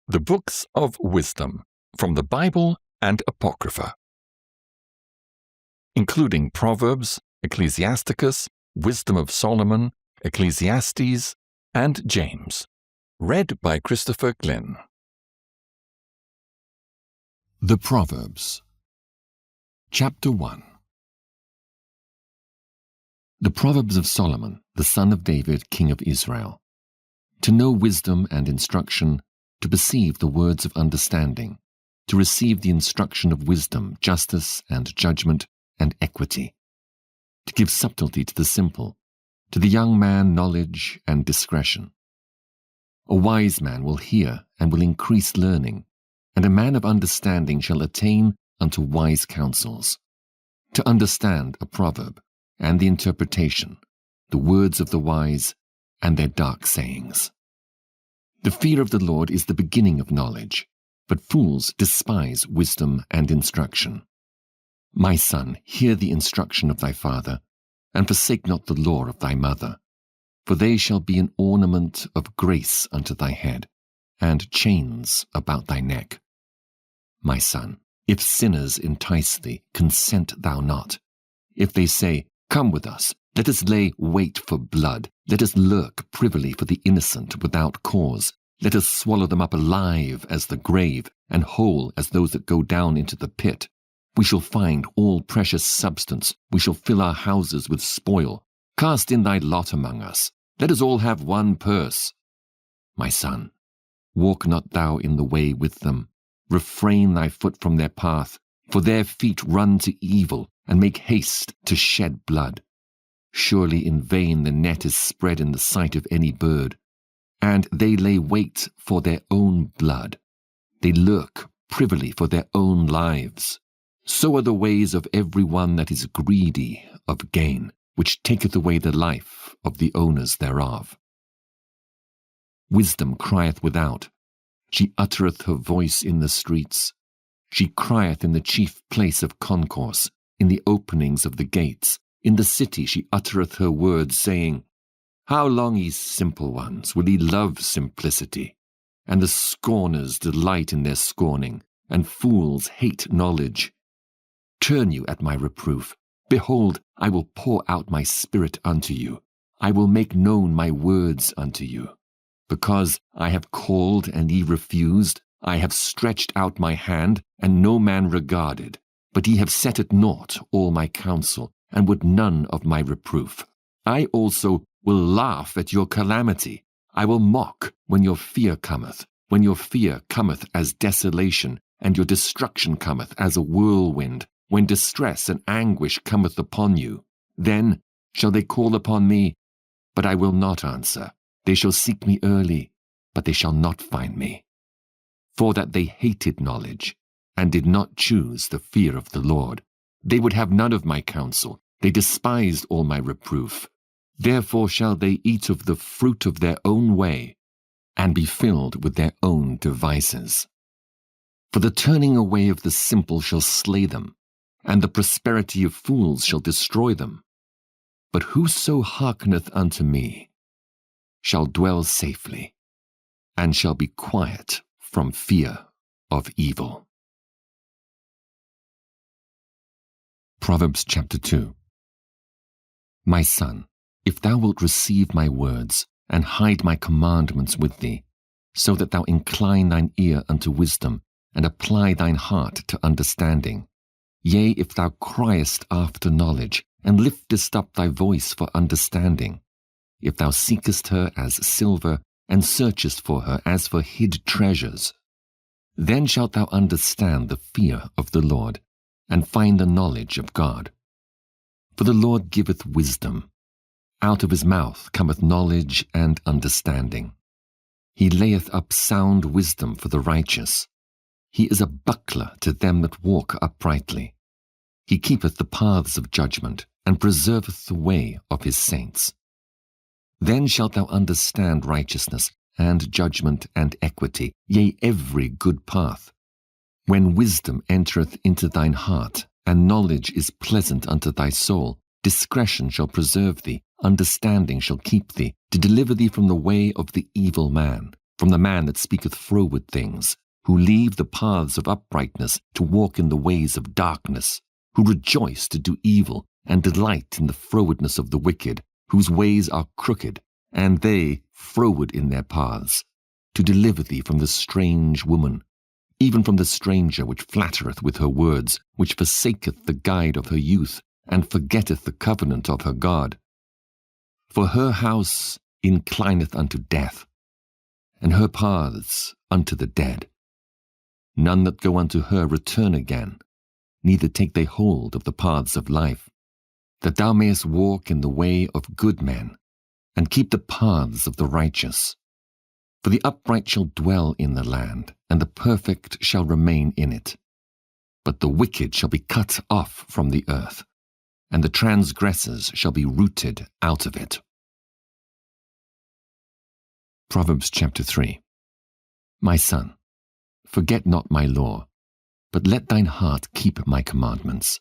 The Books of Wisdom from the Bible and Apocrypha, including Proverbs, Ecclesiasticus, Wisdom of Solomon, Ecclesiastes, and James. Read by Christopher Glyn. The Proverbs. Chapter 1. The Proverbs of Solomon, the son of David, king of Israel. To know wisdom and instruction, to perceive the words of understanding, to receive the instruction of wisdom, justice and judgment and equity, to give subtlety to the simple, to the young man knowledge and discretion. A wise man will hear and will increase learning, and a man of understanding shall attain unto wise counsels. To understand a proverb, and the interpretation, the words of the wise, and their dark sayings. The fear of the Lord is the beginning of knowledge, but fools despise wisdom and instruction. My son, hear the instruction of thy father, and forsake not the law of thy mother, for they shall be an ornament of grace unto thy head, and chains about thy neck. My son, if sinners entice thee, consent thou not. If they say, Come with us, let us lay wait for blood, let us lurk privily for the innocent without cause, let us swallow them up alive as the grave, and whole as those that go down into the pit. We shall find all precious substance, we shall fill our houses with spoil. Cast in thy lot among us, let us all have one purse. My son, walk not thou in the way with them, refrain thy foot from their path, for their feet run to evil, and make haste to shed blood. Surely in vain the net is spread in the sight of any bird, and they lay wait for their own blood. They lurk privily for their own lives. So are the ways of every one that is greedy of gain, which taketh away the life of the owners thereof. Wisdom crieth without, she uttereth her voice in the streets. She crieth in the chief place of concourse, in the openings of the gates. In the city she uttereth her words, saying, How long, ye simple ones, will ye love simplicity? And the scorners delight in their scorning, and fools hate knowledge. Turn you at my reproof. Behold, I will pour out my spirit unto you. I will make known my words unto you. Because I have called, and ye refused, I have stretched out my hand, and no man regarded. But ye have set at naught all my counsel, and would none of my reproof. I also will laugh at your calamity. I will mock when your fear cometh, when your fear cometh as desolation, and your destruction cometh as a whirlwind, when distress and anguish cometh upon you. Then shall they call upon me, but I will not answer. They shall seek me early, but they shall not find me. For that they hated knowledge, and did not choose the fear of the Lord. They would have none of my counsel. They despised all my reproof. Therefore shall they eat of the fruit of their own way, and be filled with their own devices. For the turning away of the simple shall slay them, and the prosperity of fools shall destroy them. But whoso hearkeneth unto me shall dwell safely, and shall be quiet from fear of evil. Proverbs chapter 2. My son, if thou wilt receive my words, and hide my commandments with thee, so that thou incline thine ear unto wisdom, and apply thine heart to understanding, yea, if thou criest after knowledge, and liftest up thy voice for understanding, if thou seekest her as silver, and searchest for her as for hid treasures, then shalt thou understand the fear of the Lord, and find the knowledge of God. For the Lord giveth wisdom. Out of his mouth cometh knowledge and understanding. He layeth up sound wisdom for the righteous. He is a buckler to them that walk uprightly. He keepeth the paths of judgment, and preserveth the way of his saints. Then shalt thou understand righteousness, and judgment, and equity, yea, every good path. When wisdom entereth into thine heart, and knowledge is pleasant unto thy soul, discretion shall preserve thee, understanding shall keep thee, to deliver thee from the way of the evil man, from the man that speaketh froward things, who leave the paths of uprightness to walk in the ways of darkness, who rejoice to do evil and delight in the frowardness of the wicked, whose ways are crooked, and they froward in their paths, to deliver thee from the strange woman, even from the stranger which flattereth with her words, which forsaketh the guide of her youth, and forgetteth the covenant of her God. For her house inclineth unto death, and her paths unto the dead. None that go unto her return again, neither take they hold of the paths of life, that thou mayest walk in the way of good men, and keep the paths of the righteous. For the upright shall dwell in the land, and the perfect shall remain in it. But the wicked shall be cut off from the earth, and the transgressors shall be rooted out of it. Proverbs chapter 3. My son, forget not my law, but let thine heart keep my commandments.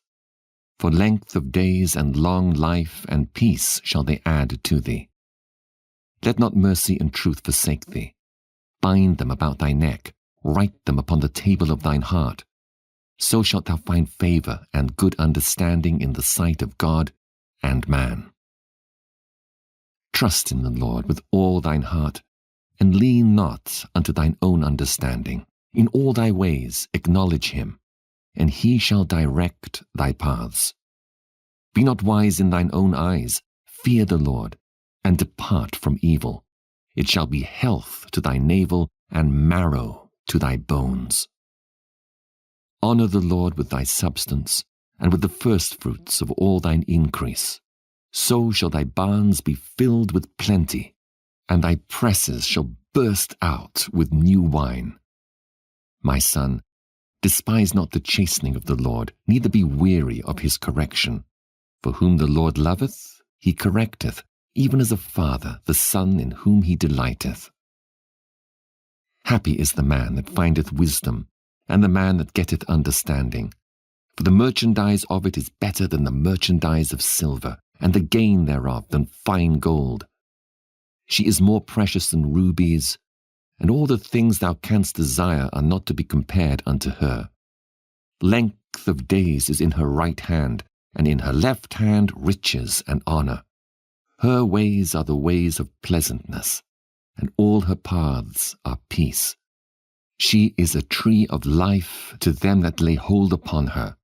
For length of days and long life and peace shall they add to thee. Let not mercy and truth forsake thee. Bind them about thy neck, write them upon the table of thine heart. So shalt thou find favor and good understanding in the sight of God and man. Trust in the Lord with all thine heart, and lean not unto thine own understanding. In all thy ways acknowledge him, and he shall direct thy paths. Be not wise in thine own eyes. Fear the Lord, and depart from evil. It shall be health to thy navel, and marrow to thy bones. Honor the Lord with thy substance, and with the firstfruits of all thine increase. So shall thy barns be filled with plenty, and thy presses shall burst out with new wine. My son, despise not the chastening of the Lord, neither be weary of his correction. For whom the Lord loveth, he correcteth, even as a father the son in whom he delighteth. Happy is the man that findeth wisdom, and the man that getteth understanding. For the merchandise of it is better than the merchandise of silver, and the gain thereof than fine gold. She is more precious than rubies, and all the things thou canst desire are not to be compared unto her. Length of days is in her right hand, and in her left hand riches and honor. Her ways are the ways of pleasantness, and all her paths are peace. She is a tree of life to them that lay hold upon her,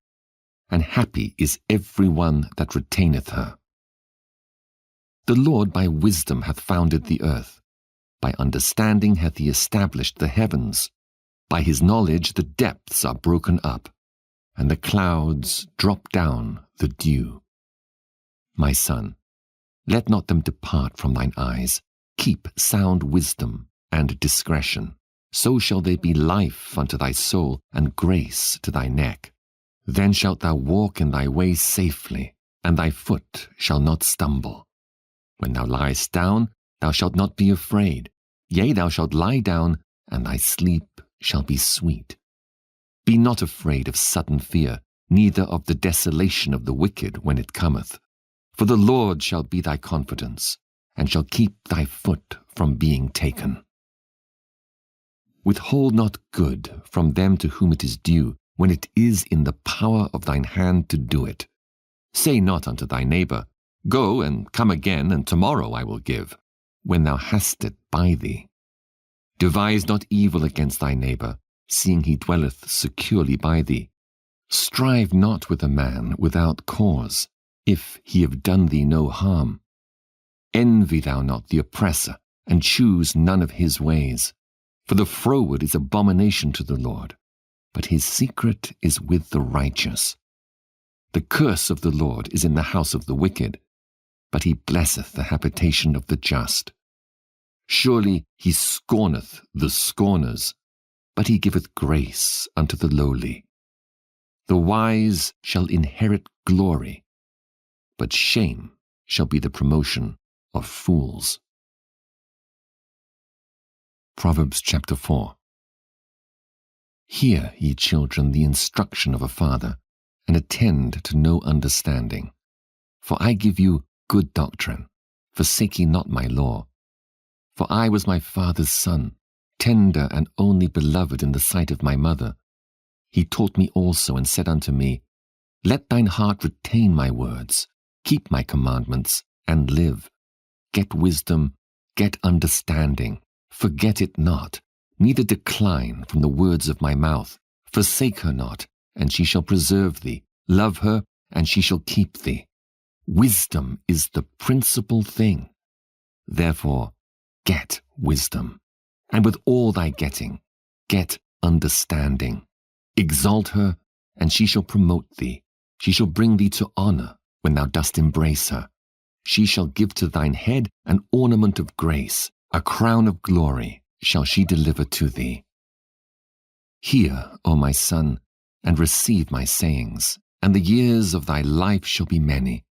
and happy is every one that retaineth her. The Lord by wisdom hath founded the earth. By understanding hath he established the heavens. By his knowledge the depths are broken up, and the clouds drop down the dew. My son, let not them depart from thine eyes. Keep sound wisdom and discretion. So shall they be life unto thy soul, and grace to thy neck. Then shalt thou walk in thy ways safely, and thy foot shall not stumble. When thou liest down, thou shalt not be afraid. Yea, thou shalt lie down, and thy sleep shall be sweet. Be not afraid of sudden fear, neither of the desolation of the wicked when it cometh. For the Lord shall be thy confidence, and shall keep thy foot from being taken. Withhold not good from them to whom it is due, when it is in the power of thine hand to do it. Say not unto thy neighbor, Go and come again, and tomorrow I will give, when thou hast it by thee. Devise not evil against thy neighbor, seeing he dwelleth securely by thee. Strive not with a man without cause, if he have done thee no harm. Envy thou not the oppressor, and choose none of his ways. For the froward is abomination to the Lord, but his secret is with the righteous. The curse of the Lord is in the house of the wicked, but he blesseth the habitation of the just. Surely he scorneth the scorners, but he giveth grace unto the lowly. The wise shall inherit glory, but shame shall be the promotion of fools. Proverbs chapter 4. Hear, ye children, the instruction of a father, and attend to no understanding. For I give you good doctrine, forsake ye not my law. For I was my father's son, tender and only beloved in the sight of my mother. He taught me also and said unto me, Let thine heart retain my words, keep my commandments, and live. Get wisdom, get understanding, forget it not, neither decline from the words of my mouth. Forsake her not, and she shall preserve thee. Love her, and she shall keep thee. Wisdom is the principal thing. Therefore, get wisdom, and with all thy getting, get understanding. Exalt her, and she shall promote thee. She shall bring thee to honor when thou dost embrace her. She shall give to thine head an ornament of grace, a crown of glory shall she deliver to thee. Hear, O my son, and receive my sayings, and the years of thy life shall be many.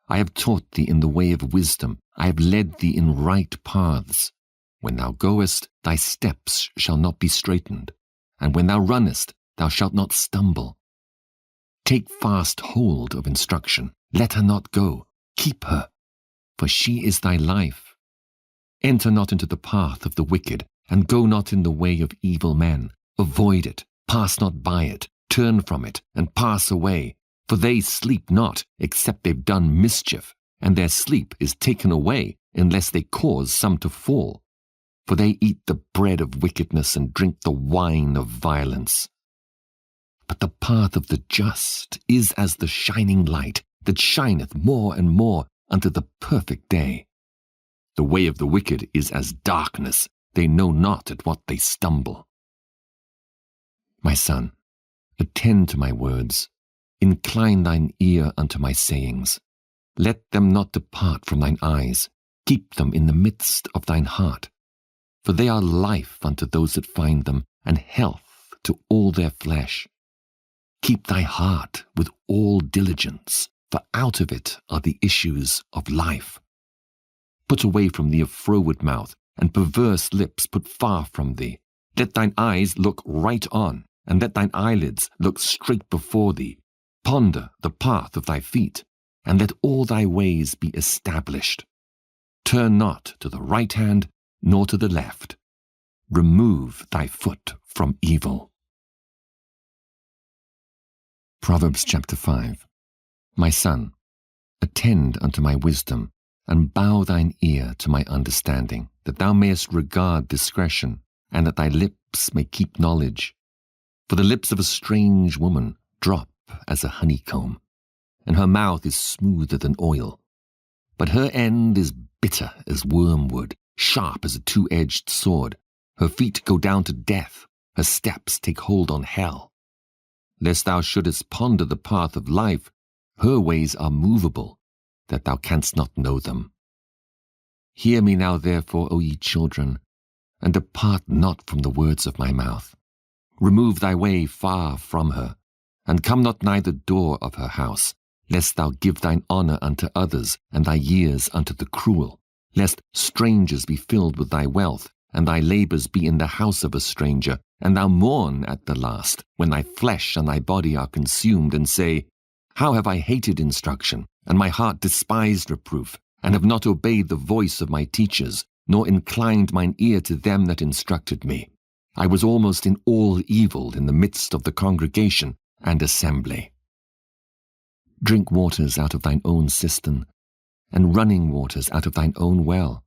I have taught thee in the way of wisdom, I have led thee in right paths. When thou goest, thy steps shall not be straitened, and when thou runnest, thou shalt not stumble. Take fast hold of instruction, let her not go, keep her, for she is thy life. Enter not into the path of the wicked, and go not in the way of evil men. Avoid it, pass not by it, turn from it, and pass away. For they sleep not, except they've done mischief, and their sleep is taken away, unless they cause some to fall. For they eat the bread of wickedness, and drink the wine of violence. But the path of the just is as the shining light, that shineth more and more unto the perfect day. The way of the wicked is as darkness, they know not at what they stumble. My son, attend to my words, incline thine ear unto my sayings. Let them not depart from thine eyes, keep them in the midst of thine heart. For they are life unto those that find them, and health to all their flesh. Keep thy heart with all diligence, for out of it are the issues of life. Put away from thee a froward mouth, and perverse lips put far from thee. Let thine eyes look right on, and let thine eyelids look straight before thee. Ponder the path of thy feet, and let all thy ways be established. Turn not to the right hand, nor to the left. Remove thy foot from evil. Proverbs chapter 5. My son, attend unto my wisdom, and bow thine ear to my understanding, that thou mayest regard discretion, and that thy lips may keep knowledge. For the lips of a strange woman drop as a honeycomb, and her mouth is smoother than oil. But her end is bitter as wormwood, sharp as a two-edged sword. Her feet go down to death, her steps take hold on hell. Lest thou shouldest ponder the path of life, her ways are movable, that thou canst not know them. Hear me now therefore, O ye children, and depart not from the words of my mouth. Remove thy way far from her, and come not nigh the door of her house, lest thou give thine honor unto others, and thy years unto the cruel, lest strangers be filled with thy wealth, and thy labors be in the house of a stranger, and thou mourn at the last, when thy flesh and thy body are consumed, and say, How have I hated instruction, and my heart despised reproof, and have not obeyed the voice of my teachers, nor inclined mine ear to them that instructed me. I was almost in all evil in the midst of the congregation and assembly. Drink waters out of thine own cistern, and running waters out of thine own well.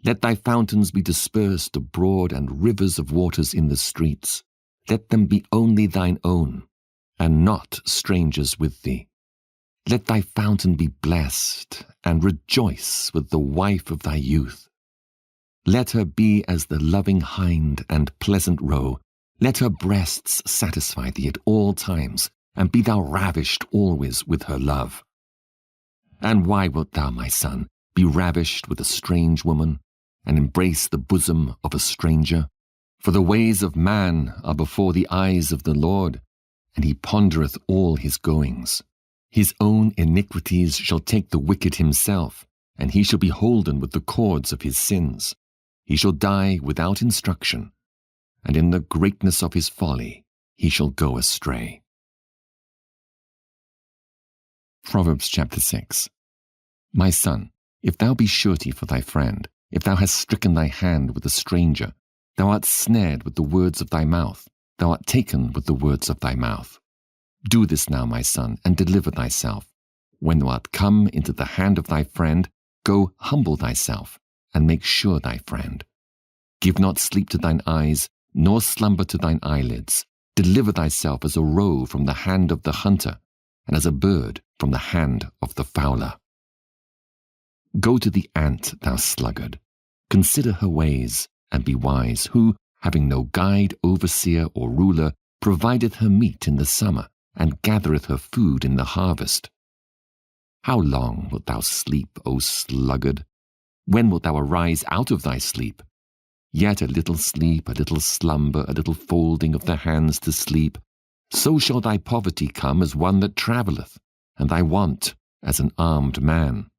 Let thy fountains be dispersed abroad, and rivers of waters in the streets. Let them be only thine own, and not strangers with thee. Let thy fountain be blessed, and rejoice with the wife of thy youth. Let her be as the loving hind and pleasant roe. Let her breasts satisfy thee at all times, and be thou ravished always with her love. And why wilt thou, my son, be ravished with a strange woman, and embrace the bosom of a stranger? For the ways of man are before the eyes of the Lord, and he pondereth all his goings. His own iniquities shall take the wicked himself, and he shall be holden with the cords of his sins. He shall die without instruction, and in the greatness of his folly he shall go astray. Proverbs chapter 6. My son, if thou be surety for thy friend, if thou hast stricken thy hand with a stranger, Thou art snared with the words of thy mouth. Thou art taken with the words of thy mouth. Do this now, my son, and deliver thyself. When thou art come into the hand of thy friend, go humble thyself, and make sure thy friend. Give not sleep to thine eyes, nor slumber to thine eyelids. Deliver thyself as a roe from the hand of the hunter, and as a bird from the hand of the fowler. Go to the ant, thou sluggard. Consider her ways, and be wise, who, having no guide, overseer, or ruler, provideth her meat in the summer, and gathereth her food in the harvest. How long wilt thou sleep, O sluggard? When wilt thou arise out of thy sleep? Yet a little sleep, a little slumber, a little folding of the hands to sleep, so shall thy poverty come as one that travelleth, and thy want as an armed man.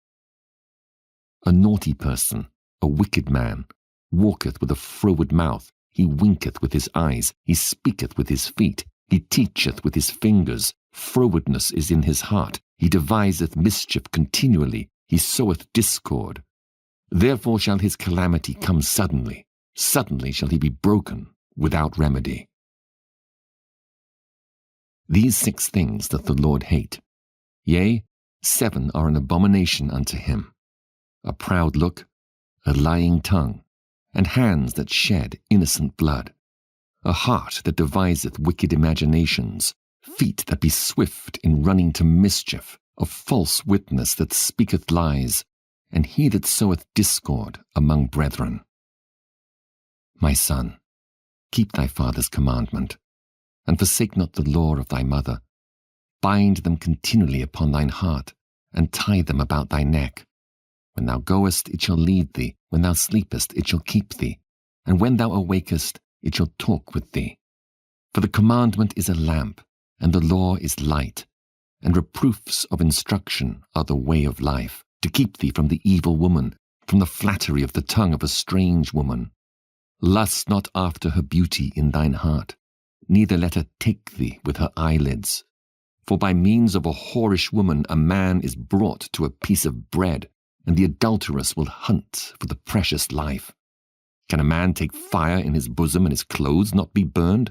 A naughty person, a wicked man, walketh with a froward mouth, he winketh with his eyes, he speaketh with his feet, he teacheth with his fingers, frowardness is in his heart, he deviseth mischief continually, he soweth discord. Therefore shall his calamity come suddenly, suddenly shall he be broken without remedy. These 6 things doth the Lord hate, yea, 7 are an abomination unto him: a proud look, a lying tongue, and hands that shed innocent blood, a heart that deviseth wicked imaginations, feet that be swift in running to mischief, a false witness that speaketh lies, and he that soweth discord among brethren. My son, keep thy father's commandment, and forsake not the law of thy mother. Bind them continually upon thine heart, and tie them about thy neck. When thou goest, it shall lead thee. When thou sleepest, it shall keep thee. And when thou awakest, it shall talk with thee. For the commandment is a lamp, and the law is light, and reproofs of instruction are the way of life, to keep thee from the evil woman, from the flattery of the tongue of a strange woman. Lust not after her beauty in thine heart, neither let her take thee with her eyelids. For by means of a whorish woman a man is brought to a piece of bread, and the adulteress will hunt for the precious life. Can a man take fire in his bosom and his clothes not be burned?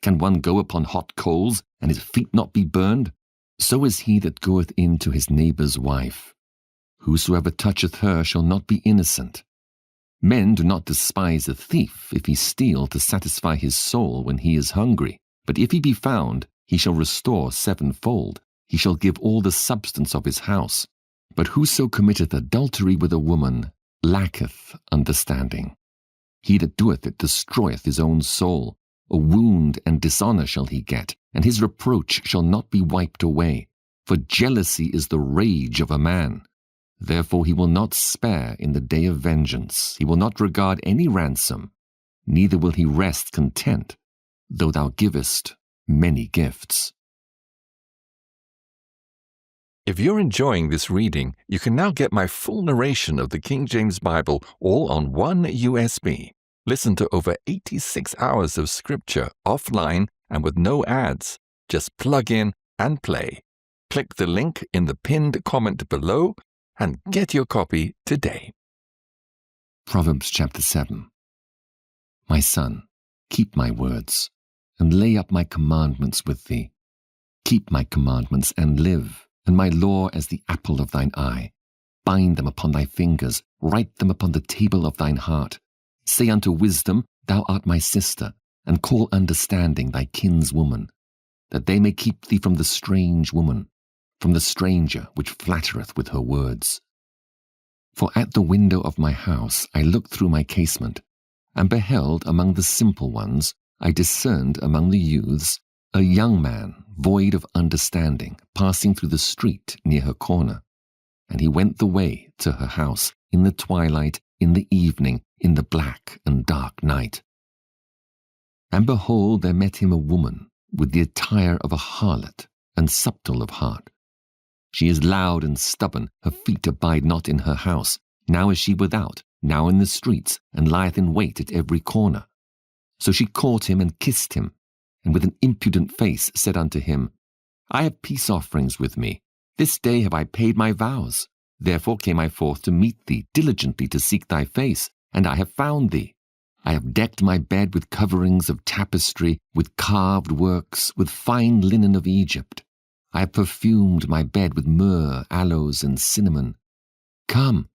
Can one go upon hot coals and his feet not be burned? So is he that goeth in to his neighbour's wife. Whosoever toucheth her shall not be innocent. Men do not despise a thief if he steal to satisfy his soul when he is hungry. But if he be found, he shall restore 7-fold. He shall give all the substance of his house. But whoso committeth adultery with a woman lacketh understanding. He that doeth it destroyeth his own soul. A wound and dishonour shall he get, and his reproach shall not be wiped away. For jealousy is the rage of a man. Therefore he will not spare in the day of vengeance. He will not regard any ransom, neither will he rest content, though thou givest many gifts. If you're enjoying this reading, you can now get my full narration of the King James Bible all on one USB. Listen to over 86 hours of scripture offline and with no ads. Just plug in and play. Click the link in the pinned comment below and get your copy today. Proverbs chapter 7. My son, keep my words, and lay up my commandments with thee. Keep my commandments and live, and my law as the apple of thine eye. Bind them upon thy fingers, write them upon the table of thine heart. Say unto wisdom, thou art my sister, and call understanding thy kinswoman, that they may keep thee from the strange woman, from the stranger which flattereth with her words. For at the window of my house I looked through my casement, and beheld among the simple ones, I discerned among the youths, a young man void of understanding, passing through the street near her corner. And he went the way to her house, in the twilight, in the evening, in the black and dark night. And behold, there met him a woman, with the attire of a harlot, and subtle of heart. She is loud and stubborn, her feet abide not in her house. Now is she without, now in the streets, and lieth in wait at every corner. So she caught him and kissed him, and with an impudent face said unto him, I have peace offerings with me. This day have I paid my vows. Therefore came I forth to meet thee, diligently to seek thy face, and I have found thee. I have decked my bed with coverings of tapestry, with carved works, with fine linen of Egypt. I have perfumed my bed with myrrh, aloes, and cinnamon. Come,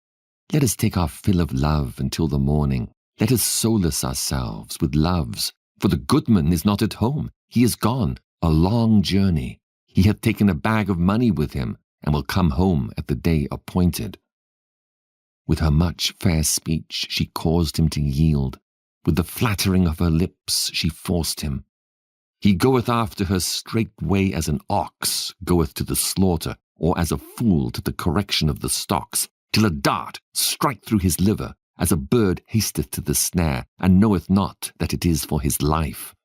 let us take our fill of love until the morning. Let us solace ourselves with loves. For the goodman is not at home. He is gone, a long journey. He hath taken a bag of money with him, and will come home at the day appointed. With her much fair speech she caused him to yield. With the flattering of her lips she forced him. He goeth after her straightway as an ox goeth to the slaughter, or as a fool to the correction of the stocks, till a dart strike through his liver, as a bird hasteth to the snare, and knoweth not that it is for his life.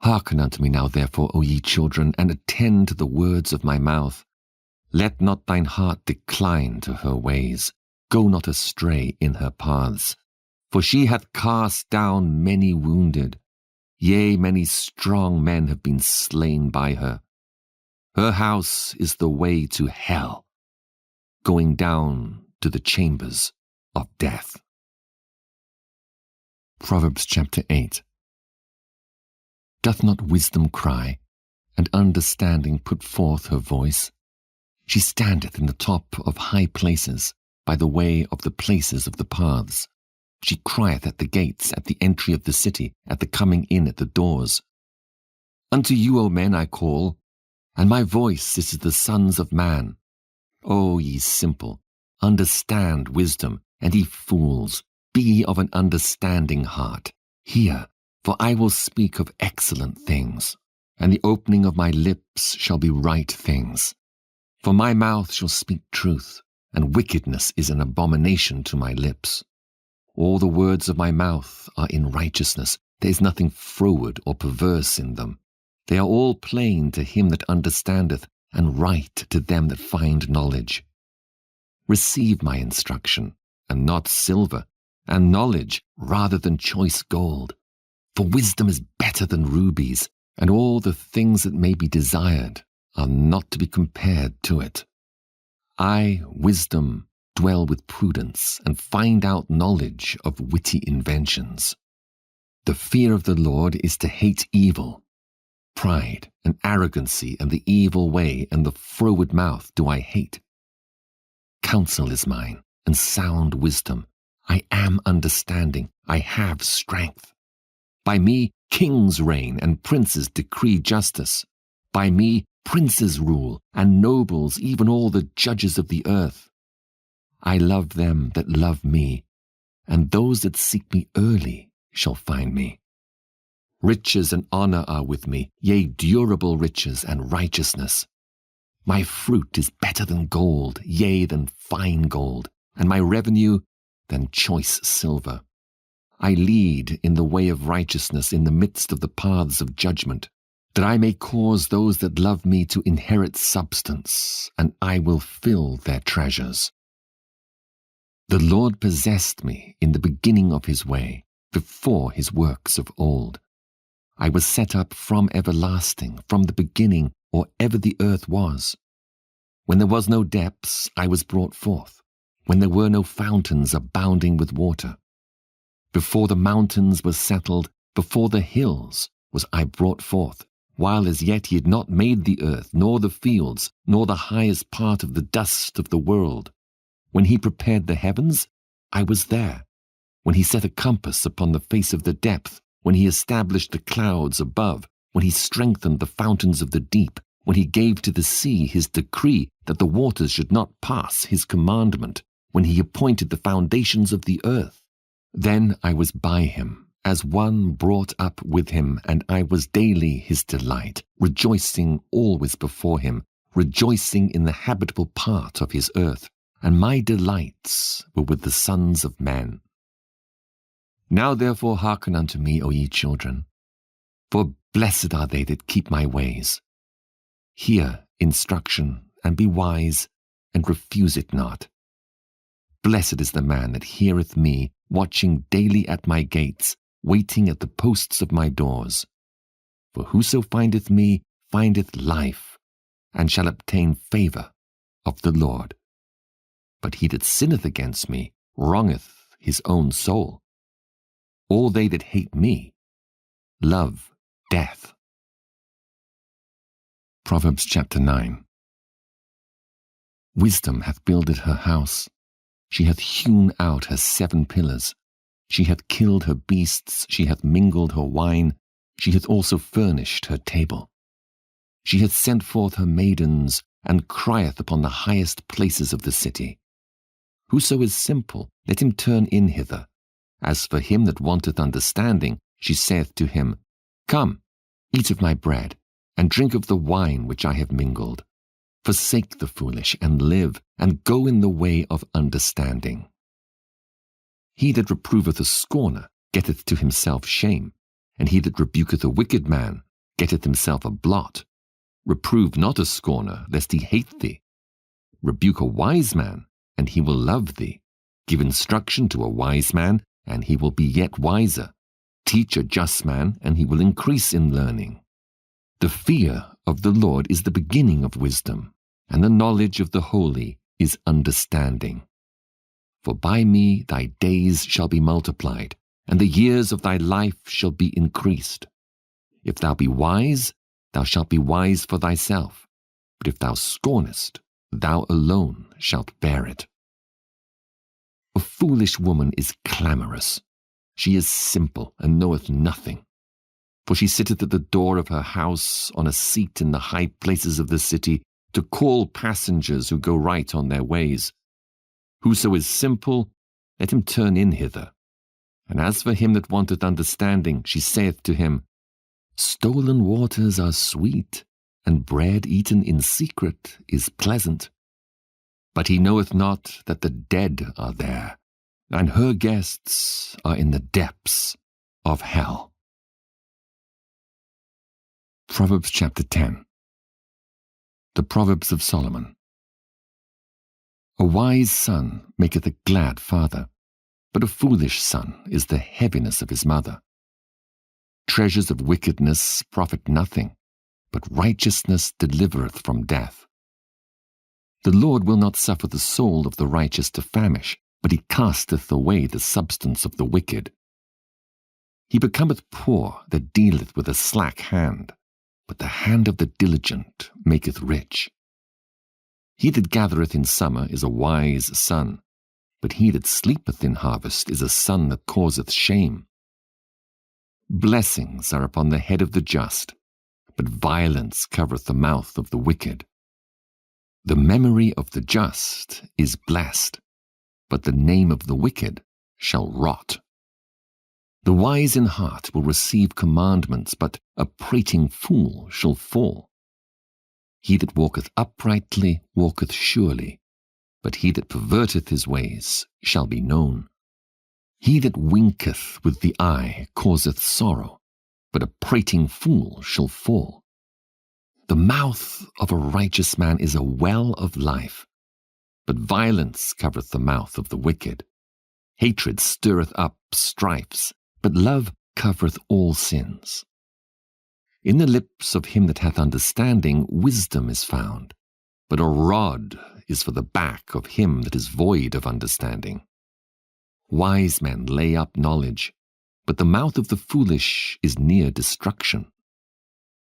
Hearken unto me now, therefore, O ye children, and attend to the words of my mouth. Let not thine heart decline to her ways. Go not astray in her paths. For she hath cast down many wounded. Yea, many strong men have been slain by her. Her house is the way to hell, going down to the chambers of death. Proverbs chapter 8. Doth not wisdom cry, and understanding put forth her voice? She standeth in the top of high places, by the way of the places of the paths. She crieth at the gates, at the entry of the city, at the coming in at the doors. Unto you, O men, I call, and my voice is to the sons of man. O ye simple, understand wisdom, and ye fools, be of an understanding heart. Hear, for I will speak of excellent things, and the opening of my lips shall be right things. For my mouth shall speak truth, and wickedness is an abomination to my lips. All the words of my mouth are in righteousness. There is nothing froward or perverse in them. They are all plain to him that understandeth, and right to them that find knowledge. Receive my instruction, and not silver, and knowledge rather than choice gold. For wisdom is better than rubies, and all the things that may be desired are not to be compared to it. I, wisdom, dwell with prudence, and find out knowledge of witty inventions. The fear of the Lord is to hate evil. Pride and arrogancy and the evil way and the froward mouth do I hate. Counsel is mine, and sound wisdom. I am understanding, I have strength. By me kings reign, and princes decree justice. By me princes rule, and nobles, even all the judges of the earth. I love them that love me, and those that seek me early shall find me. Riches and honor are with me, yea, durable riches and righteousness. My fruit is better than gold, yea, than fine gold, and my revenue than choice silver. I lead in the way of righteousness in the midst of the paths of judgment, that I may cause those that love me to inherit substance, and I will fill their treasures. The Lord possessed me in the beginning of his way, before his works of old. I was set up from everlasting, from the beginning, or ever the earth was. When there was no depths, I was brought forth, when there were no fountains abounding with water. Before the mountains were settled, before the hills was I brought forth, while as yet he had not made the earth, nor the fields, nor the highest part of the dust of the world. When he prepared the heavens, I was there. When he set a compass upon the face of the depth, when he established the clouds above, when he strengthened the fountains of the deep, when he gave to the sea his decree that the waters should not pass his commandment, when he appointed the foundations of the earth. Then I was by him, as one brought up with him, and I was daily his delight, rejoicing always before him, rejoicing in the habitable part of his earth, and my delights were with the sons of men. Now therefore hearken unto me, O ye children, for blessed are they that keep my ways. Hear instruction, and be wise, and refuse it not. Blessed is the man that heareth me, watching daily at my gates, waiting at the posts of my doors. For whoso findeth me findeth life, and shall obtain favor of the Lord. But he that sinneth against me wrongeth his own soul. all they that hate me, love death. Proverbs chapter 9. Wisdom hath builded her house. She hath hewn out her 7 pillars. She hath killed her beasts. She hath mingled her wine. She hath also furnished her table. She hath sent forth her maidens, and crieth upon the highest places of the city. Whoso is simple, let him turn in hither. As for him that wanteth understanding, she saith to him, Come, eat of my bread, and drink of the wine which I have mingled. Forsake the foolish, and live, and go in the way of understanding. He that reproveth a scorner getteth to himself shame, and he that rebuketh a wicked man getteth himself a blot. Reprove not a scorner, lest he hate thee. Rebuke a wise man, and he will love thee. Give instruction to a wise man, and he will be yet wiser. Teach a just man, and he will increase in learning. The fear of the Lord is the beginning of wisdom, and the knowledge of the holy is understanding. For by me thy days shall be multiplied, and the years of thy life shall be increased. If thou be wise, thou shalt be wise for thyself, but if thou scornest, thou alone shalt bear it. A foolish woman is clamorous. She is simple, and knoweth nothing. For she sitteth at the door of her house, on a seat in the high places of the city, to call passengers who go right on their ways. Whoso is simple, let him turn in hither. And as for him that wanteth understanding, she saith to him, Stolen waters are sweet, and bread eaten in secret is pleasant. But he knoweth not that the dead are there, and her guests are in the depths of hell. Proverbs chapter 10. The Proverbs of Solomon. A wise son maketh a glad father, but a foolish son is the heaviness of his mother. Treasures of wickedness profit nothing, but righteousness delivereth from death. The Lord will not suffer the soul of the righteous to famish, but he casteth away the substance of the wicked. He becometh poor that dealeth with a slack hand, but the hand of the diligent maketh rich. He that gathereth in summer is a wise son, but he that sleepeth in harvest is a son that causeth shame. Blessings are upon the head of the just, but violence covereth the mouth of the wicked. The memory of the just is blessed, but the name of the wicked shall rot. The wise in heart will receive commandments, but a prating fool shall fall. He that walketh uprightly walketh surely, but he that perverteth his ways shall be known. He that winketh with the eye causeth sorrow, but a prating fool shall fall. The mouth of a righteous man is a well of life, but violence covereth the mouth of the wicked. Hatred stirreth up strifes, but love covereth all sins. In the lips of him that hath understanding wisdom is found, but a rod is for the back of him that is void of understanding. Wise men lay up knowledge, but the mouth of the foolish is near destruction.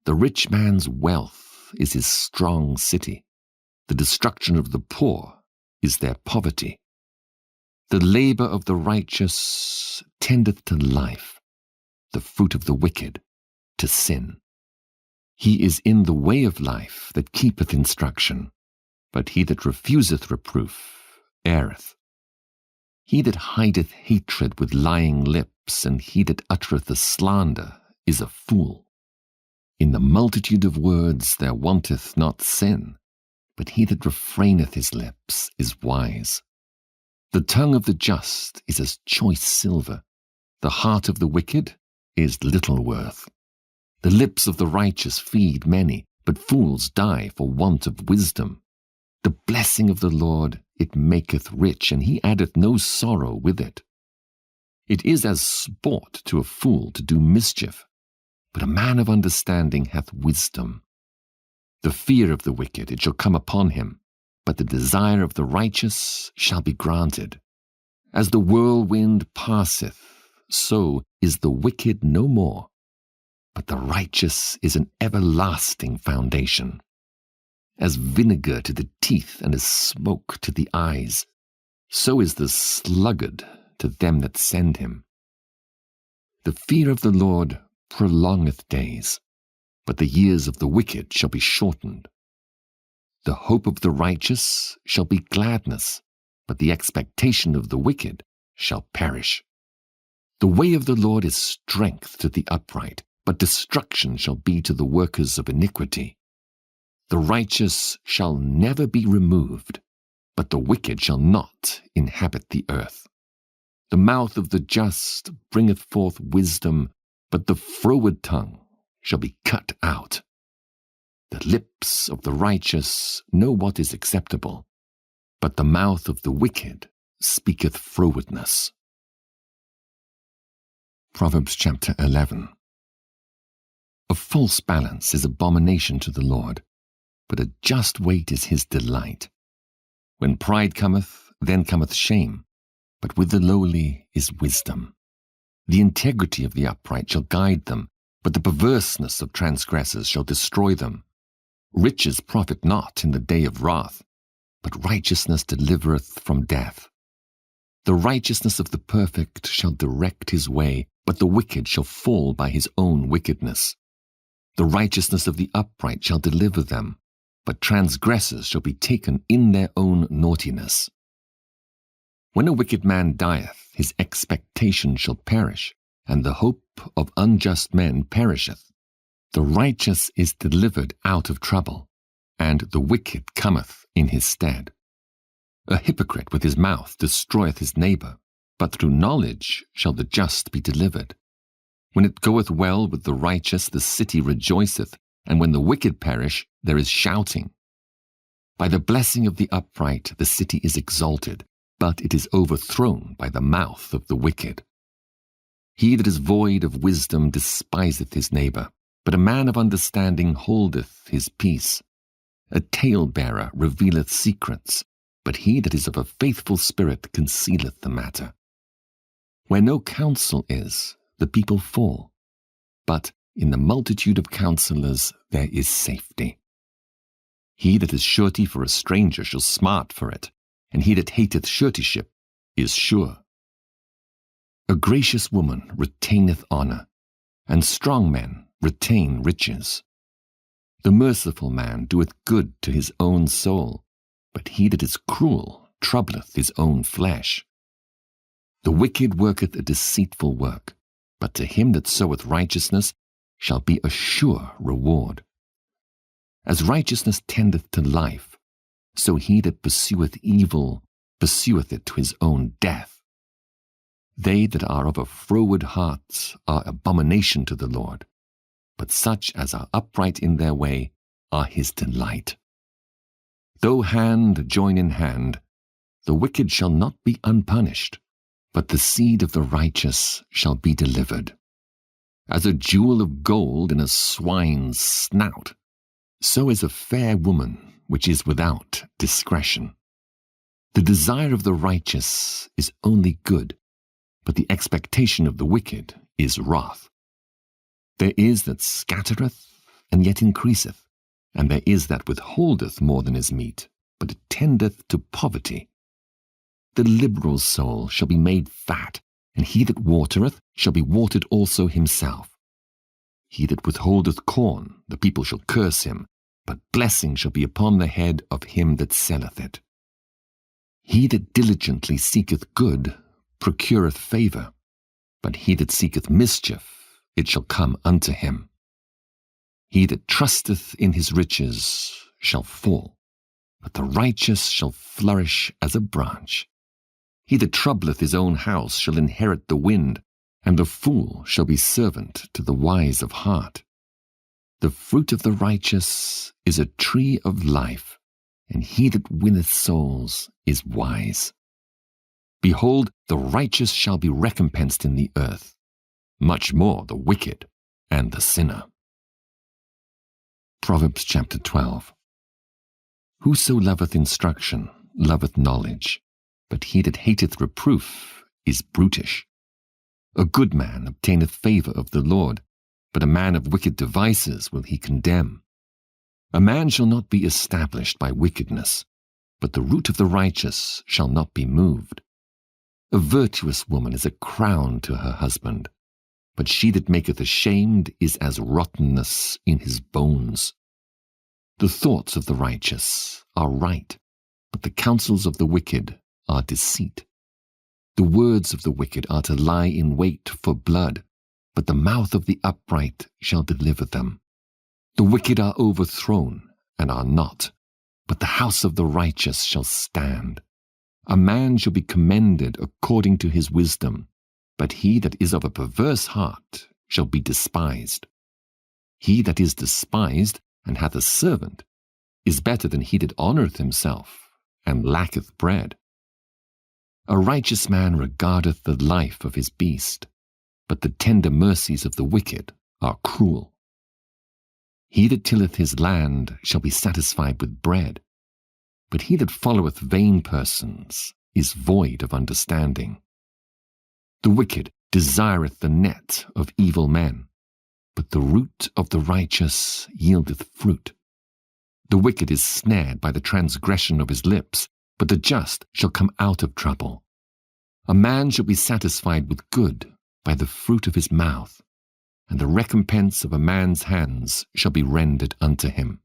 The rich man's wealth is his strong city. The destruction of the poor is their poverty. The labor of the righteous tendeth to life, the fruit of the wicked to sin. He is in the way of life that keepeth instruction, but he that refuseth reproof erreth. He that hideth hatred with lying lips, and he that uttereth a slander, is a fool. In the multitude of words there wanteth not sin, but he that refraineth his lips is wise. The tongue of the just is as choice silver, the heart of the wicked is little worth. The lips of the righteous feed many, but fools die for want of wisdom. The blessing of the Lord it maketh rich, and he addeth no sorrow with it. It is as sport to a fool to do mischief, but a man of understanding hath wisdom. The fear of the wicked it shall come upon him, but the desire of the righteous shall be granted. As the whirlwind passeth, so is the wicked no more, but the righteous is an everlasting foundation. As vinegar to the teeth and as smoke to the eyes, so is the sluggard to them that send him. The fear of the Lord prolongeth days, but the years of the wicked shall be shortened. The hope of the righteous shall be gladness, but the expectation of the wicked shall perish. The way of the Lord is strength to the upright, but destruction shall be to the workers of iniquity. The righteous shall never be removed, but the wicked shall not inhabit the earth. The mouth of the just bringeth forth wisdom, but the froward tongue shall be cut out. The lips of the righteous know what is acceptable, but the mouth of the wicked speaketh frowardness. Proverbs chapter 11. A false balance is abomination to the Lord, but a just weight is his delight. When pride cometh, then cometh shame, but with the lowly is wisdom. The integrity of the upright shall guide them, but the perverseness of transgressors shall destroy them. Riches profit not in the day of wrath, but righteousness delivereth from death. The righteousness of the perfect shall direct his way, but the wicked shall fall by his own wickedness. The righteousness of the upright shall deliver them, but transgressors shall be taken in their own naughtiness. When a wicked man dieth, his expectation shall perish, and the hope of unjust men perisheth. The righteous is delivered out of trouble, and the wicked cometh in his stead. A hypocrite with his mouth destroyeth his neighbor, but through knowledge shall the just be delivered. When it goeth well with the righteous, the city rejoiceth, and when the wicked perish, there is shouting. By the blessing of the upright the city is exalted, but it is overthrown by the mouth of the wicked. He that is void of wisdom despiseth his neighbor, but a man of understanding holdeth his peace. A talebearer revealeth secrets, but he that is of a faithful spirit concealeth the matter. Where no counsel is, the people fall, but in the multitude of counselors there is safety. He that is surety for a stranger shall smart for it, and he that hateth suretyship is sure. A gracious woman retaineth honor, and strong men retain riches. The merciful man doeth good to his own soul, but he that is cruel troubleth his own flesh. The wicked worketh a deceitful work, but to him that soweth righteousness shall be a sure reward. As righteousness tendeth to life, so he that pursueth evil pursueth it to his own death. They that are of a froward heart are abomination to the Lord, but such as are upright in their way are his delight. Though hand join in hand, the wicked shall not be unpunished, but the seed of the righteous shall be delivered. As a jewel of gold in a swine's snout, so is a fair woman which is without discretion. The desire of the righteous is only good, but the expectation of the wicked is wrath. There is that scattereth, and yet increaseth, and there is that withholdeth more than is meet, but it tendeth to poverty. The liberal soul shall be made fat, and he that watereth shall be watered also himself. He that withholdeth corn, the people shall curse him, but blessing shall be upon the head of him that selleth it. He that diligently seeketh good procureth favor, but he that seeketh mischief, it shall come unto him. He that trusteth in his riches shall fall, but the righteous shall flourish as a branch. He that troubleth his own house shall inherit the wind, and the fool shall be servant to the wise of heart. The fruit of the righteous is a tree of life, and he that winneth souls is wise. Behold, the righteous shall be recompensed in the earth, much more the wicked and the sinner. Proverbs chapter 12. Whoso loveth instruction loveth knowledge, but he that hateth reproof is brutish. A good man obtaineth favour of the Lord, but a man of wicked devices will he condemn. A man shall not be established by wickedness, but the root of the righteous shall not be moved. A virtuous woman is a crown to her husband, but she that maketh ashamed is as rottenness in his bones. The thoughts of the righteous are right, but the counsels of the wicked are deceit. The words of the wicked are to lie in wait for blood, but the mouth of the upright shall deliver them. The wicked are overthrown and are not, but the house of the righteous shall stand. A man shall be commended according to his wisdom, but he that is of a perverse heart shall be despised. He that is despised and hath a servant is better than he that honoureth himself and lacketh bread. A righteous man regardeth the life of his beast, but the tender mercies of the wicked are cruel. He that tilleth his land shall be satisfied with bread, but he that followeth vain persons is void of understanding. The wicked desireth the net of evil men, but the root of the righteous yieldeth fruit. The wicked is snared by the transgression of his lips, but the just shall come out of trouble. A man shall be satisfied with good by the fruit of his mouth, and the recompense of a man's hands shall be rendered unto him.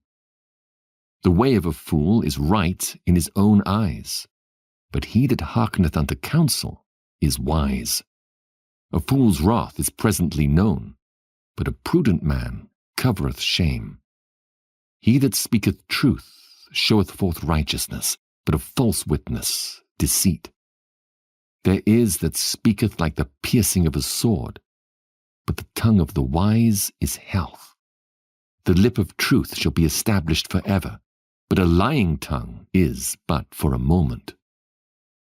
The way of a fool is right in his own eyes, but he that hearkeneth unto counsel is wise. A fool's wrath is presently known, but a prudent man covereth shame. He that speaketh truth showeth forth righteousness, but a false witness deceit. There is that speaketh like the piercing of a sword, but the tongue of the wise is health. The lip of truth shall be established forever, but a lying tongue is but for a moment.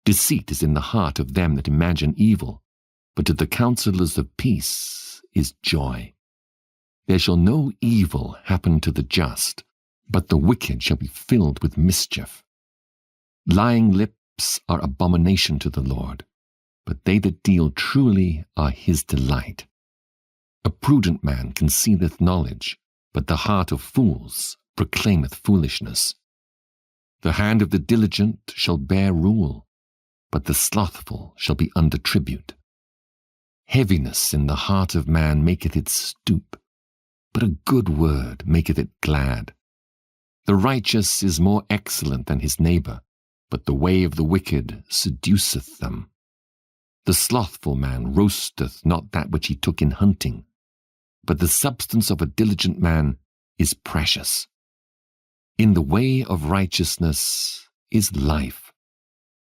Deceit is in the heart of them that imagine evil, but to the counselors of peace is joy. There shall no evil happen to the just, but the wicked shall be filled with mischief. Lying lips are abomination to the Lord, but they that deal truly are his delight. A prudent man concealeth knowledge, but the heart of fools proclaimeth foolishness. The hand of the diligent shall bear rule, but the slothful shall be under tribute. Heaviness in the heart of man maketh it stoop, but a good word maketh it glad. The righteous is more excellent than his neighbour, but the way of the wicked seduceth them. The slothful man roasteth not that which he took in hunting, but the substance of a diligent man is precious. In the way of righteousness is life,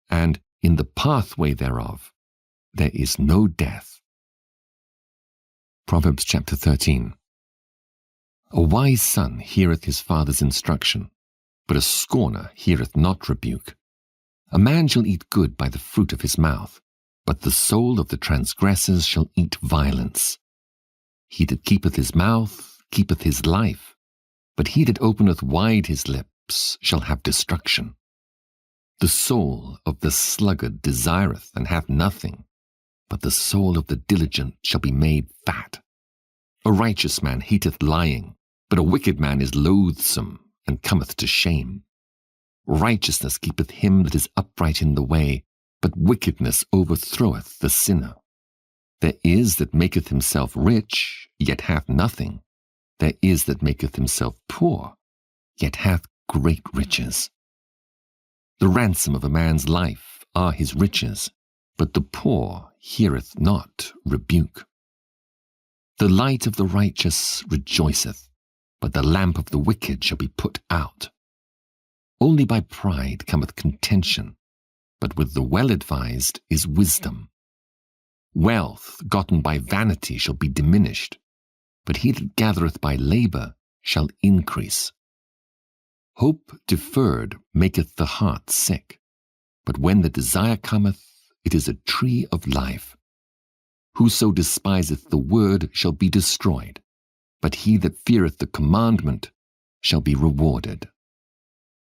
and in the pathway thereof there is no death. Proverbs chapter 13. A wise son heareth his father's instruction, but a scorner heareth not rebuke. A man shall eat good by the fruit of his mouth, but the soul of the transgressors shall eat violence. He that keepeth his mouth keepeth his life, but he that openeth wide his lips shall have destruction. The soul of the sluggard desireth and hath nothing, but the soul of the diligent shall be made fat. A righteous man hateth lying, but a wicked man is loathsome and cometh to shame. Righteousness keepeth him that is upright in the way, but wickedness overthroweth the sinner. There is that maketh himself rich, yet hath nothing. There is that maketh himself poor, yet hath great riches. The ransom of a man's life are his riches, but the poor heareth not rebuke. The light of the righteous rejoiceth, but the lamp of the wicked shall be put out. Only by pride cometh contention, but with the well-advised is wisdom. Wealth gotten by vanity shall be diminished, but he that gathereth by labour shall increase. Hope deferred maketh the heart sick, but when the desire cometh, it is a tree of life. Whoso despiseth the word shall be destroyed, but he that feareth the commandment shall be rewarded.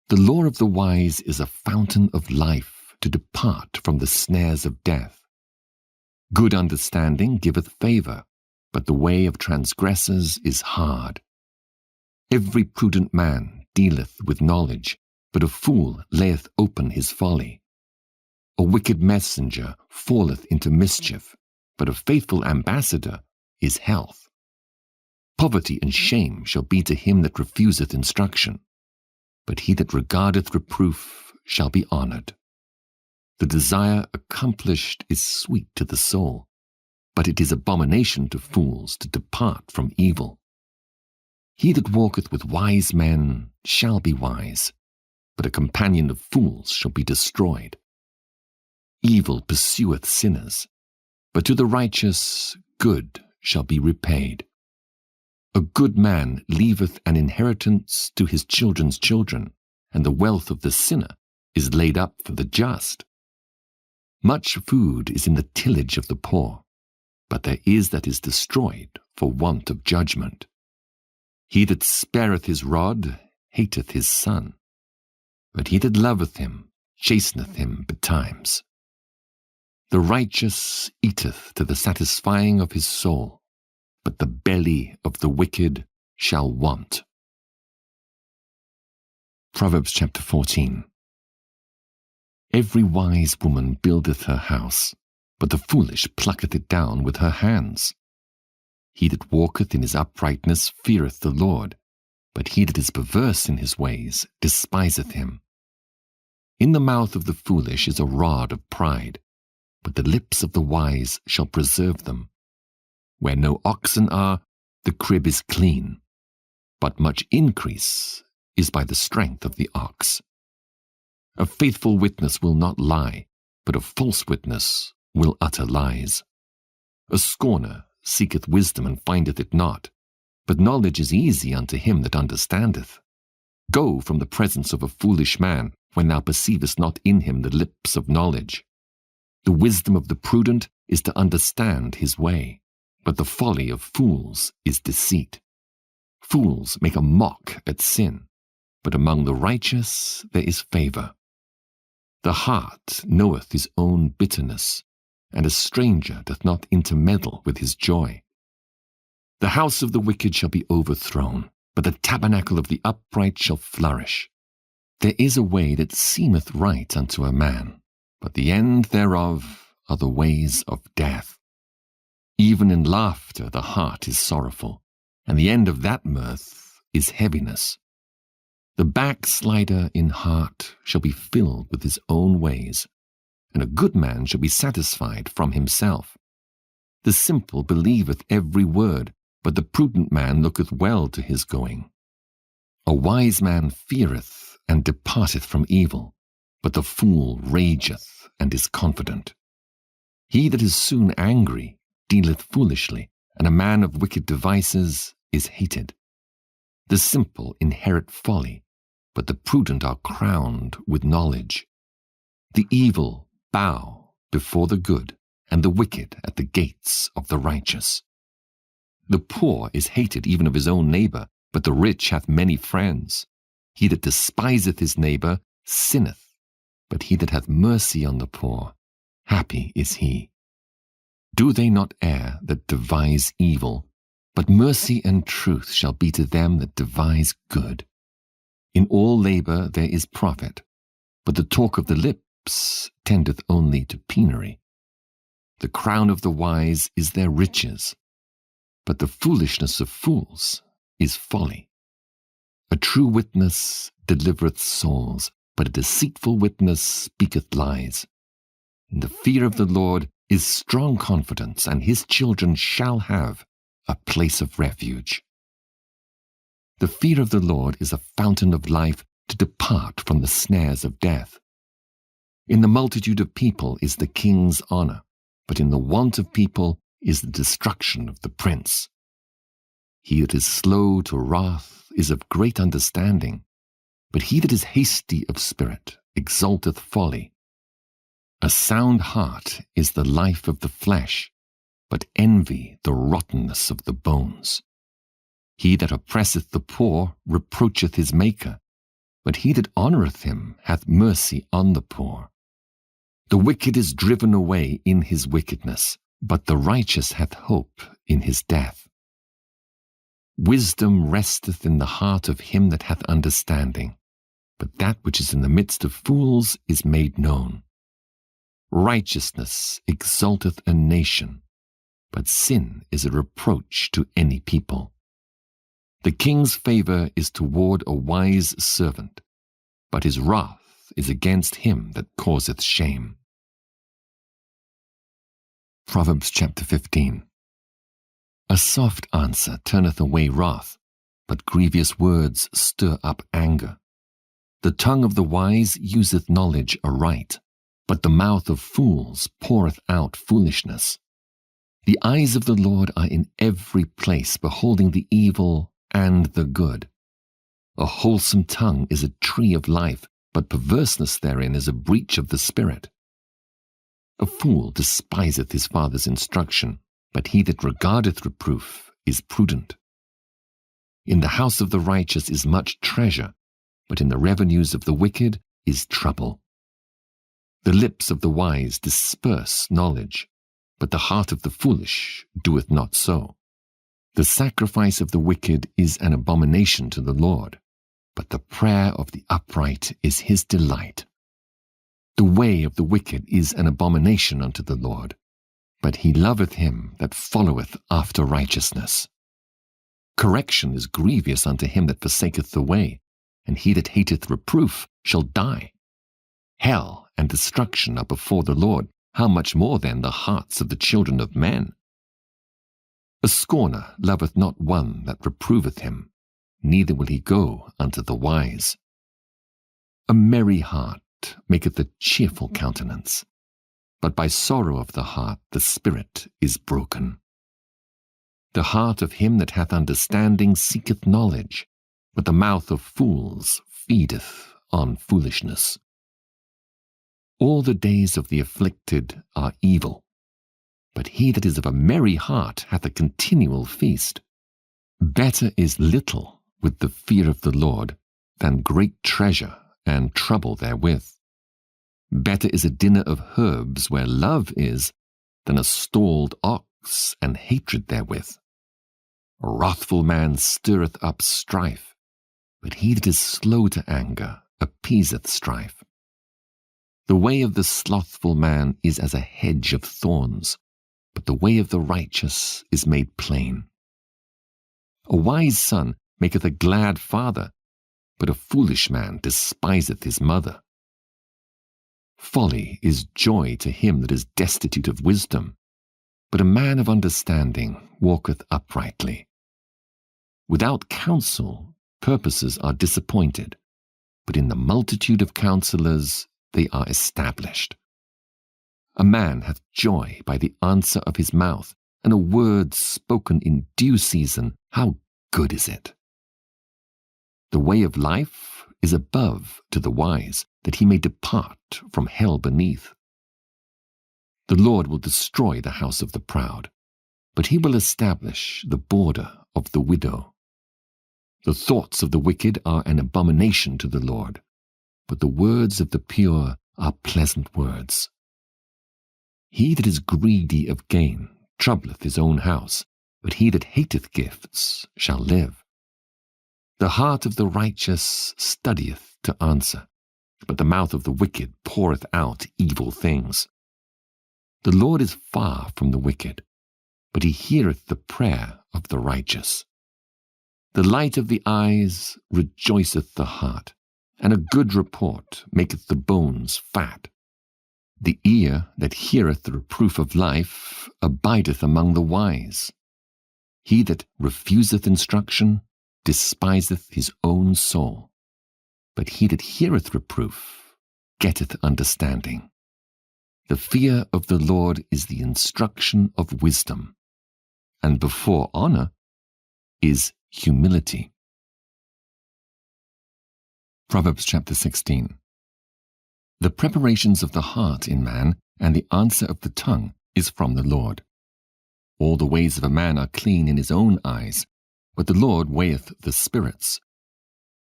The law of the wise is a fountain of life to depart from the snares of death. Good understanding giveth favour, but the way of transgressors is hard. Every prudent man dealeth with knowledge, but a fool layeth open his folly. A wicked messenger falleth into mischief, but a faithful ambassador is health. Poverty and shame shall be to him that refuseth instruction, but he that regardeth reproof shall be honoured. The desire accomplished is sweet to the soul, but it is abomination to fools to depart from evil. He that walketh with wise men shall be wise, but a companion of fools shall be destroyed. Evil pursueth sinners, but to the righteous good shall be repaid. A good man leaveth an inheritance to his children's children, and the wealth of the sinner is laid up for the just. Much food is in the tillage of the poor, but there is that is destroyed for want of judgment. He that spareth his rod hateth his son, but he that loveth him chasteneth him betimes. The righteous eateth to the satisfying of his soul, but the belly of the wicked shall want. Proverbs chapter 14. Every wise woman buildeth her house, but the foolish plucketh it down with her hands. He that walketh in his uprightness feareth the Lord, but he that is perverse in his ways despiseth him. In the mouth of the foolish is a rod of pride, but the lips of the wise shall preserve them. Where no oxen are, the crib is clean, but much increase is by the strength of the ox. A faithful witness will not lie, but a false witness will utter lies. A scorner seeketh wisdom and findeth it not, but knowledge is easy unto him that understandeth. Go from the presence of a foolish man, when thou perceivest not in him the lips of knowledge. The wisdom of the prudent is to understand his way, but the folly of fools is deceit. Fools make a mock at sin, but among the righteous there is favour. The heart knoweth his own bitterness, and a stranger doth not intermeddle with his joy. The house of the wicked shall be overthrown, but the tabernacle of the upright shall flourish. There is a way that seemeth right unto a man, but the end thereof are the ways of death. Even in laughter the heart is sorrowful, and the end of that mirth is heaviness. The backslider in heart shall be filled with his own ways, and a good man shall be satisfied from himself. The simple believeth every word, but the prudent man looketh well to his going. A wise man feareth and departeth from evil, but the fool rageth and is confident. He that is soon angry dealeth foolishly, and a man of wicked devices is hated. The simple inherit folly, but the prudent are crowned with knowledge. The evil bow before the good, and the wicked at the gates of the righteous. The poor is hated even of his own neighbour, but the rich hath many friends. He that despiseth his neighbour sinneth, but he that hath mercy on the poor, happy is he. Do they not err that devise evil? But mercy and truth shall be to them that devise good. In all labour there is profit, but the talk of the lips tendeth only to penury. The crown of the wise is their riches, but the foolishness of fools is folly. A true witness delivereth souls, but a deceitful witness speaketh lies. In the fear of the Lord is strong confidence, and his children shall have a place of refuge. The fear of the Lord is a fountain of life to depart from the snares of death. In the multitude of people is the king's honour, but in the want of people is the destruction of the prince. He that is slow to wrath is of great understanding, but he that is hasty of spirit exalteth folly. A sound heart is the life of the flesh, but envy the rottenness of the bones. He that oppresseth the poor reproacheth his Maker, but he that honoureth him hath mercy on the poor. The wicked is driven away in his wickedness, but the righteous hath hope in his death. Wisdom resteth in the heart of him that hath understanding, but that which is in the midst of fools is made known. Righteousness exalteth a nation, but sin is a reproach to any people. The king's favor is toward a wise servant, but his wrath is against him that causeth shame. Proverbs chapter 15. A soft answer turneth away wrath, but grievous words stir up anger. The tongue of the wise useth knowledge aright, but the mouth of fools poureth out foolishness. The eyes of the Lord are in every place, beholding the evil and the good. A wholesome tongue is a tree of life, but perverseness therein is a breach of the spirit. A fool despiseth his father's instruction, but he that regardeth reproof is prudent. In the house of the righteous is much treasure, but in the revenues of the wicked is trouble. The lips of the wise disperse knowledge, but the heart of the foolish doeth not so. The sacrifice of the wicked is an abomination to the Lord, but the prayer of the upright is his delight. The way of the wicked is an abomination unto the Lord, but he loveth him that followeth after righteousness. Correction is grievous unto him that forsaketh the way, and he that hateth reproof shall die. Hell and destruction are before the Lord, how much more then the hearts of the children of men? A scorner loveth not one that reproveth him, neither will he go unto the wise. A merry heart maketh a cheerful countenance, but by sorrow of the heart the spirit is broken. The heart of him that hath understanding seeketh knowledge, but the mouth of fools feedeth on foolishness. All the days of the afflicted are evil, but he that is of a merry heart hath a continual feast. Better is little with the fear of the Lord than great treasure and trouble therewith. Better is a dinner of herbs where love is than a stalled ox and hatred therewith. A wrathful man stirreth up strife, but he that is slow to anger appeaseth strife. The way of the slothful man is as a hedge of thorns, but the way of the righteous is made plain. A wise son maketh a glad father, but a foolish man despiseth his mother. Folly is joy to him that is destitute of wisdom, but a man of understanding walketh uprightly. Without counsel, purposes are disappointed, but in the multitude of counselors they are established. A man hath joy by the answer of his mouth, and a word spoken in due season, how good is it! The way of life is above to the wise, that he may depart from hell beneath. The Lord will destroy the house of the proud, but he will establish the border of the widow. The thoughts of the wicked are an abomination to the Lord, but the words of the pure are pleasant words. He that is greedy of gain troubleth his own house, but he that hateth gifts shall live. The heart of the righteous studieth to answer, but the mouth of the wicked poureth out evil things. The Lord is far from the wicked, but he heareth the prayer of the righteous. The light of the eyes rejoiceth the heart, and a good report maketh the bones fat. The ear that heareth the reproof of life abideth among the wise. He that refuseth instruction despiseth his own soul, but he that heareth reproof getteth understanding. The fear of the Lord is the instruction of wisdom, and before honor is humility. Proverbs chapter 16. The preparations of the heart in man and the answer of the tongue is from the Lord. All the ways of a man are clean in his own eyes, but the Lord weigheth the spirits.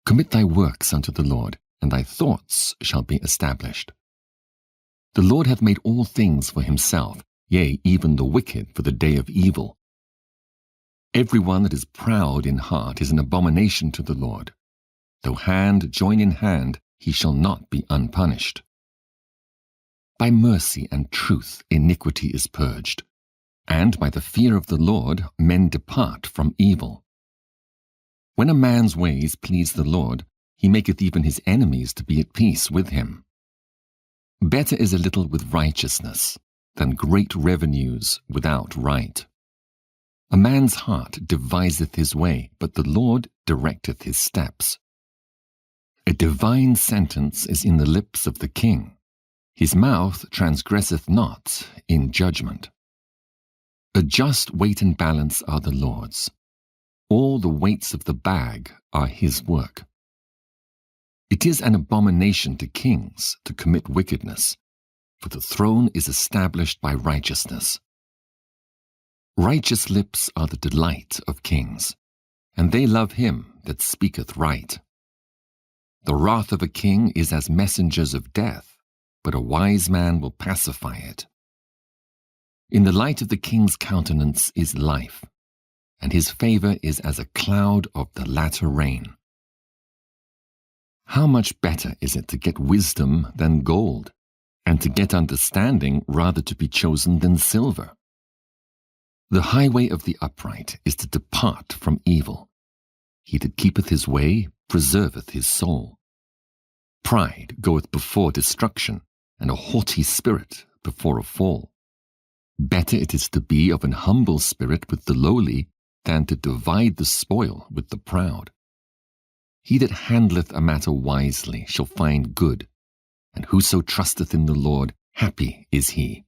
Commit thy works unto the Lord, and thy thoughts shall be established. The Lord hath made all things for himself, yea, even the wicked for the day of evil. Every one that is proud in heart is an abomination to the Lord. Though hand join in hand, he shall not be unpunished. By mercy and truth iniquity is purged, and by the fear of the Lord men depart from evil. When a man's ways please the Lord, he maketh even his enemies to be at peace with him. Better is a little with righteousness than great revenues without right. A man's heart deviseth his way, but the Lord directeth his steps. A divine sentence is in the lips of the king. His mouth transgresseth not in judgment. A just weight and balance are the Lord's. All the weights of the bag are his work. It is an abomination to kings to commit wickedness, for the throne is established by righteousness. Righteous lips are the delight of kings, and they love him that speaketh right. The wrath of a king is as messengers of death, but a wise man will pacify it. In the light of the king's countenance is life, and his favor is as a cloud of the latter rain. How much better is it to get wisdom than gold, and to get understanding rather to be chosen than silver? The highway of the upright is to depart from evil. He that keepeth his way preserveth his soul. Pride goeth before destruction, and a haughty spirit before a fall. Better it is to be of an humble spirit with the lowly than to divide the spoil with the proud. He that handleth a matter wisely shall find good, and whoso trusteth in the Lord, happy is he.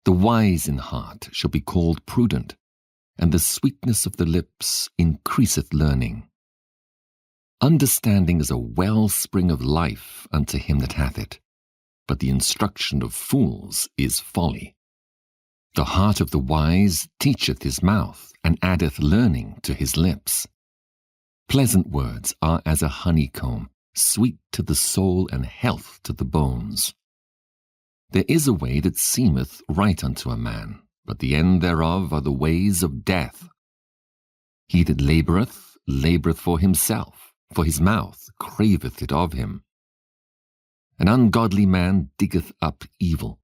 The wise in heart shall be called prudent, and the sweetness of the lips increaseth learning. Understanding is a wellspring of life unto him that hath it, but the instruction of fools is folly. The heart of the wise teacheth his mouth, and addeth learning to his lips. Pleasant words are as a honeycomb, sweet to the soul and health to the bones. There is a way that seemeth right unto a man, but the end thereof are the ways of death. He that laboureth, laboureth for himself, for his mouth craveth it of him. An ungodly man diggeth up evil,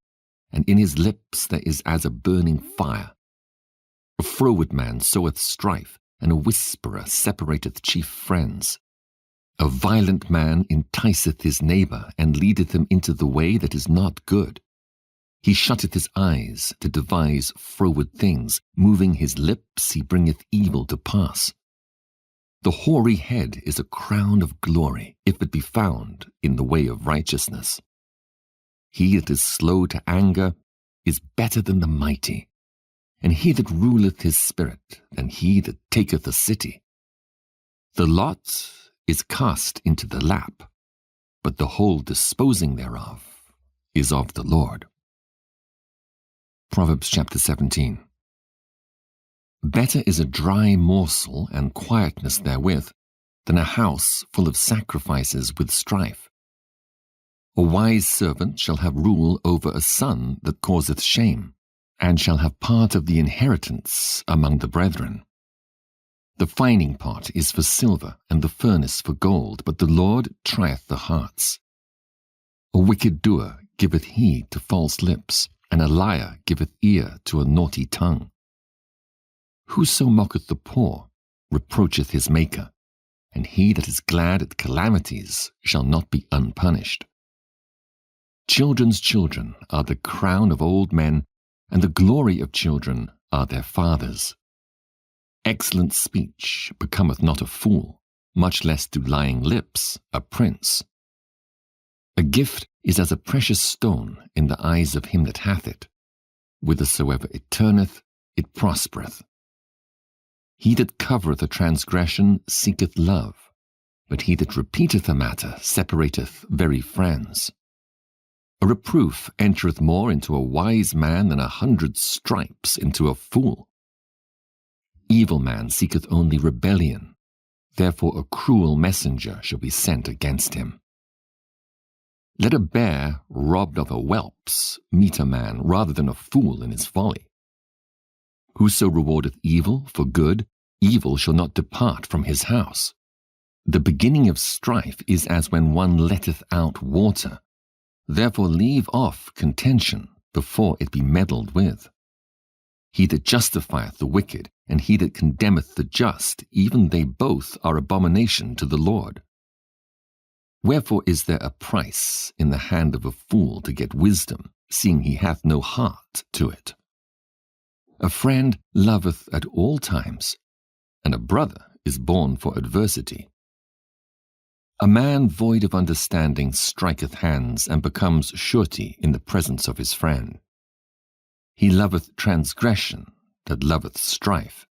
and in his lips there is as a burning fire. A froward man soweth strife, and a whisperer separateth chief friends. A violent man enticeth his neighbour, and leadeth him into the way that is not good. He shutteth his eyes to devise froward things, moving his lips he bringeth evil to pass. The hoary head is a crown of glory, if it be found in the way of righteousness. He that is slow to anger is better than the mighty, and he that ruleth his spirit than he that taketh a city. The lot is cast into the lap, but the whole disposing thereof is of the Lord. Proverbs chapter 17. Better is a dry morsel and quietness therewith than a house full of sacrifices with strife. A wise servant shall have rule over a son that causeth shame, and shall have part of the inheritance among the brethren. The fining pot is for silver, and the furnace for gold, but the Lord trieth the hearts. A wicked doer giveth heed to false lips, and a liar giveth ear to a naughty tongue. Whoso mocketh the poor reproacheth his Maker, and he that is glad at calamities shall not be unpunished. Children's children are the crown of old men, and the glory of children are their fathers. Excellent speech becometh not a fool, much less do lying lips a prince. A gift is as a precious stone in the eyes of him that hath it. Whithersoever it turneth, it prospereth. He that covereth a transgression seeketh love, but he that repeateth a matter separateth very friends. A reproof entereth more into a wise man than 100 stripes into a fool. Evil man seeketh only rebellion, therefore a cruel messenger shall be sent against him. Let a bear robbed of her whelps meet a man rather than a fool in his folly. Whoso rewardeth evil for good, evil shall not depart from his house. The beginning of strife is as when one letteth out water. Therefore leave off contention before it be meddled with. He that justifieth the wicked, and he that condemneth the just, even they both are abomination to the Lord. Wherefore is there a price in the hand of a fool to get wisdom, seeing he hath no heart to it? A friend loveth at all times, and a brother is born for adversity. A man void of understanding striketh hands, and becomes surety in the presence of his friend. He loveth transgression that loveth strife,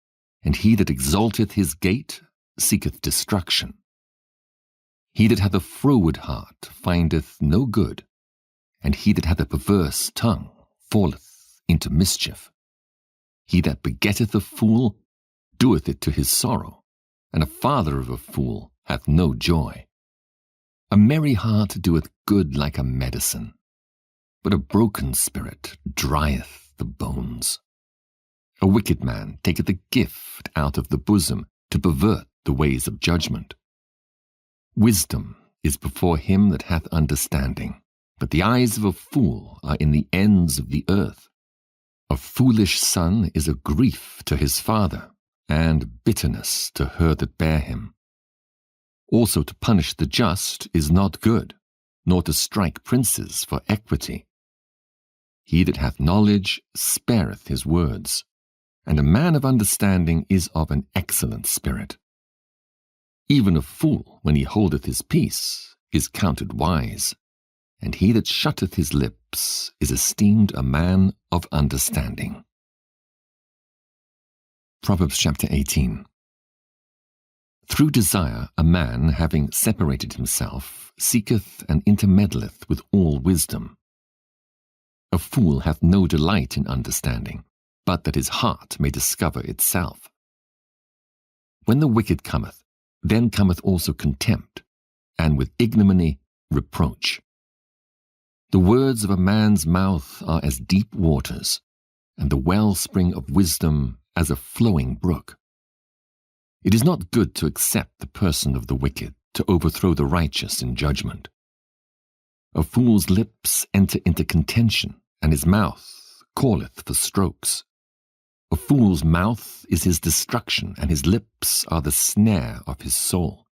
and he that exalteth his gate seeketh destruction. He that hath a froward heart findeth no good, and he that hath a perverse tongue falleth into mischief. He that begetteth a fool doeth it to his sorrow, and a father of a fool hath no joy. A merry heart doeth good like a medicine, but a broken spirit drieth the bones. A wicked man taketh a gift out of the bosom to pervert the ways of judgment. Wisdom is before him that hath understanding, but the eyes of a fool are in the ends of the earth. A foolish son is a grief to his father, and bitterness to her that bare him. Also to punish the just is not good, nor to strike princes for equity. He that hath knowledge spareth his words, and a man of understanding is of an excellent spirit. Even a fool, when he holdeth his peace, is counted wise, and he that shutteth his lips is esteemed a man of understanding. Proverbs chapter 18. Through desire a man, having separated himself, seeketh and intermeddleth with all wisdom. A fool hath no delight in understanding, but that his heart may discover itself. When the wicked cometh, then cometh also contempt, and with ignominy reproach. The words of a man's mouth are as deep waters, and the wellspring of wisdom as a flowing brook. It is not good to accept the person of the wicked, to overthrow the righteous in judgment. A fool's lips enter into contention, and his mouth calleth for strokes. A fool's mouth is his destruction, and his lips are the snare of his soul.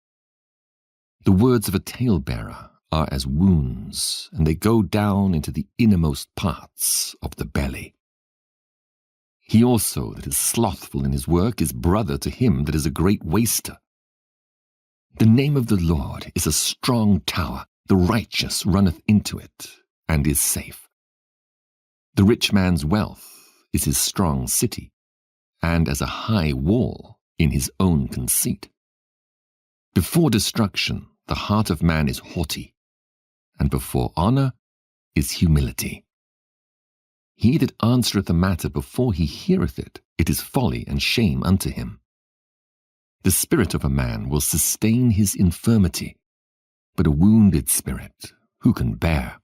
The words of a talebearer are as wounds, and they go down into the innermost parts of the belly. He also that is slothful in his work is brother to him that is a great waster. The name of the Lord is a strong tower, the righteous runneth into it, and is safe. The rich man's wealth is his strong city, and as a high wall in his own conceit. Before destruction the heart of man is haughty, and before honor is humility. He that answereth a matter before he heareth it, it is folly and shame unto him. The spirit of a man will sustain his infirmity, but a wounded spirit who can bear?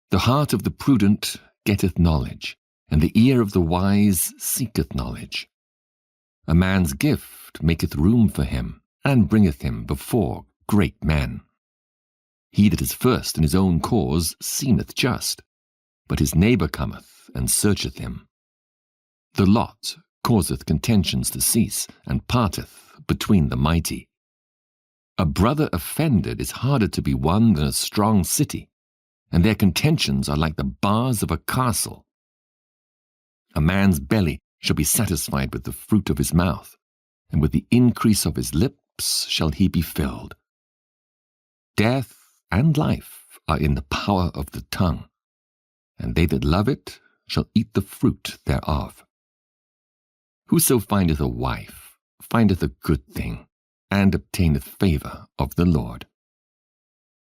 The heart of the prudent getteth knowledge, and the ear of the wise seeketh knowledge. A man's gift maketh room for him, and bringeth him before great men. He that is first in his own cause seemeth just, but his neighbour cometh and searcheth him. The lot causeth contentions to cease, and parteth between the mighty. A brother offended is harder to be won than a strong city, and their contentions are like the bars of a castle. A man's belly shall be satisfied with the fruit of his mouth, and with the increase of his lips shall he be filled. Death and life are in the power of the tongue, and they that love it shall eat the fruit thereof. Whoso findeth a wife findeth a good thing, and obtaineth favour of the Lord.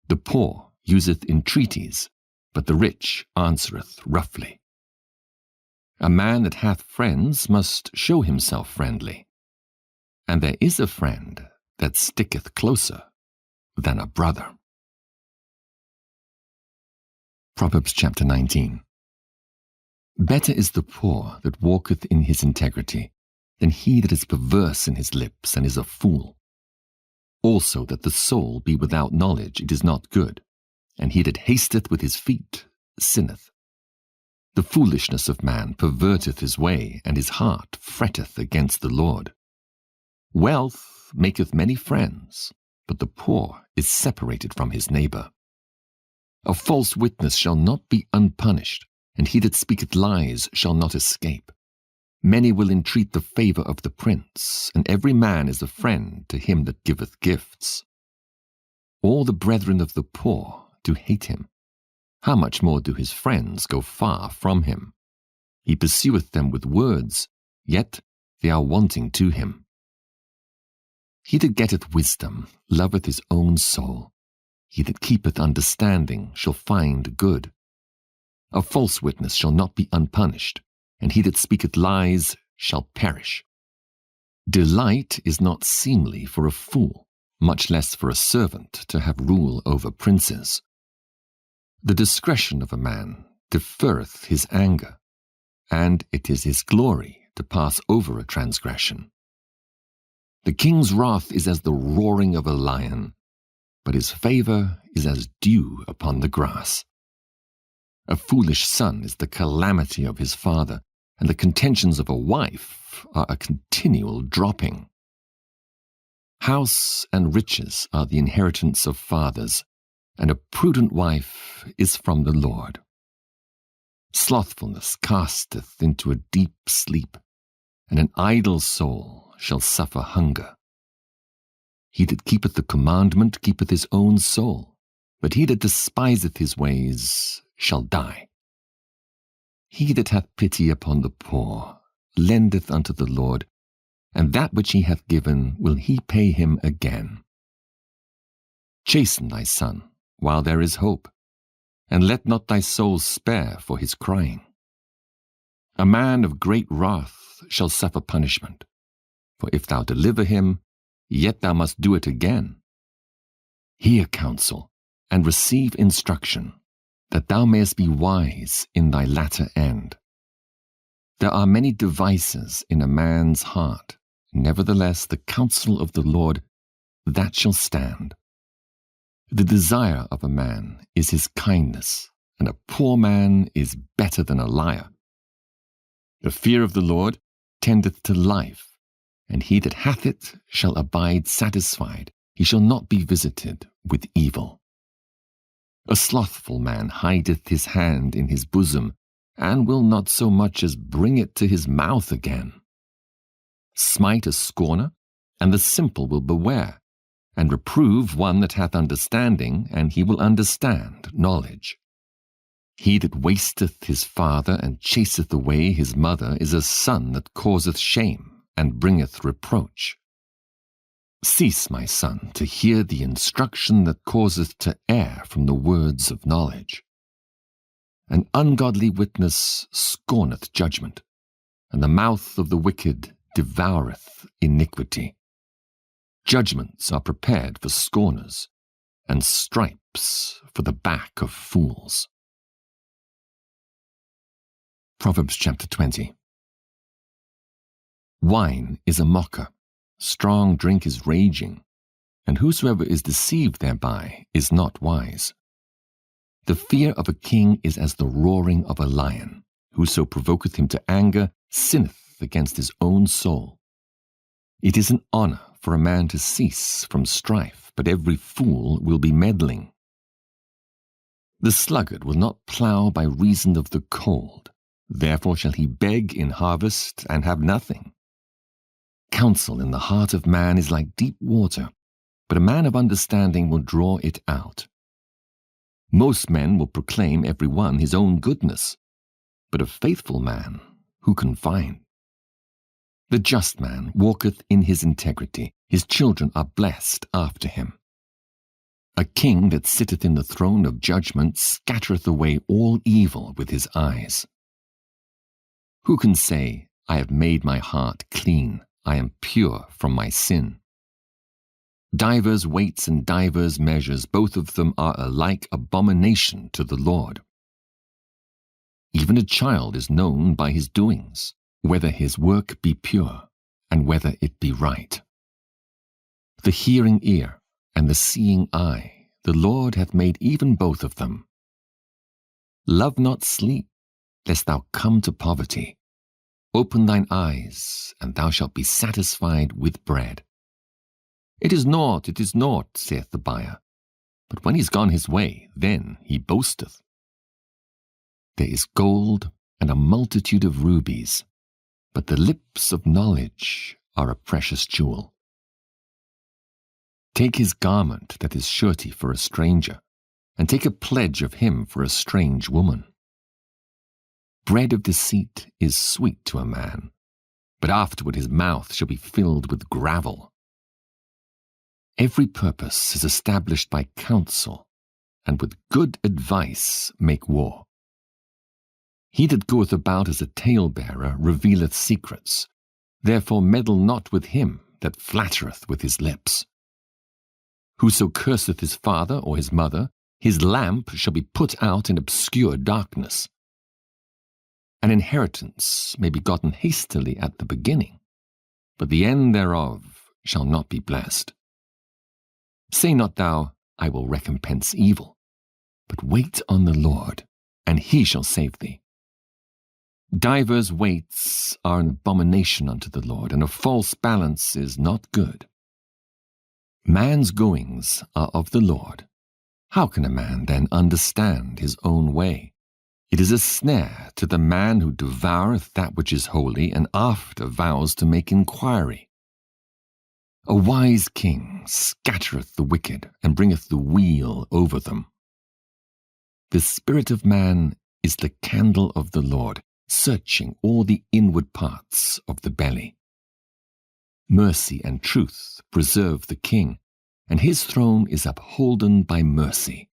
The poor useth entreaties, but the rich answereth roughly. A man that hath friends must show himself friendly, and there is a friend that sticketh closer than a brother. Proverbs chapter 19. Better is the poor that walketh in his integrity than he that is perverse in his lips and is a fool. Also that the soul be without knowledge, it is not good, and he that hasteth with his feet sinneth. The foolishness of man perverteth his way, and his heart fretteth against the Lord. Wealth maketh many friends, but the poor is separated from his neighbor. A false witness shall not be unpunished, and he that speaketh lies shall not escape. Many will entreat the favor of the prince, and every man is a friend to him that giveth gifts. All the brethren of the poor do hate him. How much more do his friends go far from him? He pursueth them with words, yet they are wanting to him. He that getteth wisdom loveth his own soul. He that keepeth understanding shall find good. A false witness shall not be unpunished, and he that speaketh lies shall perish. Delight is not seemly for a fool, much less for a servant to have rule over princes. The discretion of a man deferreth his anger, and it is his glory to pass over a transgression. The king's wrath is as the roaring of a lion, but his favor is as dew upon the grass. A foolish son is the calamity of his father, and the contentions of a wife are a continual dropping. House and riches are the inheritance of fathers, and a prudent wife is from the Lord. Slothfulness casteth into a deep sleep, and an idle soul shall suffer hunger. He that keepeth the commandment keepeth his own soul, but he that despiseth his ways shall die. He that hath pity upon the poor lendeth unto the Lord, and that which he hath given will he pay him again. Chasten thy son while there is hope, and let not thy soul spare for his crying. A man of great wrath shall suffer punishment, for if thou deliver him, yet thou must do it again. Hear counsel, and receive instruction, that thou mayest be wise in thy latter end. There are many devices in a man's heart, nevertheless the counsel of the Lord, that shall stand. The desire of a man is his kindness, and a poor man is better than a liar. The fear of the Lord tendeth to life, and he that hath it shall abide satisfied. He shall not be visited with evil. A slothful man hideth his hand in his bosom, and will not so much as bring it to his mouth again. Smite a scorner, and the simple will beware, and reprove one that hath understanding, and he will understand knowledge. He that wasteth his father and chaseth away his mother is a son that causeth shame and bringeth reproach. Cease, my son, to hear the instruction that causeth to err from the words of knowledge. An ungodly witness scorneth judgment, and the mouth of the wicked devoureth iniquity. Judgments are prepared for scorners, and stripes for the back of fools. Proverbs chapter 20. Wine is a mocker, strong drink is raging, and whosoever is deceived thereby is not wise. The fear of a king is as the roaring of a lion. Whoso provoketh him to anger sinneth against his own soul. It is an honor for a man to cease from strife, but every fool will be meddling. The sluggard will not plough by reason of the cold, therefore shall he beg in harvest and have nothing. Counsel in the heart of man is like deep water, but a man of understanding will draw it out. Most men will proclaim every one his own goodness, but a faithful man who can find? The just man walketh in his integrity, his children are blessed after him. A king that sitteth in the throne of judgment scattereth away all evil with his eyes. Who can say, I have made my heart clean, I am pure from my sin? Divers weights and divers measures, both of them are alike abomination to the Lord. Even a child is known by his doings, whether his work be pure, and whether it be right. The hearing ear and the seeing eye, the Lord hath made even both of them. Love not sleep, lest thou come to poverty. Open thine eyes, and thou shalt be satisfied with bread. It is naught, saith the buyer, but when he's gone his way, then he boasteth. There is gold and a multitude of rubies, but the lips of knowledge are a precious jewel. Take his garment that is surety for a stranger, and take a pledge of him for a strange woman. Bread of deceit is sweet to a man, but afterward his mouth shall be filled with gravel. Every purpose is established by counsel, and with good advice make war. He that goeth about as a talebearer revealeth secrets, therefore meddle not with him that flattereth with his lips. Whoso curseth his father or his mother, his lamp shall be put out in obscure darkness. An inheritance may be gotten hastily at the beginning, but the end thereof shall not be blessed. Say not thou, I will recompense evil, but wait on the Lord, and he shall save thee. Divers weights are an abomination unto the Lord, and a false balance is not good. Man's goings are of the Lord. How can a man then understand his own way? It is a snare to the man who devoureth that which is holy, and after vows to make inquiry. A wise king scattereth the wicked, and bringeth the wheel over them. The spirit of man is the candle of the Lord, searching all the inward parts of the belly. Mercy and truth preserve the king, and his throne is upholden by mercy.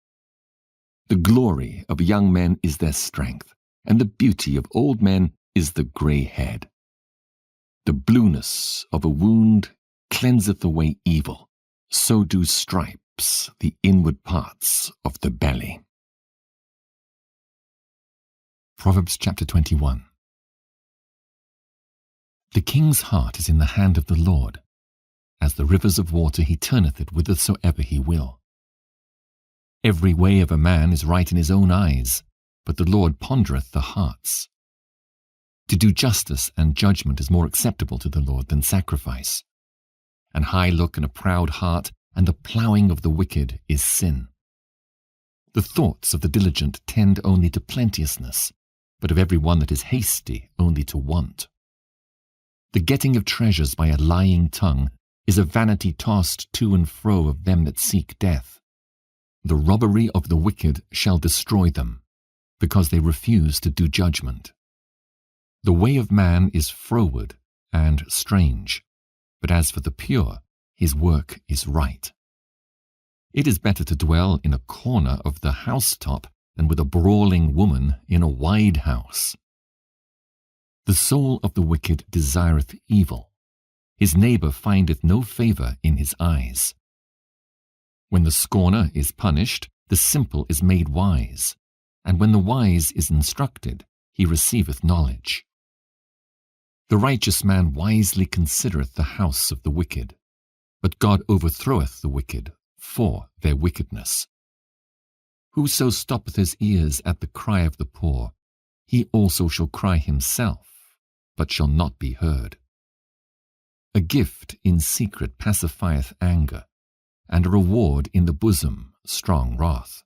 The glory of young men is their strength, and the beauty of old men is the grey head. The blueness of a wound cleanseth away evil, so do stripes the inward parts of the belly. Proverbs chapter 21. The king's heart is in the hand of the Lord. As the rivers of water he turneth it whithersoever he will. Every way of a man is right in his own eyes, but the Lord pondereth the hearts. To do justice and judgment is more acceptable to the Lord than sacrifice. An high look and a proud heart, and the ploughing of the wicked is sin. The thoughts of the diligent tend only to plenteousness, but of every one that is hasty only to want. The getting of treasures by a lying tongue is a vanity tossed to and fro of them that seek death. The robbery of the wicked shall destroy them, because they refuse to do judgment. The way of man is froward and strange, but as for the pure, his work is right. It is better to dwell in a corner of the housetop than with a brawling woman in a wide house. The soul of the wicked desireth evil. His neighbor findeth no favor in his eyes. When the scorner is punished, the simple is made wise, and when the wise is instructed, he receiveth knowledge. The righteous man wisely considereth the house of the wicked, but God overthroweth the wicked for their wickedness. Whoso stoppeth his ears at the cry of the poor, he also shall cry himself, but shall not be heard. A gift in secret pacifieth anger, and a reward in the bosom strong wrath.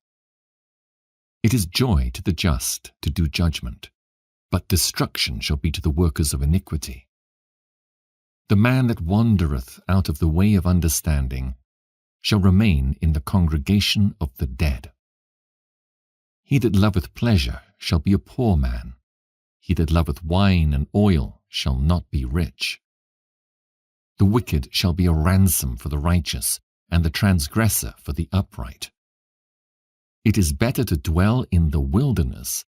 It is joy to the just to do judgment, but destruction shall be to the workers of iniquity. The man that wandereth out of the way of understanding shall remain in the congregation of the dead. He that loveth pleasure shall be a poor man. He that loveth wine and oil shall not be rich. The wicked shall be a ransom for the righteous, and the transgressor for the upright. It is better to dwell in the wilderness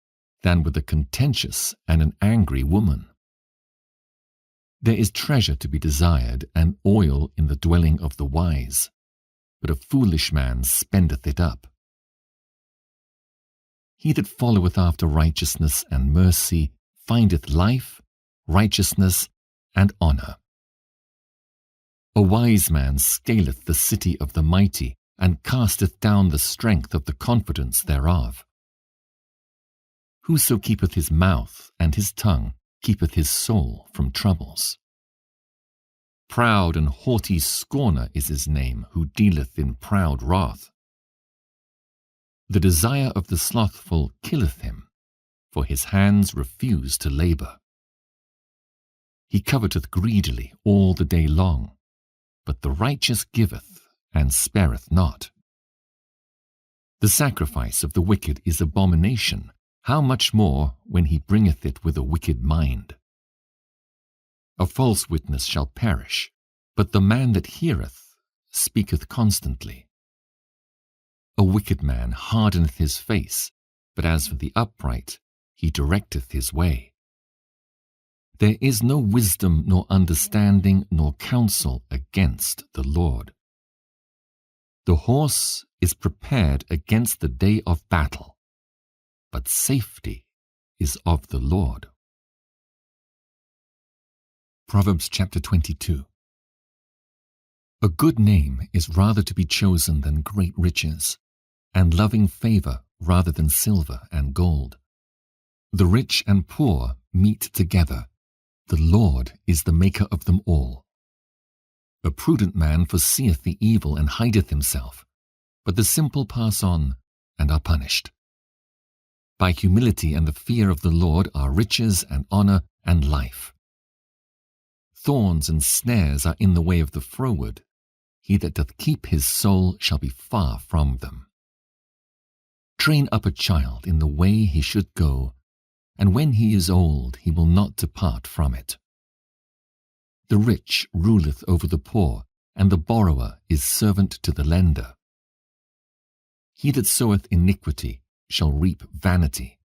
than with a contentious and an angry woman. There is treasure to be desired, and oil in the dwelling of the wise, but a foolish man spendeth it up. He that followeth after righteousness and mercy findeth life, righteousness, and honour. A wise man scaleth the city of the mighty, and casteth down the strength of the confidence thereof. Whoso keepeth his mouth and his tongue keepeth his soul from troubles. Proud and haughty scorner is his name, who dealeth in proud wrath. The desire of the slothful killeth him, for his hands refuse to labour. He coveteth greedily all the day long, but the righteous giveth and spareth not. The sacrifice of the wicked is abomination, how much more when he bringeth it with a wicked mind? A false witness shall perish, but the man that heareth speaketh constantly. A wicked man hardeneth his face, but as for the upright, he directeth his way. There is no wisdom nor understanding nor counsel against the Lord. The horse is prepared against the day of battle, but safety is of the Lord. Proverbs chapter 22. A good name is rather to be chosen than great riches, and loving favour rather than silver and gold. The rich and poor meet together. The Lord is the maker of them all. A prudent man foreseeth the evil and hideth himself, but the simple pass on and are punished. By humility and the fear of the Lord are riches and honour and life. Thorns and snares are in the way of the froward. He that doth keep his soul shall be far from them. Train up a child in the way he should go, and when he is old he will not depart from it. The rich ruleth over the poor, and the borrower is servant to the lender. He that soweth iniquity shall reap vanity,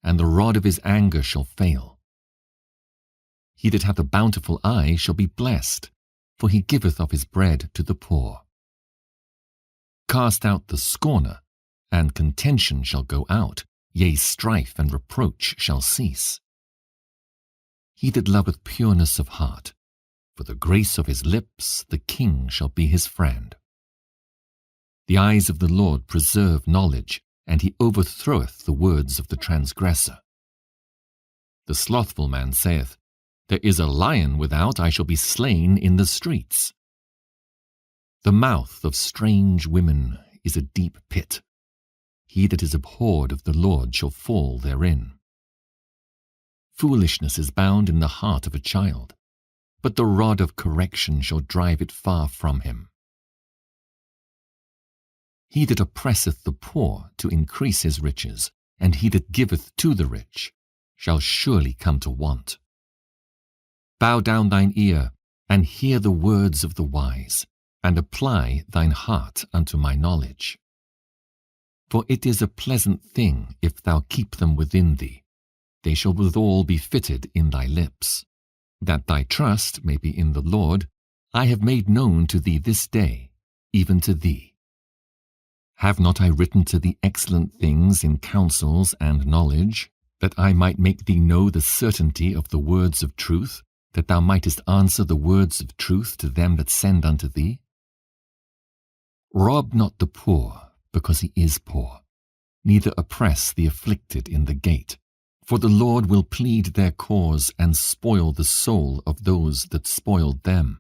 and the rod of his anger shall fail. He that hath a bountiful eye shall be blessed, for he giveth of his bread to the poor. Cast out the scorner, and contention shall go out, yea, strife and reproach shall cease. He that loveth pureness of heart, for the grace of his lips the king shall be his friend. The eyes of the Lord preserve knowledge, and he overthroweth the words of the transgressor. The slothful man saith, There is a lion without, I shall be slain in the streets. The mouth of strange women is a deep pit. He that is abhorred of the Lord shall fall therein. Foolishness is bound in the heart of a child, but the rod of correction shall drive it far from him. He that oppresseth the poor to increase his riches, and he that giveth to the rich, shall surely come to want. Bow down thine ear, and hear the words of the wise, and apply thine heart unto my knowledge. For it is a pleasant thing if thou keep them within thee. They shall withal be fitted in thy lips. That thy trust may be in the Lord, I have made known to thee this day, even to thee. Have not I written to thee excellent things in counsels and knowledge, that I might make thee know the certainty of the words of truth, that thou mightest answer the words of truth to them that send unto thee? Rob not the poor, because he is poor, neither oppress the afflicted in the gate, for the Lord will plead their cause and spoil the soul of those that spoiled them.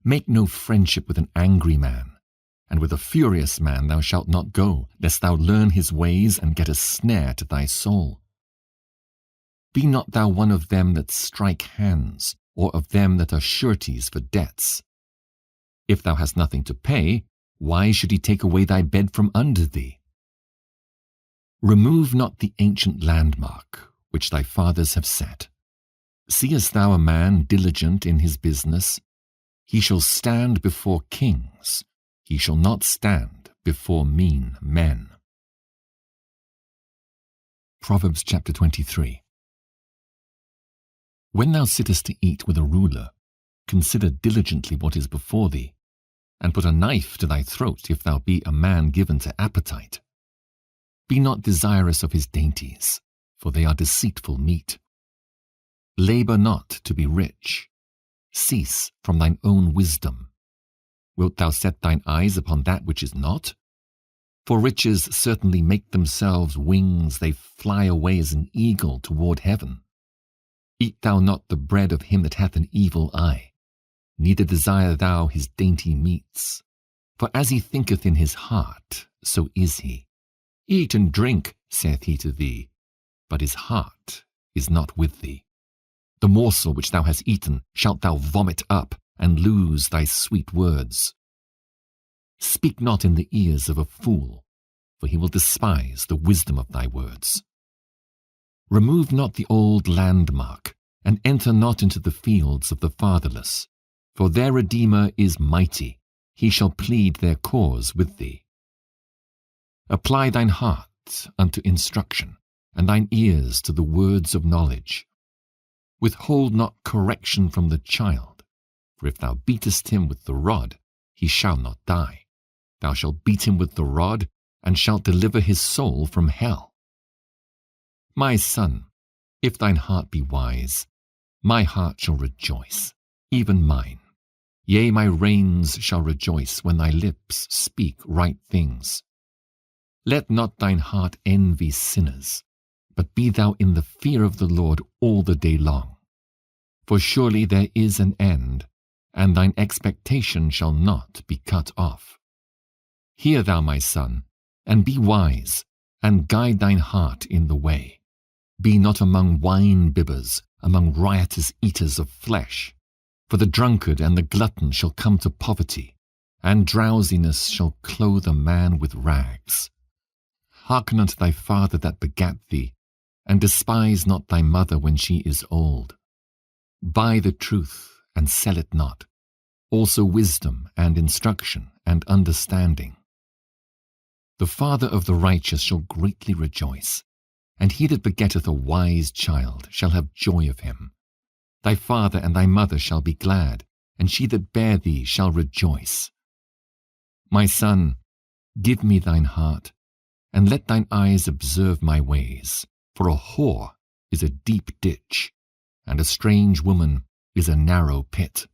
Make no friendship with an angry man, and with a furious man thou shalt not go, lest thou learn his ways and get a snare to thy soul. Be not thou one of them that strike hands, or of them that are sureties for debts. If thou hast nothing to pay, why should he take away thy bed from under thee? Remove not the ancient landmark, which thy fathers have set. Seest thou a man diligent in his business? He shall stand before kings. He shall not stand before mean men. Proverbs chapter 23. When thou sittest to eat with a ruler, consider diligently what is before thee, and put a knife to thy throat if thou be a man given to appetite. Be not desirous of his dainties, for they are deceitful meat. Labor not to be rich. Cease from thine own wisdom. Wilt thou set thine eyes upon that which is not? For riches certainly make themselves wings, they fly away as an eagle toward heaven. Eat thou not the bread of him that hath an evil eye, neither desire thou his dainty meats. For as he thinketh in his heart, so is he. Eat and drink, saith he to thee, but his heart is not with thee. The morsel which thou hast eaten shalt thou vomit up, and lose thy sweet words. Speak not in the ears of a fool, for he will despise the wisdom of thy words. Remove not the old landmark, and enter not into the fields of the fatherless, for their Redeemer is mighty, he shall plead their cause with thee. Apply thine heart unto instruction, and thine ears to the words of knowledge. Withhold not correction from the child, for if thou beatest him with the rod, he shall not die. Thou shalt beat him with the rod, and shalt deliver his soul from hell. My son, if thine heart be wise, my heart shall rejoice, even mine. Yea, my reins shall rejoice when thy lips speak right things. Let not thine heart envy sinners, but be thou in the fear of the Lord all the day long. For surely there is an end, and thine expectation shall not be cut off. Hear thou, my son, and be wise, and guide thine heart in the way. Be not among wine-bibbers, among riotous eaters of flesh. For the drunkard and the glutton shall come to poverty, and drowsiness shall clothe a man with rags. Hearken unto thy father that begat thee, and despise not thy mother when she is old. Buy the truth, and sell it not, also wisdom and instruction and understanding. The father of the righteous shall greatly rejoice, and he that begetteth a wise child shall have joy of him. Thy father and thy mother shall be glad, and she that bare thee shall rejoice. My son, give me thine heart, and let thine eyes observe my ways. For a whore is a deep ditch, and a strange woman is a narrow pit.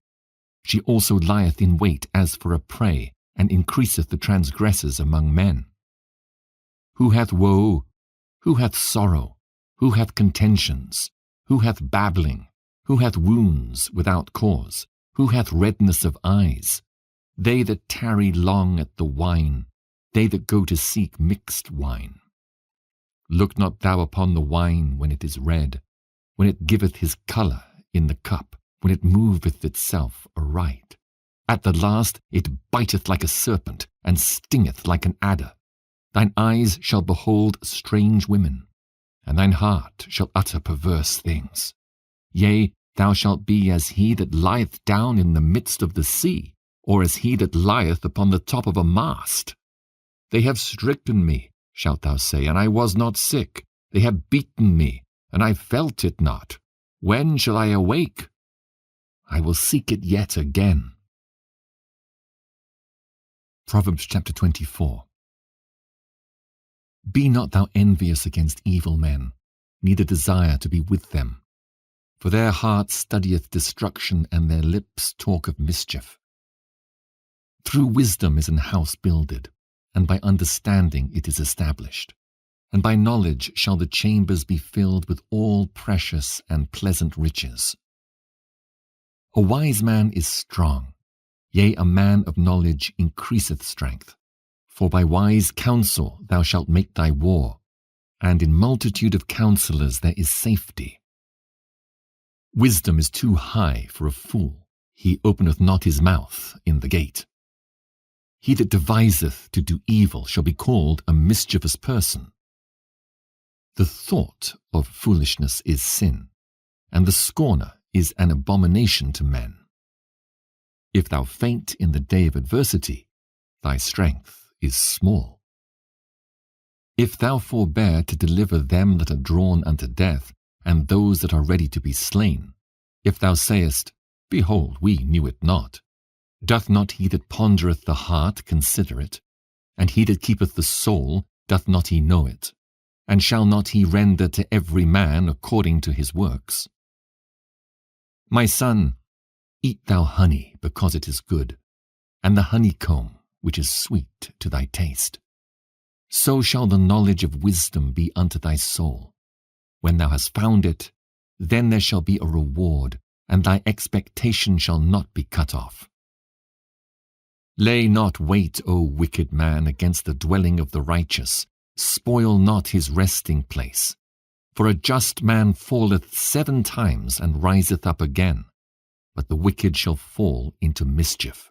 She also lieth in wait as for a prey, and increaseth the transgressors among men. Who hath woe? Who hath sorrow? Who hath contentions? Who hath babbling? Who hath wounds without cause? Who hath redness of eyes? They that tarry long at the wine, they that go to seek mixed wine. Look not thou upon the wine when it is red, when it giveth his colour in the cup, when it moveth itself aright. At the last it biteth like a serpent, and stingeth like an adder. Thine eyes shall behold strange women, and thine heart shall utter perverse things. Yea, thou shalt be as he that lieth down in the midst of the sea, or as he that lieth upon the top of a mast. They have stricken me, shalt thou say, and I was not sick. They have beaten me, and I felt it not. When shall I awake? I will seek it yet again. Proverbs chapter 24. Be not thou envious against evil men, neither desire to be with them. For their heart studieth destruction, and their lips talk of mischief. Through wisdom is an house builded, and by understanding it is established. And by knowledge shall the chambers be filled with all precious and pleasant riches. A wise man is strong, yea, a man of knowledge increaseth strength. For by wise counsel thou shalt make thy war, and in multitude of counselors there is safety. Wisdom is too high for a fool, he openeth not his mouth in the gate. He that deviseth to do evil shall be called a mischievous person. The thought of foolishness is sin, and the scorner is an abomination to men. If thou faint in the day of adversity, thy strength is small. If thou forbear to deliver them that are drawn unto death, and those that are ready to be slain, if thou sayest, Behold, we knew it not, doth not he that pondereth the heart consider it? And he that keepeth the soul, Doth not he know it? And shall not he render to every man according to his works? My son, eat thou honey, because it is good, and the honeycomb, which is sweet to thy taste. So shall the knowledge of wisdom be unto thy soul. When thou hast found it, then there shall be a reward, and thy expectation shall not be cut off. Lay not wait, O wicked man, against the dwelling of the righteous. Spoil not his resting place. For a just man falleth 7 times and riseth up again, but the wicked shall fall into mischief.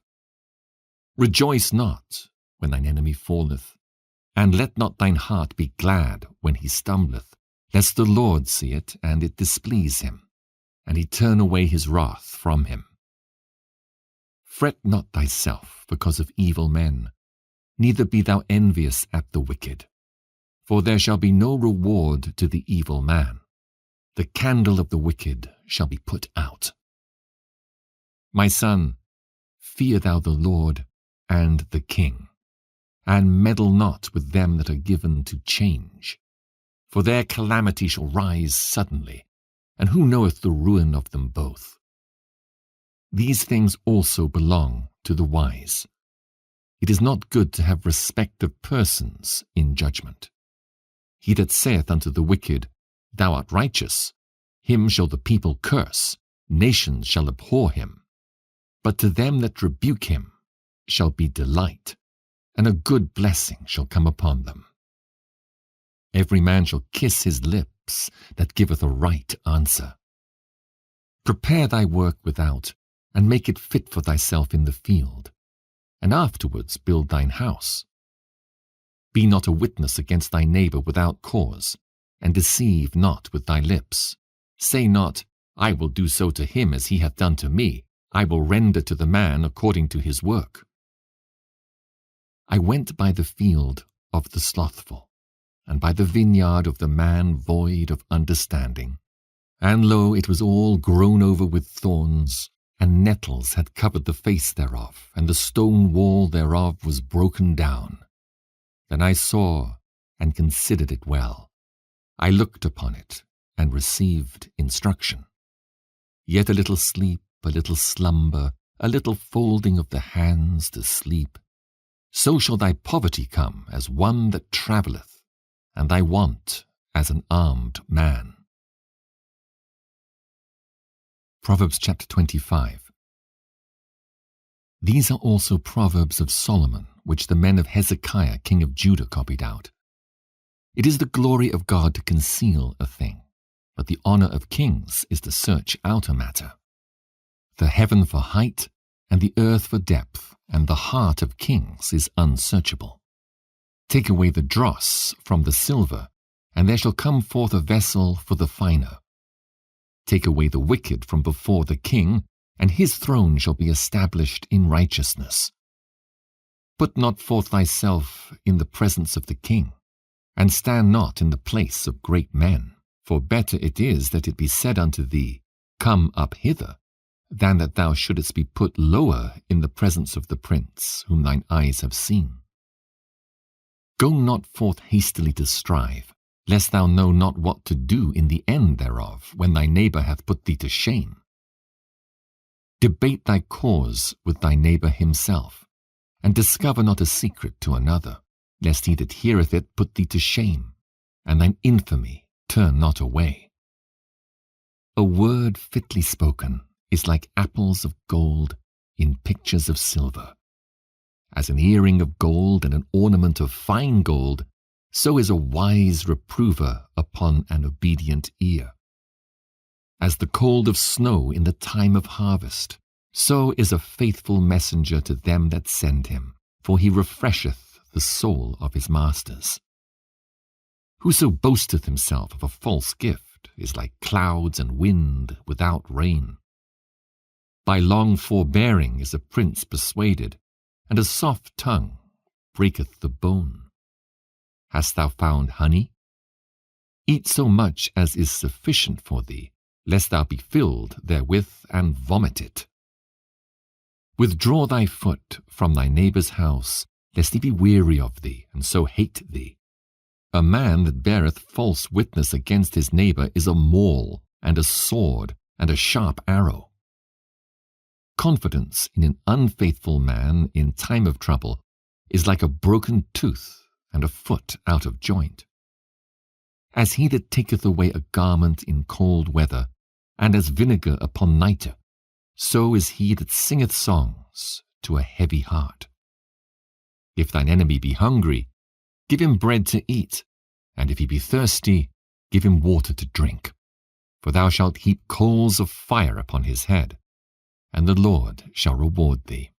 Rejoice not when thine enemy falleth, and let not thine heart be glad when he stumbleth, lest the Lord see it, and it displease him, and he turn away his wrath from him. Fret not thyself because of evil men, neither be thou envious at the wicked. For there shall be no reward to the evil man. The candle of the wicked shall be put out. My son, fear thou the Lord and the king, and meddle not with them that are given to change. For their calamity shall rise suddenly, and who knoweth the ruin of them both? These things also belong to the wise. It is not good to have respect of persons in judgment. He that saith unto the wicked, Thou art righteous, him shall the people curse, nations shall abhor him. But to them that rebuke him shall be delight, and a good blessing shall come upon them. Every man shall kiss his lips that giveth a right answer. Prepare thy work without, and make it fit for thyself in the field, and afterwards build thine house. Be not a witness against thy neighbor without cause, and deceive not with thy lips. Say not, I will do so to him as he hath done to me. I will render to the man according to his work. I went by the field of the slothful, and by the vineyard of the man void of understanding. And lo, it was all grown over with thorns, and nettles had covered the face thereof, and the stone wall thereof was broken down. Then I saw and considered it well. I looked upon it and received instruction. Yet a little sleep, a little slumber, a little folding of the hands to sleep. So shall thy poverty come as one that travelleth, and thy want as an armed man. Proverbs chapter 25. These are also Proverbs of Solomon, which the men of Hezekiah king of Judah copied out. It is the glory of God to conceal a thing, but the honor of kings is to search out a matter. The heaven for height, and the earth for depth, and the heart of kings is unsearchable. Take away the dross from the silver, and there shall come forth a vessel for the finer. Take away the wicked from before the king, and his throne shall be established in righteousness. Put not forth thyself in the presence of the king, and stand not in the place of great men. For better it is that it be said unto thee, Come up hither, than that thou shouldest be put lower in the presence of the prince, whom thine eyes have seen. Go not forth hastily to strive, lest thou know not what to do in the end thereof, when thy neighbor hath put thee to shame. Debate thy cause with thy neighbor himself, and discover not a secret to another, lest he that heareth it put thee to shame, and thine infamy turn not away. A word fitly spoken is like apples of gold in pictures of silver. As an earring of gold and an ornament of fine gold, so is a wise reprover upon an obedient ear. As the cold of snow in the time of harvest, so is a faithful messenger to them that send him, for he refresheth the soul of his masters. Whoso boasteth himself of a false gift is like clouds and wind without rain. By long forbearing is a prince persuaded, and a soft tongue breaketh the bone. Hast thou found honey? Eat so much as is sufficient for thee, lest thou be filled therewith and vomit it. Withdraw thy foot from thy neighbour's house, lest he be weary of thee, and so hate thee. A man that beareth false witness against his neighbor is a maul, and a sword, and a sharp arrow. Confidence in an unfaithful man in time of trouble is like a broken tooth and a foot out of joint. As he that taketh away a garment in cold weather, and as vinegar upon nitre, so is he that singeth songs to a heavy heart. If thine enemy be hungry, give him bread to eat, and if he be thirsty, give him water to drink. For thou shalt heap coals of fire upon his head, and the Lord shall reward thee.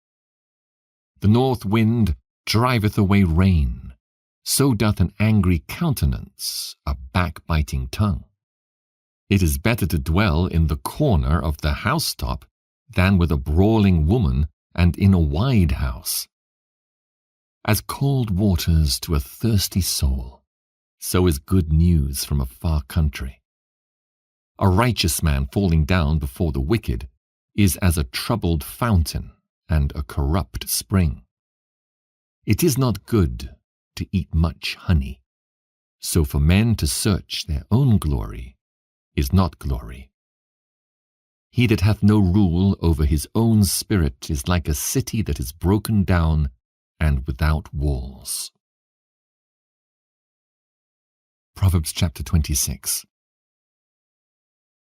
The north wind driveth away rain, so doth an angry countenance a backbiting tongue. It is better to dwell in the corner of the housetop than with a brawling woman and in a wide house. As cold waters to a thirsty soul, so is good news from a far country. A righteous man falling down before the wicked is as a troubled fountain and a corrupt spring. It is not good to eat much honey, so for men to search their own glory is not glory. He that hath no rule over his own spirit is like a city that is broken down and without walls. Proverbs chapter 26.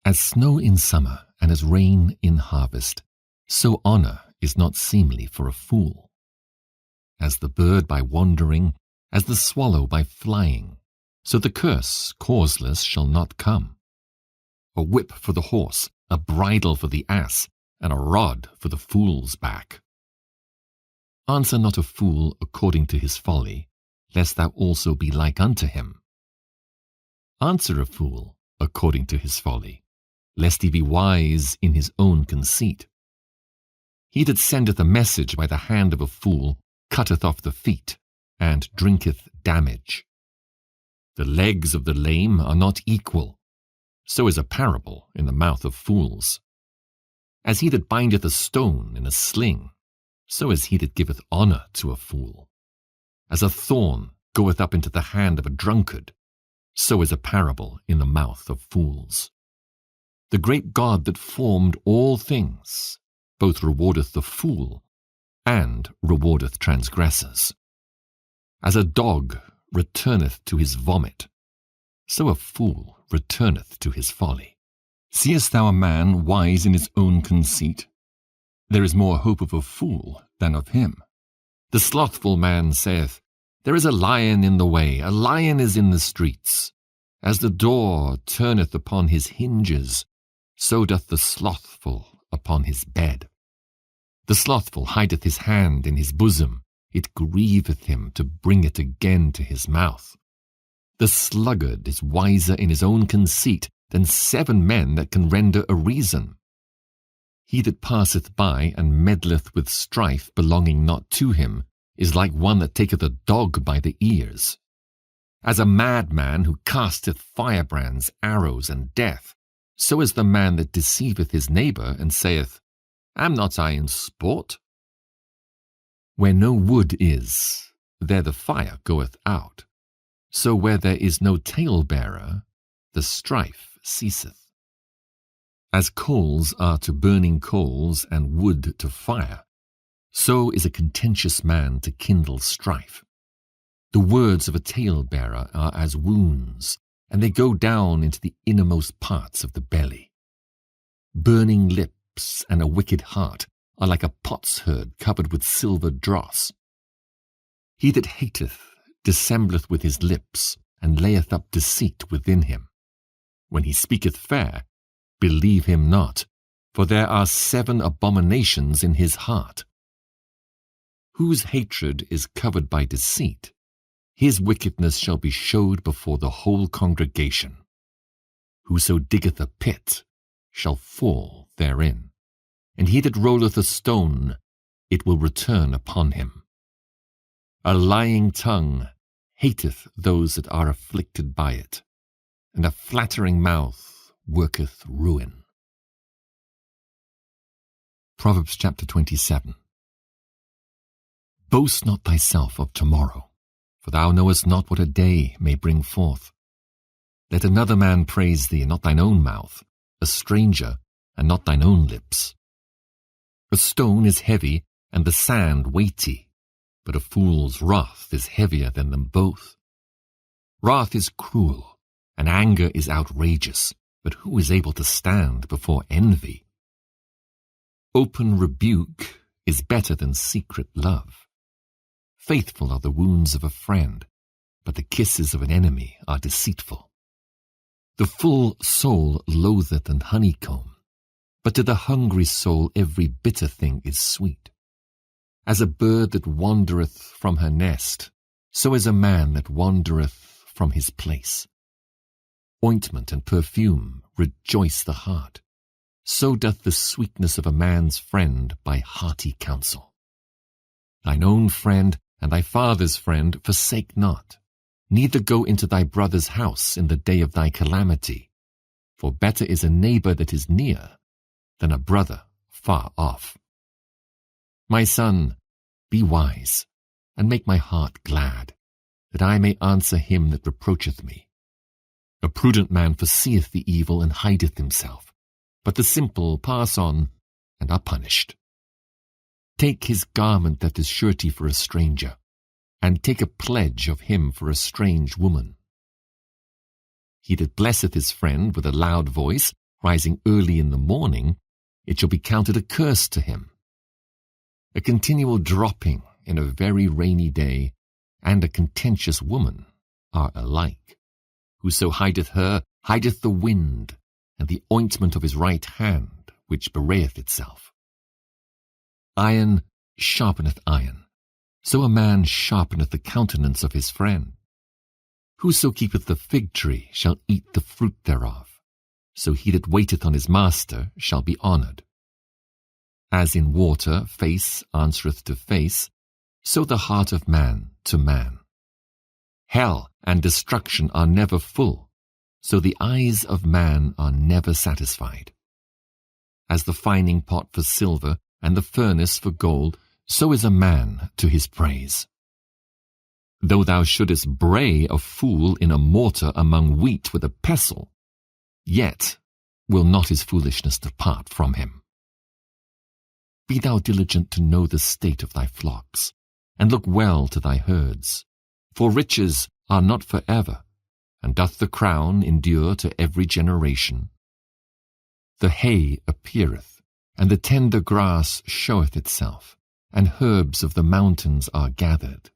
As snow in summer and as rain in harvest, so honor is not seemly for a fool. As the bird by wandering, as the swallow by flying, so the curse causeless shall not come. A whip for the horse, a bridle for the ass, and a rod for the fool's back. Answer not a fool according to his folly, lest thou also be like unto him. Answer a fool according to his folly, lest he be wise in his own conceit. He that sendeth a message by the hand of a fool cutteth off the feet, and drinketh damage. The legs of the lame are not equal, so is a parable in the mouth of fools. As he that bindeth a stone in a sling, so is he that giveth honor to a fool. As a thorn goeth up into the hand of a drunkard, so is a parable in the mouth of fools. The great God that formed all things both rewardeth the fool and rewardeth transgressors. As a dog returneth to his vomit, so a fool returneth to his folly. Seest thou a man wise in his own conceit? There is more hope of a fool than of him. The slothful man saith, There is a lion in the way, a lion is in the streets. As the door turneth upon his hinges, so doth the slothful upon his bed. The slothful hideth his hand in his bosom, it grieveth him to bring it again to his mouth. The sluggard is wiser in his own conceit than 7 men that can render a reason. He that passeth by and meddleth with strife belonging not to him is like one that taketh a dog by the ears. As a madman who casteth firebrands, arrows, and death, so is the man that deceiveth his neighbor and saith, Am not I in sport? Where no wood is, there the fire goeth out. So where there is no talebearer, the strife ceaseth. As coals are to burning coals and wood to fire, so is a contentious man to kindle strife. The words of a talebearer are as wounds, and they go down into the innermost parts of the belly. Burning lips and a wicked heart are like a potsherd covered with silver dross. He that hateth dissembleth with his lips, and layeth up deceit within him. When he speaketh fair, believe him not, for there are 7 abominations in his heart. Whose hatred is covered by deceit, his wickedness shall be showed before the whole congregation. Whoso diggeth a pit shall fall therein, and he that rolleth a stone, it will return upon him. A lying tongue hateth those that are afflicted by it, and a flattering mouth worketh ruin. Proverbs chapter 27. Boast not thyself of tomorrow, for thou knowest not what a day may bring forth. Let another man praise thee, and not thine own mouth, a stranger, and not thine own lips. A stone is heavy, and the sand weighty, but a fool's wrath is heavier than them both. Wrath is cruel, and anger is outrageous, but who is able to stand before envy? Open rebuke is better than secret love. Faithful are the wounds of a friend, but the kisses of an enemy are deceitful. The full soul loatheth an honeycomb, but to the hungry soul every bitter thing is sweet. As a bird that wandereth from her nest, so is a man that wandereth from his place. Ointment and perfume rejoice the heart, so doth the sweetness of a man's friend by hearty counsel. Thine own friend and thy father's friend forsake not, neither go into thy brother's house in the day of thy calamity, for better is a neighbor that is near than a brother far off. My son, be wise, and make my heart glad, that I may answer him that reproacheth me. A prudent man foreseeth the evil and hideth himself, but the simple pass on and are punished. Take his garment that is surety for a stranger, and take a pledge of him for a strange woman. He that blesseth his friend with a loud voice, rising early in the morning, it shall be counted a curse to him. A continual dropping in a very rainy day, and a contentious woman are alike. Whoso hideth her, hideth the wind, and the ointment of his right hand, which bewrayeth itself. Iron sharpeneth iron, so a man sharpeneth the countenance of his friend. Whoso keepeth the fig tree shall eat the fruit thereof, so he that waiteth on his master shall be honoured. As in water face answereth to face, so the heart of man to man. Hell and destruction are never full, so the eyes of man are never satisfied. As the fining pot for silver and the furnace for gold, so is a man to his praise. Though thou shouldest bray a fool in a mortar among wheat with a pestle, yet will not his foolishness depart from him. Be thou diligent to know the state of thy flocks, and look well to thy herds. For riches are not for ever, and doth the crown endure to every generation? The hay appeareth, and the tender grass showeth itself, and herbs of the mountains are gathered.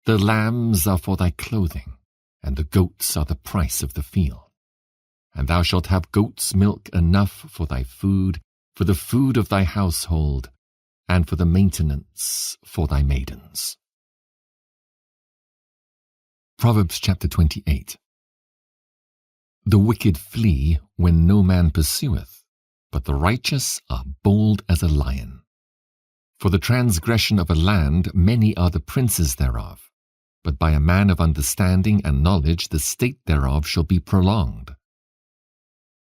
The lambs are for thy clothing, and the goats are the price of the field. And thou shalt have goat's milk enough for thy food, for the food of thy household, and for the maintenance for thy maidens. Proverbs chapter 28. The wicked flee when no man pursueth, but the righteous are bold as a lion. For the transgression of a land many are the princes thereof, but by a man of understanding and knowledge the state thereof shall be prolonged.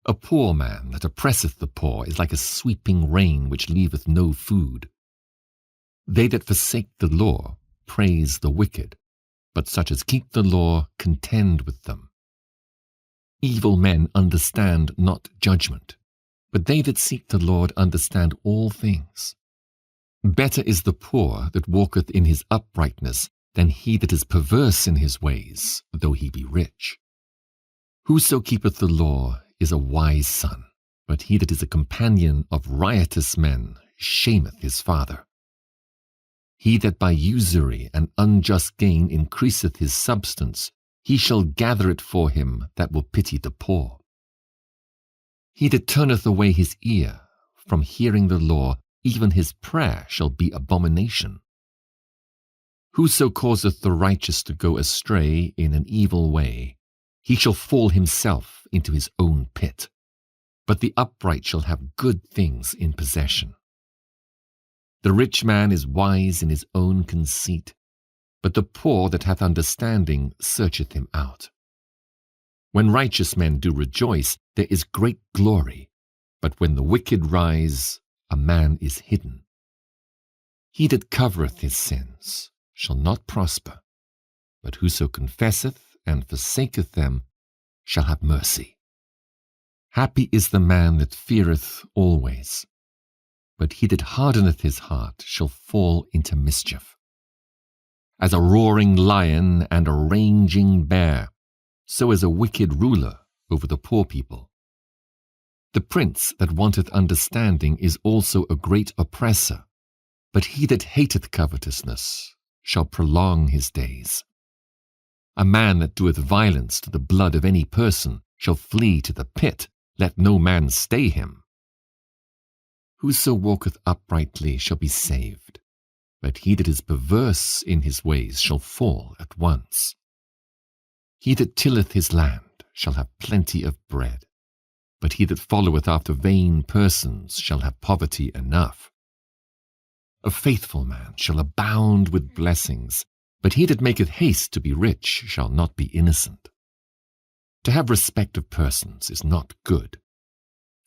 A poor man that oppresseth the poor is like a sweeping rain which leaveth no food. They that forsake the law praise the wicked, but such as keep the law contend with them. Evil men understand not judgment, but they that seek the Lord understand all things. Better is the poor that walketh in his uprightness than he that is perverse in his ways, though he be rich. Whoso keepeth the law is a wise son, but he that is a companion of riotous men shameth his father. He that by usury and unjust gain increaseth his substance, he shall gather it for him that will pity the poor. He that turneth away his ear from hearing the law, even his prayer shall be abomination. Whoso causeth the righteous to go astray in an evil way, he shall fall himself into his own pit, but the upright shall have good things in possession. The rich man is wise in his own conceit, but the poor that hath understanding searcheth him out. When righteous men do rejoice, there is great glory, but when the wicked rise, a man is hidden. He that covereth his sins shall not prosper, but whoso confesseth and forsaketh them shall have mercy. Happy is the man that feareth always, but he that hardeneth his heart shall fall into mischief. As a roaring lion and a raging bear, so is a wicked ruler over the poor people. The prince that wanteth understanding is also a great oppressor, but he that hateth covetousness shall prolong his days. A man that doeth violence to the blood of any person shall flee to the pit, let no man stay him. Whoso walketh uprightly shall be saved, but he that is perverse in his ways shall fall at once. He that tilleth his land shall have plenty of bread, but he that followeth after vain persons shall have poverty enough. A faithful man shall abound with blessings, but he that maketh haste to be rich shall not be innocent. To have respect of persons is not good,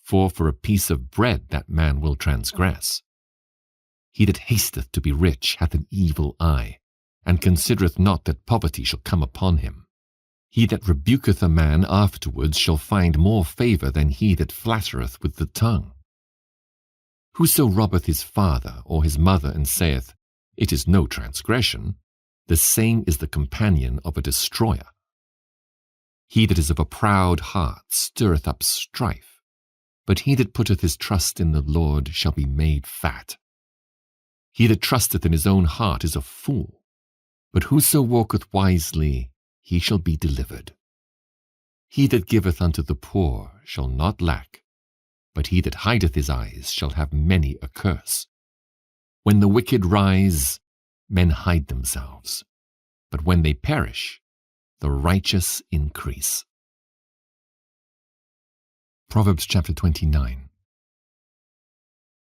for a piece of bread that man will transgress. He that hasteth to be rich hath an evil eye, and considereth not that poverty shall come upon him. He that rebuketh a man afterwards shall find more favour than he that flattereth with the tongue. Whoso robbeth his father or his mother and saith, It is no transgression, the same is the companion of a destroyer. He that is of a proud heart stirreth up strife, but he that putteth his trust in the Lord shall be made fat. He that trusteth in his own heart is a fool, but whoso walketh wisely, he shall be delivered. He that giveth unto the poor shall not lack, but he that hideth his eyes shall have many a curse. When the wicked rise, men hide themselves, but when they perish, the righteous increase. Proverbs chapter 29.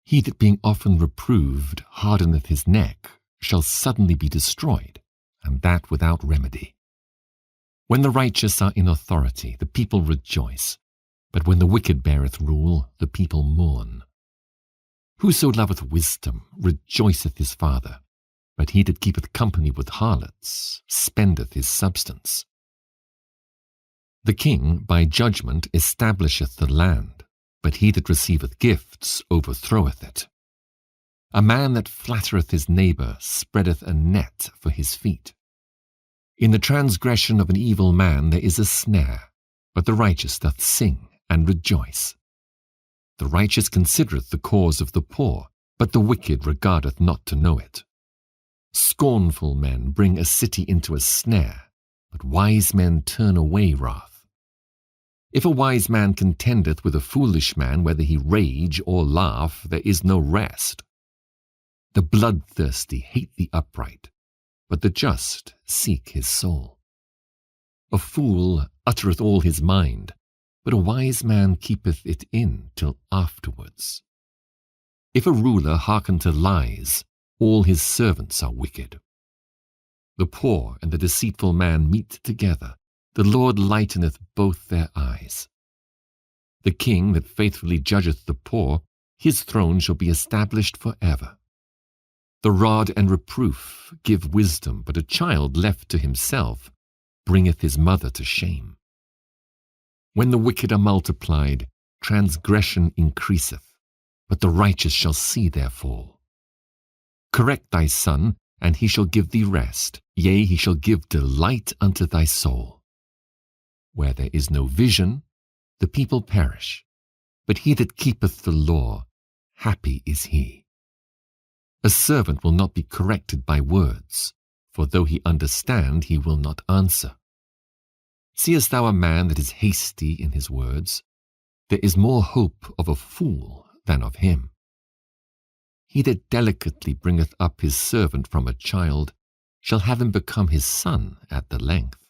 He that being often reproved hardeneth his neck shall suddenly be destroyed, and that without remedy. When the righteous are in authority, the people rejoice, but when the wicked beareth rule, the people mourn. Whoso loveth wisdom rejoiceth his father, but he that keepeth company with harlots spendeth his substance. The king by judgment establisheth the land, but he that receiveth gifts overthroweth it. A man that flattereth his neighbour spreadeth a net for his feet. In the transgression of an evil man there is a snare, but the righteous doth sing and rejoice. The righteous considereth the cause of the poor, but the wicked regardeth not to know it. Scornful men bring a city into a snare, but wise men turn away wrath. If a wise man contendeth with a foolish man, whether he rage or laugh, there is no rest. The bloodthirsty hate the upright, but the just seek his soul. A fool uttereth all his mind, but a wise man keepeth it in till afterwards. If a ruler hearken to lies, all his servants are wicked. The poor and the deceitful man meet together, the Lord lighteneth both their eyes. The king that faithfully judgeth the poor, his throne shall be established for ever. The rod and reproof give wisdom, but a child left to himself bringeth his mother to shame. When the wicked are multiplied, transgression increaseth, but the righteous shall see their fall. Correct thy son, and he shall give thee rest, yea, he shall give delight unto thy soul. Where there is no vision, the people perish, but he that keepeth the law, happy is he. A servant will not be corrected by words, for though he understand, he will not answer. Seest thou a man that is hasty in his words? There is more hope of a fool than of him. He that delicately bringeth up his servant from a child shall have him become his son at the length.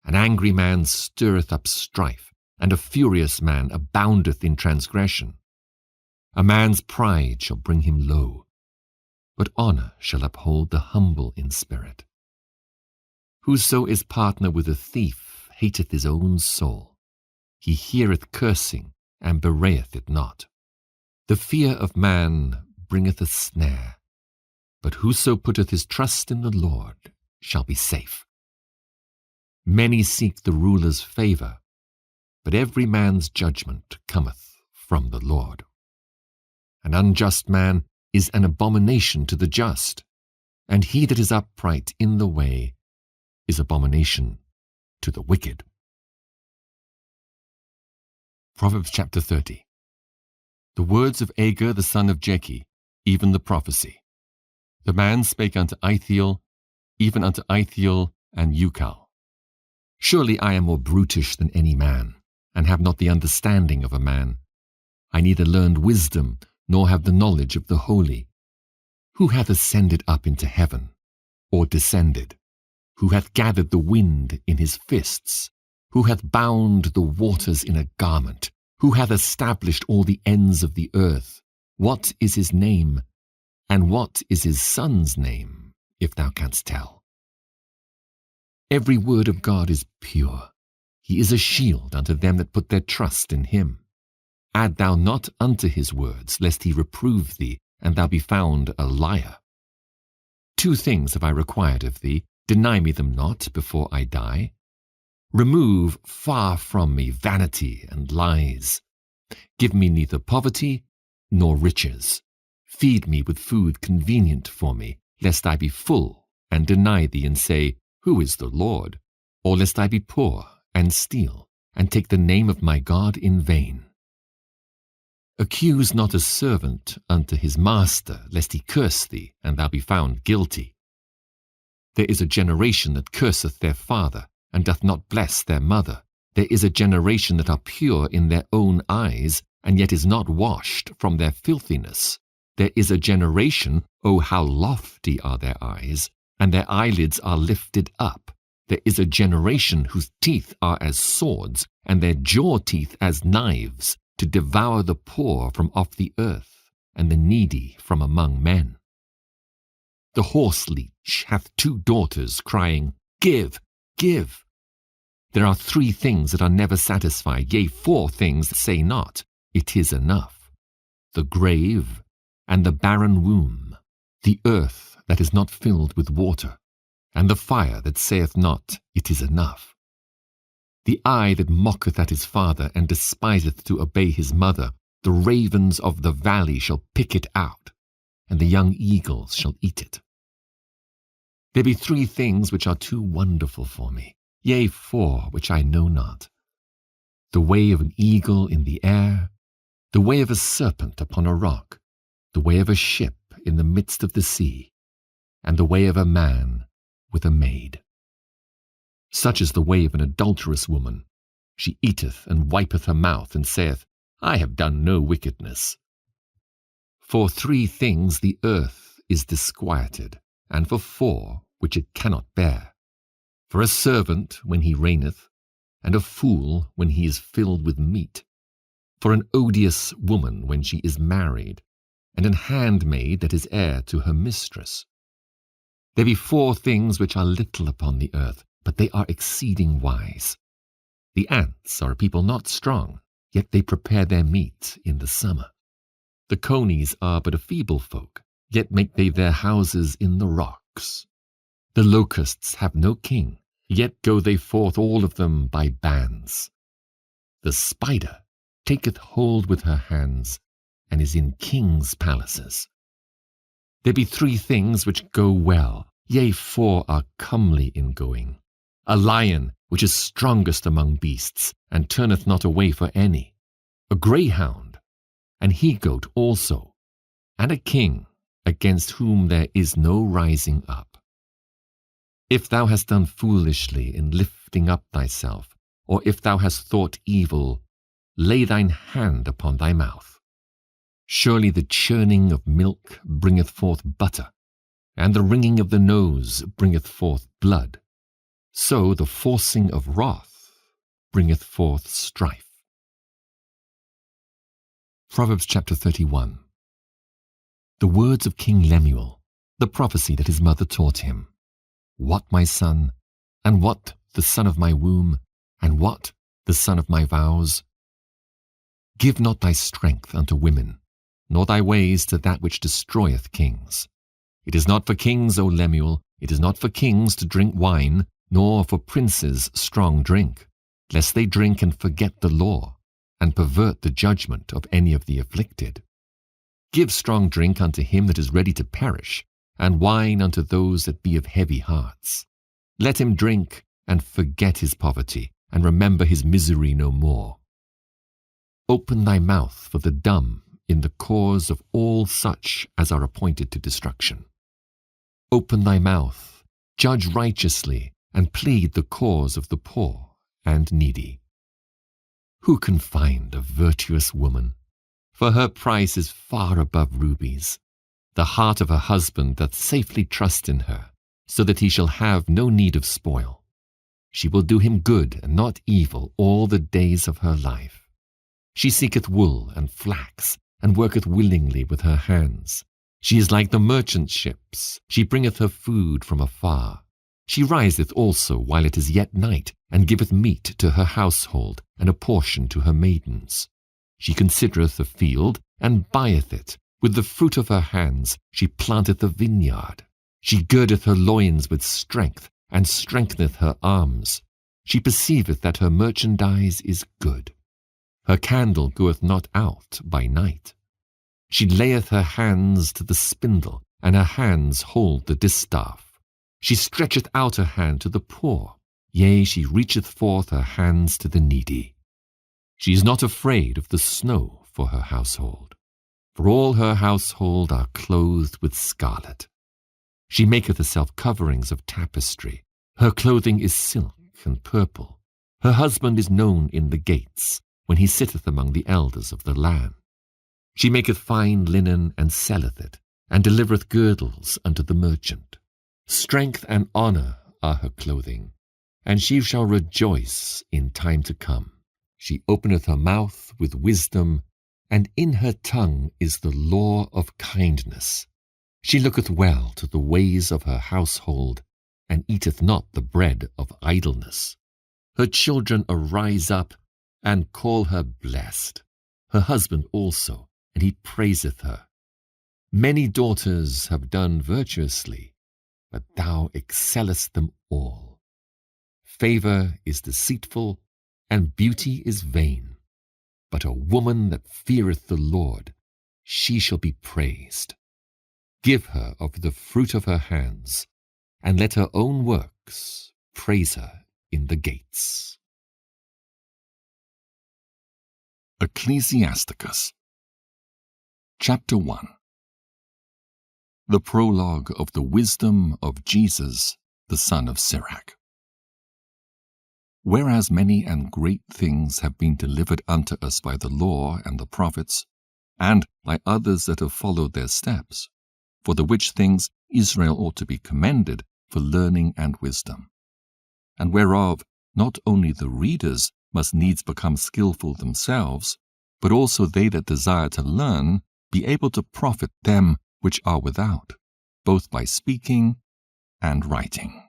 An angry man stirreth up strife, and a furious man aboundeth in transgression. A man's pride shall bring him low, but honour shall uphold the humble in spirit. Whoso is partner with a thief hateth his own soul. He heareth cursing, and bewrayeth it not. The fear of man bringeth a snare, but whoso putteth his trust in the Lord shall be safe. Many seek the ruler's favor, but every man's judgment cometh from the Lord. An unjust man is an abomination to the just, and he that is upright in the way is abomination to the wicked. Proverbs chapter 30. The words of Agur the son of Jeki, even the prophecy. The man spake unto Ithiel, even unto Ithiel and Ukal. Surely I am more brutish than any man, and have not the understanding of a man. I neither learned wisdom, nor have the knowledge of the holy. Who hath ascended up into heaven, or descended? Who hath gathered the wind in his fists? Who hath bound the waters in a garment? Who hath established all the ends of the earth? What is his name? And what is his son's name, if thou canst tell? Every word of God is pure. He is a shield unto them that put their trust in him. Add thou not unto his words, lest he reprove thee, and thou be found a liar. 2 things have I required of thee, deny me them not before I die. Remove far from me vanity and lies. Give me neither poverty nor riches. Feed me with food convenient for me, lest I be full, and deny thee, and say, Who is the Lord? Or lest I be poor, and steal, and take the name of my God in vain. Accuse not a servant unto his master, lest he curse thee, and thou be found guilty. There is a generation that curseth their father, and doth not bless their mother. There is a generation that are pure in their own eyes, and yet is not washed from their filthiness. There is a generation, O how lofty are their eyes, and their eyelids are lifted up. There is a generation whose teeth are as swords, and their jaw teeth as knives, to devour the poor from off the earth, and the needy from among men. The horse leech hath 2 daughters, crying, Give, give. There are 3 things that are never satisfied, yea, 4 things that say not, It is enough. The grave, and the barren womb, the earth that is not filled with water, and the fire that saith not, It is enough. The eye that mocketh at his father, and despiseth to obey his mother, the ravens of the valley shall pick it out, and the young eagles shall eat it. There be 3 things which are too wonderful for me, yea, 4 which I know not. The way of an eagle in the air, the way of a serpent upon a rock, the way of a ship in the midst of the sea, and the way of a man with a maid. Such is the way of an adulterous woman. She eateth and wipeth her mouth, and saith, I have done no wickedness. For 3 things the earth is disquieted, and for 4 which it cannot bear. For a servant when he reigneth, and a fool when he is filled with meat. For an odious woman when she is married, and an handmaid that is heir to her mistress. There be 4 things which are little upon the earth, but they are exceeding wise. The ants are a people not strong, yet they prepare their meat in the summer. The conies are but a feeble folk, yet make they their houses in the rocks. The locusts have no king, yet go they forth all of them by bands. The spider taketh hold with her hands, and is in kings' palaces. There be 3 things which go well, yea, 4 are comely in going. A lion which is strongest among beasts, and turneth not away for any. A greyhound, an he-goat also, and a king, against whom there is no rising up. If thou hast done foolishly in lifting up thyself, or if thou hast thought evil, lay thine hand upon thy mouth. Surely the churning of milk bringeth forth butter, and the wringing of the nose bringeth forth blood. So the forcing of wrath bringeth forth strife. Proverbs chapter 31. The words of King Lemuel, the prophecy that his mother taught him. What, my son, and what the son of my womb, and what the son of my vows? Give not thy strength unto women, nor thy ways to that which destroyeth kings. It is not for kings, O Lemuel, it is not for kings to drink wine, nor for princes strong drink, lest they drink and forget the law, and pervert the judgment of any of the afflicted. Give strong drink unto him that is ready to perish, and wine unto those that be of heavy hearts. Let him drink and forget his poverty, and remember his misery no more. Open thy mouth for the dumb in the cause of all such as are appointed to destruction. Open thy mouth, judge righteously, and plead the cause of the poor and needy. Who can find a virtuous woman? For her price is far above rubies. The heart of her husband doth safely trust in her, so that he shall have no need of spoil. She will do him good and not evil all the days of her life. She seeketh wool and flax, and worketh willingly with her hands. She is like the merchant ships, she bringeth her food from afar. She riseth also while it is yet night, and giveth meat to her household, and a portion to her maidens. She considereth the field, and buyeth it. With the fruit of her hands she planteth a vineyard. She girdeth her loins with strength, and strengtheneth her arms. She perceiveth that her merchandise is good. Her candle goeth not out by night. She layeth her hands to the spindle, and her hands hold the distaff. She stretcheth out her hand to the poor, yea, she reacheth forth her hands to the needy. She is not afraid of the snow for her household, for all her household are clothed with scarlet. She maketh herself coverings of tapestry. Her clothing is silk and purple. Her husband is known in the gates, when he sitteth among the elders of the land. She maketh fine linen and selleth it, and delivereth girdles unto the merchant. Strength and honor are her clothing, and she shall rejoice in time to come. She openeth her mouth with wisdom, and in her tongue is the law of kindness. She looketh well to the ways of her household, and eateth not the bread of idleness. Her children arise up, and call her blessed. Her husband also, and he praiseth her. Many daughters have done virtuously, but thou excellest them all. Favor is deceitful, and beauty is vain. But a woman that feareth the Lord, she shall be praised. Give her of the fruit of her hands, and let her own works praise her in the gates. Ecclesiasticus Chapter 1 The Prologue of the Wisdom of Jesus, the son of Sirach. Whereas many and great things have been delivered unto us by the law and the prophets, and by others that have followed their steps, for the which things Israel ought to be commended for learning and wisdom, and whereof not only the readers must needs become skillful themselves, but also they that desire to learn be able to profit them which are without, both by speaking and writing.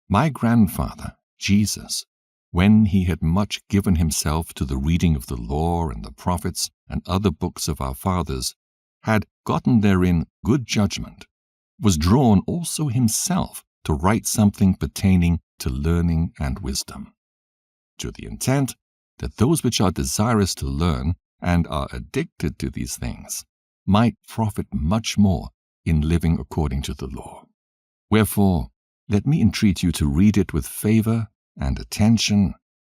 My grandfather, Jesus, when he had much given himself to the reading of the law and the prophets and other books of our fathers, had gotten therein good judgment, was drawn also himself to write something pertaining to learning and wisdom, to the intent that those which are desirous to learn and are addicted to these things might profit much more in living according to the law. Wherefore, let me entreat you to read it with favor and attention,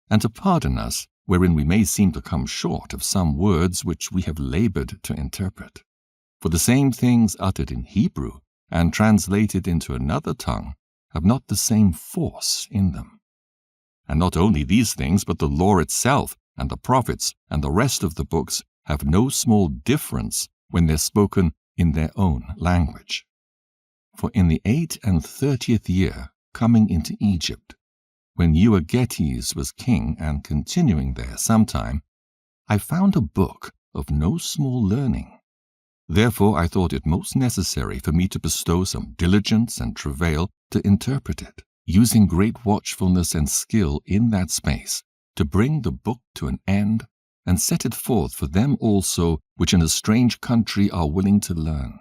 and to pardon us wherein we may seem to come short of some words which we have labored to interpret. For the same things uttered in Hebrew and translated into another tongue have not the same force in them. And not only these things, but the law itself and the prophets and the rest of the books have no small difference when they're spoken in their own language. For in the 38th year, coming into Egypt, when Euergetes was king and continuing there some time, I found a book of no small learning. Therefore I thought it most necessary for me to bestow some diligence and travail to interpret it, using great watchfulness and skill in that space, to bring the book to an end, and set it forth for them also which in a strange country are willing to learn,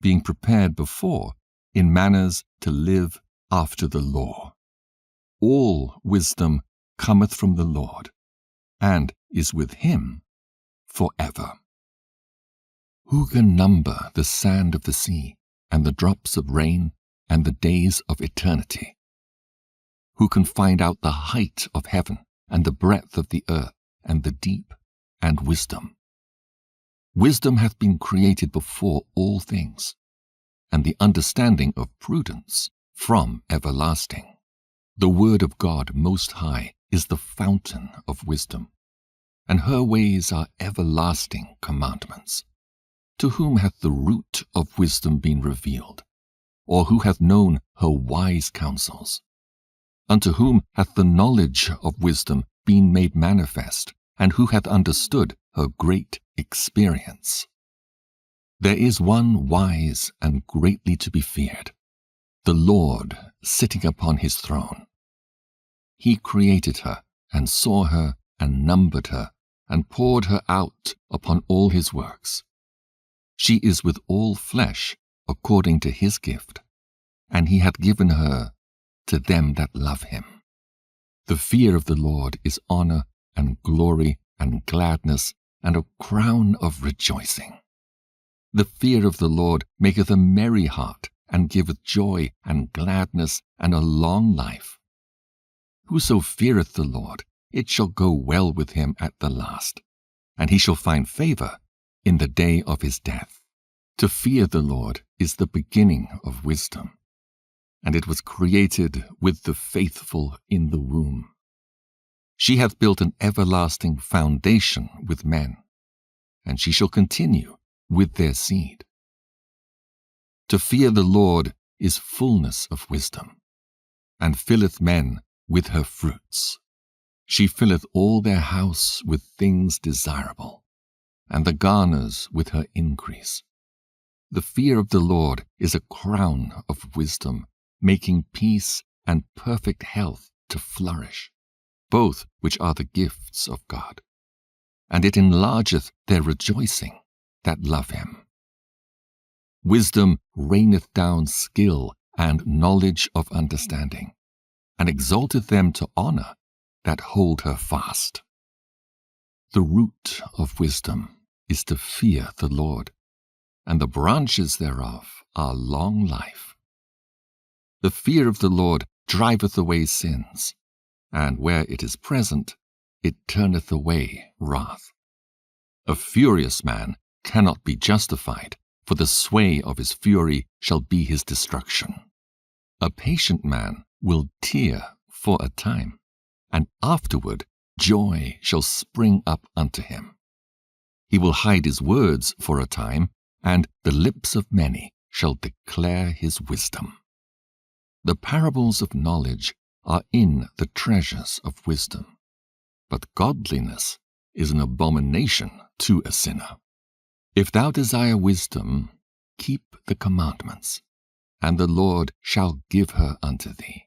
being prepared before in manners to live after the law. all wisdom cometh from the Lord, and is with him forever. Who can number the sand of the sea, and the drops of rain, and the days of eternity? Who can find out the height of heaven, and the breadth of the earth, and the deep, and wisdom? Wisdom hath been created before all things, and the understanding of prudence from everlasting. The word of God Most High is the fountain of wisdom, and her ways are everlasting commandments. To whom hath the root of wisdom been revealed, or who hath known her wise counsels? Unto whom hath the knowledge of wisdom been made manifest, and who hath understood her great experience? There is one wise and greatly to be feared, the Lord sitting upon his throne. He created her, and saw her, and numbered her, and poured her out upon all his works. She is with all flesh according to his gift, and he hath given her to them that love him. The fear of the Lord is honor and glory and gladness and a crown of rejoicing. The fear of the Lord maketh a merry heart, and giveth joy and gladness and a long life. Whoso feareth the Lord, it shall go well with him at the last, and he shall find favor in the day of his death. To fear the Lord is the beginning of wisdom, and it was created with the faithful in the womb. She hath built an everlasting foundation with men, and she shall continue with their seed. To fear the Lord is fullness of wisdom, and filleth men with her fruits. She filleth all their house with things desirable, and the garners with her increase. The fear of the Lord is a crown of wisdom, making peace and perfect health to flourish, both which are the gifts of God. And it enlargeth their rejoicing that love him. Wisdom raineth down skill and knowledge of understanding, and exalteth them to honor that hold her fast. The root of wisdom is to fear the Lord, and the branches thereof are long life. The fear of the Lord driveth away sins, and where it is present, it turneth away wrath. A furious man cannot be justified, for the sway of his fury shall be his destruction. A patient man will tear for a time, and afterward joy shall spring up unto him. He will hide his words for a time, and the lips of many shall declare his wisdom. The parables of knowledge are in the treasures of wisdom, but godliness is an abomination to a sinner. If thou desire wisdom, keep the commandments, and the Lord shall give her unto thee.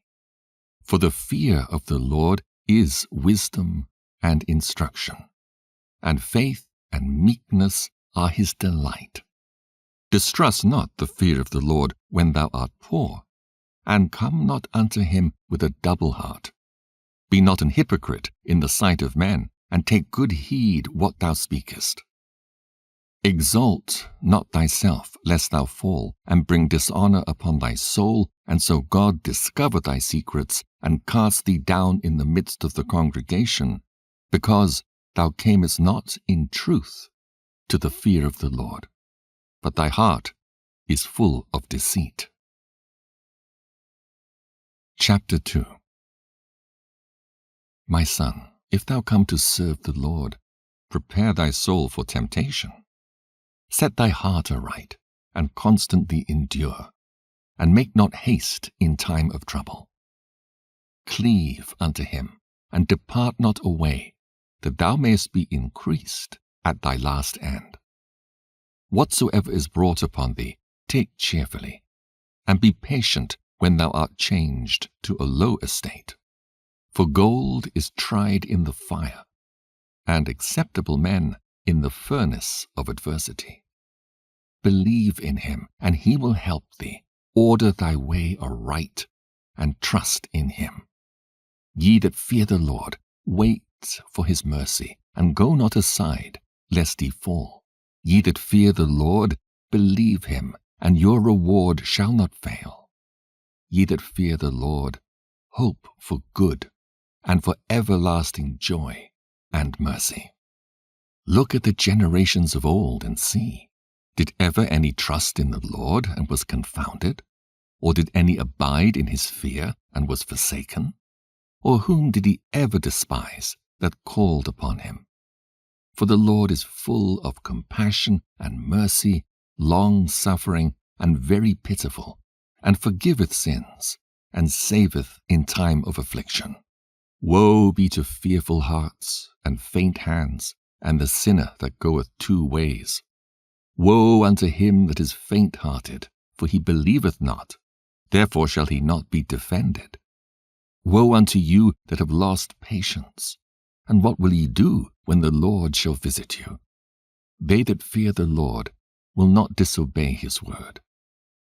For the fear of the Lord is wisdom and instruction, and faith and meekness are his delight. Distrust not the fear of the Lord when thou art poor, and come not unto him with a double heart. Be not an hypocrite in the sight of men, and take good heed what thou speakest. Exalt not thyself, lest thou fall, and bring dishonor upon thy soul, and so God discover thy secrets, and cast thee down in the midst of the congregation, because thou camest not in truth to the fear of the Lord, but thy heart is full of deceit. Chapter 2. My son, if thou come to serve the Lord, prepare thy soul for temptation. Set thy heart aright, and constantly endure, and make not haste in time of trouble. Cleave unto him, and depart not away, that thou mayest be increased at thy last end. Whatsoever is brought upon thee, take cheerfully, and be patient when thou art changed to a low estate. For gold is tried in the fire, and acceptable men in the furnace of adversity. Believe in him, and he will help thee. Order thy way aright, and trust in him. Ye that fear the Lord, wait for his mercy, and go not aside, lest ye fall. Ye that fear the Lord, believe him, and your reward shall not fail. Ye that fear the Lord, hope for good, and for everlasting joy and mercy. Look at the generations of old and see. Did ever any trust in the Lord and was confounded? Or did any abide in his fear and was forsaken? Or whom did he ever despise that called upon him? For the Lord is full of compassion and mercy, long-suffering, and very pitiful, and forgiveth sins, and saveth in time of affliction. Woe be to fearful hearts, and faint hands, and the sinner that goeth 2 ways. Woe unto him that is faint-hearted, for he believeth not, therefore shall he not be defended. Woe unto you that have lost patience, and what will ye do when the Lord shall visit you? They that fear the Lord will not disobey his word,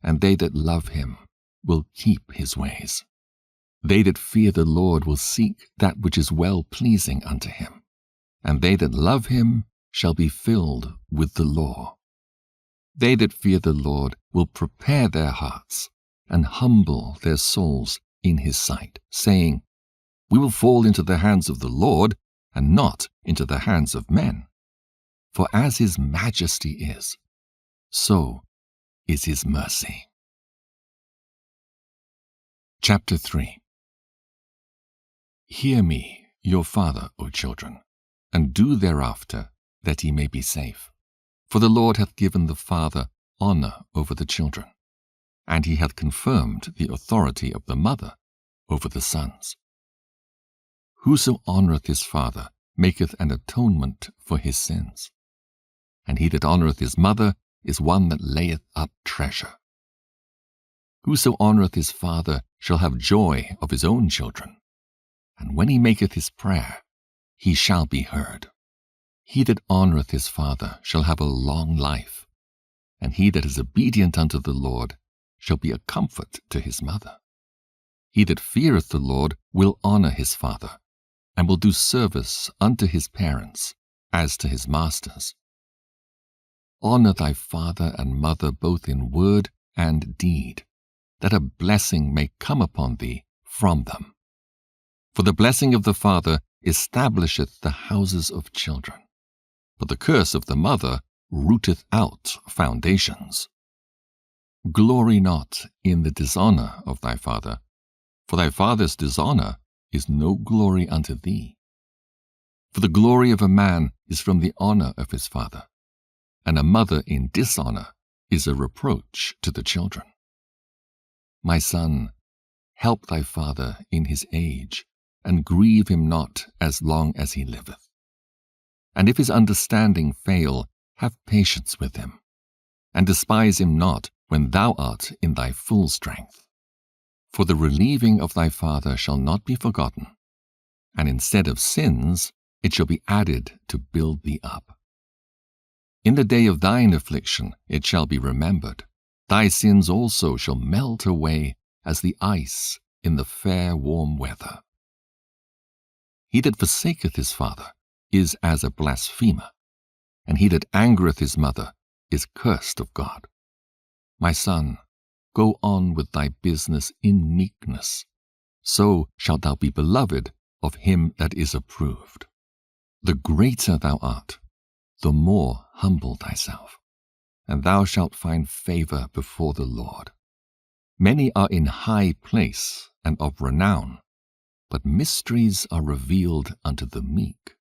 and they that love him will keep his ways. They that fear the Lord will seek that which is well-pleasing unto him, and they that love him shall be filled with the law. They that fear the Lord will prepare their hearts, and humble their souls in his sight, saying, We will fall into the hands of the Lord, and not into the hands of men. For as his majesty is, so is his mercy. Chapter 3. Hear me, your father, O children, and do thereafter, that ye may be safe. For the Lord hath given the father honor over the children, and he hath confirmed the authority of the mother over the sons. Whoso honoureth his father maketh an atonement for his sins, and he that honoureth his mother is one that layeth up treasure. Whoso honoureth his father shall have joy of his own children, and when he maketh his prayer, he shall be heard. He that honoureth his father shall have a long life, and he that is obedient unto the Lord shall be a comfort to his mother. He that feareth the Lord will honour his father, and will do service unto his parents as to his masters. Honour thy father and mother both in word and deed, that a blessing may come upon thee from them. For the blessing of the father establisheth the houses of children, but the curse of the mother rooteth out foundations. Glory not in the dishonour of thy father, for thy father's dishonour is no glory unto thee. For the glory of a man is from the honour of his father, and a mother in dishonour is a reproach to the children. My son, help thy father in his age, and grieve him not as long as he liveth. And if his understanding fail, have patience with him, and despise him not when thou art in thy full strength. For the relieving of thy father shall not be forgotten, and instead of sins it shall be added to build thee up. In the day of thine affliction it shall be remembered. Thy sins also shall melt away as the ice in the fair warm weather. He that forsaketh his father is as a blasphemer, and he that angereth his mother is cursed of God. My son, go on with thy business in meekness, so shalt thou be beloved of him that is approved. The greater thou art, the more humble thyself, and thou shalt find favour before the Lord. Many are in high place and of renown, but mysteries are revealed unto the meek.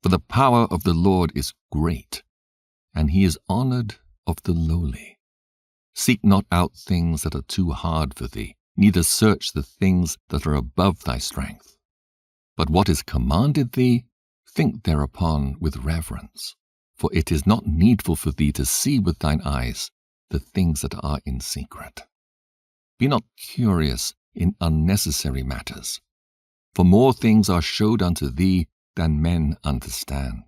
For the power of the Lord is great, and he is honoured of the lowly. Seek not out things that are too hard for thee, neither search the things that are above thy strength. But what is commanded thee, think thereupon with reverence. For it is not needful for thee to see with thine eyes the things that are in secret. Be not curious in unnecessary matters, for more things are showed unto thee than men understand.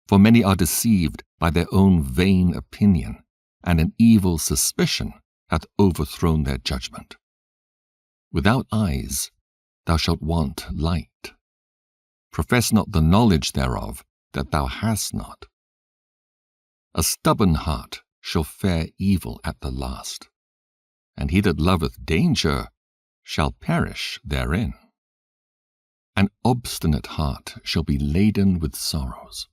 For many are deceived by their own vain opinion, and an evil suspicion hath overthrown their judgment. Without eyes thou shalt want light. Profess not the knowledge thereof that thou hast not. A stubborn heart shall fare evil at the last, and he that loveth danger shall perish therein. An obstinate heart shall be laden with sorrows,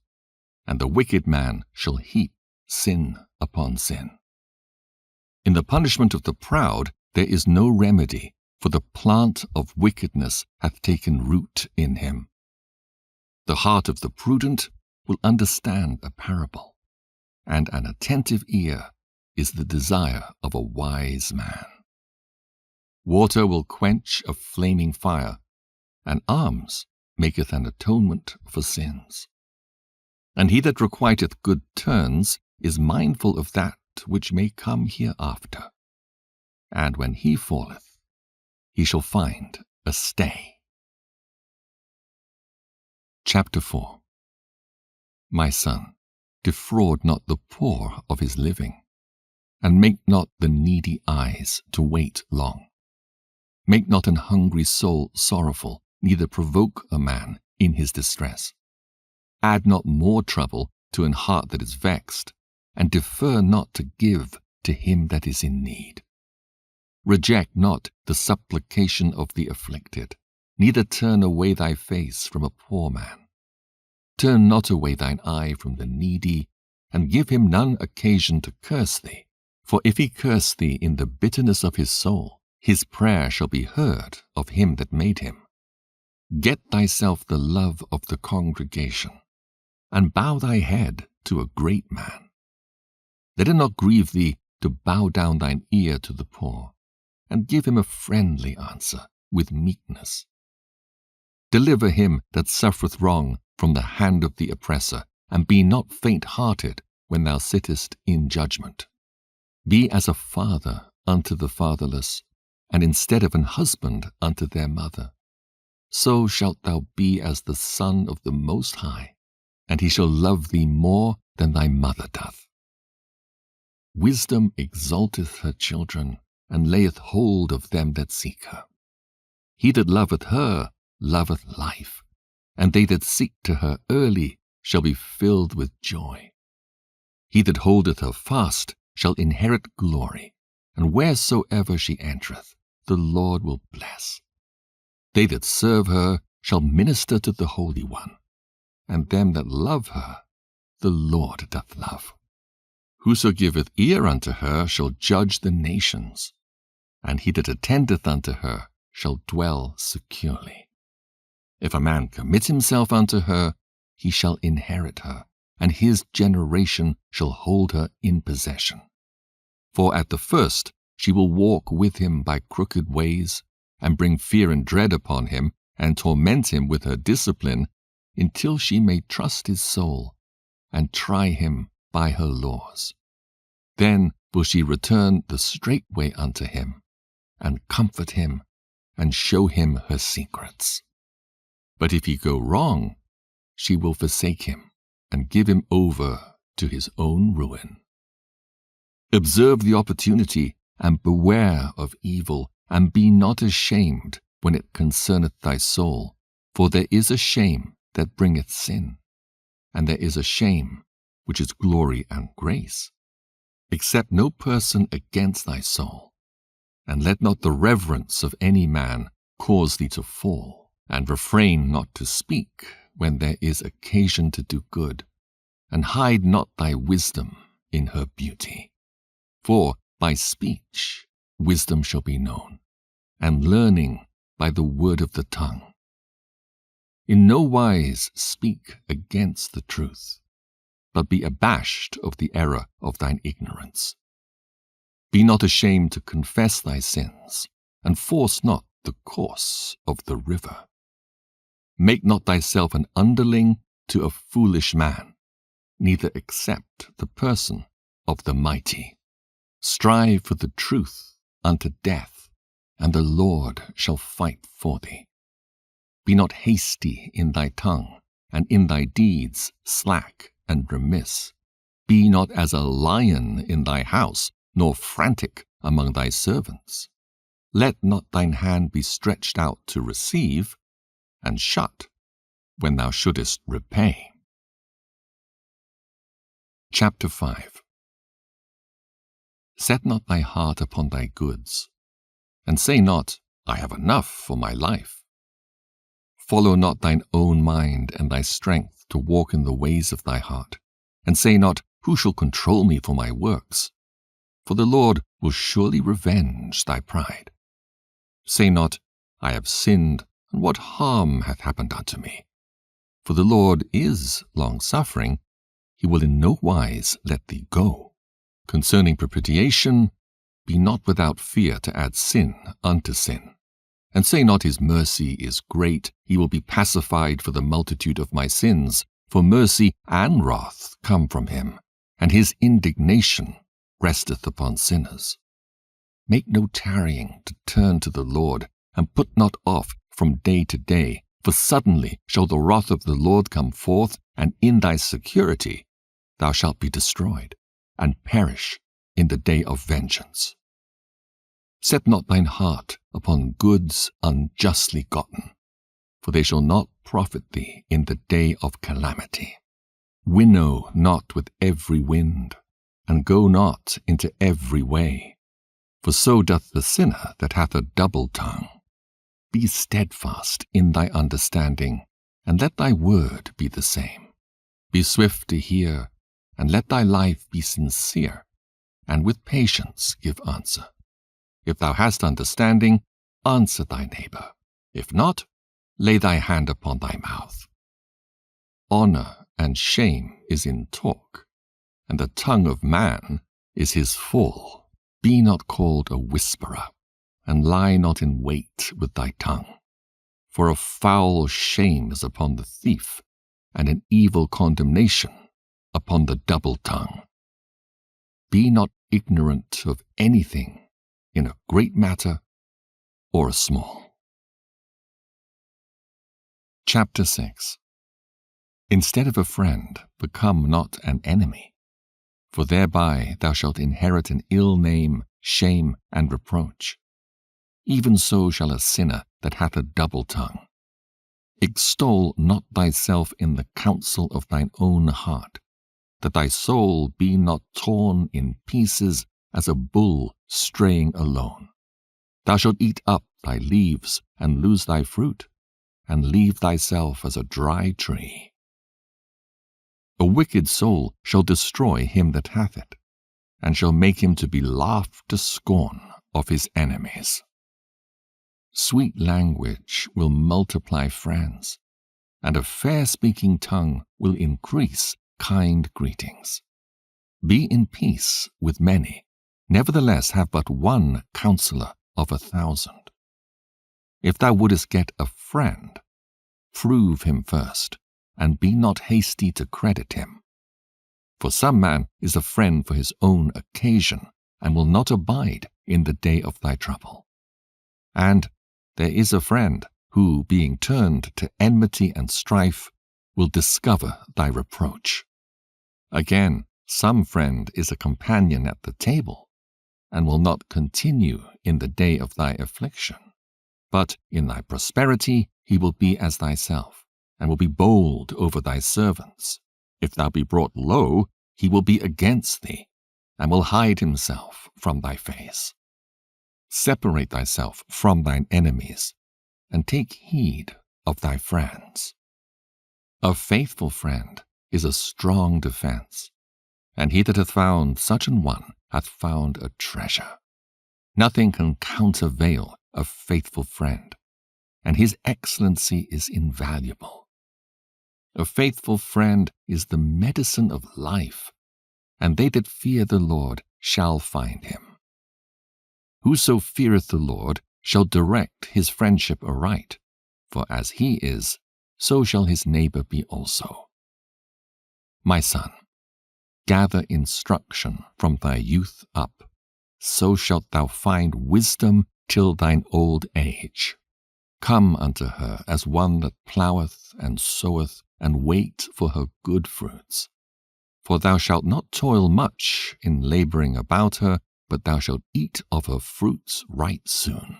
and the wicked man shall heap sin upon sin. In the punishment of the proud there is no remedy, for the plant of wickedness hath taken root in him. The heart of the prudent will understand a parable, and an attentive ear is the desire of a wise man. Water will quench a flaming fire, and alms maketh an atonement for sins. And he that requiteth good turns is mindful of that which may come hereafter. And when he falleth, he shall find a stay. Chapter 4. My son, defraud not the poor of his living, and make not the needy eyes to wait long. Make not an hungry soul sorrowful, neither provoke a man in his distress. Add not more trouble to an heart that is vexed, and defer not to give to him that is in need. Reject not the supplication of the afflicted, neither turn away thy face from a poor man. Turn not away thine eye from the needy, and give him none occasion to curse thee. For if he curse thee in the bitterness of his soul, his prayer shall be heard of him that made him. Get thyself the love of the congregation, and bow thy head to a great man. Let it not grieve thee to bow down thine ear to the poor, and give him a friendly answer with meekness. Deliver him that suffereth wrong from the hand of the oppressor, and be not faint-hearted when thou sittest in judgment. Be as a father unto the fatherless, and instead of an husband unto their mother. So shalt thou be as the Son of the Most High, and he shall love thee more than thy mother doth. Wisdom exalteth her children, and layeth hold of them that seek her. He that loveth her loveth life, and they that seek to her early shall be filled with joy. He that holdeth her fast shall inherit glory, and wheresoever she entereth, the Lord will bless. They that serve her shall minister to the Holy One, and them that love her the Lord doth love. Whoso giveth ear unto her shall judge the nations, and he that attendeth unto her shall dwell securely. If a man commit himself unto her, he shall inherit her, and his generation shall hold her in possession. For at the first she will walk with him by crooked ways, and bring fear and dread upon him, and torment him with her discipline, until she may trust his soul, and try him by her laws. Then will she return the straight way unto him, and comfort him, and show him her secrets. But if he go wrong, she will forsake him, and give him over to his own ruin. Observe the opportunity, and beware of evil, and be not ashamed when it concerneth thy soul, for there is a shame that bringeth sin, and there is a shame which is glory and grace. Accept no person against thy soul, and let not the reverence of any man cause thee to fall, and refrain not to speak when there is occasion to do good, and hide not thy wisdom in her beauty. For by speech wisdom shall be known, and learning by the word of the tongue. In no wise speak against the truth, but be abashed of the error of thine ignorance. Be not ashamed to confess thy sins, and force not the course of the river. Make not thyself an underling to a foolish man, neither accept the person of the mighty. Strive for the truth unto death, and the Lord shall fight for thee. Be not hasty in thy tongue, and in thy deeds slack and remiss. Be not as a lion in thy house, nor frantic among thy servants. let not thine hand be stretched out to receive, and shut when thou shouldest repay. Chapter 5. Set not thy heart upon thy goods, and say not, I have enough for my life. Follow not thine own mind and thy strength to walk in the ways of thy heart, and say not, who shall control me for my works? For the Lord will surely revenge thy pride. Say not, I have sinned, and what harm hath happened unto me? For the Lord is long-suffering, he will in no wise let thee go. Concerning propitiation, be not without fear to add sin unto sin. And say not his mercy is great, he will be pacified for the multitude of my sins, for mercy and wrath come from him, and his indignation resteth upon sinners. Make no tarrying to turn to the Lord, and put not off from day to day, for suddenly shall the wrath of the Lord come forth, and in thy security thou shalt be destroyed, and perish in the day of vengeance. Set not thine heart upon goods unjustly gotten, for they shall not profit thee in the day of calamity. Winnow not with every wind, and go not into every way, for so doth the sinner that hath a double tongue. Be steadfast in thy understanding, and let thy word be the same. Be swift to hear, and let thy life be sincere, and with patience give answer. If thou hast understanding, answer thy neighbor. If not, lay thy hand upon thy mouth. Honor and shame is in talk, and the tongue of man is his fall. Be not called a whisperer, and lie not in wait with thy tongue. For a foul shame is upon the thief, and an evil condemnation upon the double tongue. Be not ignorant of anything in a great matter or a small. Chapter 6. Instead of a friend, become not an enemy, for thereby thou shalt inherit an ill name, shame, and reproach. Even so shall a sinner that hath a double tongue. Extol not thyself in the counsel of thine own heart, that thy soul be not torn in pieces as a bull straying alone. Thou shalt eat up thy leaves and lose thy fruit, and leave thyself as a dry tree. A wicked soul shall destroy him that hath it, and shall make him to be laughed to scorn of his enemies. Sweet language will multiply friends, and a fair-speaking tongue will increase kind greetings. Be in peace with many, nevertheless have but one counselor of 1,000. If thou wouldest get a friend, prove him first, and be not hasty to credit him. For some man is a friend for his own occasion, and will not abide in the day of thy trouble. And there is a friend who, being turned to enmity and strife, will discover thy reproach. Again, some friend is a companion at the table, and will not continue in the day of thy affliction. But in thy prosperity he will be as thyself, and will be bold over thy servants. If thou be brought low, he will be against thee, and will hide himself from thy face. Separate thyself from thine enemies, and take heed of thy friends. A faithful friend is a strong defense, and he that hath found such an one hath found a treasure. Nothing can countervail a faithful friend, and his excellency is invaluable. A faithful friend is the medicine of life, and they that fear the Lord shall find him. Whoso feareth the Lord shall direct his friendship aright, for as he is, so shall his neighbor be also. My son, gather instruction from thy youth up, so shalt thou find wisdom till thine old age. Come unto her as one that ploweth and soweth, and wait for her good fruits. For thou shalt not toil much in laboring about her, but thou shalt eat of her fruits right soon.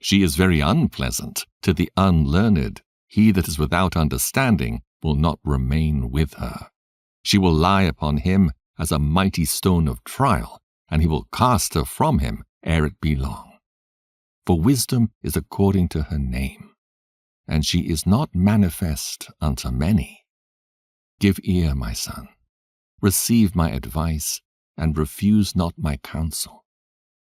She is very unpleasant to the unlearned. He that is without understanding will not remain with her. She will lie upon him as a mighty stone of trial, and he will cast her from him ere it be long. For wisdom is according to her name, and she is not manifest unto many. Give ear, my son, receive my advice, and refuse not my counsel,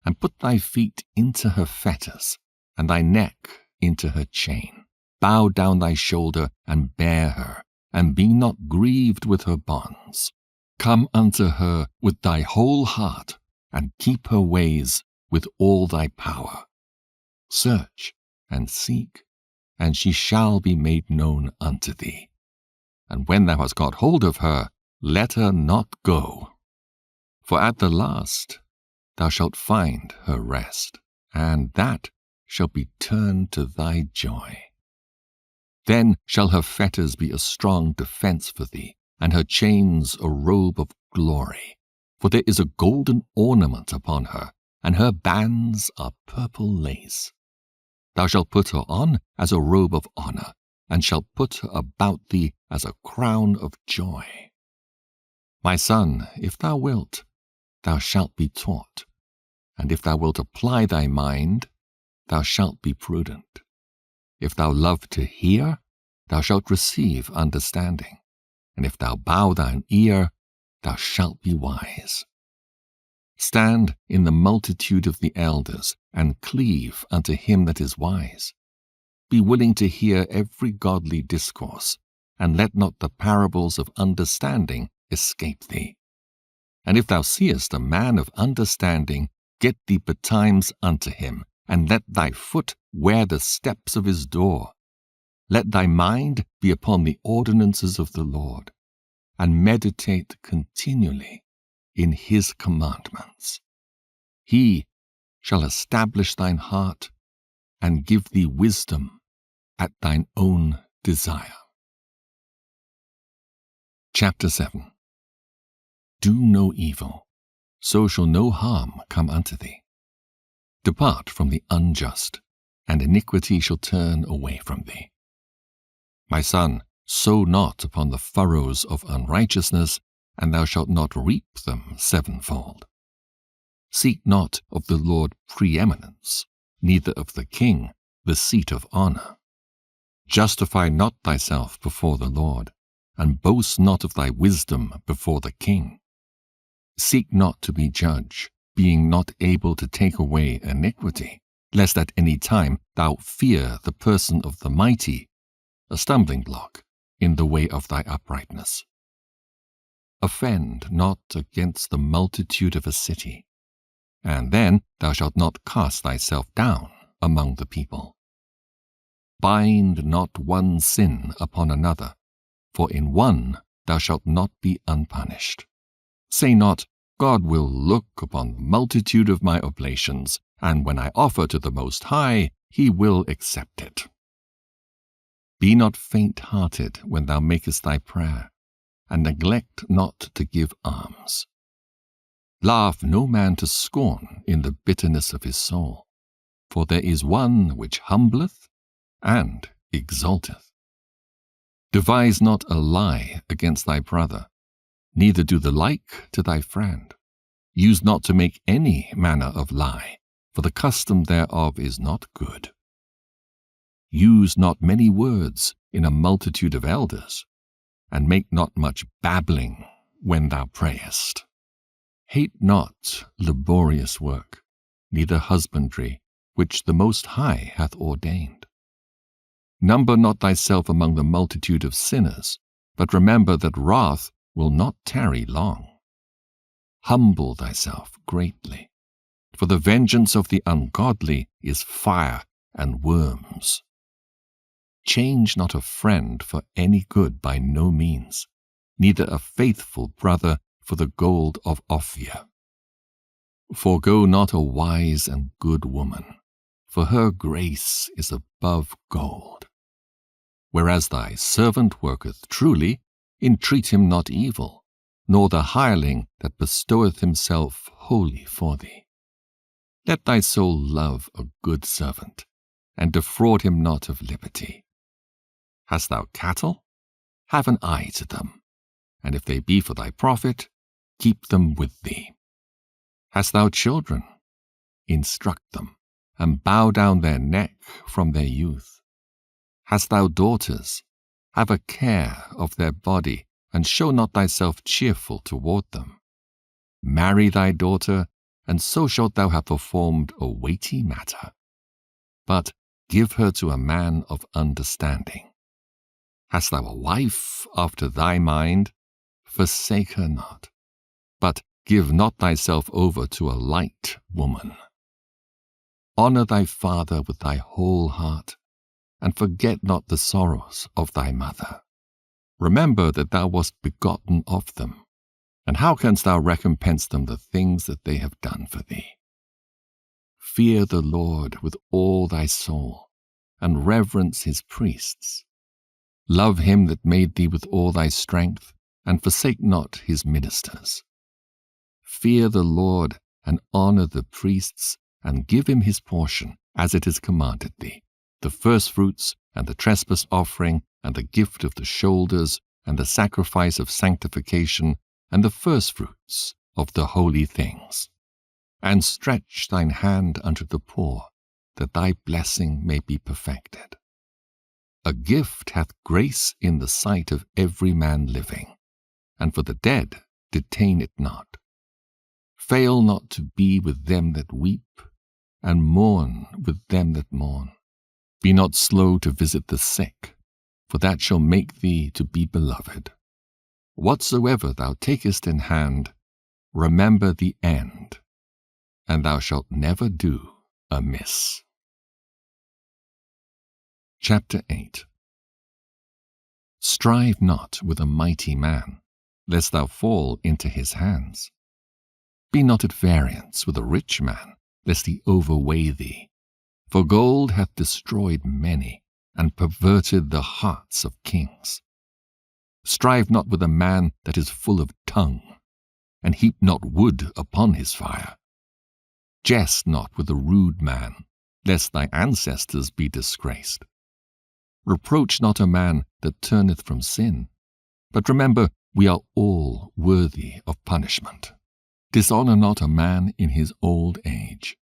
and put thy feet into her fetters, and thy neck into her chain. Bow down thy shoulder, and bear her, and be not grieved with her bonds. Come unto her with thy whole heart, and keep her ways with all thy power. Search and seek, and she shall be made known unto thee. And when thou hast got hold of her, let her not go. For at the last thou shalt find her rest, and that shall be turned to thy joy. Then shall her fetters be a strong defense for thee, and her chains a robe of glory. For there is a golden ornament upon her, and her bands are purple lace. Thou shalt put her on as a robe of honor, and shalt put her about thee as a crown of joy. My son, if thou wilt, thou shalt be taught, and if thou wilt apply thy mind, thou shalt be prudent. If thou love to hear, thou shalt receive understanding, and if thou bow thine ear, thou shalt be wise. Stand in the multitude of the elders, and cleave unto him that is wise. Be willing to hear every godly discourse, and let not the parables of understanding escape thee. And if thou seest a man of understanding, get thee betimes unto him, and let thy foot wear the steps of his door. Let thy mind be upon the ordinances of the Lord, and meditate continually in his commandments. He shall establish thine heart, and give thee wisdom at thine own desire. Chapter 7. Do no evil, so shall no harm come unto thee. Depart from the unjust, and iniquity shall turn away from thee. My son, sow not upon the furrows of unrighteousness, and thou shalt not reap them sevenfold. Seek not of the Lord preeminence, neither of the king the seat of honor. Justify not thyself before the Lord, and boast not of thy wisdom before the king. Seek not to be judge, being not able to take away iniquity, lest at any time thou fear the person of the mighty, a stumbling block in the way of thy uprightness. Offend not against the multitude of a city, and then thou shalt not cast thyself down among the people. Bind not one sin upon another, for in one thou shalt not be unpunished. Say not, God will look upon the multitude of my oblations, and when I offer to the Most High, he will accept it. Be not faint-hearted when thou makest thy prayer, and neglect not to give alms. Laugh no man to scorn in the bitterness of his soul, for there is one which humbleth and exalteth. Devise not a lie against thy brother, neither do the like to thy friend. Use not to make any manner of lie, for the custom thereof is not good. Use not many words in a multitude of elders, and make not much babbling when thou prayest. Hate not laborious work, neither husbandry, which the Most High hath ordained. Number not thyself among the multitude of sinners, but remember that wrath will not tarry long. Humble thyself greatly, for the vengeance of the ungodly is fire and worms. Change not a friend for any good by no means, neither a faithful brother for the gold of Ophir. Forego not a wise and good woman, for her grace is above gold. Whereas thy servant worketh truly, entreat him not evil, nor the hireling that bestoweth himself wholly for thee. Let thy soul love a good servant, and defraud him not of liberty. Hast thou cattle? Have an eye to them, and if they be for thy profit, keep them with thee. Hast thou children? Instruct them, and bow down their neck from their youth. Hast thou daughters? Have a care of their body, and show not thyself cheerful toward them. Marry thy daughter, and so shalt thou have performed a weighty matter. But give her to a man of understanding. Hast thou a wife after thy mind? Forsake her not, but give not thyself over to a light woman. Honor thy father with thy whole heart, and forget not the sorrows of thy mother. Remember that thou wast begotten of them, and how canst thou recompense them the things that they have done for thee? Fear the Lord with all thy soul, and reverence his priests. Love him that made thee with all thy strength, and forsake not his ministers. Fear the Lord, and honor the priests, and give him his portion, as it is commanded thee, the firstfruits, and the trespass offering, and the gift of the shoulders, and the sacrifice of sanctification, and the firstfruits of the holy things. And stretch thine hand unto the poor, that thy blessing may be perfected. A gift hath grace in the sight of every man living, and for the dead detain it not. Fail not to be with them that weep, and mourn with them that mourn. Be not slow to visit the sick, for that shall make thee to be beloved. Whatsoever thou takest in hand, remember the end, and thou shalt never do amiss. Chapter 8. Strive not with a mighty man, lest thou fall into his hands. Be not at variance with a rich man, lest he overweigh thee. For gold hath destroyed many, and perverted the hearts of kings. Strive not with a man that is full of tongue, and heap not wood upon his fire. Jest not with a rude man, lest thy ancestors be disgraced. Reproach not a man that turneth from sin, but remember we are all worthy of punishment. Dishonor not a man in his old age,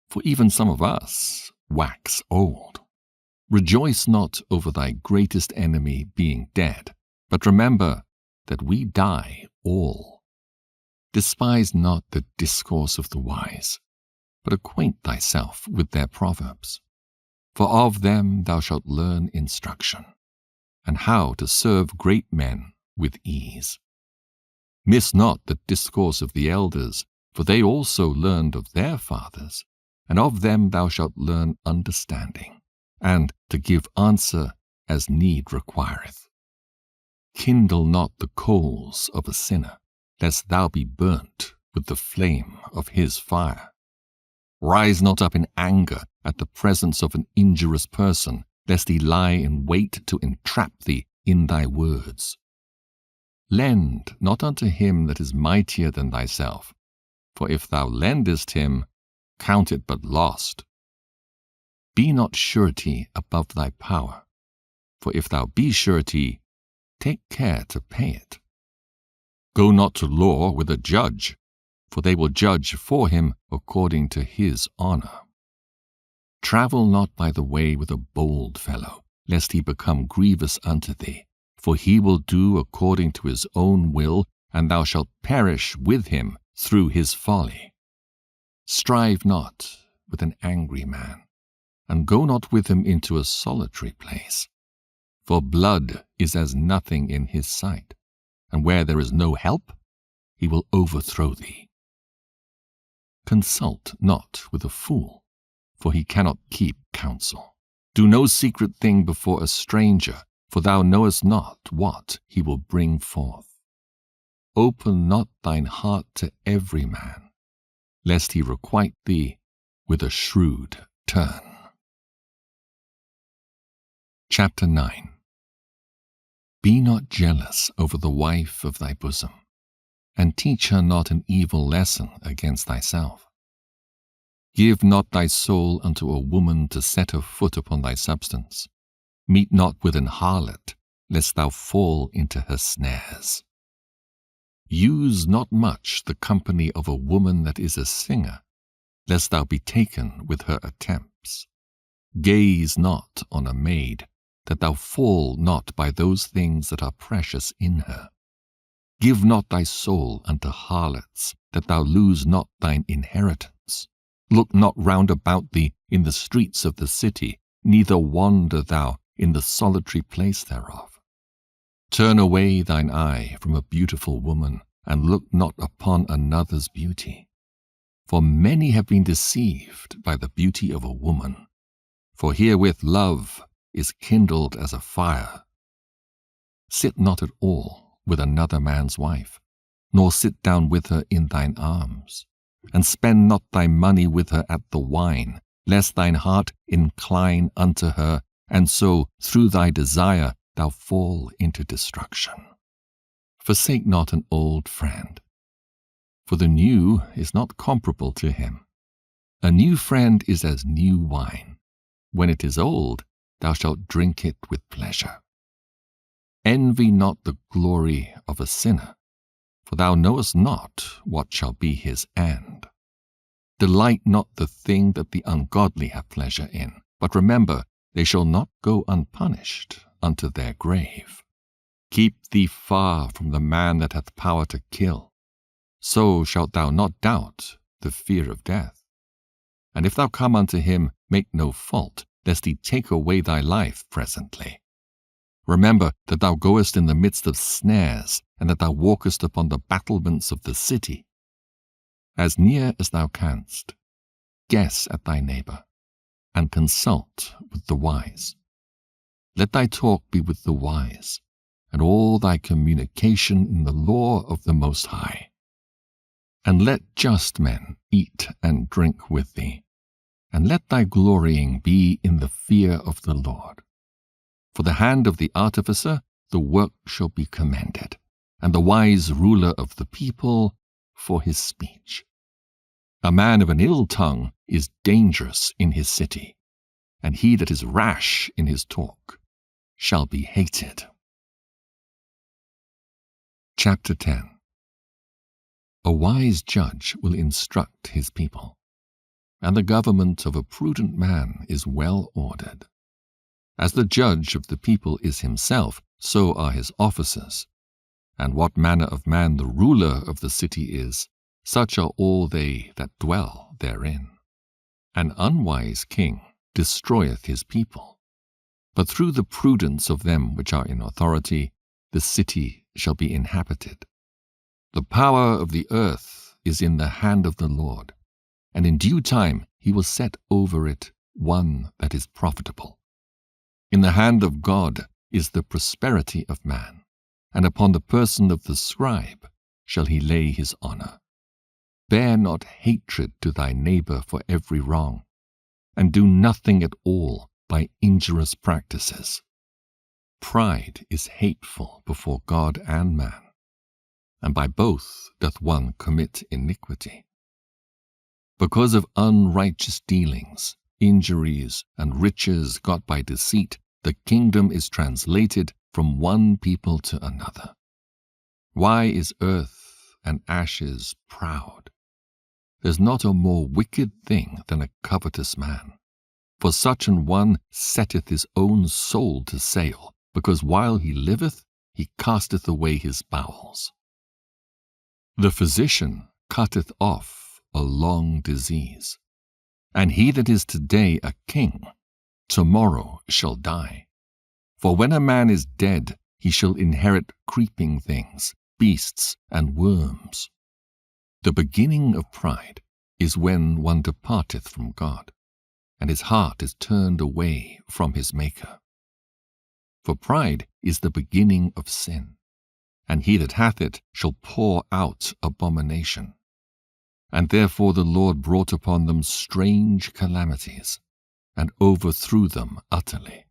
for even some of us wax old. Rejoice not over thy greatest enemy being dead, but remember that we die all. Despise not the discourse of the wise, but acquaint thyself with their proverbs. For of them thou shalt learn instruction, and how to serve great men with ease. Miss not the discourse of the elders, for they also learned of their fathers, and of them thou shalt learn understanding, and to give answer as need requireth. Kindle not the coals of a sinner, lest thou be burnt with the flame of his fire. Rise not up in anger at the presence of an injurious person, lest he lie in wait to entrap thee in thy words. Lend not unto him that is mightier than thyself, for if thou lendest him, count it but lost. Be not surety above thy power, for if thou be surety, take care to pay it. Go not to law with a judge, for they will judge for him according to his honor. Travel not by the way with a bold fellow, lest he become grievous unto thee, for he will do according to his own will, and thou shalt perish with him through his folly. Strive not with an angry man, and go not with him into a solitary place, for blood is as nothing in his sight, and where there is no help, he will overthrow thee. Consult not with a fool, for he cannot keep counsel. Do no secret thing before a stranger, for thou knowest not what he will bring forth. Open not thine heart to every man, lest he requite thee with a shrewd turn. Chapter 9. Be not jealous over the wife of thy bosom, and teach her not an evil lesson against thyself. Give not thy soul unto a woman to set her foot upon thy substance. Meet not with an harlot, lest thou fall into her snares. Use not much the company of a woman that is a singer, lest thou be taken with her attempts. Gaze not on a maid, that thou fall not by those things that are precious in her. Give not thy soul unto harlots, that thou lose not thine inheritance. Look not round about thee in the streets of the city, neither wander thou in the solitary place thereof. Turn away thine eye from a beautiful woman, and look not upon another's beauty. For many have been deceived by the beauty of a woman. For herewith love is kindled as a fire. Sit not at all with another man's wife, nor sit down with her in thine arms, and spend not thy money with her at the wine, lest thine heart incline unto her, and so through thy desire thou fall into destruction. Forsake not an old friend, for the new is not comparable to him. A new friend is as new wine. When it is old, thou shalt drink it with pleasure. Envy not the glory of a sinner, for thou knowest not what shall be his end. Delight not the thing that the ungodly have pleasure in, but remember, they shall not go unpunished unto their grave. Keep thee far from the man that hath power to kill. So shalt thou not doubt the fear of death. And if thou come unto him, make no fault, lest he take away thy life presently. Remember that thou goest in the midst of snares, and that thou walkest upon the battlements of the city. As near as thou canst, guess at thy neighbor, and consult with the wise. Let thy talk be with the wise, and all thy communication in the law of the Most High. And let just men eat and drink with thee, and let thy glorying be in the fear of the Lord. For the hand of the artificer the work shall be commended, and the wise ruler of the people for his speech. A man of an ill tongue is dangerous in his city, and he that is rash in his talk shall be hated. Chapter 10. A wise judge will instruct his people, and the government of a prudent man is well ordered. As the judge of the people is himself, so are his officers. And what manner of man the ruler of the city is, such are all they that dwell therein. An unwise king destroyeth his people, but through the prudence of them which are in authority, the city shall be inhabited. The power of the earth is in the hand of the Lord, and in due time he will set over it one that is profitable. In the hand of God is the prosperity of man, and upon the person of the scribe shall he lay his honor. Bear not hatred to thy neighbor for every wrong, and do nothing at all by injurious practices. Pride is hateful before God and man, and by both doth one commit iniquity. Because of unrighteous dealings, injuries, and riches got by deceit, the kingdom is translated from one people to another. Why is earth and ashes proud? There's not a more wicked thing than a covetous man. For such an one setteth his own soul to sale, because while he liveth, he casteth away his bowels. The physician cutteth off a long disease, and he that is today a king, tomorrow shall die. For when a man is dead, he shall inherit creeping things, beasts, and worms. The beginning of pride is when one departeth from God, and his heart is turned away from his Maker. For pride is the beginning of sin, and he that hath it shall pour out abomination. And therefore the Lord brought upon them strange calamities, and overthrew them utterly.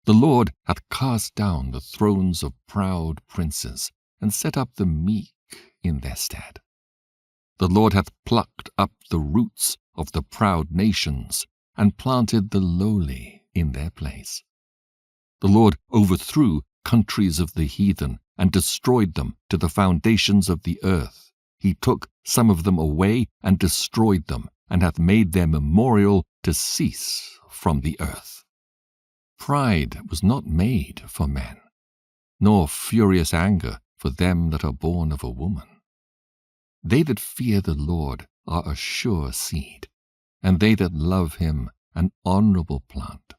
The Lord hath cast down the thrones of proud princes, and set up the meek in their stead. The Lord hath plucked up the roots of the proud nations, and planted the lowly in their place. The Lord overthrew countries of the heathen, and destroyed them to the foundations of the earth. He took some of them away and destroyed them, and hath made their memorial to cease from the earth. Pride was not made for men, nor furious anger for them that are born of a woman. They that fear the Lord are a sure seed, and they that love him an honourable plant.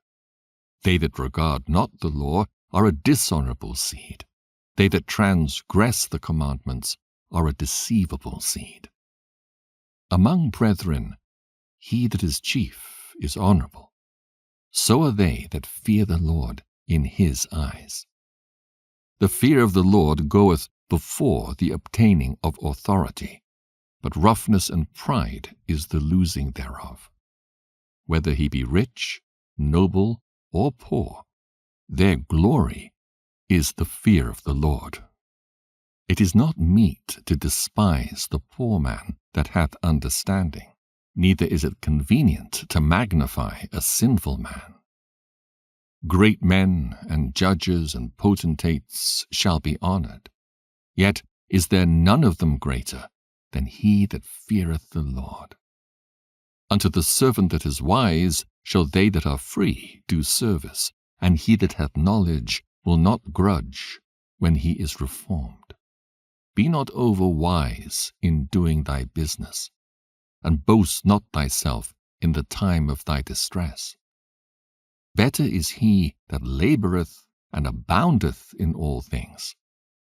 They that regard not the law are a dishonourable seed. They that transgress the commandments are a deceivable seed. Among brethren, he that is chief is honourable. So are they that fear the Lord in his eyes. The fear of the Lord goeth before the obtaining of authority, but roughness and pride is the losing thereof. Whether he be rich, noble, or poor, their glory is the fear of the Lord. It is not meet to despise the poor man that hath understanding, neither is it convenient to magnify a sinful man. Great men and judges and potentates shall be honoured, yet is there none of them greater than he that feareth the Lord. Unto the servant that is wise shall they that are free do service, and he that hath knowledge will not grudge when he is reformed. Be not over wise in doing thy business, and boast not thyself in the time of thy distress. Better is he that laboureth and aboundeth in all things,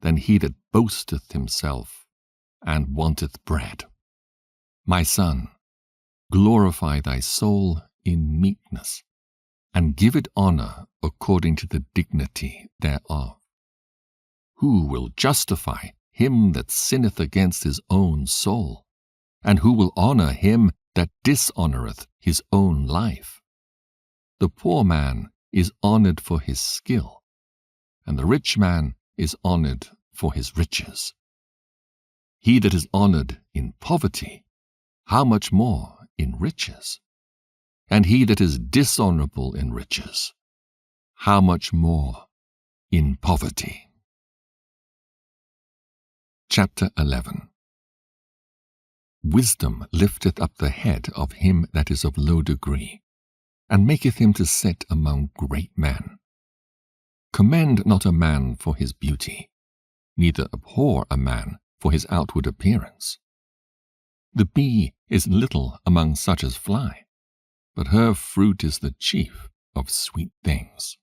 than he that boasteth himself and wanteth bread. My son, glorify thy soul in meekness, and give it honour according to the dignity thereof. Who will justify him that sinneth against his own soul? And who will honour him that dishonoureth his own life? The poor man is honoured for his skill, and the rich man is honoured for his riches. He that is honoured in poverty, how much more in riches? And he that is dishonourable in riches, how much more in poverty? Chapter 11. Wisdom lifteth up the head of him that is of low degree, and maketh him to sit among great men. Commend not a man for his beauty, neither abhor a man for his outward appearance. The bee is little among such as fly, but her fruit is the chief of sweet things.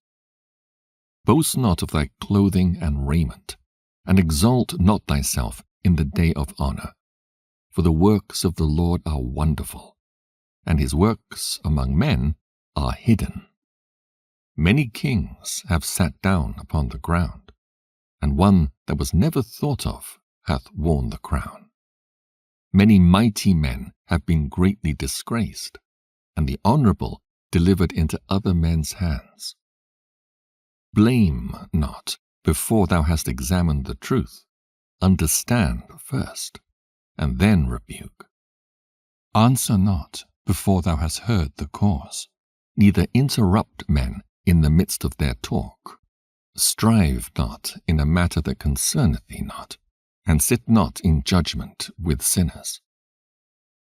Boast not of thy clothing and raiment, and exalt not thyself in the day of honour. For the works of the Lord are wonderful, and his works among men are hidden. Many kings have sat down upon the ground, and one that was never thought of hath worn the crown. Many mighty men have been greatly disgraced, and the honourable delivered into other men's hands. Blame not before thou hast examined the truth. Understand first, and then rebuke. Answer not before thou hast heard the cause, neither interrupt men in the midst of their talk. Strive not in a matter that concerneth thee not, and sit not in judgment with sinners.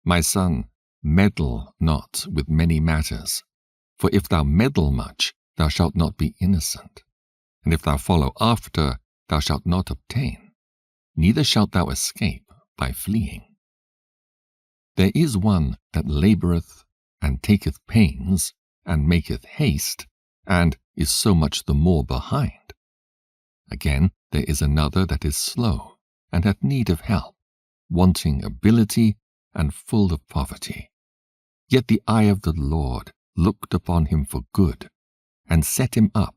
My son, meddle not with many matters, for if thou meddle much, thou shalt not be innocent, and if thou follow after, thou shalt not obtain, neither shalt thou escape by fleeing. There is one that laboureth, and taketh pains, and maketh haste, and is so much the more behind. Again, there is another that is slow, and hath need of help, wanting ability, and full of poverty. Yet the eye of the Lord looked upon him for good, and set him up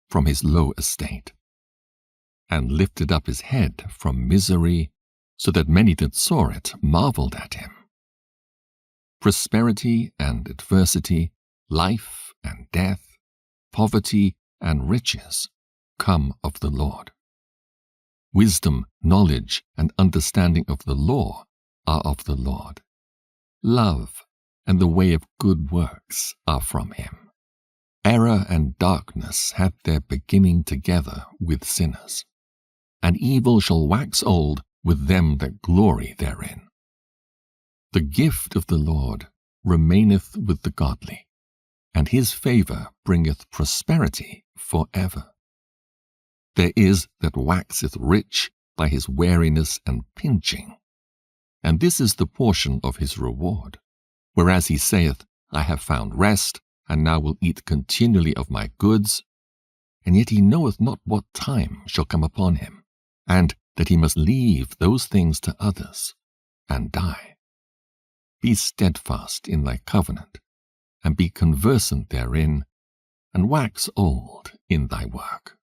from his low estate, and lifted up his head from misery, so that many that saw it marvelled at him. Prosperity and adversity, life and death, poverty and riches come of the Lord. Wisdom, knowledge, and understanding of the law are of the Lord. Love and the way of good works are from him. Error and darkness had their beginning together with sinners, and evil shall wax old with them that glory therein. The gift of the Lord remaineth with the godly, and his favour bringeth prosperity for ever. There is that waxeth rich by his wariness and pinching, and this is the portion of his reward. Whereas he saith, I have found rest, and now will eat continually of my goods, and yet he knoweth not what time shall come upon him, and that he must leave those things to others, and die. Be steadfast in thy covenant, and be conversant therein, and wax old in thy work.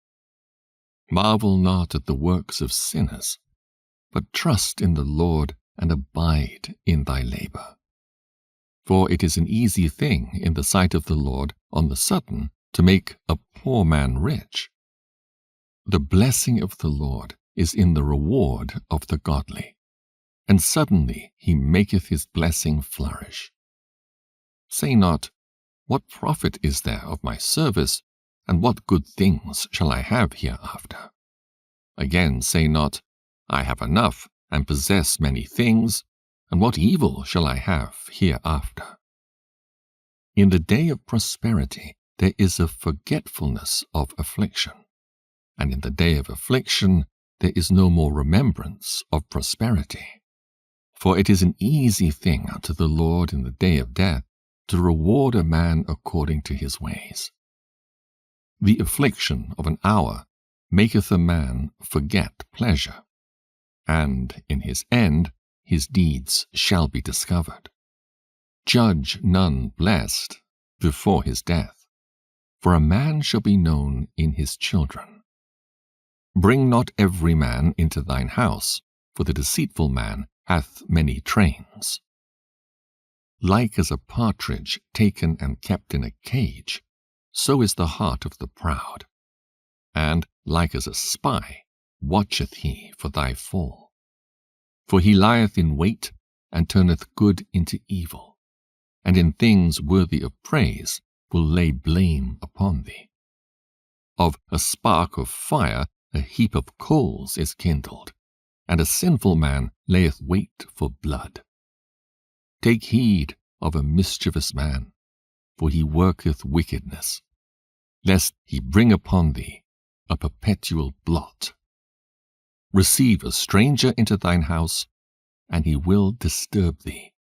Marvel not at the works of sinners, but trust in the Lord, and abide in thy labour. For it is an easy thing in the sight of the Lord on the sudden to make a poor man rich. The blessing of the Lord is in the reward of the godly, and suddenly he maketh his blessing flourish. Say not, what profit is there of my service, and what good things shall I have hereafter? Again say not, I have enough, and possess many things, and what evil shall I have hereafter? In the day of prosperity there is a forgetfulness of affliction, and in the day of affliction there is no more remembrance of prosperity. For it is an easy thing unto the Lord in the day of death to reward a man according to his ways. The affliction of an hour maketh a man forget pleasure, and in his end his deeds shall be discovered. Judge none blessed before his death, for a man shall be known in his children. Bring not every man into thine house, for the deceitful man hath many trains. Like as a partridge taken and kept in a cage, so is the heart of the proud. And like as a spy watcheth he for thy fall. For he lieth in wait, and turneth good into evil, and in things worthy of praise will lay blame upon thee. Of a spark of fire a heap of coals is kindled, and a sinful man layeth wait for blood. Take heed of a mischievous man, for he worketh wickedness, lest he bring upon thee a perpetual blot. Receive a stranger into thine house, and he will disturb thee,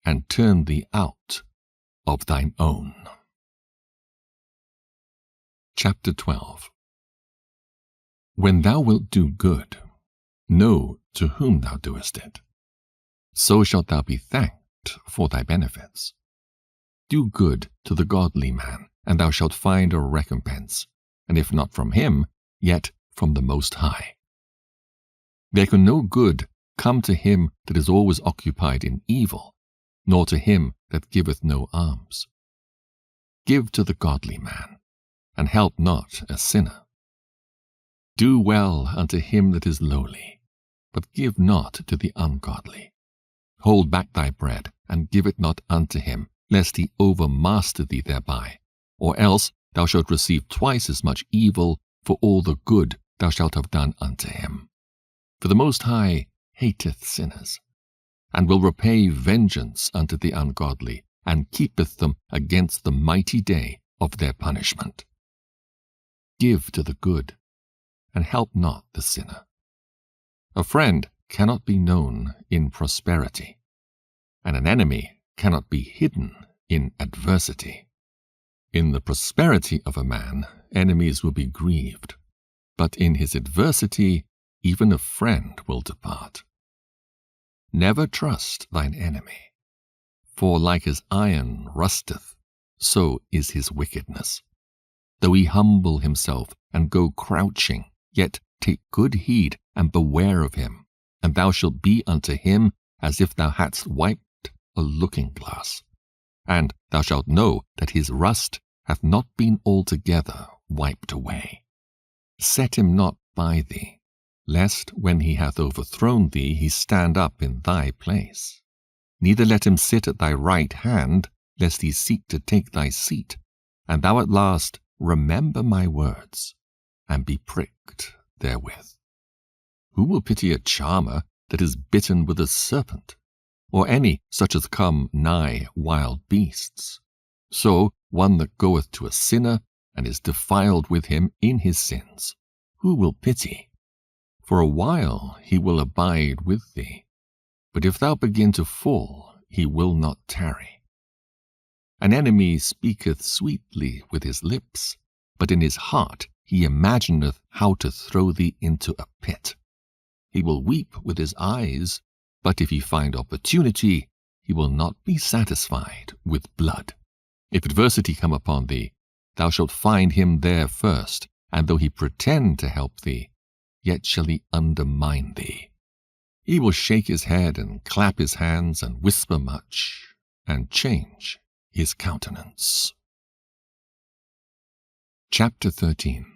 and turn thee out of thine own. Chapter 12. When thou wilt do good, know to whom thou doest it. So shalt thou be thanked for thy benefits. Do good to the godly man, and thou shalt find a recompense, and if not from him, yet from the Most High. There can no good come to him that is always occupied in evil, nor to him that giveth no alms. Give to the godly man, and help not a sinner. Do well unto him that is lowly, but give not to the ungodly. Hold back thy bread, and give it not unto him, lest he overmaster thee thereby, or else thou shalt receive twice as much evil for all the good thou shalt have done unto him. For the Most High hateth sinners, and will repay vengeance unto the ungodly, and keepeth them against the mighty day of their punishment. Give to the good, and help not the sinner. A friend cannot be known in prosperity, and an enemy cannot be hidden in adversity. In the prosperity of a man, enemies will be grieved, but in his adversity, even a friend will depart. Never trust thine enemy, for like as iron rusteth, so is his wickedness. Though he humble himself and go crouching, yet take good heed and beware of him, and thou shalt be unto him as if thou hadst wiped a looking-glass, and thou shalt know that his rust hath not been altogether wiped away. Set him not by thee, lest when he hath overthrown thee he stand up in thy place. neither let him sit at thy right hand, lest he seek to take thy seat, and thou at last remember my words, and be pricked therewith. Who will pity a charmer that is bitten with a serpent, or any such as come nigh wild beasts? So one that goeth to a sinner, and is defiled with him in his sins, who will pity? For a while he will abide with thee, but if thou begin to fall, he will not tarry. An enemy speaketh sweetly with his lips, but in his heart he imagineth how to throw thee into a pit. He will weep with his eyes, but if he find opportunity, he will not be satisfied with blood. If adversity come upon thee, thou shalt find him there first, and though he pretend to help thee, yet shall he undermine thee. He will shake his head and clap his hands and whisper much, and change his countenance. Chapter 13.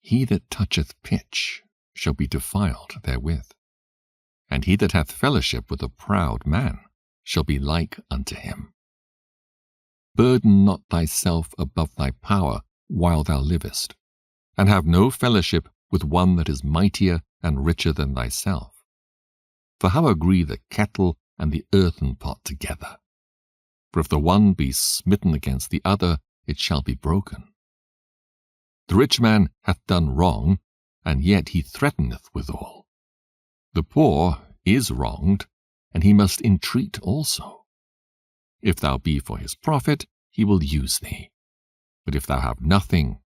He that toucheth pitch shall be defiled therewith, and he that hath fellowship with a proud man shall be like unto him. Burden not thyself above thy power while thou livest, and have no fellowship with one that is mightier and richer than thyself. For how agree the kettle and the earthen pot together? For if the one be smitten against the other, it shall be broken. The rich man hath done wrong, and yet he threateneth withal. The poor is wronged, and he must entreat also. If thou be for his profit, he will use thee. But if thou have nothing,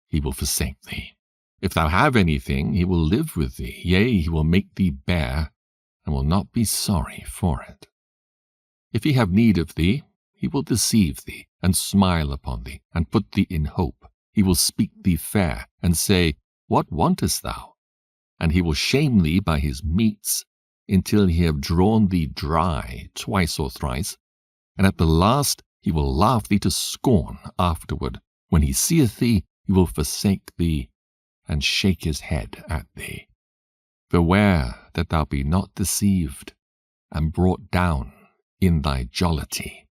he will forsake thee. If thou have anything, he will live with thee, yea, he will make thee bear, and will not be sorry for it. If he have need of thee, he will deceive thee, and smile upon thee, and put thee in hope. He will speak thee fair, and say, What wantest thou? And he will shame thee by his meats, until he have drawn thee dry twice or thrice, and at the last he will laugh thee to scorn afterward. When he seeth thee, he will forsake thee, and shake his head at thee. Beware that thou be not deceived, and brought down in thy jollity.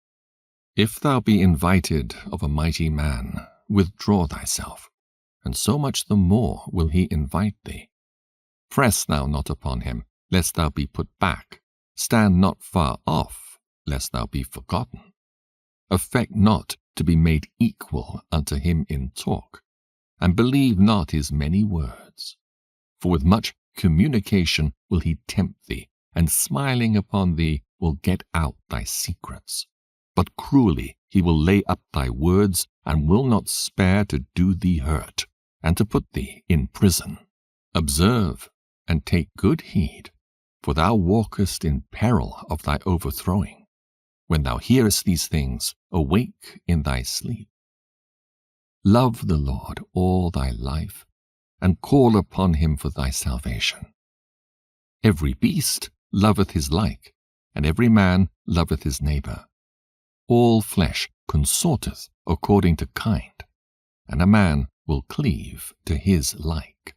If thou be invited of a mighty man, withdraw thyself, and so much the more will he invite thee. Press thou not upon him, lest thou be put back. Stand not far off, lest thou be forgotten. Affect not to be made equal unto him in talk, and believe not his many words. For with much communication will he tempt thee, and smiling upon thee will get out thy secrets. But cruelly he will lay up thy words, and will not spare to do thee hurt, and to put thee in prison. Observe, and take good heed, for thou walkest in peril of thy overthrowing. When thou hearest these things, awake in thy sleep. Love the Lord all thy life, and call upon him for thy salvation. Every beast loveth his like, and every man loveth his neighbor. All flesh consorteth according to kind, and a man will cleave to his like.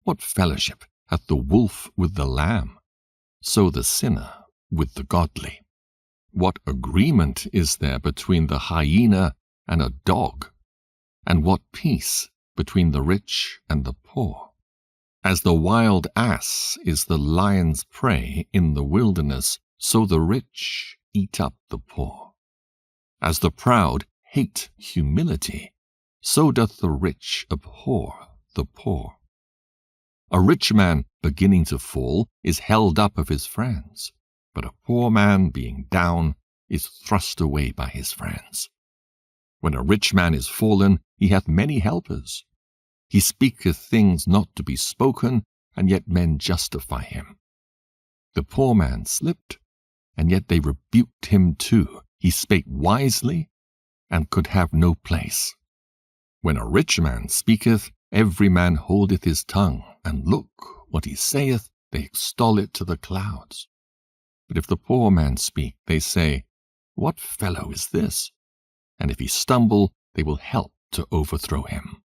What fellowship hath the wolf with the lamb? So the sinner with the godly. What agreement is there between the hyena and a dog? And what peace between the rich and the poor? As the wild ass is the lion's prey in the wilderness, so the rich eat up the poor. As the proud hate humility, so doth the rich abhor the poor. A rich man beginning to fall is held up of his friends, but a poor man being down is thrust away by his friends. When a rich man is fallen, he hath many helpers. He speaketh things not to be spoken, and yet men justify him. The poor man slipped, and yet they rebuked him too. He spake wisely, and could have no place. When a rich man speaketh, every man holdeth his tongue, and look, what he saith, they extol it to the clouds. But if the poor man speak, they say, What fellow is this? And if he stumble, they will help to overthrow him.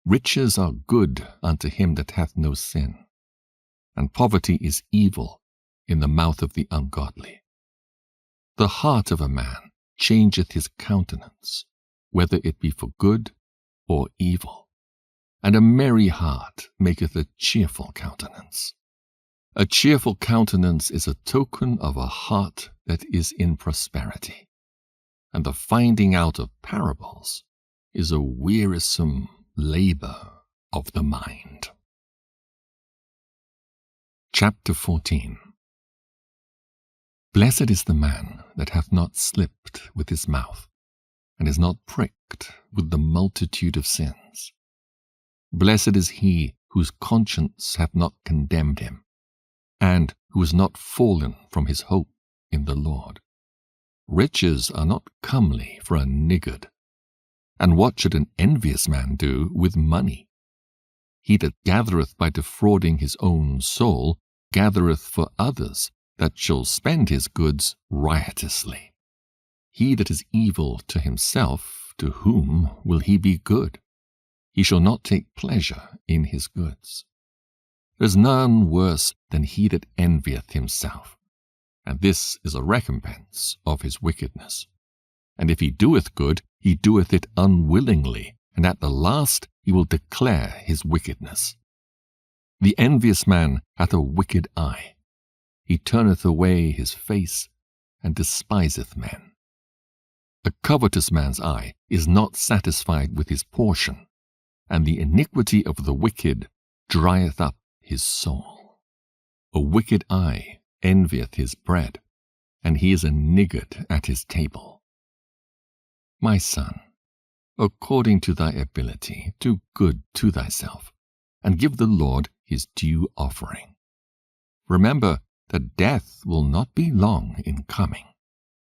Riches are good unto him that hath no sin, and poverty is evil in the mouth of the ungodly. The heart of a man changeth his countenance, whether it be for good or evil, and a merry heart maketh a cheerful countenance. A cheerful countenance is a token of a heart that is in prosperity, and the finding out of parables is a wearisome labor of the mind. Chapter 14. Blessed is the man that hath not slipped with his mouth, and is not pricked with the multitude of sins. Blessed is he whose conscience hath not condemned him, and who is not fallen from his hope in the Lord. Riches are not comely for a niggard. And what should an envious man do with money? He that gathereth by defrauding his own soul gathereth for others that shall spend his goods riotously. He that is evil to himself, to whom will he be good? He shall not take pleasure in his goods. There is none worse than he that envieth himself, and this is a recompense of his wickedness. And if he doeth good, he doeth it unwillingly, and at the last he will declare his wickedness. The envious man hath a wicked eye. He turneth away his face, and despiseth men. A covetous man's eye is not satisfied with his portion, and the iniquity of the wicked drieth up his soul. A wicked eye envieth his bread, and he is a niggard at his table. My son, according to thy ability, do good to thyself, and give the Lord his due offering. Remember that death will not be long in coming,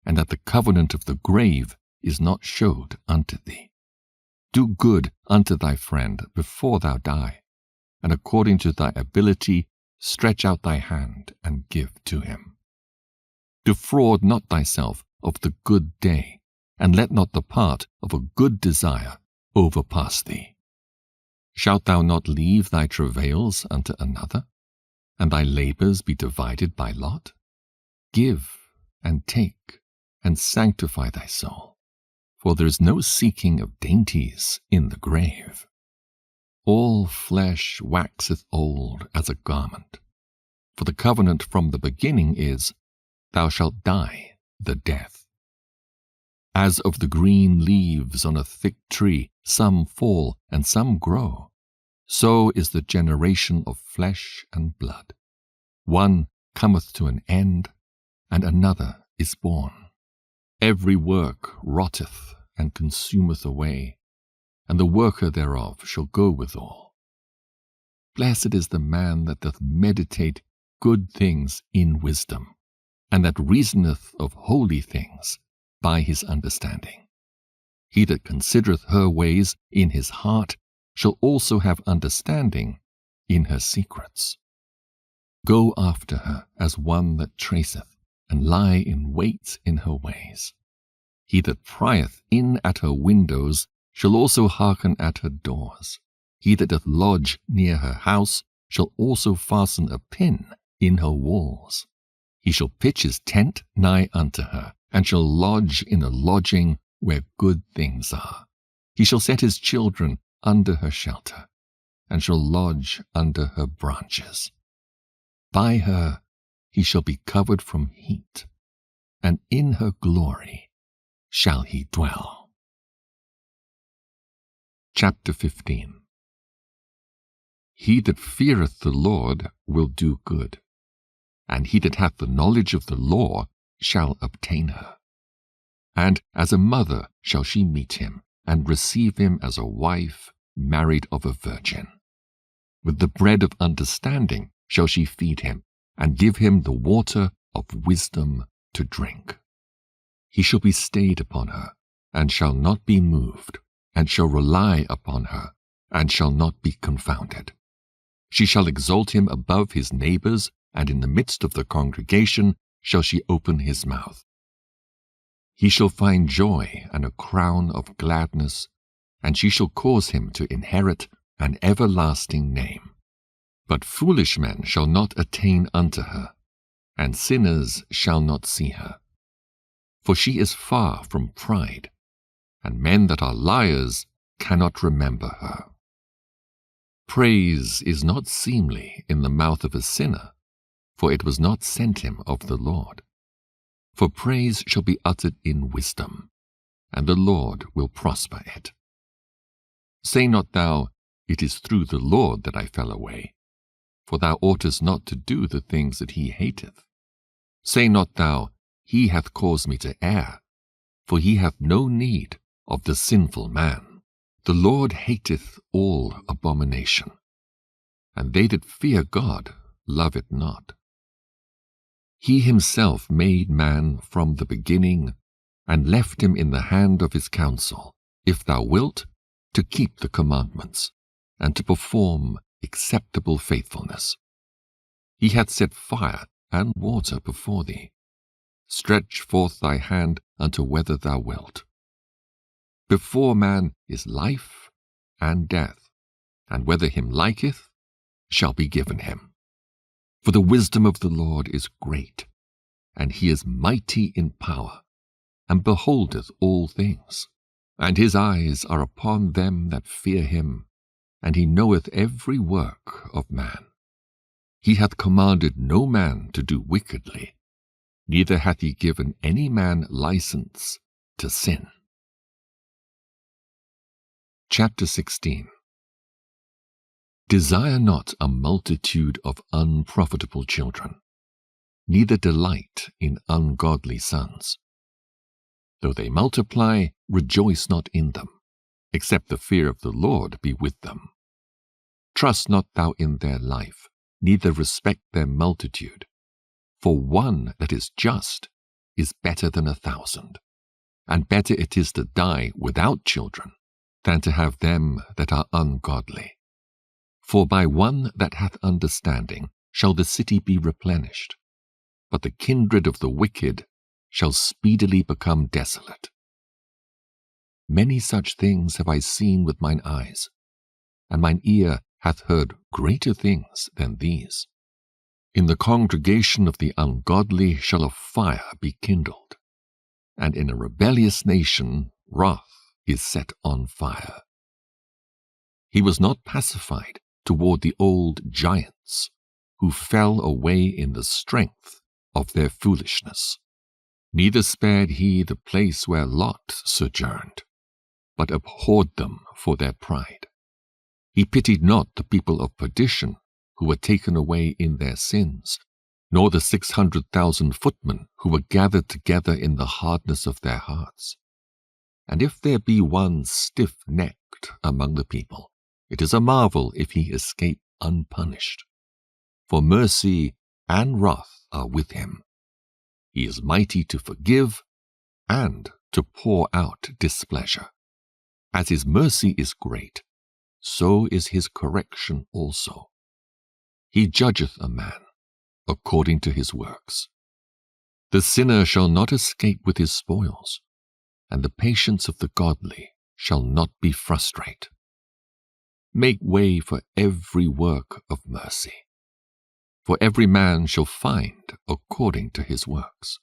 and that the covenant of the grave is not showed unto thee. Do good unto thy friend before thou die, and according to thy ability stretch out thy hand and give to him. Defraud not thyself of the good day, and let not the part of a good desire overpass thee. Shalt thou not leave thy travails unto another, and thy labors be divided by lot? Give and take, and sanctify thy soul, for there is no seeking of dainties in the grave. All flesh waxeth old as a garment, for the covenant from the beginning is, Thou shalt die the death. As of the green leaves on a thick tree, some fall and some grow, so is the generation of flesh and blood. One cometh to an end, and another is born. Every work rotteth and consumeth away, and the worker thereof shall go withal. Blessed is the man that doth meditate good things in wisdom, and that reasoneth of holy things by his understanding. He that considereth her ways in his heart shall also have understanding in her secrets. Go after her as one that traceth, and lie in wait in her ways. He that prieth in at her windows shall also hearken at her doors. He that doth lodge near her house shall also fasten a pin in her walls. He shall pitch his tent nigh unto her, and shall lodge in a lodging where good things are. He shall set his children under her shelter, and shall lodge under her branches. By her he shall be covered from heat, and in her glory shall he dwell. Chapter 15. He that feareth the Lord will do good, and he that hath the knowledge of the law shall obtain her. And as a mother shall she meet him, and receive him as a wife married of a virgin. With the bread of understanding shall she feed him, and give him the water of wisdom to drink. He shall be stayed upon her, and shall not be moved, and shall rely upon her, and shall not be confounded. She shall exalt him above his neighbors, and in the midst of the congregation shall she open his mouth. He shall find joy and a crown of gladness, and she shall cause him to inherit an everlasting name. But foolish men shall not attain unto her. and sinners shall not see her. For she is far from pride, and men that are liars cannot remember her. Praise is not seemly in the mouth of a sinner, for it was not sent him of the Lord. For praise shall be uttered in wisdom, and the Lord will prosper it. Say not thou, it is through the Lord that I fell away, for thou oughtest not to do the things that he hateth. Say not thou, he hath caused me to err, for he hath no need of the sinful man. The Lord hateth all abomination, and they that fear God love it not. He himself made man from the beginning, and left him in the hand of his counsel, if thou wilt, to keep the commandments, and to perform acceptable faithfulness. He hath set fire and water before thee. Stretch forth thy hand unto whether thou wilt. Before man is life and death, and whether him liketh shall be given him. For the wisdom of the Lord is great, and he is mighty in power, and beholdeth all things. And his eyes are upon them that fear him, and he knoweth every work of man. He hath commanded no man to do wickedly, neither hath he given any man license to sin. Chapter 16. Desire not a multitude of unprofitable children, neither delight in ungodly sons. Though they multiply, rejoice not in them, except the fear of the Lord be with them. Trust not thou in their life, neither respect their multitude. For one that is just is better than 1,000, and better it is to die without children than to have them that are ungodly. For by one that hath understanding shall the city be replenished, but the kindred of the wicked shall speedily become desolate. Many such things have I seen with mine eyes, and mine ear hath heard greater things than these. In the congregation of the ungodly shall a fire be kindled, and in a rebellious nation wrath is set on fire. He was not pacified toward the old giants, who fell away in the strength of their foolishness. Neither spared he the place where Lot sojourned, but abhorred them for their pride. He pitied not the people of perdition, who were taken away in their sins, nor the 600,000 footmen who were gathered together in the hardness of their hearts. And if there be one stiff-necked among the people, it is a marvel if he escape unpunished. For mercy and wrath are with him. He is mighty to forgive and to pour out displeasure. As his mercy is great, so is his correction also. He judgeth a man according to his works. The sinner shall not escape with his spoils, and the patience of the godly shall not be frustrate. Make way for every work of mercy, for every man shall find according to his works.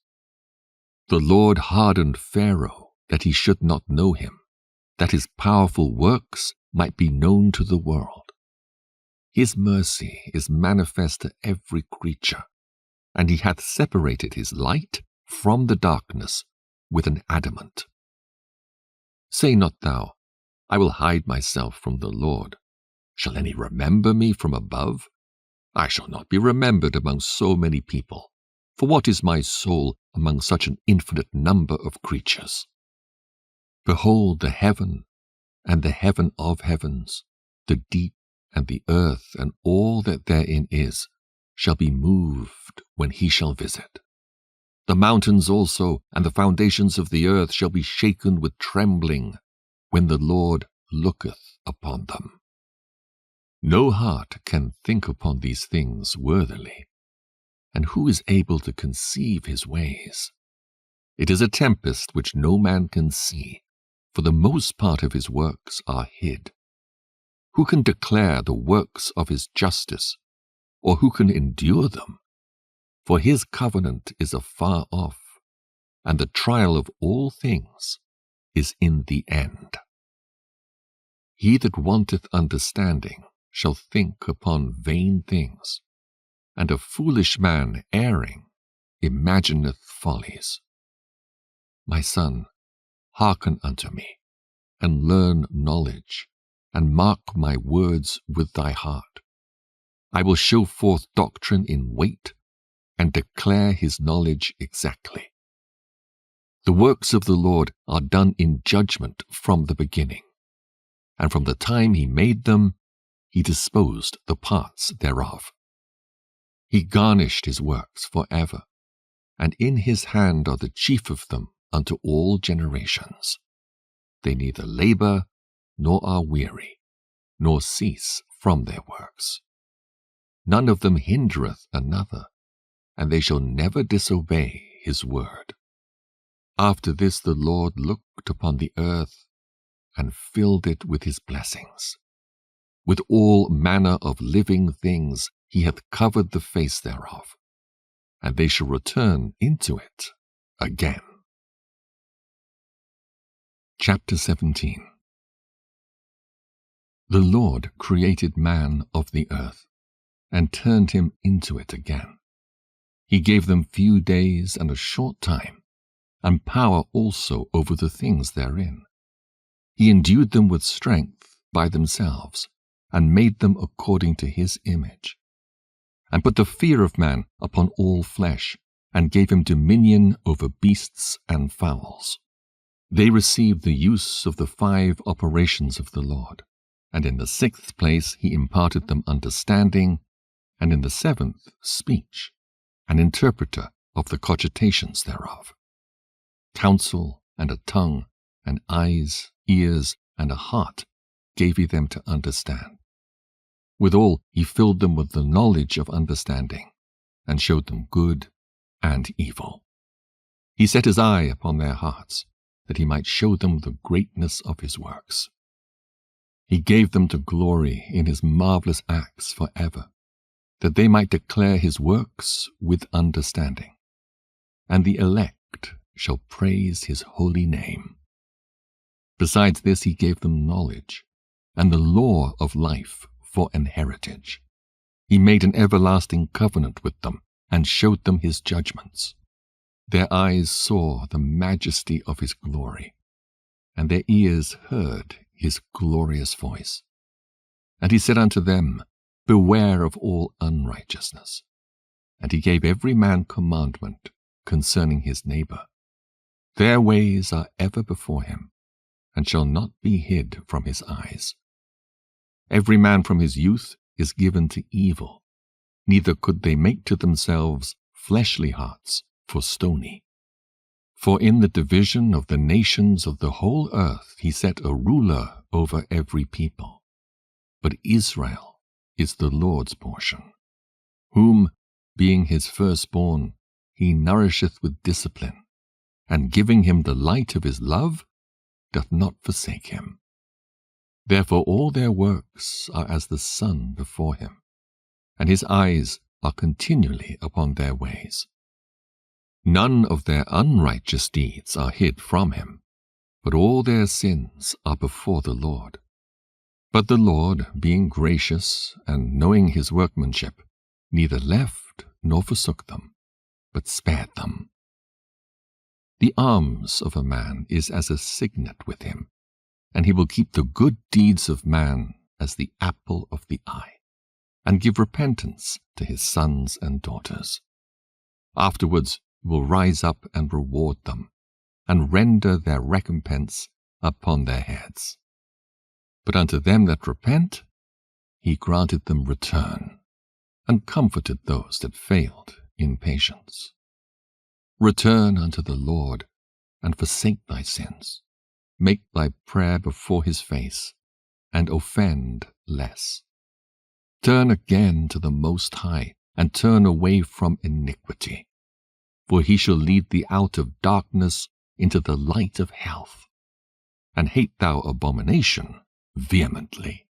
The Lord hardened Pharaoh that he should not know him, that his powerful works might be known to the world. His mercy is manifest to every creature, and he hath separated his light from the darkness with an adamant. Say not thou, I will hide myself from the Lord. Shall any remember me from above? I shall not be remembered among so many people. For what is my soul among such an infinite number of creatures? Behold the heaven and the heaven of heavens, the deep and the earth and all that therein is, shall be moved when he shall visit. The mountains also and the foundations of the earth shall be shaken with trembling when the Lord looketh upon them. No heart can think upon these things worthily, and who is able to conceive his ways? It is a tempest which no man can see, for the most part of his works are hid. Who can declare the works of his justice, or who can endure them? for his covenant is afar off, and the trial of all things is in the end. He that wanteth understanding shall think upon vain things, and a foolish man erring imagineth follies. My son, hearken unto me, and learn knowledge, and mark my words with thy heart. I will show forth doctrine in weight, and declare his knowledge exactly. The works of the Lord are done in judgment from the beginning, and from the time he made them, he disposed the parts thereof. He garnished his works for ever, and in his hand are the chief of them unto all generations. They neither labor, nor are weary, nor cease from their works. None of them hindereth another, and they shall never disobey his word. After this the Lord looked upon the earth, and filled it with his blessings. With all manner of living things he hath covered the face thereof, and they shall return into it again. Chapter 17. The Lord created man of the earth, and turned him into it again. He gave them few days and a short time, and power also over the things therein. He endued them with strength by themselves, and made them according to his image, and put the fear of man upon all flesh, and gave him dominion over beasts and fowls. They received the use of the 5 operations of the Lord, and in the 6th place he imparted them understanding, and in the 7th speech, an interpreter of the cogitations thereof. Counsel, and a tongue, and eyes, ears, and a heart gave he them to understand. Withal he filled them with the knowledge of understanding, and showed them good and evil. He set his eye upon their hearts, that he might show them the greatness of his works. He gave them to glory in his marvelous acts for ever, that they might declare his works with understanding. And the elect shall praise his holy name. Besides this he gave them knowledge, and the law of life for an heritage. He made an everlasting covenant with them, and showed them his judgments. Their eyes saw the majesty of his glory, and their ears heard his glorious voice. And he said unto them, Beware of all unrighteousness. And he gave every man commandment concerning his neighbor. Their ways are ever before him, and shall not be hid from his eyes. Every man from his youth is given to evil, neither could they make to themselves fleshly hearts for stony. For in the division of the nations of the whole earth he set a ruler over every people. But Israel is the Lord's portion, whom, being his firstborn, he nourisheth with discipline, and giving him the light of his love, doth not forsake him. Therefore all their works are as the sun before him, and his eyes are continually upon their ways. None of their unrighteous deeds are hid from him, but all their sins are before the Lord. But the Lord, being gracious and knowing his workmanship, neither left nor forsook them, but spared them. The alms of a man is as a signet with him, and he will keep the good deeds of man as the apple of the eye, and give repentance to his sons and daughters. Afterwards he will rise up and reward them, and render their recompense upon their heads. But unto them that repent, he granted them return, and comforted those that failed in patience. Return unto the Lord, and forsake thy sins. Make thy prayer before his face, and offend less. Turn again to the Most High, and turn away from iniquity. For he shall lead thee out of darkness into the light of health. And hate thou abomination vehemently.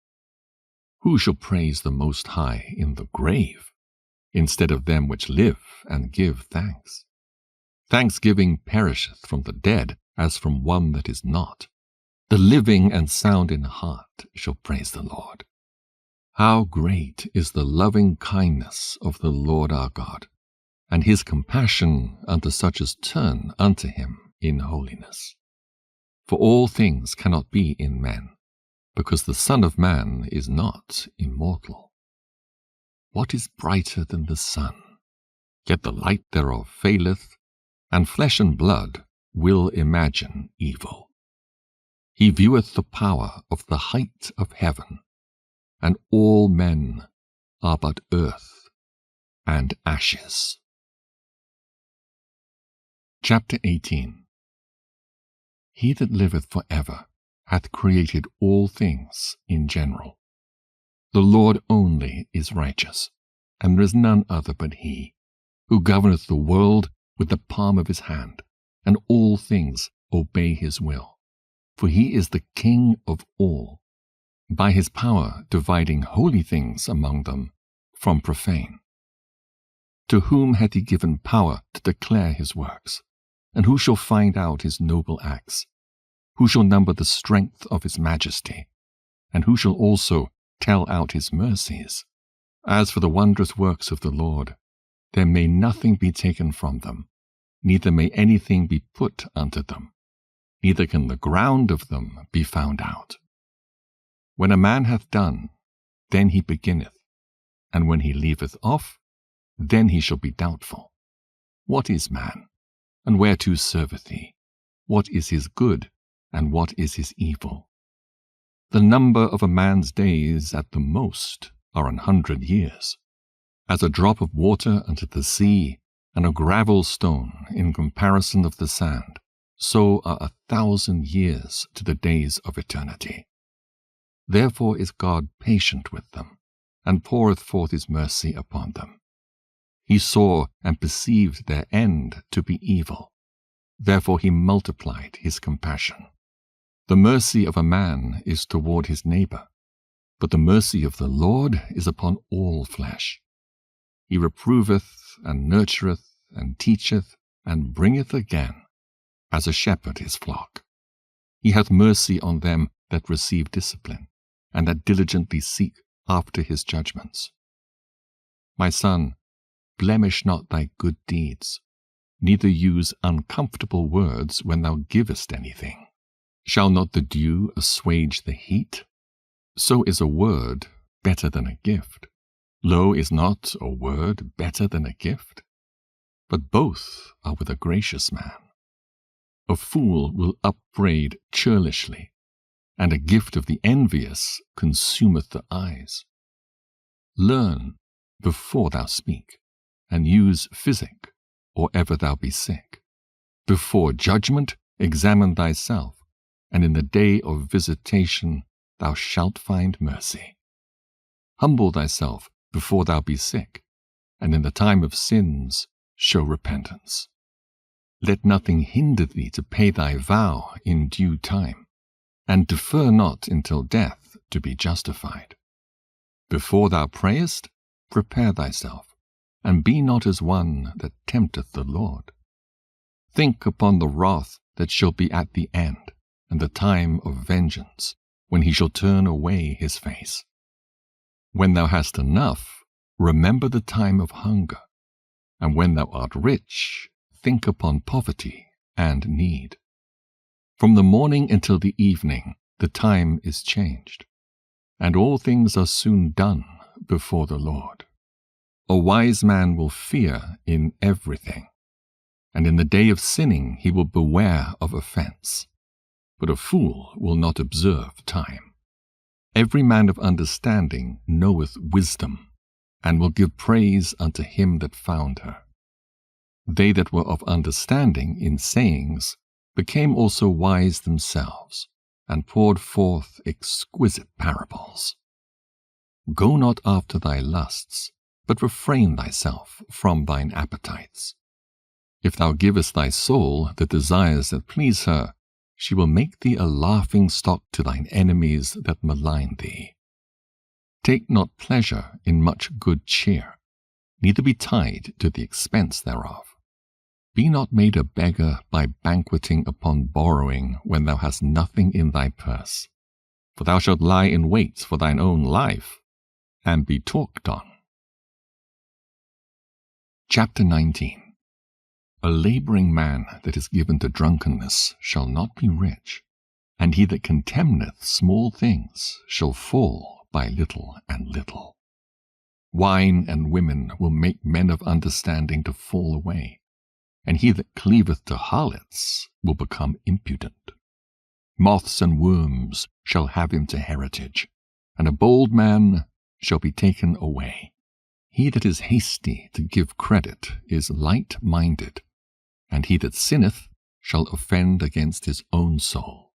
Who shall praise the Most High in the grave? instead of them which live and give thanks. Thanksgiving perisheth from the dead, as from one that is not. The living and sound in heart shall praise the Lord. How great is the loving kindness of the Lord our God, and his compassion unto such as turn unto him in holiness. For all things cannot be in men, because the Son of Man is not immortal. What is brighter than the sun? Yet the light thereof faileth, and flesh and blood will imagine evil. He vieweth the power of the height of heaven, and all men are but earth and ashes. Chapter 18. He that liveth for ever hath created all things in general. The Lord only is righteous, and there is none other but he, who governeth the world with the palm of his hand, and all things obey his will. For he is the King of all, by his power dividing holy things among them from profane. To whom hath he given power to declare his works? And who shall find out his noble acts? Who shall number the strength of his majesty? And who shall also tell out his mercies? As for the wondrous works of the Lord, there may nothing be taken from them, neither may anything be put unto them, neither can the ground of them be found out. When a man hath done, then he beginneth, and when he leaveth off, then he shall be doubtful. What is man, and whereto serveth he? What is his good, and what is his evil? The number of a man's days at the most are 100 years. As a drop of water unto the sea, and a gravel stone in comparison of the sand, so are 1,000 years to the days of eternity. Therefore is God patient with them, and poureth forth his mercy upon them. He saw and perceived their end to be evil. Therefore he multiplied his compassion. The mercy of a man is toward his neighbor, but the mercy of the Lord is upon all flesh. He reproveth and nurtureth and teacheth and bringeth again, as a shepherd his flock. He hath mercy on them that receive discipline, and that diligently seek after his judgments. My son, blemish not thy good deeds, neither use uncomfortable words when thou givest anything. Shall not the dew assuage the heat? So is a word better than a gift. Lo, is not a word better than a gift? But both are with a gracious man. A fool will upbraid churlishly, and a gift of the envious consumeth the eyes. Learn before thou speak, and use physic, or ever thou be sick. Before judgment examine thyself, and in the day of visitation thou shalt find mercy. Humble thyself before thou be sick, and in the time of sins show repentance. Let nothing hinder thee to pay thy vow in due time, and defer not until death to be justified. Before thou prayest, prepare thyself, and be not as one that tempteth the Lord. Think upon the wrath that shall be at the end, and the time of vengeance, when he shall turn away his face. When thou hast enough, remember the time of hunger, and when thou art rich, think upon poverty and need. From the morning until the evening, the time is changed, and all things are soon done before the Lord. A wise man will fear in everything, and in the day of sinning he will beware of offense. But a fool will not observe time. Every man of understanding knoweth wisdom, and will give praise unto him that found her. They that were of understanding in sayings became also wise themselves, and poured forth exquisite parables. Go not after thy lusts, but refrain thyself from thine appetites. If thou givest thy soul the desires that please her, she will make thee a laughing stock to thine enemies that malign thee. Take not pleasure in much good cheer, neither be tied to the expense thereof. Be not made a beggar by banqueting upon borrowing when thou hast nothing in thy purse, for thou shalt lie in wait for thine own life, and be talked on. Chapter 19. A labouring man that is given to drunkenness shall not be rich, and he that contemneth small things shall fall by little and little. Wine and women will make men of understanding to fall away, and he that cleaveth to harlots will become impudent. Moths and worms shall have him to heritage, and a bold man shall be taken away. He that is hasty to give credit is light-minded, and he that sinneth shall offend against his own soul.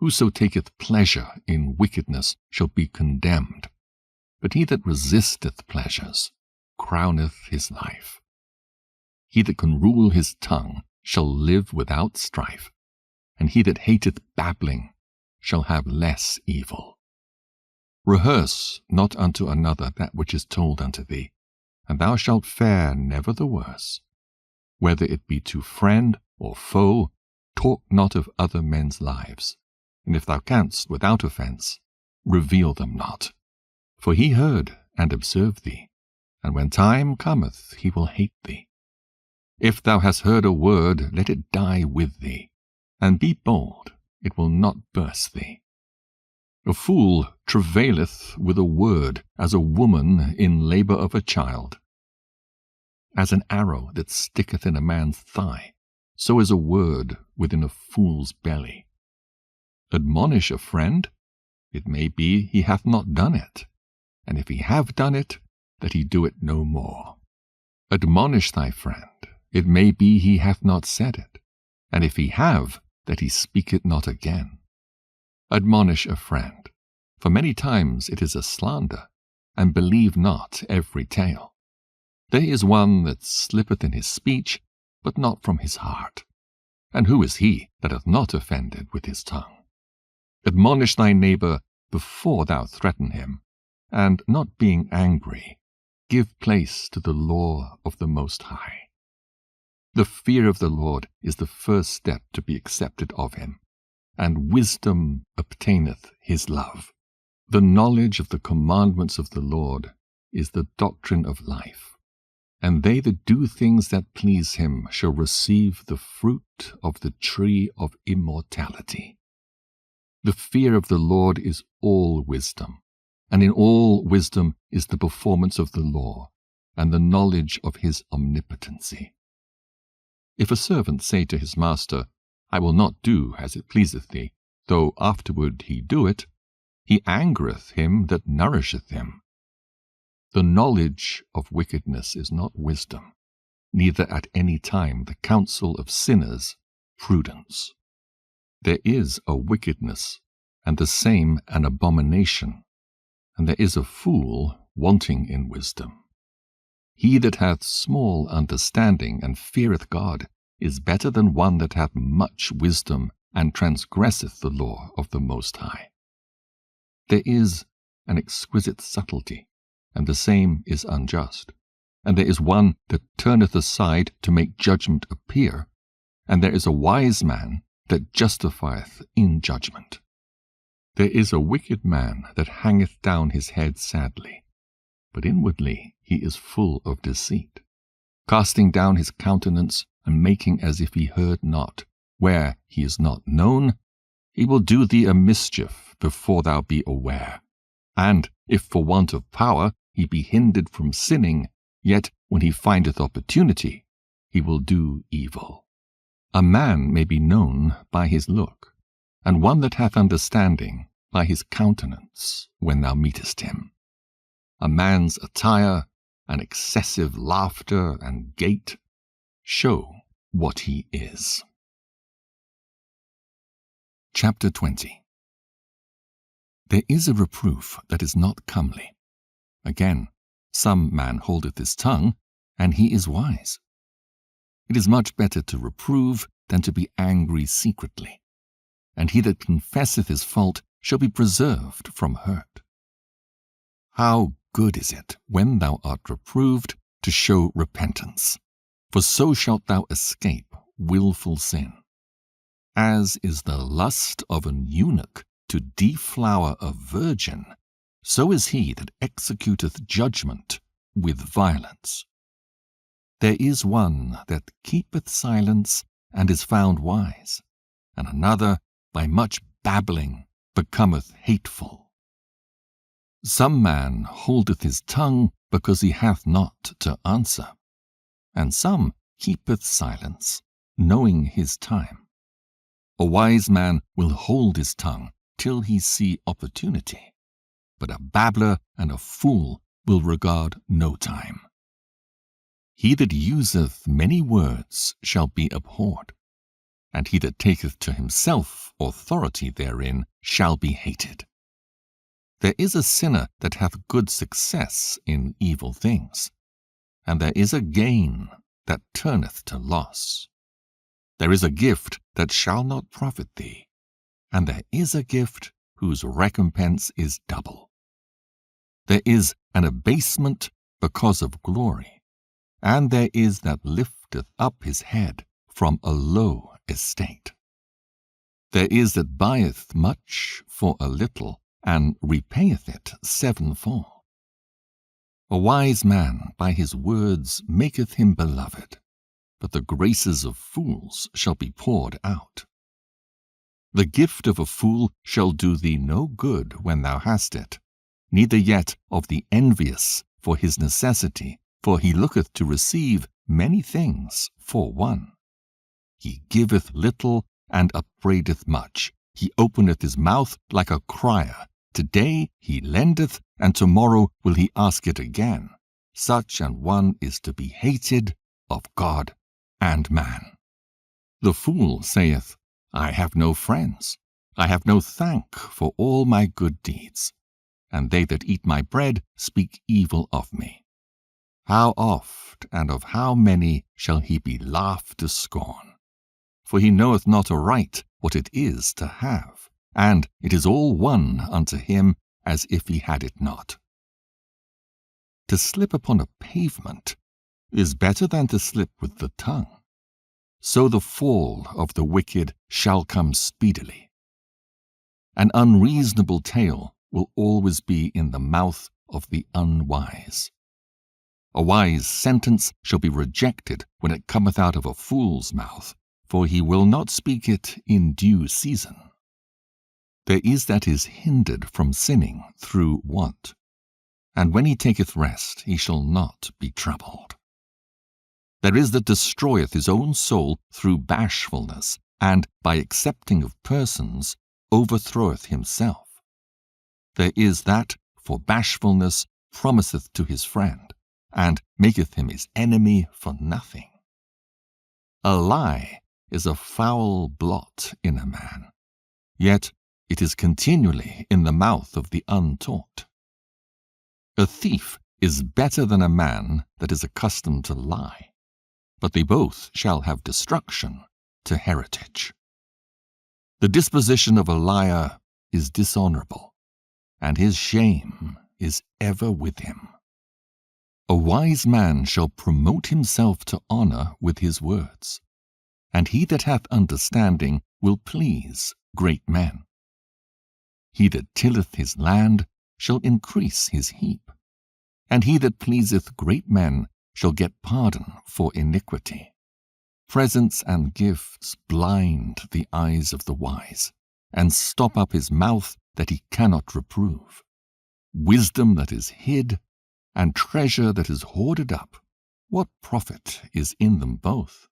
Whoso taketh pleasure in wickedness shall be condemned, but he that resisteth pleasures crowneth his life. He that can rule his tongue shall live without strife, and he that hateth babbling shall have less evil. Rehearse not unto another that which is told unto thee, and thou shalt fare never the worse. Whether it be to friend or foe, talk not of other men's lives, and if thou canst without offence, reveal them not. For he heard and observed thee, and when time cometh he will hate thee. If thou hast heard a word, let it die with thee, and be bold, it will not burst thee. A fool travaileth with a word as a woman in labour of a child. As an arrow that sticketh in a man's thigh, so is a word within a fool's belly. Admonish a friend, it may be he hath not done it, and if he have done it, that he do it no more. Admonish thy friend, it may be he hath not said it, and if he have, that he speak it not again. Admonish a friend, for many times it is a slander, and believe not every tale. There is one that slippeth in his speech, but not from his heart. And who is he that hath not offended with his tongue? Admonish thy neighbour before thou threaten him, and not being angry, give place to the law of the Most High. The fear of the Lord is the first step to be accepted of him, and wisdom obtaineth his love. The knowledge of the commandments of the Lord is the doctrine of life, and they that do things that please him shall receive the fruit of the tree of immortality. The fear of the Lord is all wisdom, and in all wisdom is the performance of the law, and the knowledge of his omnipotency. If a servant say to his master, I will not do as it pleaseth thee, though afterward he do it, he angereth him that nourisheth him. The knowledge of wickedness is not wisdom, neither at any time the counsel of sinners prudence. There is a wickedness, and the same an abomination, and there is a fool wanting in wisdom. He that hath small understanding and feareth God is better than one that hath much wisdom and transgresseth the law of the Most High. There is an exquisite subtlety, and the same is unjust. And there is one that turneth aside to make judgment appear, and there is a wise man that justifieth in judgment. There is a wicked man that hangeth down his head sadly, but inwardly he is full of deceit, casting down his countenance and making as if he heard not. Where he is not known, he will do thee a mischief before thou be aware. And if for want of power he be hindered from sinning, yet when he findeth opportunity, he will do evil. A man may be known by his look, and one that hath understanding by his countenance when thou meetest him. A man's attire, and excessive laughter and gait show what he is. Chapter 20. There is a reproof that is not comely. Again, some man holdeth his tongue, and he is wise. It is much better to reprove than to be angry secretly, and he that confesseth his fault shall be preserved from hurt. How good is it, when thou art reproved, to show repentance, for so shalt thou escape wilful sin. As is the lust of an eunuch to deflower a virgin, so is he that executeth judgment with violence. There is one that keepeth silence and is found wise, and another by much babbling becometh hateful. Some man holdeth his tongue because he hath not to answer, and some keepeth silence, knowing his time. A wise man will hold his tongue till he see opportunity, but a babbler and a fool will regard no time. He that useth many words shall be abhorred, and he that taketh to himself authority therein shall be hated. There is a sinner that hath good success in evil things, and there is a gain that turneth to loss. There is a gift that shall not profit thee, and there is a gift whose recompense is double. There is an abasement because of glory, and there is that lifteth up his head from a low estate. There is that buyeth much for a little, and repayeth it sevenfold. A wise man by his words maketh him beloved, but the graces of fools shall be poured out. The gift of a fool shall do thee no good when thou hast it, neither yet of the envious for his necessity, for he looketh to receive many things for one. He giveth little and upbraideth much. He openeth his mouth like a crier. Today he lendeth, and tomorrow will he ask it again. Such an one is to be hated of God and man. The fool saith, I have no friends. I have no thank for all my good deeds. And they that eat my bread speak evil of me. How oft and of how many shall he be laughed to scorn? For he knoweth not aright what it is to have, and it is all one unto him as if he had it not. To slip upon a pavement is better than to slip with the tongue. So the fall of the wicked shall come speedily. An unreasonable tale will always be in the mouth of the unwise. A wise sentence shall be rejected when it cometh out of a fool's mouth, for he will not speak it in due season. There is that is hindered from sinning through want, and when he taketh rest he shall not be troubled. There is that destroyeth his own soul through bashfulness, and by accepting of persons overthroweth himself. There is that for bashfulness promiseth to his friend, and maketh him his enemy for nothing. A lie is a foul blot in a man, yet it is continually in the mouth of the untaught. A thief is better than a man that is accustomed to lie, but they both shall have destruction to heritage. The disposition of a liar is dishonorable, and his shame is ever with him. A wise man shall promote himself to honor with his words, and he that hath understanding will please great men. He that tilleth his land shall increase his heap, and he that pleaseth great men shall get pardon for iniquity. Presents and gifts blind the eyes of the wise, and stop up his mouth that he cannot reprove. Wisdom that is hid, and treasure that is hoarded up, what profit is in them both?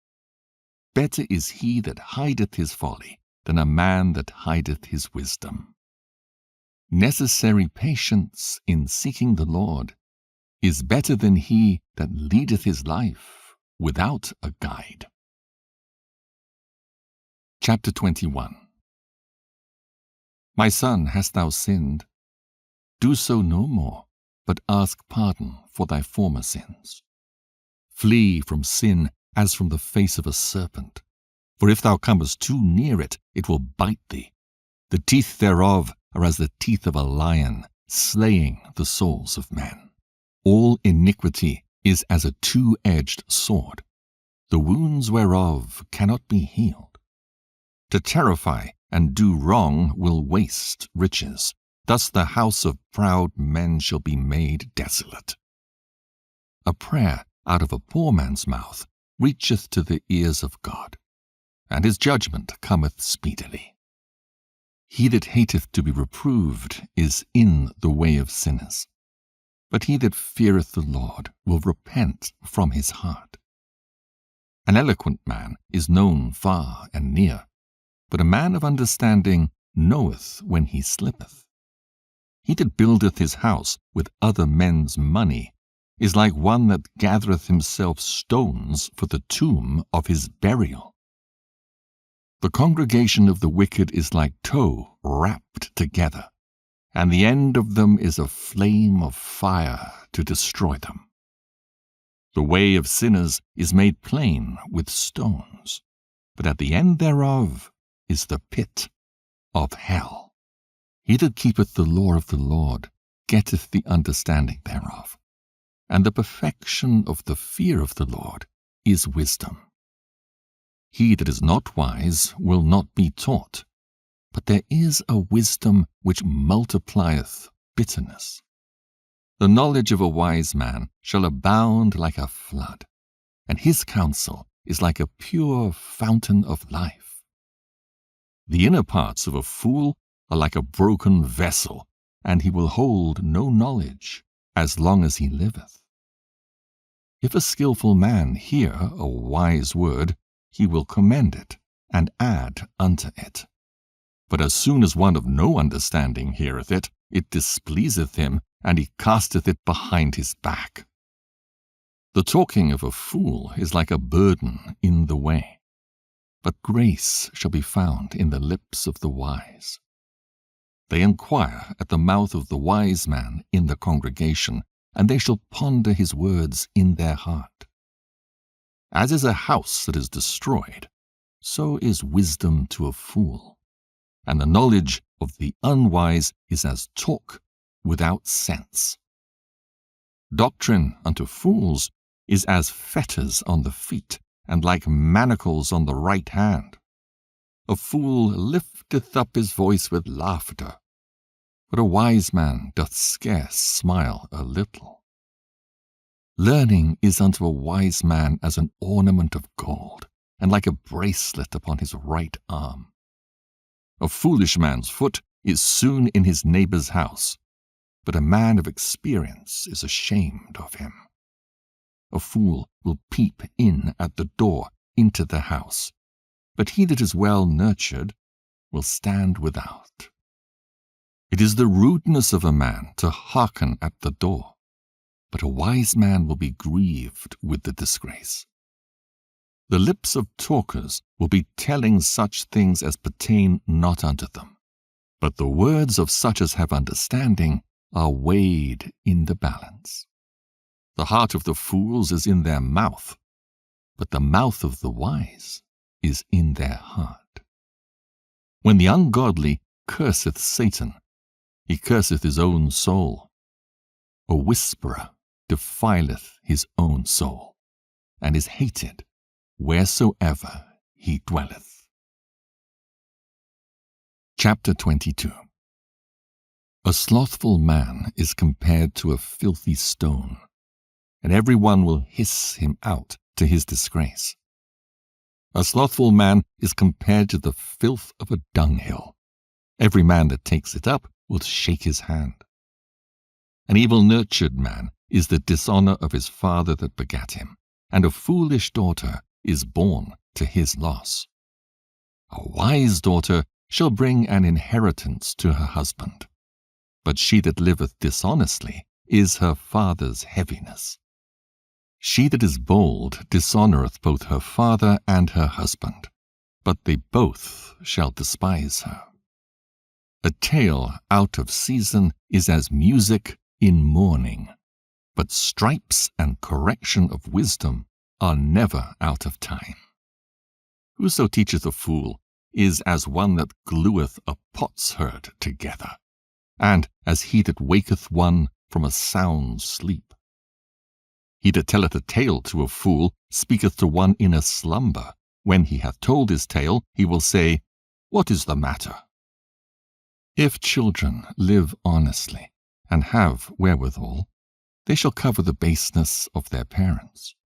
Better is he that hideth his folly than a man that hideth his wisdom. Necessary patience in seeking the Lord is better than he that leadeth his life without a guide. Chapter 21. My son, hast thou sinned? Do so no more, but ask pardon for thy former sins. Flee from sin as from the face of a serpent, for if thou comest too near it, it will bite thee. The teeth thereof are as the teeth of a lion, slaying the souls of men. All iniquity is as a two-edged sword, the wounds whereof cannot be healed. To terrify and do wrong will waste riches. Thus the house of proud men shall be made desolate. A prayer out of a poor man's mouth reacheth to the ears of God, and his judgment cometh speedily. He that hateth to be reproved is in the way of sinners, but he that feareth the Lord will repent from his heart. An eloquent man is known far and near, but a man of understanding knoweth when he slippeth. He that buildeth his house with other men's money is like one that gathereth himself stones for the tomb of his burial. The congregation of the wicked is like tow wrapped together, and the end of them is a flame of fire to destroy them. The way of sinners is made plain with stones, but at the end thereof is the pit of hell. He that keepeth the law of the Lord getteth the understanding thereof, and the perfection of the fear of the Lord is wisdom. He that is not wise will not be taught, but there is a wisdom which multiplieth bitterness. The knowledge of a wise man shall abound like a flood, and his counsel is like a pure fountain of life. The inner parts of a fool are like a broken vessel, and he will hold no knowledge as long as he liveth. If a skillful man hear a wise word, he will commend it, and add unto it. But as soon as one of no understanding heareth it, it displeaseth him, and he casteth it behind his back. The talking of a fool is like a burden in the way, but grace shall be found in the lips of the wise. They inquire at the mouth of the wise man in the congregation, and they shall ponder his words in their heart. As is a house that is destroyed, so is wisdom to a fool, and the knowledge of the unwise is as talk without sense. Doctrine unto fools is as fetters on the feet, and like manacles on the right hand. A fool lifteth up his voice with laughter, but a wise man doth scarce smile a little. Learning is unto a wise man as an ornament of gold, and like a bracelet upon his right arm. A foolish man's foot is soon in his neighbor's house, but a man of experience is ashamed of him. A fool will peep in at the door into the house, but he that is well nurtured will stand without. It is the rudeness of a man to hearken at the door, but a wise man will be grieved with the disgrace. The lips of talkers will be telling such things as pertain not unto them, but the words of such as have understanding are weighed in the balance. The heart of the fools is in their mouth, but the mouth of the wise is in their heart. When the ungodly curseth Satan, he curseth his own soul. A whisperer defileth his own soul, and is hated wheresoever he dwelleth. Chapter 22. A slothful man is compared to a filthy stone, and every one will hiss him out to his disgrace. A slothful man is compared to the filth of a dunghill. Every man that takes it up will shake his hand. An evil-nurtured man is the dishonor of his father that begat him, and a foolish daughter is born to his loss. A wise daughter shall bring an inheritance to her husband, but she that liveth dishonestly is her father's heaviness. She that is bold dishonoreth both her father and her husband, but they both shall despise her. A tale out of season is as music in mourning, but stripes and correction of wisdom are never out of time. Whoso teacheth a fool is as one that glueth a potsherd together, and as he that waketh one from a sound sleep. He that telleth a tale to a fool speaketh to one in a slumber. When he hath told his tale, he will say, What is the matter? If children live honestly, and have wherewithal, they shall cover the baseness of their parents.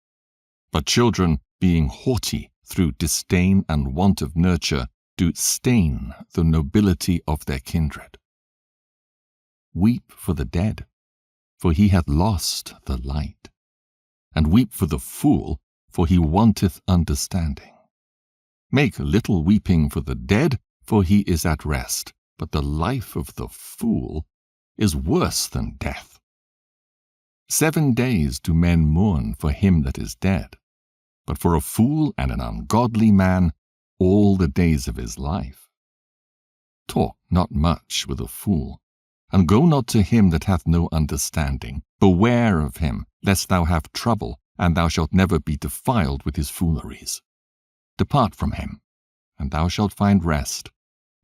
But children, being haughty through disdain and want of nurture, do stain the nobility of their kindred. Weep for the dead, for he hath lost the light, and weep for the fool, for he wanteth understanding. Make little weeping for the dead, for he is at rest, but the life of the fool is worse than death. 7 days do men mourn for him that is dead, but for a fool and an ungodly man all the days of his life. Talk not much with a fool, and go not to him that hath no understanding. Beware of him, lest thou have trouble, and thou shalt never be defiled with his fooleries. Depart from him, and thou shalt find rest,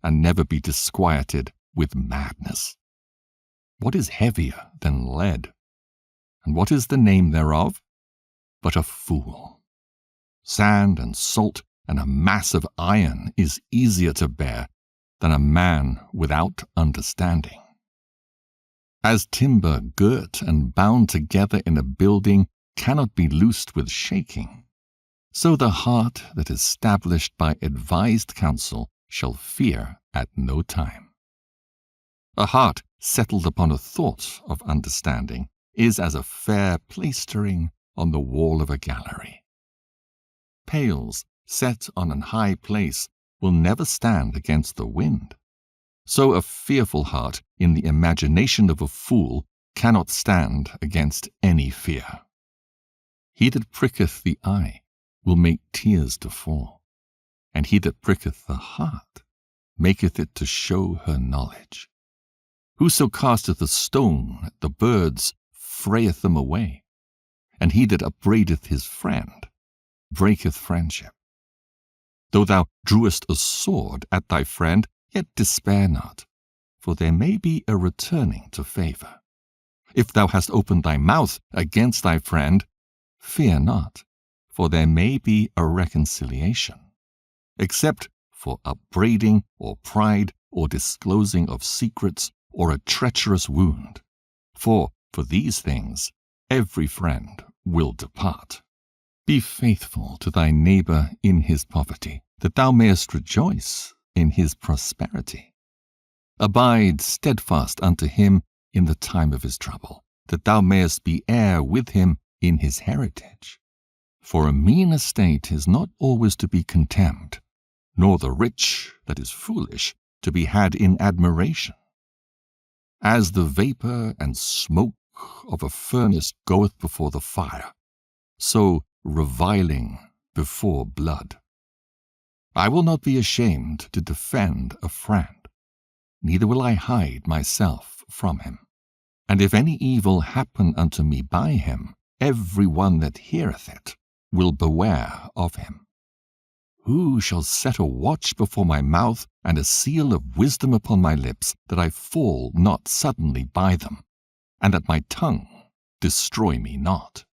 and never be disquieted with madness. What is heavier than lead? And what is the name thereof? But a fool. Sand and salt and a mass of iron is easier to bear than a man without understanding. As timber girt and bound together in a building cannot be loosed with shaking, so the heart that is established by advised counsel shall fear at no time. A heart settled upon a thought of understanding is as a fair plaistering on the wall of a gallery. Pails set on an high place will never stand against the wind. So a fearful heart in the imagination of a fool cannot stand against any fear. He that pricketh the eye will make tears to fall, and he that pricketh the heart maketh it to show her knowledge. Whoso casteth a stone at the birds frayeth them away, and he that upbraideth his friend breaketh friendship. Though thou drewest a sword at thy friend, yet despair not, for there may be a returning to favor. If thou hast opened thy mouth against thy friend, fear not, for there may be a reconciliation, except for upbraiding or pride or disclosing of secrets or a treacherous wound. For these things every friend will depart. Be faithful to thy neighbor in his poverty, that thou mayest rejoice in his prosperity. Abide steadfast unto him in the time of his trouble, that thou mayest be heir with him in his heritage. For a mean estate is not always to be contemned, nor the rich that is foolish to be had in admiration. As the vapor and smoke of a furnace goeth before the fire, so reviling before blood. I will not be ashamed to defend a friend, neither will I hide myself from him. And if any evil happen unto me by him, every one that heareth it will beware of him. Who shall set a watch before my mouth, and a seal of wisdom upon my lips, that I fall not suddenly by them, and that my tongue destroy me not?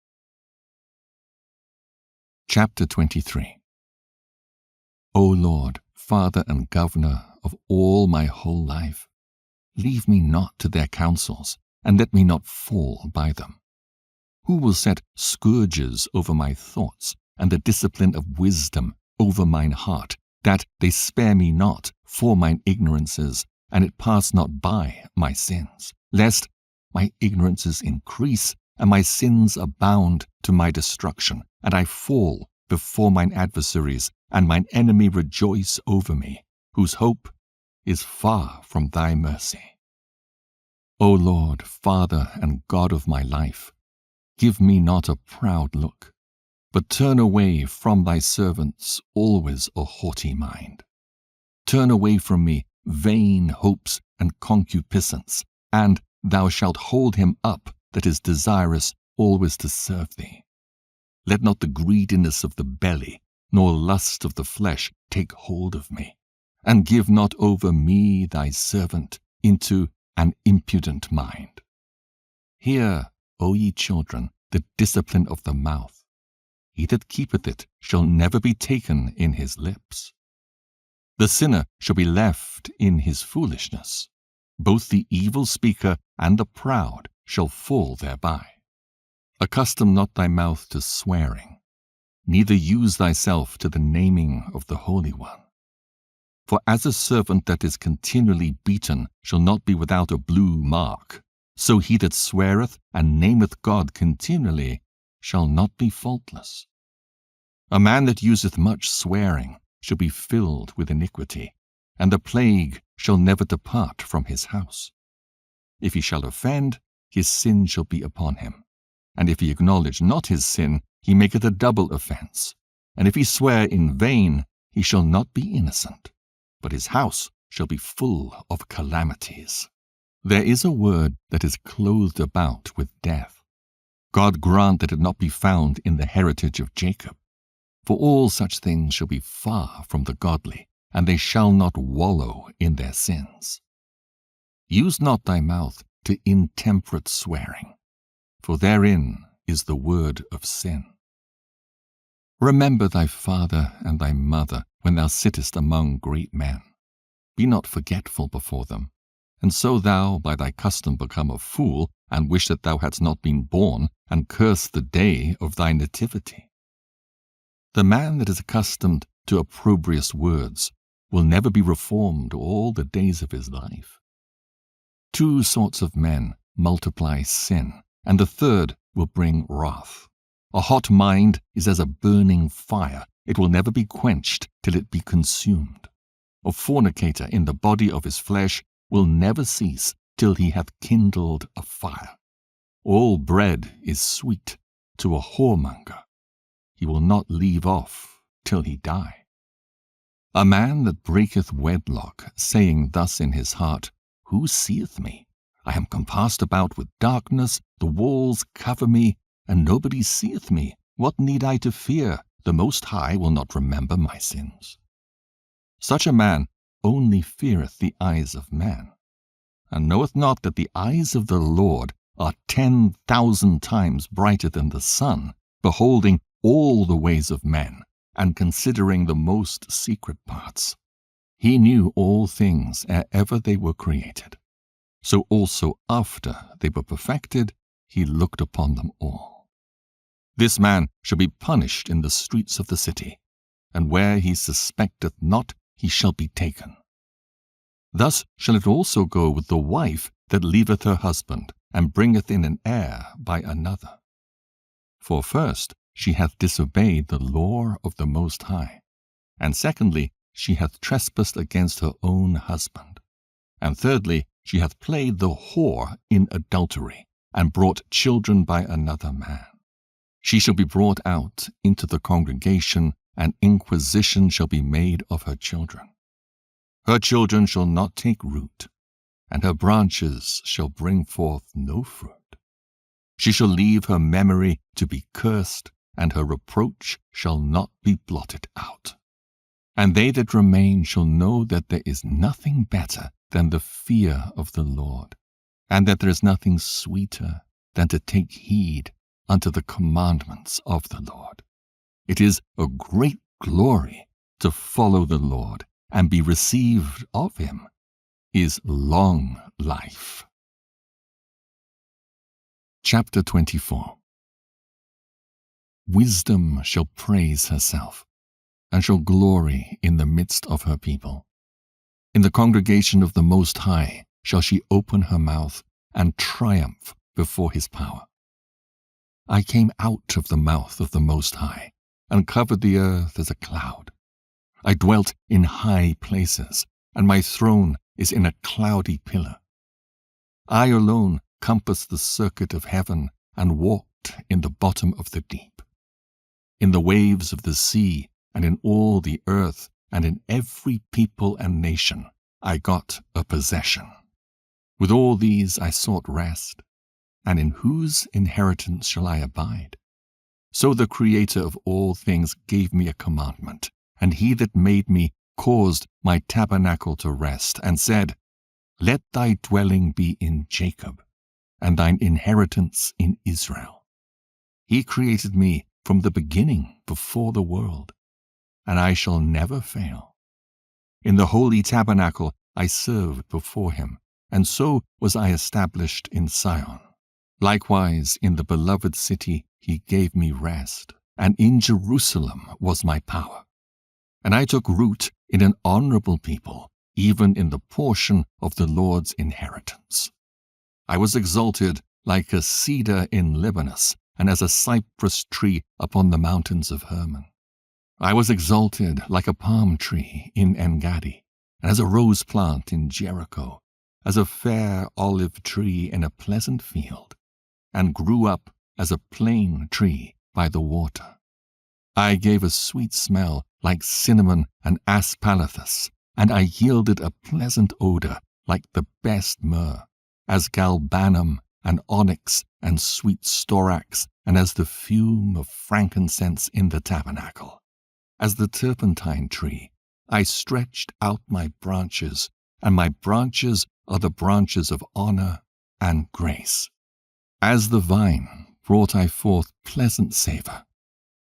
Chapter 23. O Lord, Father and Governor of all my whole life, leave me not to their counsels, and let me not fall by them. Who will set scourges over my thoughts, and the discipline of wisdom over mine heart, that they spare me not for mine ignorances, and it pass not by my sins, lest my ignorances increase, and my sins abound to my destruction, and I fall before mine adversaries, and mine enemy rejoice over me, whose hope is far from thy mercy. O Lord, Father and God of my life, give me not a proud look, but turn away from thy servants always a haughty mind. Turn away from me vain hopes and concupiscence, and thou shalt hold him up that is desirous always to serve thee. Let not the greediness of the belly, nor lust of the flesh take hold of me, and give not over me thy servant into an impudent mind. Hear, O ye children, the discipline of the mouth. He that keepeth it shall never be taken in his lips. The sinner shall be left in his foolishness. Both the evil speaker and the proud shall fall thereby. Accustom not thy mouth to swearing, neither use thyself to the naming of the Holy One. For as a servant that is continually beaten shall not be without a blue mark, so he that sweareth and nameth God continually shall not be faultless. A man that useth much swearing shall be filled with iniquity, and the plague shall never depart from his house. If he shall offend, his sin shall be upon him. And if he acknowledge not his sin, he maketh a double offense. And if he swear in vain, he shall not be innocent, but his house shall be full of calamities. There is a word that is clothed about with death. God grant that it not be found in the heritage of Jacob. For all such things shall be far from the godly, and they shall not wallow in their sins. Use not thy mouth to intemperate swearing, for therein is the word of sin. Remember thy father and thy mother when thou sittest among great men. Be not forgetful before them, and so thou by thy custom become a fool, and wish that thou hadst not been born, and curse the day of thy nativity. The man that is accustomed to opprobrious words will never be reformed all the days of his life. Two sorts of men multiply sin, and the third will bring wrath. A hot mind is as a burning fire. It will never be quenched till it be consumed. A fornicator in the body of his flesh will never cease till he hath kindled a fire. All bread is sweet to a whoremonger. He will not leave off till he die. A man that breaketh wedlock, saying thus in his heart, Who seeth me? I am compassed about with darkness, the walls cover me, and nobody seeth me. What need I to fear? The Most High will not remember my sins. Such a man only feareth the eyes of man, and knoweth not that the eyes of the Lord are 10,000 times brighter than the sun, beholding all the ways of men, and considering the most secret parts. He knew all things ere ever they were created. So also after they were perfected, he looked upon them all. This man shall be punished in the streets of the city, and where he suspecteth not, he shall be taken. Thus shall it also go with the wife that leaveth her husband, and bringeth in an heir by another. For first, she hath disobeyed the law of the Most High, and secondly, she hath trespassed against her own husband, and thirdly, she hath played the whore in adultery, and brought children by another man. She shall be brought out into the congregation, and inquisition shall be made of her children. Her children shall not take root, and her branches shall bring forth no fruit. She shall leave her memory to be cursed, and her reproach shall not be blotted out. And they that remain shall know that there is nothing better than the fear of the Lord, and that there is nothing sweeter than to take heed unto the commandments of the Lord. It is a great glory to follow the Lord, and be received of him is long life. Chapter 24. Wisdom shall praise herself, and shall glory in the midst of her people. In the congregation of the Most High shall she open her mouth, and triumph before his power. I came out of the mouth of the Most High, and covered the earth as a cloud. I dwelt in high places, and my throne is in a cloudy pillar. I alone compassed the circuit of heaven, and walked in the bottom of the deep. In the waves of the sea, and in all the earth, and in every people and nation, I got a possession. With all these I sought rest, and in whose inheritance shall I abide? So the Creator of all things gave me a commandment, and he that made me caused my tabernacle to rest, and said, Let thy dwelling be in Jacob, and thine inheritance in Israel. He created me from the beginning, before the world, and I shall never fail. In the holy tabernacle I served before him, and so was I established in Sion. Likewise in the beloved city he gave me rest, and in Jerusalem was my power. And I took root in an honorable people, even in the portion of the Lord's inheritance. I was exalted like a cedar in Libanus, and as a cypress tree upon the mountains of Hermon. I was exalted like a palm tree in En-gadi, and as a rose plant in Jericho, as a fair olive tree in a pleasant field, and grew up as a plane tree by the water. I gave a sweet smell like cinnamon and aspalathus, and I yielded a pleasant odor like the best myrrh, as galbanum and onyx and sweet storax, and as the fume of frankincense in the tabernacle. As the turpentine tree, I stretched out my branches, and my branches are the branches of honor and grace. As the vine brought I forth pleasant savor,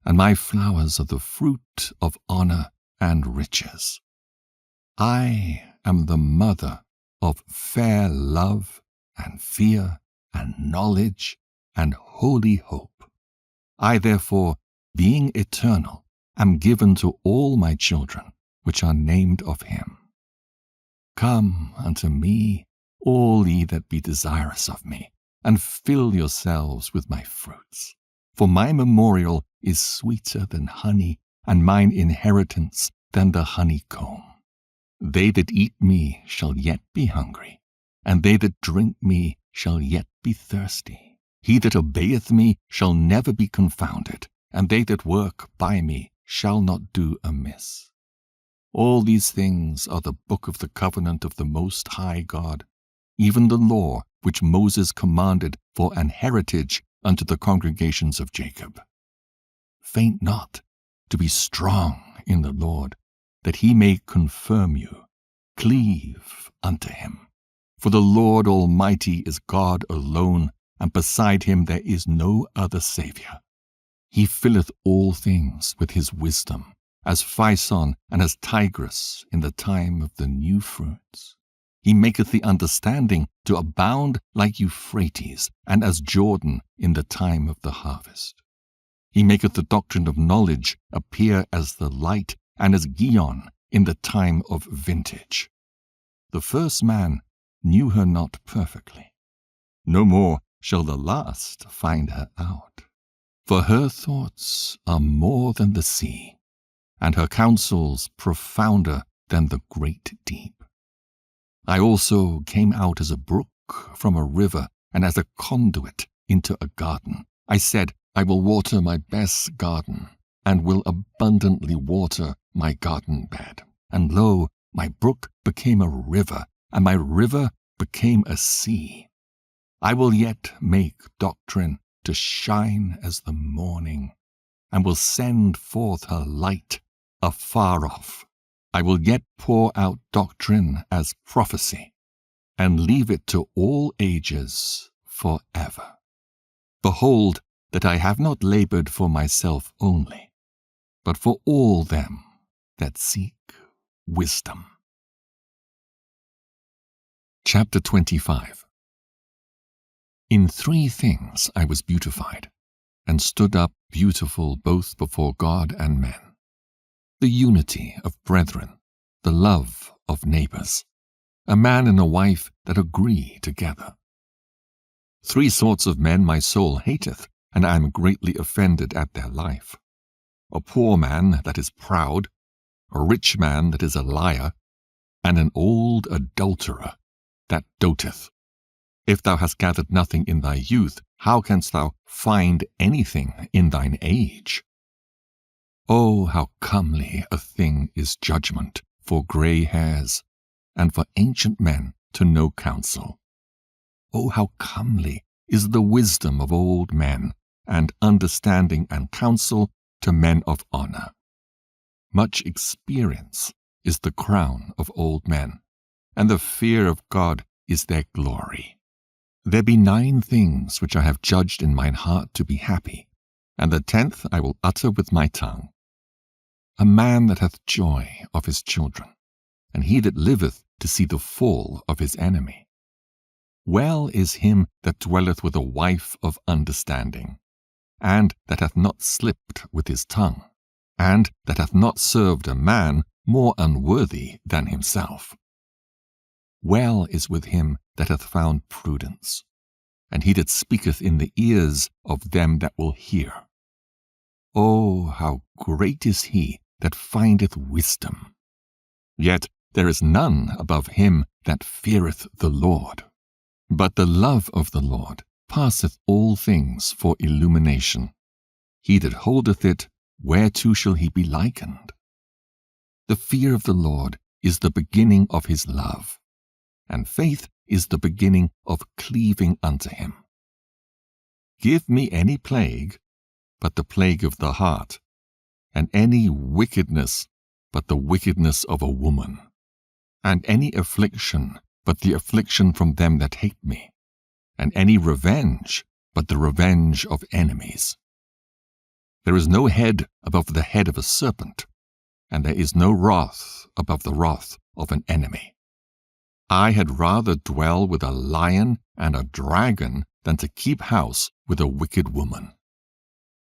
and my flowers are the fruit of honor and riches. I am the mother of fair love and fear and knowledge and holy hope. I therefore, being eternal, am given to all my children, which are named of him. Come unto me, all ye that be desirous of me, and fill yourselves with my fruits. For my memorial is sweeter than honey, and mine inheritance than the honeycomb. They that eat me shall yet be hungry, and they that drink me shall yet be thirsty. He that obeyeth me shall never be confounded, and they that work by me shall not do amiss. All these things are the book of the covenant of the Most High God, even the law which Moses commanded for an heritage unto the congregations of Jacob. Faint not, to be strong in the Lord, that he may confirm you. Cleave unto him. For the Lord Almighty is God alone, and beside him there is no other Saviour. He filleth all things with his wisdom, as Phison and as Tigris in the time of the new fruits. He maketh the understanding to abound like Euphrates, and as Jordan in the time of the harvest. He maketh the doctrine of knowledge appear as the light, and as Gihon in the time of vintage. The first man knew her not perfectly. No more shall the last find her out. For her thoughts are more than the sea, and her counsels profounder than the great deep. I also came out as a brook from a river, and as a conduit into a garden. I said, I will water my best garden, and will abundantly water my garden bed. And lo, my brook became a river, and my river became a sea. I will yet make doctrine to shine as the morning, and will send forth her light afar off. I will yet pour out doctrine as prophecy, and leave it to all ages forever. Behold, that I have not labored for myself only, but for all them that seek wisdom. Chapter 25. In 3 things I was beautified, and stood up beautiful both before God and men: the unity of brethren, the love of neighbors, a man and a wife that agree together. 3 sorts of men my soul hateth, and I am greatly offended at their life: a poor man that is proud, a rich man that is a liar, and an old adulterer that doteth. If thou hast gathered nothing in thy youth, how canst thou find anything in thine age? Oh, how comely a thing is judgment for grey hairs, and for ancient men to know counsel. Oh, how comely is the wisdom of old men, and understanding and counsel to men of honor. Much experience is the crown of old men, and the fear of God is their glory. There be 9 things which I have judged in mine heart to be happy, and the 10th I will utter with my tongue. A man that hath joy of his children, and he that liveth to see the fall of his enemy. Well is him that dwelleth with a wife of understanding, and that hath not slipped with his tongue, and that hath not served a man more unworthy than himself. Well is with him that hath found prudence, and he that speaketh in the ears of them that will hear. Oh, how great is he that findeth wisdom! Yet there is none above him that feareth the Lord. But the love of the Lord passeth all things for illumination. He that holdeth it, whereto shall he be likened? The fear of the Lord is the beginning of his love, and faith is the beginning of cleaving unto him. Give me any plague, but the plague of the heart, and any wickedness, but the wickedness of a woman, and any affliction, but the affliction from them that hate me, and any revenge, but the revenge of enemies. There is no head above the head of a serpent, and there is no wrath above the wrath of an enemy. I had rather dwell with a lion and a dragon than to keep house with a wicked woman.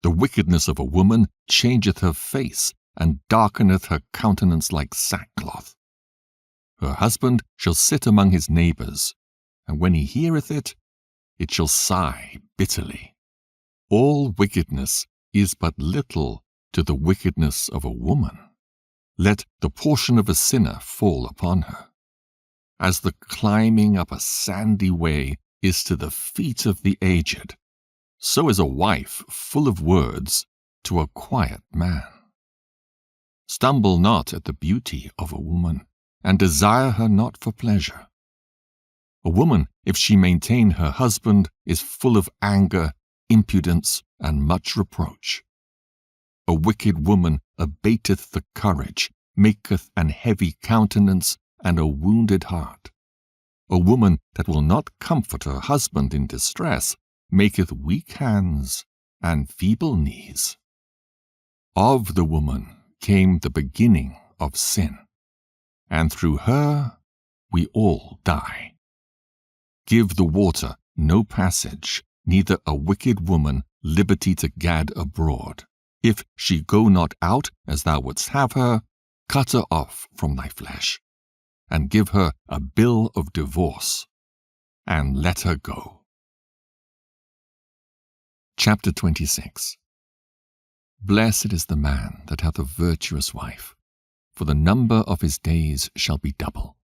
The wickedness of a woman changeth her face, and darkeneth her countenance like sackcloth. Her husband shall sit among his neighbors, and when he heareth it, it shall sigh bitterly. All wickedness is but little to the wickedness of a woman. Let the portion of a sinner fall upon her. As the climbing up a sandy way is to the feet of the aged, so is a wife full of words to a quiet man. Stumble not at the beauty of a woman, and desire her not for pleasure. A woman, if she maintain her husband, is full of anger, impudence, and much reproach. A wicked woman abateth the courage, maketh an heavy countenance, and a wounded heart. A woman that will not comfort her husband in distress maketh weak hands and feeble knees. Of the woman came the beginning of sin, and through her we all die. Give the water no passage, neither a wicked woman liberty to gad abroad. If she go not out as thou wouldst have her, cut her off from thy flesh, and give her a bill of divorce, and let her go. Chapter 26. Blessed is the man that hath a virtuous wife, for the number of his days shall be double.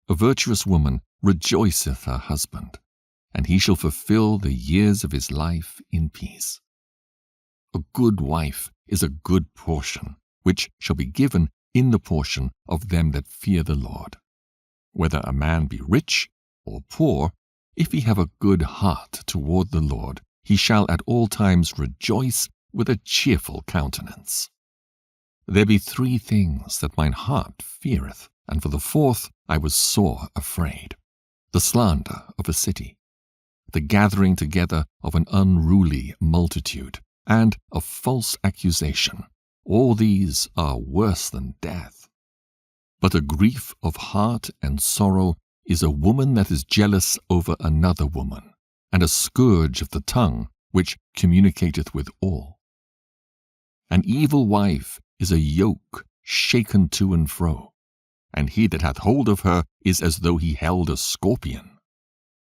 A virtuous woman rejoiceth her husband, and he shall fulfill the years of his life in peace. A good wife is a good portion, which shall be given in the portion of them that fear the Lord. Whether a man be rich or poor, if he have a good heart toward the Lord, he shall at all times rejoice with a cheerful countenance. There be 3 things that mine heart feareth, and for the 4th I was sore afraid: the slander of a city, the gathering together of an unruly multitude, and a false accusation. All these are worse than death. But a grief of heart and sorrow is a woman that is jealous over another woman, and a scourge of the tongue which communicateth with all. An evil wife is a yoke shaken to and fro, and he that hath hold of her is as though he held a scorpion.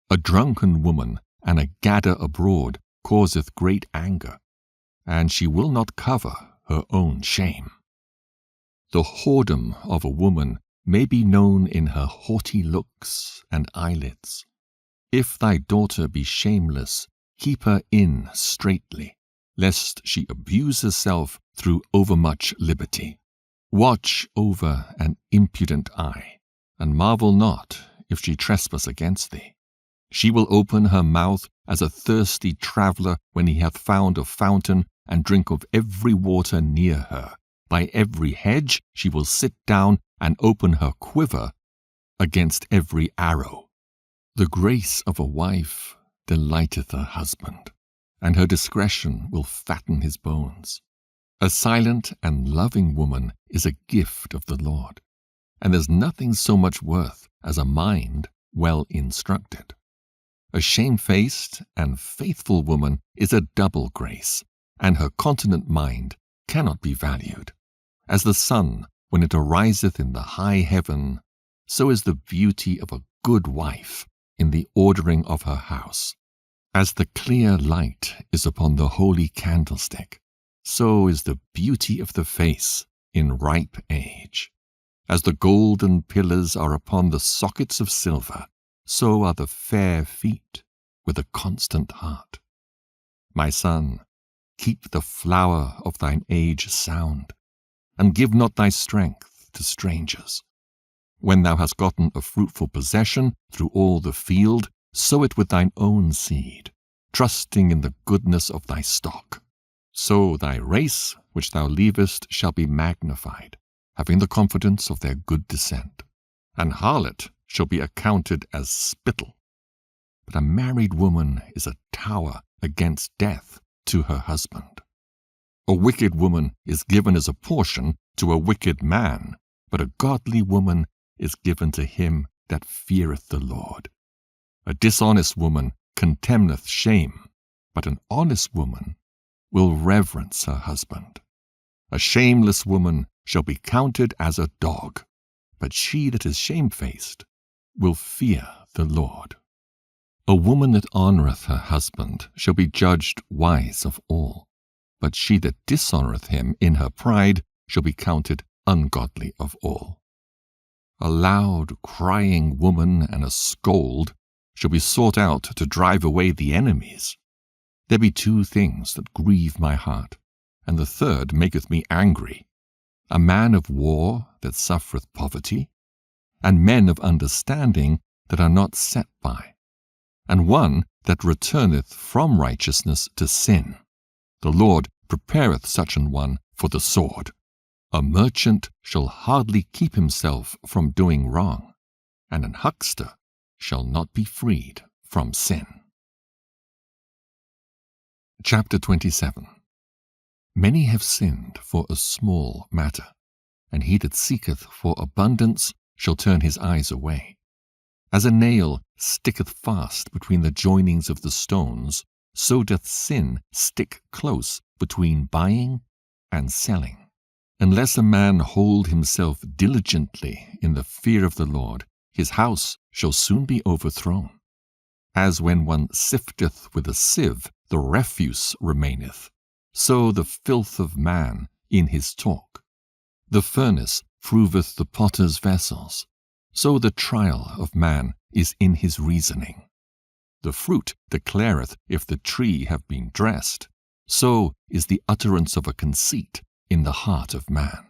A drunken woman and a gadder abroad causeth great anger, and she will not cover her own shame. The whoredom of a woman may be known in her haughty looks and eyelids. If thy daughter be shameless, keep her in straitly, lest she abuse herself through overmuch liberty. Watch over an impudent eye, and marvel not if she trespass against thee. She will open her mouth as a thirsty traveller when he hath found a fountain, and drink of every water near her. By every hedge she will sit down, and open her quiver against every arrow. The grace of a wife delighteth her husband, and her discretion will fatten his bones. A silent and loving woman is a gift of the Lord, and there's nothing so much worth as a mind well instructed. A shamefaced and faithful woman is a double grace, and her continent mind cannot be valued. As the sun, when it ariseth in the high heaven, so is the beauty of a good wife in the ordering of her house. As the clear light is upon the holy candlestick, so is the beauty of the face in ripe age. As the golden pillars are upon the sockets of silver, so are the fair feet with a constant heart. My son, keep the flower of thine age sound, and give not thy strength to strangers. When thou hast gotten a fruitful possession through all the field, sow it with thine own seed, trusting in the goodness of thy stock. So thy race which thou leavest shall be magnified, having the confidence of their good descent. An harlot shall be accounted as spittle. But a married woman is a tower against death to her husband. A wicked woman is given as a portion to a wicked man, but a godly woman is given to him that feareth the Lord. A dishonest woman contemneth shame, but an honest woman will reverence her husband. A shameless woman shall be counted as a dog, but she that is shamefaced will fear the Lord. A woman that honoureth her husband shall be judged wise of all, but she that dishonoureth him in her pride shall be counted ungodly of all. A loud crying woman and a scold shall be sought out to drive away the enemies. There be two things that grieve my heart, and the third maketh me angry: a man of war that suffereth poverty, and men of understanding that are not set by, and one that returneth from righteousness to sin. The Lord prepareth such an one for the sword. A merchant shall hardly keep himself from doing wrong, and an huckster shall not be freed from sin. Chapter 27. Many have sinned for a small matter, and he that seeketh for abundance shall turn his eyes away. As a nail sticketh fast between the joinings of the stones, so doth sin stick close between buying and selling. Unless a man hold himself diligently in the fear of the Lord, his house shall soon be overthrown. As when one sifteth with a sieve, the refuse remaineth, so the filth of man in his talk. The furnace proveth the potter's vessels, so the trial of man is in his reasoning. The fruit declareth if the tree have been dressed, so is the utterance of a conceit in the heart of man.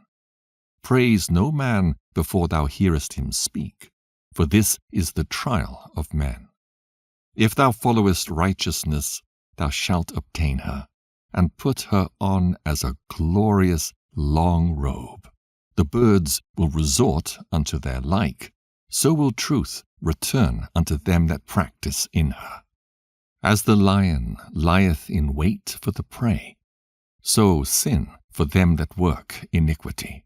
Praise no man before thou hearest him speak, for this is the trial of men. If thou followest righteousness, thou shalt obtain her, and put her on as a glorious long robe. The birds will resort unto their like, so will truth return unto them that practice in her. As the lion lieth in wait for the prey, so sin for them that work iniquity.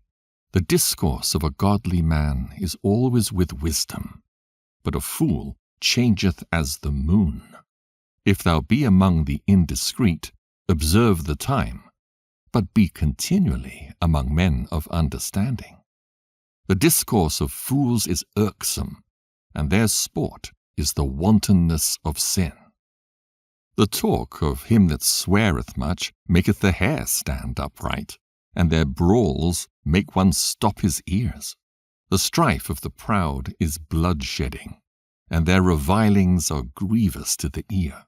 The discourse of a godly man is always with wisdom, but a fool changeth as the moon. If thou be among the indiscreet, observe the time, but be continually among men of understanding. The discourse of fools is irksome, and their sport is the wantonness of sin. The talk of him that sweareth much maketh the hair stand upright, and their brawls make one stop his ears. The strife of the proud is bloodshedding, and their revilings are grievous to the ear.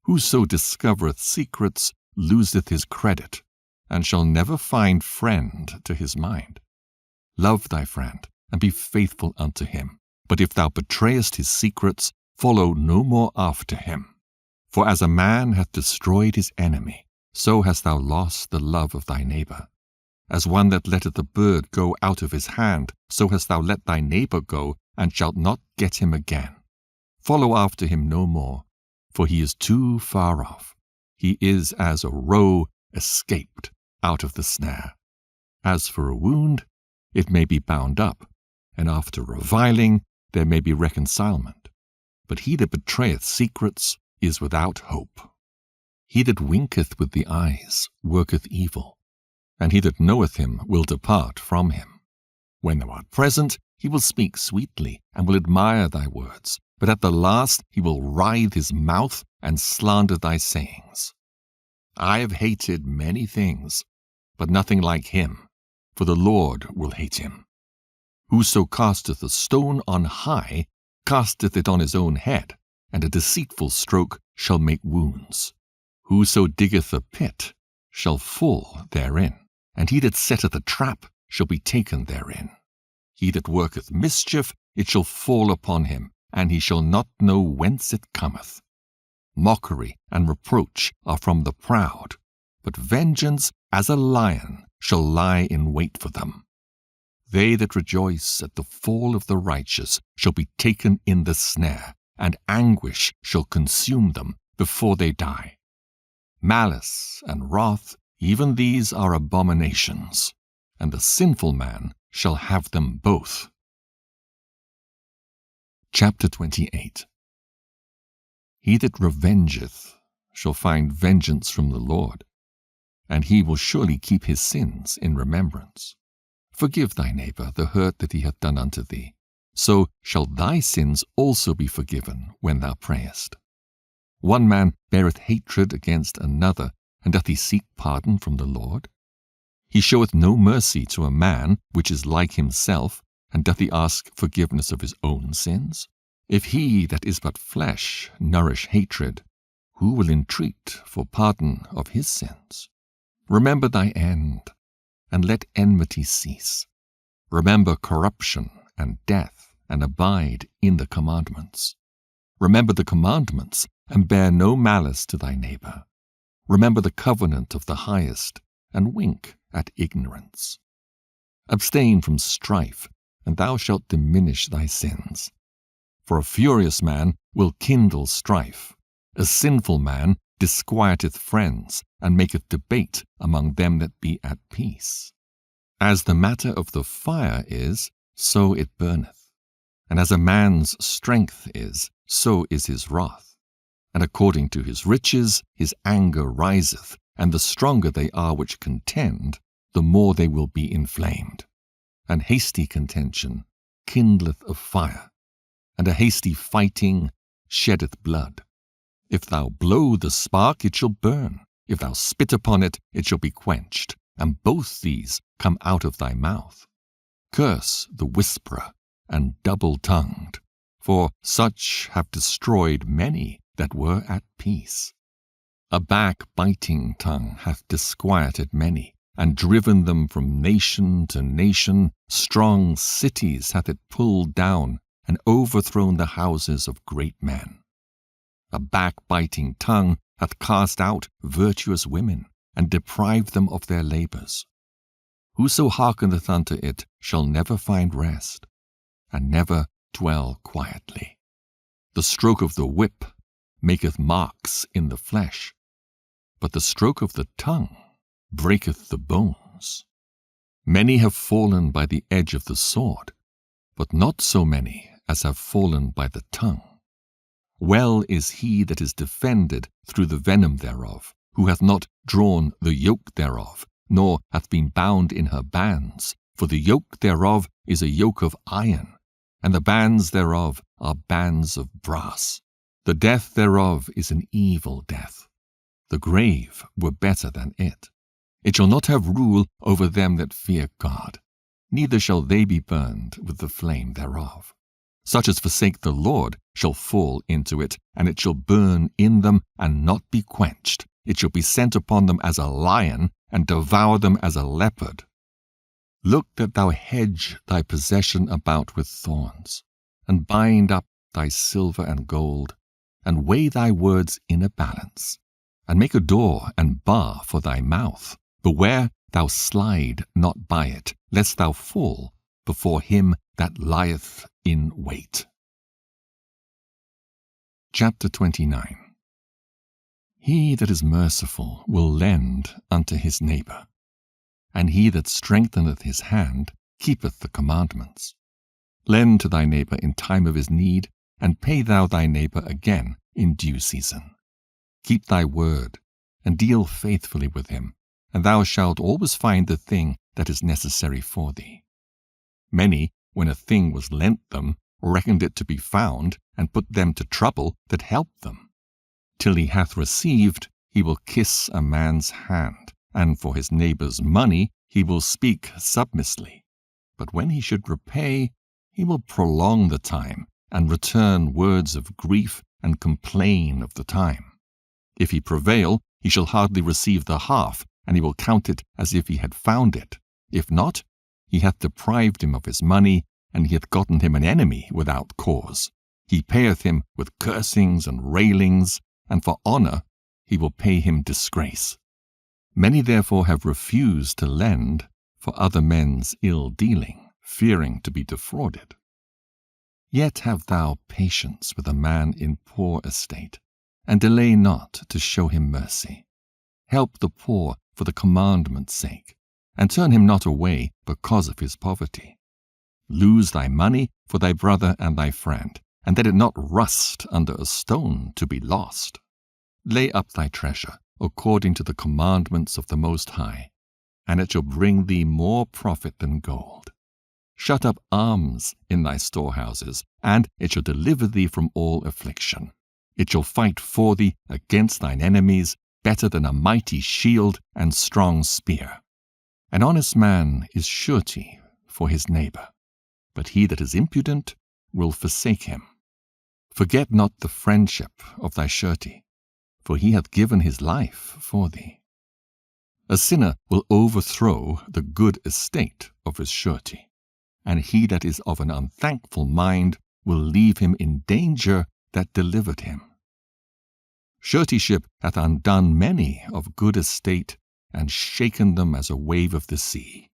Whoso discovereth secrets loseth his credit, and shall never find friend to his mind. Love thy friend, and be faithful unto him. But if thou betrayest his secrets, follow no more after him. For as a man hath destroyed his enemy, so hast thou lost the love of thy neighbor. As one that letteth a bird go out of his hand, so hast thou let thy neighbor go, and shalt not get him again. Follow after him no more, for he is too far off. He is as a roe escaped out of the snare. As for a wound, it may be bound up, and after reviling there may be reconcilement. But he that betrayeth secrets is without hope. He that winketh with the eyes worketh evil, and he that knoweth him will depart from him. When thou art present, he will speak sweetly, and will admire thy words, but at the last he will writhe his mouth and slander thy sayings. I have hated many things, but nothing like him, for the Lord will hate him. Whoso casteth a stone on high casteth it on his own head, and a deceitful stroke shall make wounds. Whoso diggeth a pit shall fall therein, and he that setteth a trap shall be taken therein. He that worketh mischief, it shall fall upon him, and he shall not know whence it cometh. Mockery and reproach are from the proud, but vengeance as a lion shall lie in wait for them. They that rejoice at the fall of the righteous shall be taken in the snare, and anguish shall consume them before they die. Malice and wrath, even these are abominations, and the sinful man shall have them both. Chapter 28. He that revengeth shall find vengeance from the Lord, and he will surely keep his sins in remembrance. Forgive thy neighbor the hurt that he hath done unto thee, so shall thy sins also be forgiven when thou prayest. One man beareth hatred against another, and doth he seek pardon from the Lord? He showeth no mercy to a man which is like himself, and doth he ask forgiveness of his own sins? If he that is but flesh nourish hatred, who will entreat for pardon of his sins? Remember thy end, and let enmity cease. Remember corruption and death, and abide in the commandments. Remember the commandments, and bear no malice to thy neighbor. Remember the covenant of the highest, and wink at ignorance. Abstain from strife, and thou shalt diminish thy sins. For a furious man will kindle strife. A sinful man disquieteth friends, and maketh debate among them that be at peace. As the matter of the fire is, so it burneth. And as a man's strength is, so is his wrath. And according to his riches his anger riseth, and the stronger they are which contend, the more they will be inflamed. And hasty contention kindleth a fire, and a hasty fighting sheddeth blood. If thou blow the spark, it shall burn. If thou spit upon it, it shall be quenched, and both these come out of thy mouth. Curse the whisperer and double-tongued, for such have destroyed many that were at peace. A backbiting tongue hath disquieted many, and driven them from nation to nation. Strong cities hath it pulled down, and overthrown the houses of great men. A backbiting tongue hath cast out virtuous women, and deprived them of their labors. Whoso hearkeneth unto it shall never find rest, and never dwell quietly. The stroke of the whip maketh marks in the flesh, but the stroke of the tongue breaketh the bones. Many have fallen by the edge of the sword, but not so many as have fallen by the tongue. Well is he that is defended through the venom thereof, who hath not drawn the yoke thereof, nor hath been bound in her bands. For the yoke thereof is a yoke of iron, and the bands thereof are bands of brass. The death thereof is an evil death. The grave were better than it. It shall not have rule over them that fear God, neither shall they be burned with the flame thereof. Such as forsake the Lord shall fall into it, and it shall burn in them and not be quenched. It shall be sent upon them as a lion, and devour them as a leopard. Look that thou hedge thy possession about with thorns, and bind up thy silver and gold, and weigh thy words in a balance, and make a door and bar for thy mouth. Beware thou slide not by it, lest thou fall before him that lieth in wait. Chapter 29. He that is merciful will lend unto his neighbor, and he that strengtheneth his hand keepeth the commandments. Lend to thy neighbor in time of his need, and pay thou thy neighbor again in due season. Keep thy word, and deal faithfully with him, and thou shalt always find the thing that is necessary for thee. Many, when a thing was lent them, reckoned it to be found, and put them to trouble that helped them. Till he hath received, he will kiss a man's hand, and for his neighbor's money he will speak submissly. But when he should repay, he will prolong the time, and return words of grief, and complain of the time. If he prevail, he shall hardly receive the half, and he will count it as if he had found it. If not, he hath deprived him of his money, and he hath gotten him an enemy without cause. He payeth him with cursings and railings, and for honor he will pay him disgrace. Many therefore have refused to lend for other men's ill dealing, fearing to be defrauded. Yet have thou patience with a man in poor estate, and delay not to show him mercy. Help the poor for the commandment's sake, and turn him not away because of his poverty. Lose thy money for thy brother and thy friend, and let it not rust under a stone to be lost. Lay up thy treasure according to the commandments of the Most High, and it shall bring thee more profit than gold. Shut up alms in thy storehouses, and it shall deliver thee from all affliction. It shall fight for thee against thine enemies, better than a mighty shield and strong spear. An honest man is surety for his neighbor, but he that is impudent will forsake him. Forget not the friendship of thy surety, for he hath given his life for thee. A sinner will overthrow the good estate of his surety, and he that is of an unthankful mind will leave him in danger that delivered him. Suretyship hath undone many of good estate, and shaken them as a wave of the sea.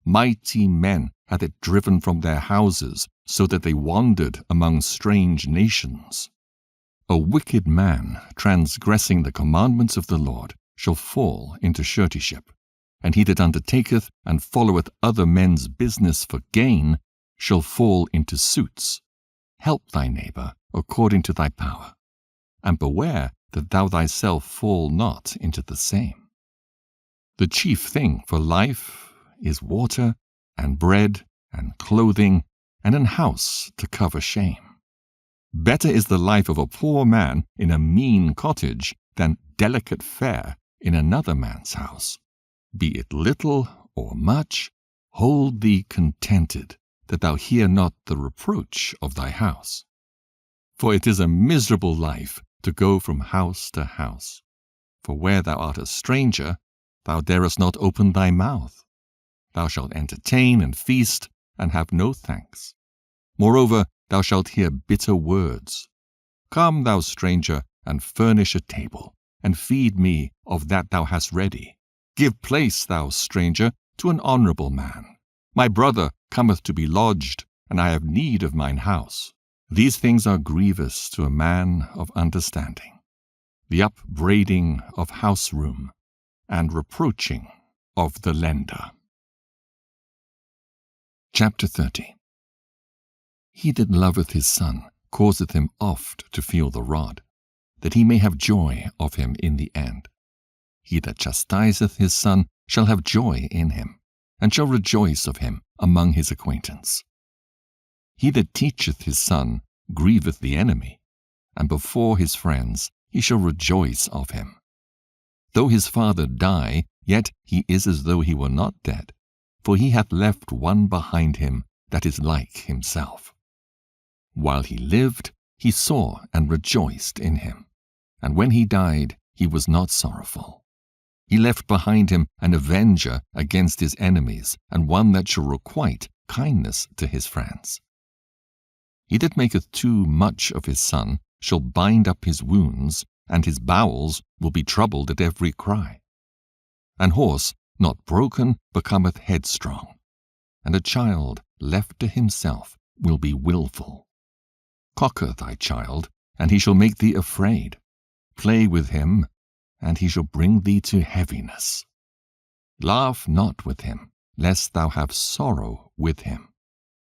Mighty men hath it driven from their houses, so that they wandered among strange nations. A wicked man, transgressing the commandments of the Lord, shall fall into suretyship, and he that undertaketh and followeth other men's business for gain shall fall into suits. Help thy neighbor according to thy power, and beware that thou thyself fall not into the same. The chief thing for life is water, and bread, and clothing, and an house to cover shame. Better is the life of a poor man in a mean cottage than delicate fare in another man's house. Be it little or much, hold thee contented, that thou hear not the reproach of thy house. For it is a miserable life to go from house to house. For where thou art a stranger, thou darest not open thy mouth. Thou shalt entertain and feast, and have no thanks. Moreover, thou shalt hear bitter words. Come, thou stranger, and furnish a table, and feed me of that thou hast ready. Give place, thou stranger, to an honorable man. My brother cometh to be lodged, and I have need of mine house. These things are grievous to a man of understanding, the upbraiding of house room, and reproaching of the lender. Chapter 30. He that loveth his son causeth him oft to feel the rod, that he may have joy of him in the end. He that chastiseth his son shall have joy in him, and shall rejoice of him among his acquaintance. He that teacheth his son grieveth the enemy, and before his friends he shall rejoice of him. Though his father die, yet he is as though he were not dead, for he hath left one behind him that is like himself. While he lived, he saw and rejoiced in him, and when he died, he was not sorrowful. He left behind him an avenger against his enemies, and one that shall requite kindness to his friends. He that maketh too much of his son shall bind up his wounds, and his bowels will be troubled at every cry. An horse not broken becometh headstrong, and a child left to himself will be wilful. Cocker thy child, and he shall make thee afraid. Play with him, and he shall bring thee to heaviness. Laugh not with him, lest thou have sorrow with him,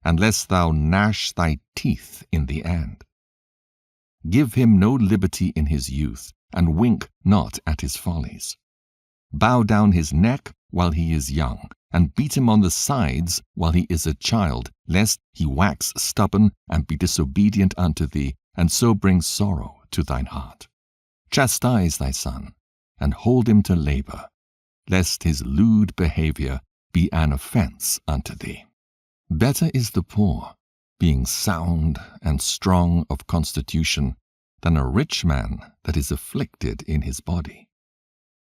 and lest thou gnash thy teeth in the end. Give him no liberty in his youth, and wink not at his follies. Bow down his neck while he is young, and beat him on the sides while he is a child, lest he wax stubborn and be disobedient unto thee, and so bring sorrow to thine heart. Chastise thy son, and hold him to labor, lest his lewd behavior be an offense unto thee. Better is the poor, being sound and strong of constitution, than a rich man that is afflicted in his body.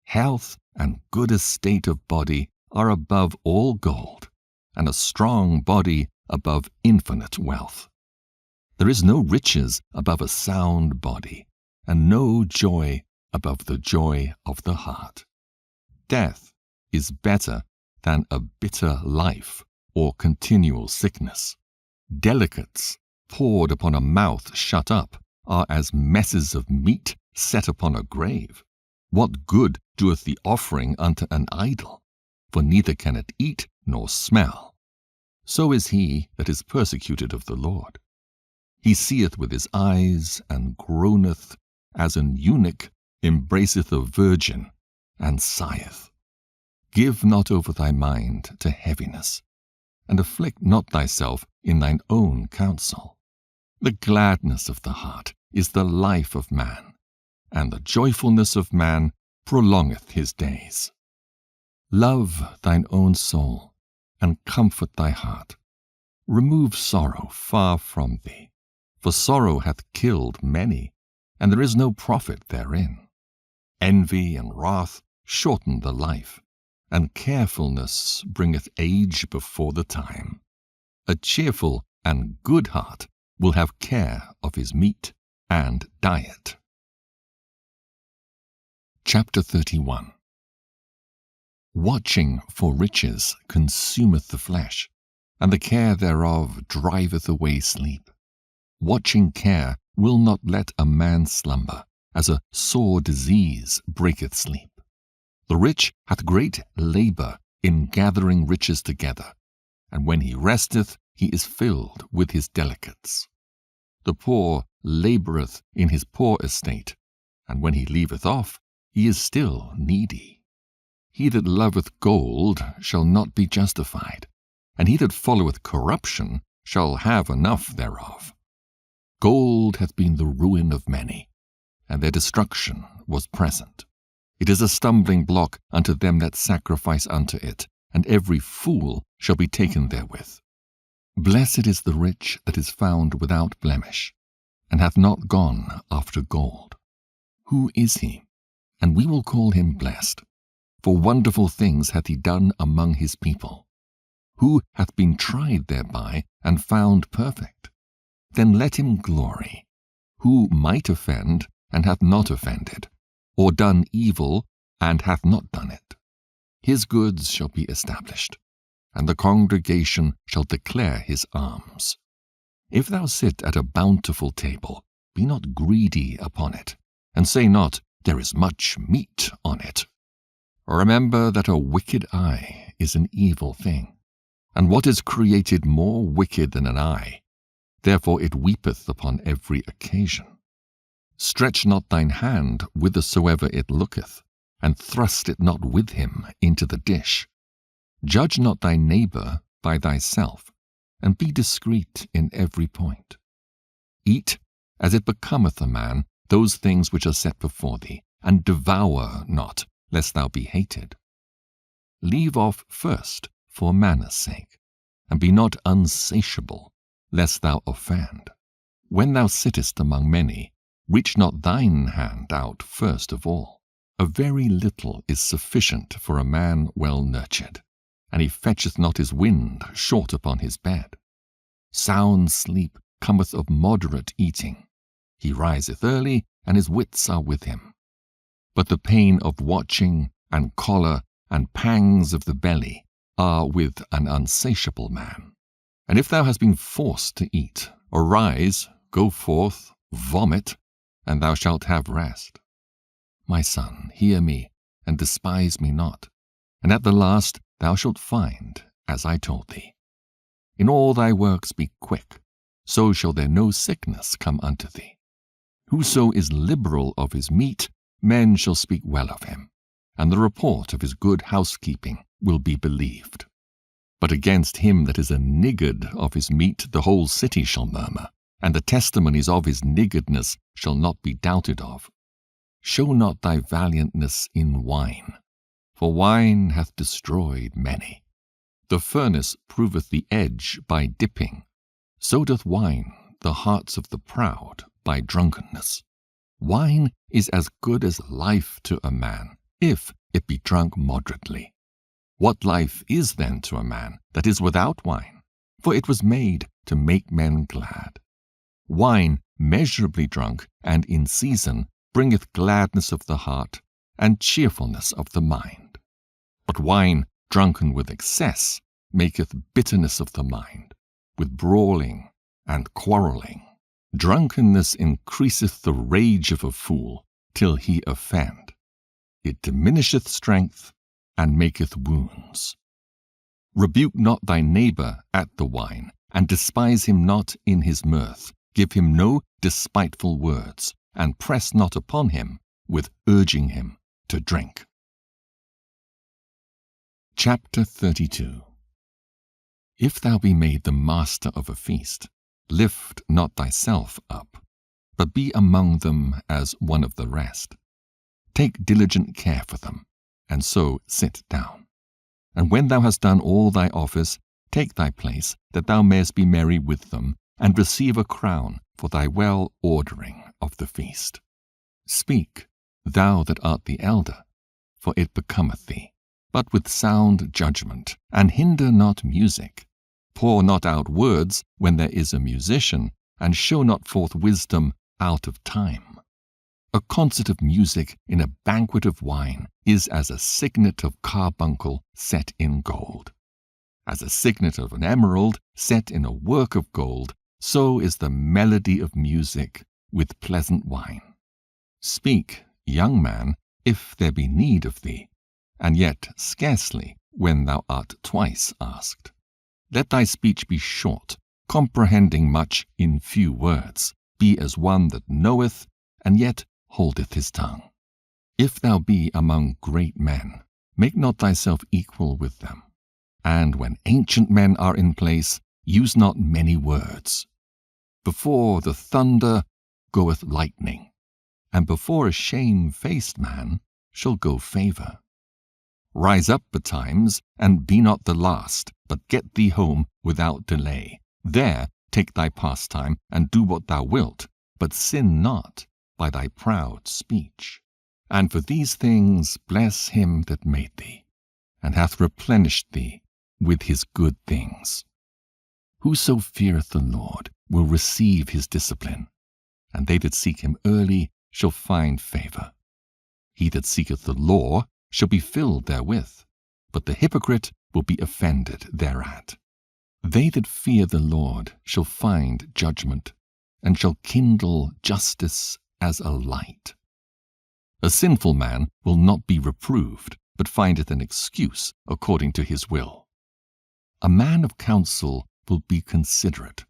Health and good estate of body are above all gold, and a strong body above infinite wealth. There is no riches above a sound body, and no joy above the joy of the heart. Death is better than a bitter life or continual sickness. Delicates poured upon a mouth shut up are as messes of meat set upon a grave. What good doeth the offering unto an idol? For neither can it eat nor smell. So is he that is persecuted of the Lord. He seeth with his eyes, and groaneth, as an eunuch embraceth a virgin, and sigheth. Give not over thy mind to heaviness, and afflict not thyself in thine own counsel. The gladness of the heart is the life of man, and the joyfulness of man prolongeth his days. Love thine own soul, and comfort thy heart. Remove sorrow far from thee, for sorrow hath killed many, and there is no profit therein. Envy and wrath shorten the life, and carefulness bringeth age before the time. A cheerful and good heart will have care of his meat and diet. Chapter 31. Watching for riches consumeth the flesh, and the care thereof driveth away sleep. Watching care will not let a man slumber, as a sore disease breaketh sleep. The rich hath great labour in gathering riches together, and when he resteth, he is filled with his delicates. The poor laboureth in his poor estate, and when he leaveth off, he is still needy. He that loveth gold shall not be justified, and he that followeth corruption shall have enough thereof. Gold hath been the ruin of many, and their destruction was present. It is a stumbling block unto them that sacrifice unto it, and every fool shall be taken therewith. Blessed is the rich that is found without blemish, and hath not gone after gold. Who is he? And we will call him blessed, for wonderful things hath he done among his people. Who hath been tried thereby, and found perfect? Then let him glory. Who might offend, and hath not offended, or done evil, and hath not done it? His goods shall be established, and the congregation shall declare his alms. If thou sit at a bountiful table, be not greedy upon it, and say not, there is much meat on it. Remember that a wicked eye is an evil thing, and what is created more wicked than an eye? Therefore it weepeth upon every occasion. Stretch not thine hand whithersoever it looketh, and thrust it not with him into the dish. Judge not thy neighbour by thyself, and be discreet in every point. Eat, as it becometh a man, those things which are set before thee, and devour not, lest thou be hated. Leave off first for manner's sake, and be not unsatiable, lest thou offend. When thou sittest among many, reach not thine hand out first of all. A very little is sufficient for a man well nurtured, and he fetcheth not his wind short upon his bed. Sound sleep cometh of moderate eating. He riseth early, and his wits are with him. But the pain of watching, and choler, and pangs of the belly are with an unsatiable man. And if thou hast been forced to eat, arise, go forth, vomit, and thou shalt have rest. my son, hear me, and despise me not, and at the last thou shalt find, as I told thee. In all thy works be quick, so shall there no sickness come unto thee. Whoso is liberal of his meat, men shall speak well of him, and the report of his good housekeeping will be believed. But against him that is a niggard of his meat the whole city shall murmur, and the testimonies of his niggardness shall not be doubted of. Show not thy valiantness in wine, for wine hath destroyed many. The furnace proveth the edge by dipping, so doth wine the hearts of the proud by drunkenness. Wine is as good as life to a man, if it be drunk moderately. What life is then to a man that is without wine? For it was made to make men glad. Wine measurably drunk and in season bringeth gladness of the heart and cheerfulness of the mind. But wine drunken with excess maketh bitterness of the mind, with brawling and quarrelling. Drunkenness increaseth the rage of a fool, till he offend. It diminisheth strength, and maketh wounds. Rebuke not thy neighbor at the wine, and despise him not in his mirth. Give him no despiteful words, and press not upon him with urging him to drink. Chapter 32. If thou be made the master of a feast, lift not thyself up, but be among them as one of the rest. Take diligent care for them, and so sit down. And when thou hast done all thy office, take thy place, that thou mayest be merry with them, and receive a crown for thy well ordering of the feast. Speak, thou that art the elder, for it becometh thee, but with sound judgment, and hinder not music. Pour not out words when there is a musician, and show not forth wisdom out of time. A concert of music in a banquet of wine is as a signet of carbuncle set in gold. As a signet of an emerald set in a work of gold, so is the melody of music with pleasant wine. Speak, young man, if there be need of thee, and yet scarcely when thou art twice asked. Let thy speech be short, comprehending much in few words. Be as one that knoweth, and yet holdeth his tongue. If thou be among great men, make not thyself equal with them. And when ancient men are in place, use not many words. Before the thunder goeth lightning, and before a shamefaced man shall go favor. Rise up betimes, and be not the last, but get thee home without delay. There take thy pastime, and do what thou wilt, but sin not by thy proud speech. And for these things bless him that made thee, and hath replenished thee with his good things. Whoso feareth the Lord will receive his discipline, and they that seek him early shall find favor. He that seeketh the law shall be filled therewith, but the hypocrite will be offended thereat. They that fear the Lord shall find judgment, and shall kindle justice as a light. A sinful man will not be reproved, but findeth an excuse according to his will. A man of counsel will be considerate,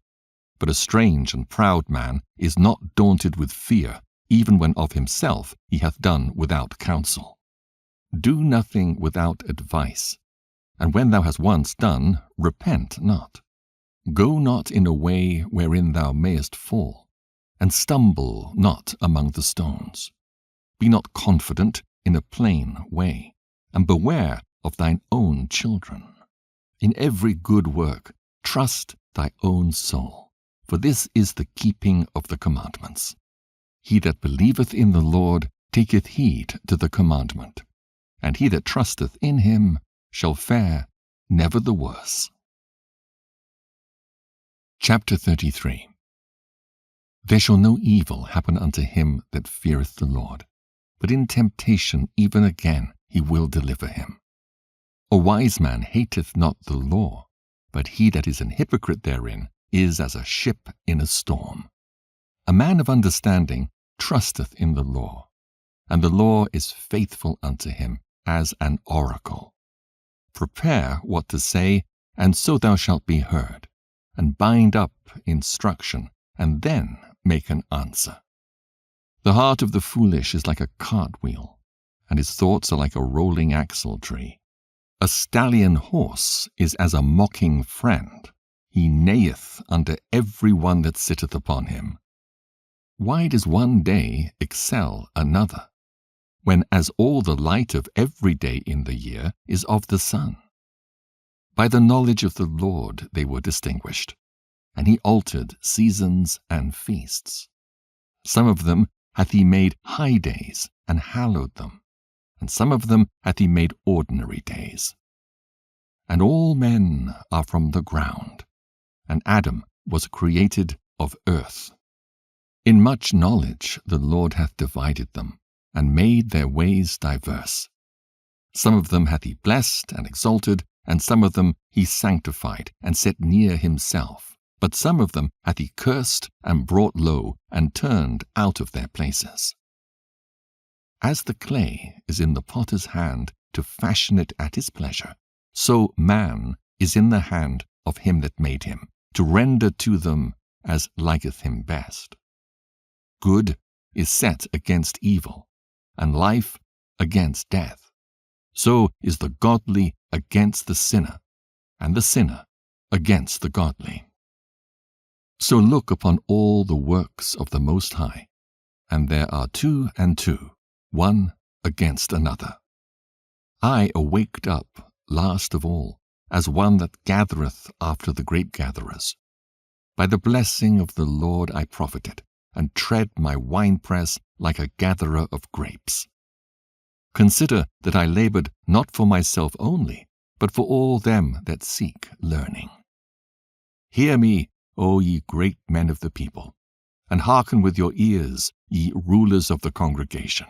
but a strange and proud man is not daunted with fear, even when of himself he hath done without counsel. Do nothing without advice, and when thou hast once done, repent not. Go not in a way wherein thou mayest fall, and stumble not among the stones. Be not confident in a plain way, and beware of thine own children. In every good work trust thy own soul, for this is the keeping of the commandments. He that believeth in the Lord taketh heed to the commandment, and he that trusteth in him shall fare never the worse. Chapter 33. There shall no evil happen unto him that feareth the Lord, but in temptation even again he will deliver him. A wise man hateth not the law, but he that is an hypocrite therein is as a ship in a storm. A man of understanding trusteth in the law, and the law is faithful unto him as an oracle. Prepare what to say, and so thou shalt be heard, and bind up instruction, and then make an answer. The heart of the foolish is like a cartwheel, and his thoughts are like a rolling axle tree. A stallion horse is as a mocking friend. He neigheth under every one that sitteth upon him. Why does one day excel another, when as all the light of every day in the year is of the sun? By the knowledge of the Lord they were distinguished, and he altered seasons and feasts. Some of them hath he made high days, and hallowed them, and some of them hath he made ordinary days. And all men are from the ground, and Adam was created of earth. In much knowledge the Lord hath divided them, and made their ways diverse. Some of them hath he blessed and exalted, and some of them he sanctified and set near himself. But some of them hath he cursed and brought low, and turned out of their places. As the clay is in the potter's hand to fashion it at his pleasure, so man is in the hand of him that made him, to render to them as liketh him best. Good is set against evil, and life against death. So is the godly against the sinner, and the sinner against the godly. So look upon all the works of the Most High, and there are 2 and 2, one against another. I awaked up last of all, as one that gathereth after the grape gatherers. By the blessing of the Lord I profited, and tread my winepress like a gatherer of grapes. Consider that I labored not for myself only, but for all them that seek learning. Hear me, O ye great men of the people, and hearken with your ears, ye rulers of the congregation.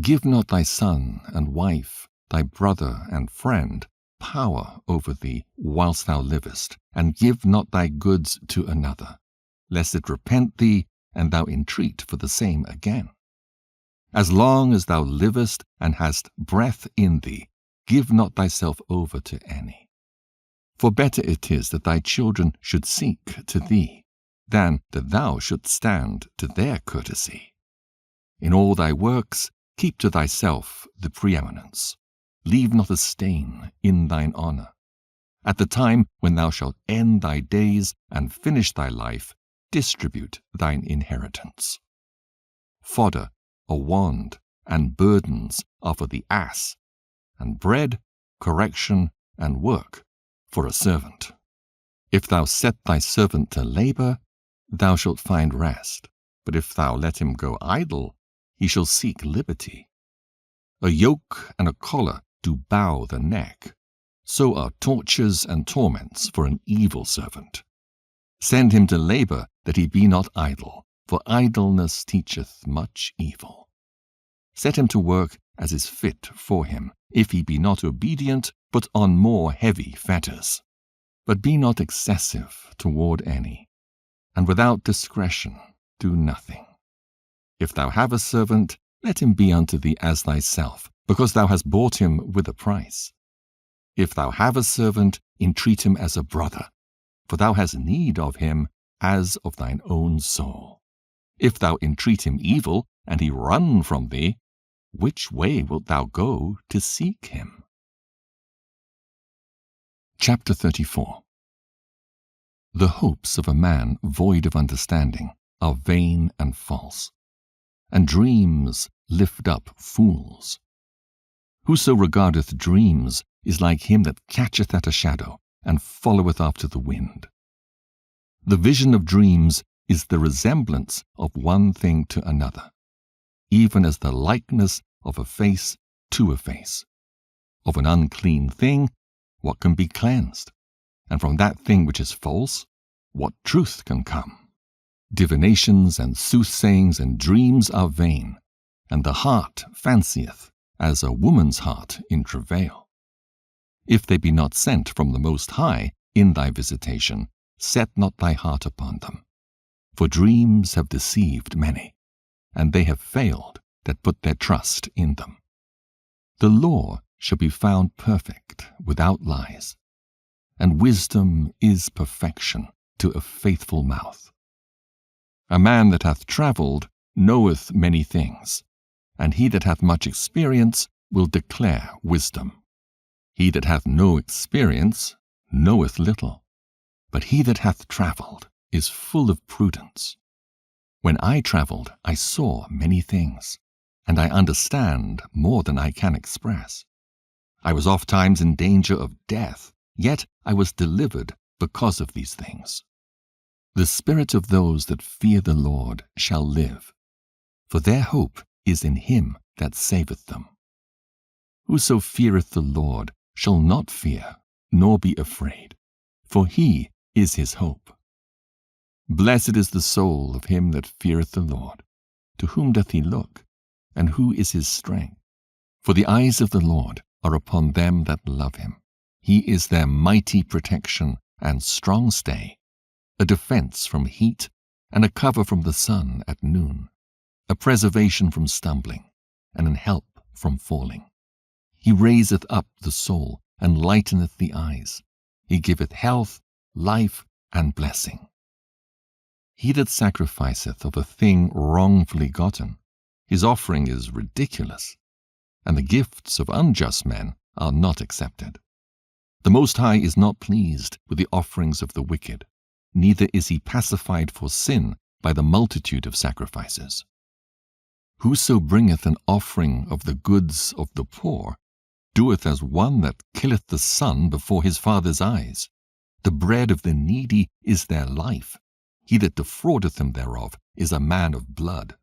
Give not thy son and wife, thy brother and friend, power over thee whilst thou livest, and give not thy goods to another, lest it repent thee, and thou entreat for the same again. As long as thou livest and hast breath in thee, give not thyself over to any. For better it is that thy children should seek to thee, than that thou shouldst stand to their courtesy. In all thy works keep to thyself the preeminence. Leave not a stain in thine honour. At the time when thou shalt end thy days and finish thy life, distribute thine inheritance. Fodder, a wand, and burdens are for the ass, and bread, correction, and work for a servant. If thou set thy servant to labour, thou shalt find rest. But if thou let him go idle, he shall seek liberty. A yoke and a collar do bow the neck. So are tortures and torments for an evil servant. Send him to labour, that he be not idle, for idleness teacheth much evil. Set him to work as is fit for him, if he be not obedient, put on more heavy fetters. But be not excessive toward any, and without discretion do nothing. If thou have a servant, let him be unto thee as thyself, because thou hast bought him with a price. If thou have a servant, entreat him as a brother, for thou hast need of him as of thine own soul. If thou entreat him evil, and he run from thee, which way wilt thou go to seek him? Chapter 34. The hopes of a man void of understanding are vain and false, and dreams lift up fools. Whoso regardeth dreams is like him that catcheth at a shadow, and followeth after the wind. The vision of dreams is the resemblance of one thing to another, even as the likeness of a face to a face. Of an unclean thing, what can be cleansed? And from that thing which is false, what truth can come? Divinations and soothsayings and dreams are vain, and the heart fancieth as a woman's heart in travail. If they be not sent from the Most High in thy visitation, set not thy heart upon them. For dreams have deceived many, and they have failed that put their trust in them. The law shall be found perfect without lies, and wisdom is perfection to a faithful mouth. A man that hath travelled knoweth many things, and he that hath much experience will declare wisdom. He that hath no experience knoweth little, but he that hath travelled is full of prudence. When I travelled, I saw many things, and I understand more than I can express. I was oft times in danger of death, yet I was delivered because of these things. The spirit of those that fear the Lord shall live, for their hope is in him that saveth them. Whoso feareth the Lord shall not fear, nor be afraid, for he is his hope. Blessed is the soul of him that feareth the Lord. To whom doth he look, and who is his strength? For the eyes of the Lord are upon them that love him. He is their mighty protection and strong stay, a defense from heat, and a cover from the sun at noon, a preservation from stumbling, and an help from falling. He raiseth up the soul, and lighteneth the eyes. He giveth health, life, and blessing. He that sacrificeth of a thing wrongfully gotten, his offering is ridiculous, and the gifts of unjust men are not accepted. The Most High is not pleased with the offerings of the wicked, neither is he pacified for sin by the multitude of sacrifices. Whoso bringeth an offering of the goods of the poor doeth as one that killeth the sun before his father's eyes. The bread of the needy is their life. He that defraudeth them thereof is a man of blood.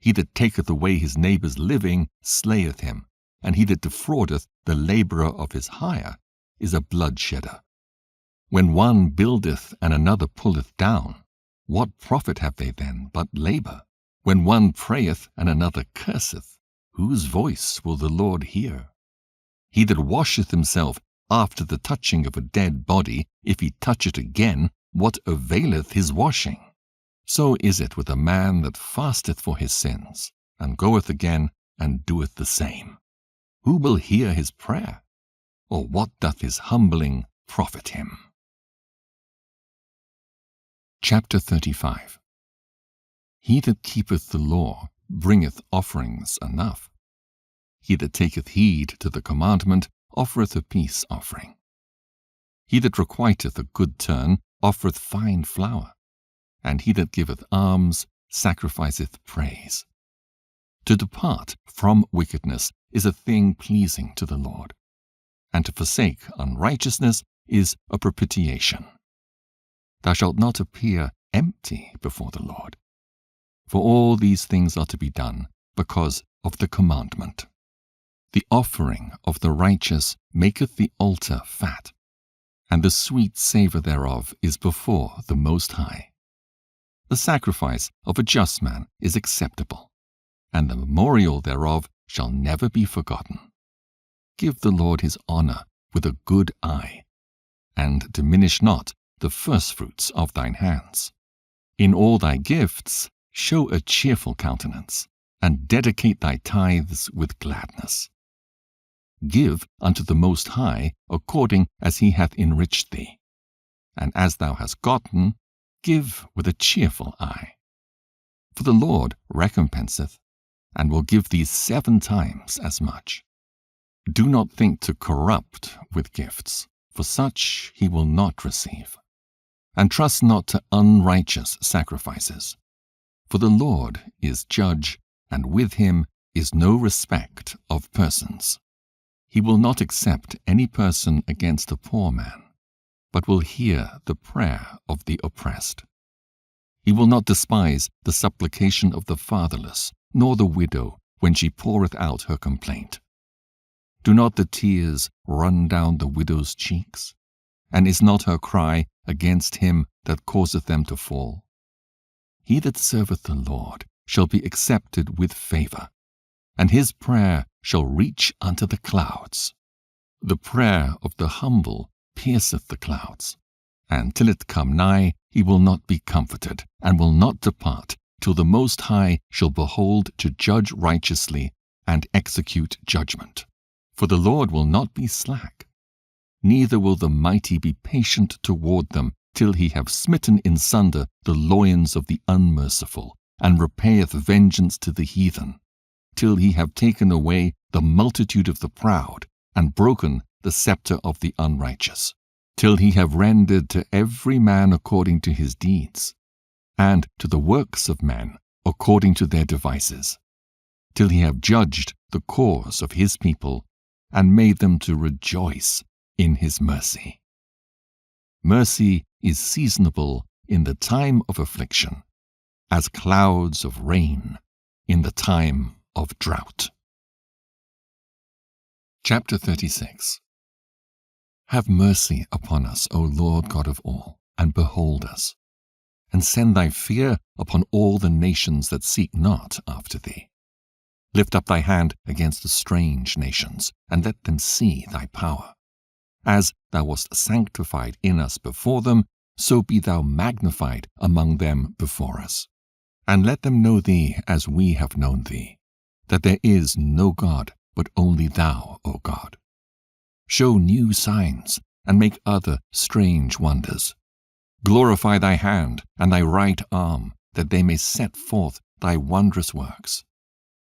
He that taketh away his neighbour's living slayeth him, and he that defraudeth the labourer of his hire is a bloodshedder. When one buildeth and another pulleth down, what profit have they then but labour? When one prayeth and another curseth, whose voice will the Lord hear? He that washeth himself after the touching of a dead body, if he touch it again, what availeth his washing? So is it with a man that fasteth for his sins, and goeth again and doeth the same. Who will hear his prayer? Or what doth his humbling profit him? Chapter 35. He that keepeth the law bringeth offerings enough. He that taketh heed to the commandment offereth a peace offering. He that requiteth a good turn offereth fine flour, and he that giveth alms sacrificeth praise. To depart from wickedness is a thing pleasing to the Lord, and to forsake unrighteousness is a propitiation. Thou shalt not appear empty before the Lord, for all these things are to be done because of the commandment. The offering of the righteous maketh the altar fat, and the sweet savour thereof is before the Most High. The sacrifice of a just man is acceptable, and the memorial thereof shall never be forgotten. Give the Lord his honour with a good eye, and diminish not the firstfruits of thine hands. In all thy gifts show a cheerful countenance, and dedicate thy tithes with gladness. Give unto the Most High according as he hath enriched thee, and as thou hast gotten, give with a cheerful eye. For the Lord recompenseth, and will give thee 7 times as much. Do not think to corrupt with gifts, for such he will not receive. And trust not to unrighteous sacrifices, for the Lord is judge, and with him is no respect of persons. He will not accept any person against a poor man, but will hear the prayer of the oppressed. He will not despise the supplication of the fatherless, nor the widow when she poureth out her complaint. Do not the tears run down the widow's cheeks? And is not her cry against him that causeth them to fall? He that serveth the Lord shall be accepted with favour, and his prayer shall reach unto the clouds. The prayer of the humble pierceth the clouds, and till it come nigh he will not be comforted, and will not depart, till the Most High shall behold to judge righteously and execute judgment. For the Lord will not be slack, neither will the mighty be patient toward them, till he have smitten in sunder the loins of the unmerciful, and repayeth vengeance to the heathen, till he have taken away the multitude of the proud, and broken the scepter of the unrighteous, till he have rendered to every man according to his deeds, and to the works of men according to their devices, till he have judged the cause of his people, and made them to rejoice in his mercy. Mercy is seasonable in the time of affliction, as clouds of rain in the time of drought. Chapter 36. Have mercy upon us, O Lord God of all, and behold us, and send thy fear upon all the nations that seek not after thee. Lift up thy hand against the strange nations, and let them see thy power. As thou wast sanctified in us before them, so be thou magnified among them before us. And let them know thee as we have known thee, that there is no God but only thou, O God. Show new signs, and make other strange wonders. Glorify thy hand and thy right arm, that they may set forth thy wondrous works.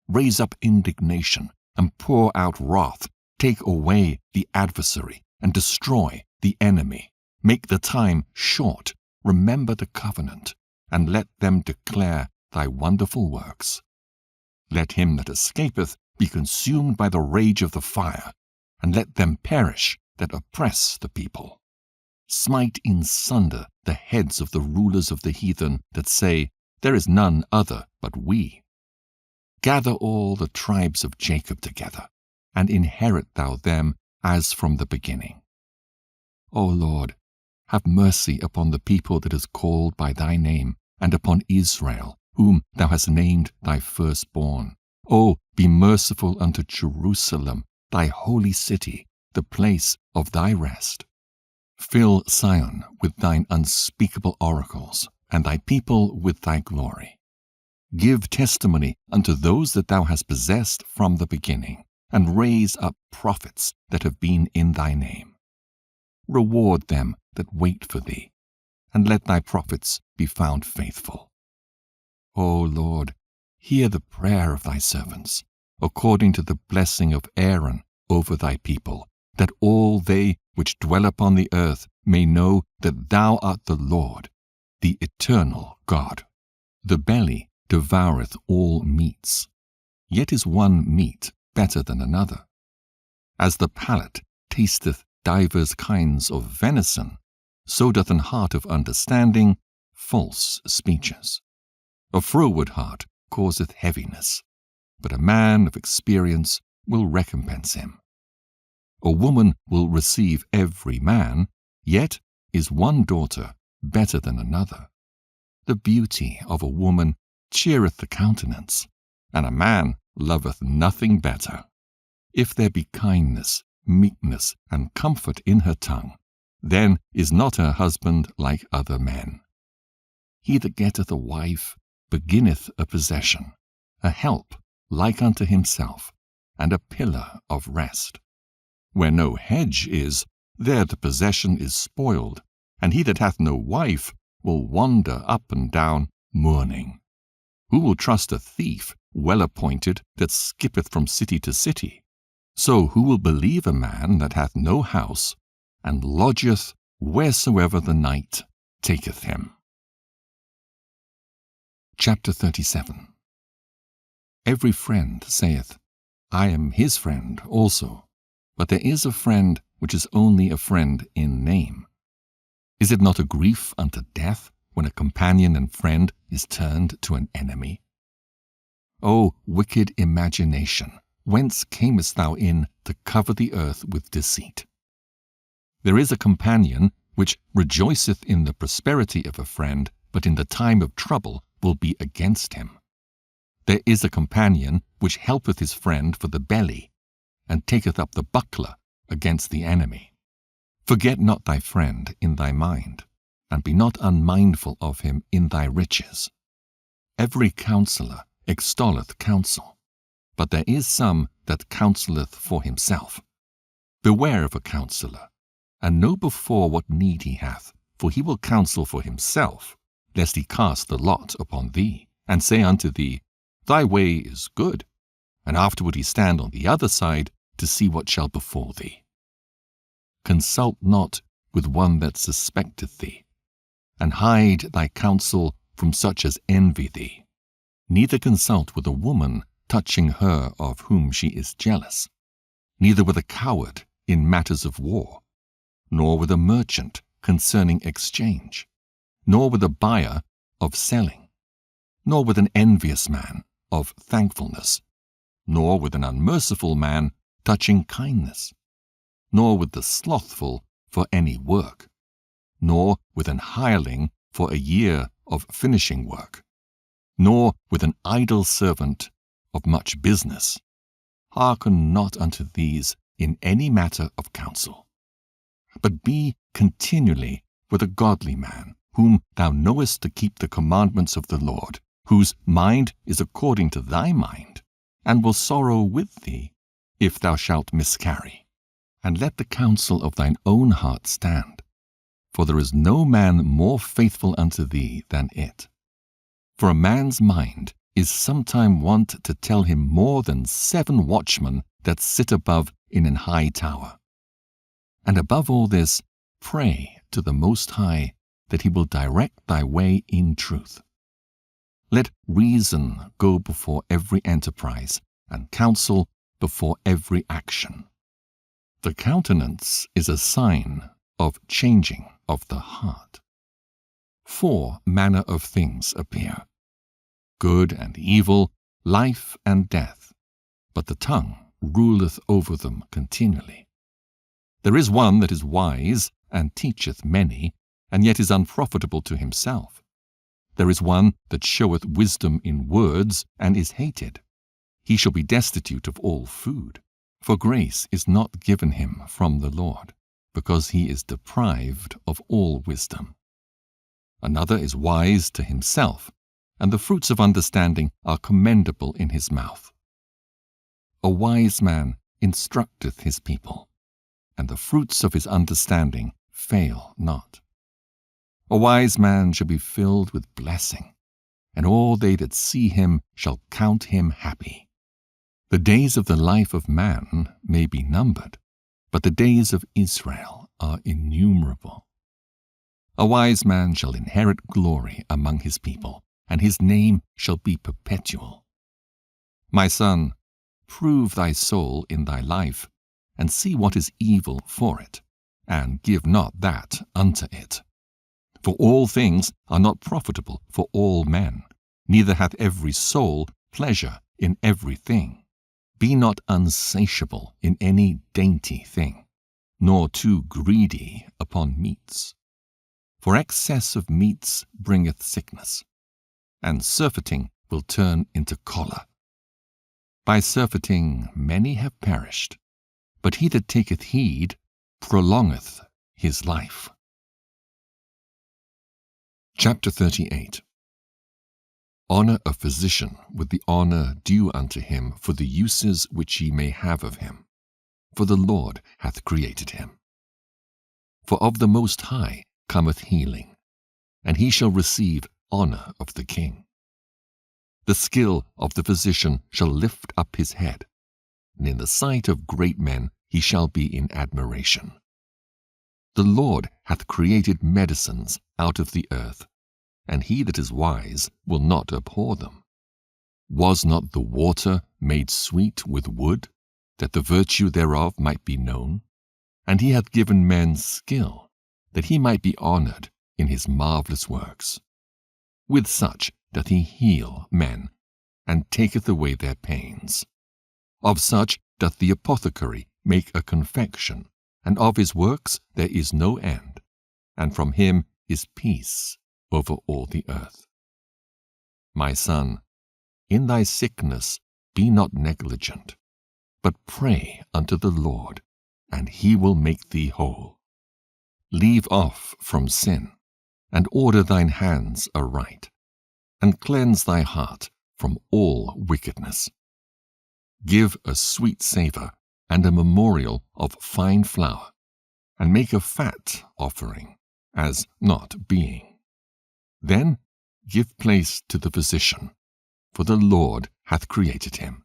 Raise up indignation, and pour out wrath. Take away the adversary, and destroy the enemy. Make the time short. Remember the covenant, and let them declare thy wonderful works. Let him that escapeth be consumed by the rage of the fire, and let them perish that oppress the people. Smite in sunder the heads of the rulers of the heathen that say, There is none other but we. Gather all the tribes of Jacob together, and inherit thou them as from the beginning. O Lord, have mercy upon the people that is called by thy name, and upon Israel, whom thou hast named thy firstborn. O, be merciful unto Jerusalem, thy holy city, the place of thy rest. Fill Sion with thine unspeakable oracles, and thy people with thy glory. Give testimony unto those that thou hast possessed from the beginning, and raise up prophets that have been in thy name. Reward them that wait for thee, and let thy prophets be found faithful. O Lord, hear the prayer of thy servants, according to the blessing of Aaron over thy people, that all they which dwell upon the earth may know that thou art the Lord, the eternal God. The belly devoureth all meats, yet is one meat better than another. As the palate tasteth divers kinds of venison, so doth an heart of understanding false speeches. A froward heart causeth heaviness, but a man of experience will recompense him. A woman will receive every man, yet is one daughter better than another. The beauty of a woman cheereth the countenance, and a man loveth nothing better. If there be kindness, meekness, and comfort in her tongue, then is not her husband like other men. He that getteth a wife beginneth a possession, a help like unto himself, and a pillar of rest. Where no hedge is, there the possession is spoiled, and he that hath no wife will wander up and down mourning. Who will trust a thief well appointed that skippeth from city to city? So who will believe a man that hath no house, and lodgeth wheresoever the night taketh him? Chapter 37. Every friend saith, I am his friend also, but there is a friend which is only a friend in name. Is it not a grief unto death when a companion and friend is turned to an enemy? O wicked imagination, whence camest thou in to cover the earth with deceit? There is a companion which rejoiceth in the prosperity of a friend, but in the time of trouble will be against him. There is a companion which helpeth his friend for the belly, and taketh up the buckler against the enemy. Forget not thy friend in thy mind, and be not unmindful of him in thy riches. Every counselor extolleth counsel, but there is some that counselleth for himself. Beware of a counselor, and know before what need he hath, for he will counsel for himself, lest he cast the lot upon thee, and say unto thee, Thy way is good, and afterward he stand on the other side to see what shall befall thee. Consult not with one that suspecteth thee, and hide thy counsel from such as envy thee. Neither consult with a woman touching her of whom she is jealous, neither with a coward in matters of war, nor with a merchant concerning exchange, nor with a buyer of selling, nor with an envious man of thankfulness, nor with an unmerciful man touching kindness, nor with the slothful for any work, nor with an hireling for a year of finishing work, nor with an idle servant of much business. Hearken not unto these in any matter of counsel, but be continually with a godly man, whom thou knowest to keep the commandments of the Lord, whose mind is according to thy mind, and will sorrow with thee if thou shalt miscarry. And let the counsel of thine own heart stand, for there is no man more faithful unto thee than it. For a man's mind is sometime wont to tell him more than 7 watchmen that sit above in an high tower. And above all this, pray to the Most High that he will direct thy way in truth. Let reason go before every enterprise, and counsel before every action. The countenance is a sign of changing of the heart. 4 manner of things appear: good and evil, life and death, but the tongue ruleth over them continually. There is one that is wise, and teacheth many, and yet is unprofitable to himself. There is one that showeth wisdom in words, and is hated. He shall be destitute of all food, for grace is not given him from the Lord, because he is deprived of all wisdom. Another is wise to himself, and the fruits of understanding are commendable in his mouth. A wise man instructeth his people, and the fruits of his understanding fail not. A wise man shall be filled with blessing, and all they that see him shall count him happy. The days of the life of man may be numbered, but the days of Israel are innumerable. A wise man shall inherit glory among his people, and his name shall be perpetual. My son, prove thy soul in thy life, and see what is evil for it, and give not that unto it. For all things are not profitable for all men, neither hath every soul pleasure in every thing. Be not unsatiable in any dainty thing, nor too greedy upon meats. For excess of meats bringeth sickness, and surfeiting will turn into choler. By surfeiting many have perished, but he that taketh heed prolongeth his life. Chapter 38. Honour a physician with the honour due unto him for the uses which ye may have of him, for the Lord hath created him. For of the Most High cometh healing, and he shall receive honour of the king. The skill of the physician shall lift up his head, and in the sight of great men he shall be in admiration. The Lord hath created medicines out of the earth, and he that is wise will not abhor them. Was not the water made sweet with wood, that the virtue thereof might be known? And he hath given men skill, that he might be honoured in his marvellous works. With such doth he heal men, and taketh away their pains. Of such doth the apothecary make a confection, and of his works there is no end, and from him is peace over all the earth. My son, in thy sickness be not negligent, but pray unto the Lord, and he will make thee whole. Leave off from sin, and order thine hands aright. and cleanse thy heart from all wickedness. Give a sweet savour and a memorial of fine flour, and make a fat offering, as not being. Then give place to the physician, for the Lord hath created him.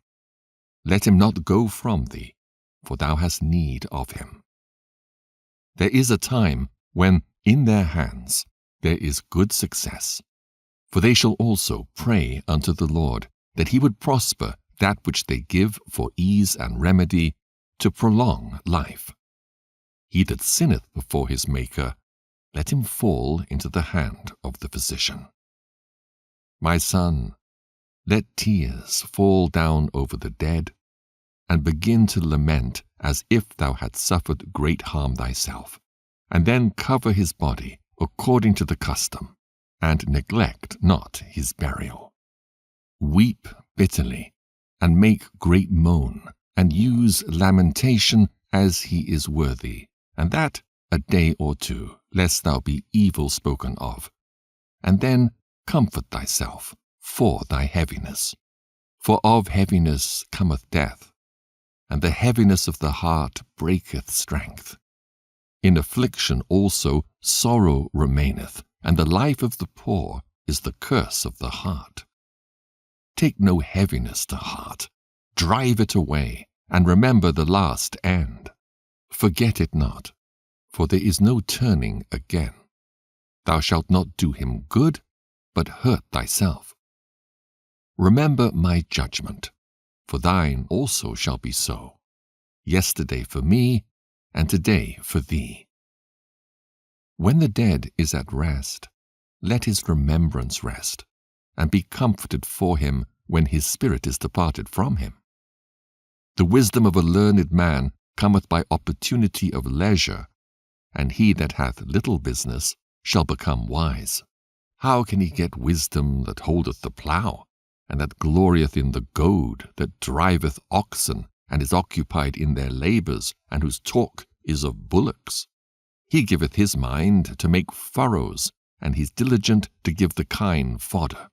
Let him not go from thee, for thou hast need of him. There is a time when in their hands there is good success, for they shall also pray unto the Lord, that he would prosper that which they give for ease and remedy, to prolong life. He that sinneth before his Maker, let him fall into the hand of the physician. My son, let tears fall down over the dead, and begin to lament as if thou hadst suffered great harm thyself, and then cover his body according to the custom, and neglect not his burial. Weep bitterly, and make great moan, and use lamentation as he is worthy, and that a day or two, lest thou be evil spoken of. And then comfort thyself for thy heaviness. For of heaviness cometh death, and the heaviness of the heart breaketh strength. In affliction also sorrow remaineth, and the life of the poor is the curse of the heart. Take no heaviness to heart, drive it away, and remember the last end. Forget it not, for there is no turning again. Thou shalt not do him good, but hurt thyself. Remember my judgment, for thine also shall be so. Yesterday for me, and today for thee. When the dead is at rest, let his remembrance rest, and be comforted for him when his spirit is departed from him. The wisdom of a learned man cometh by opportunity of leisure, and he that hath little business shall become wise. How can he get wisdom that holdeth the plough, and that glorieth in the goad, that driveth oxen, and is occupied in their labours, and whose talk is of bullocks? He giveth his mind to make furrows, and he is diligent to give the kine fodder.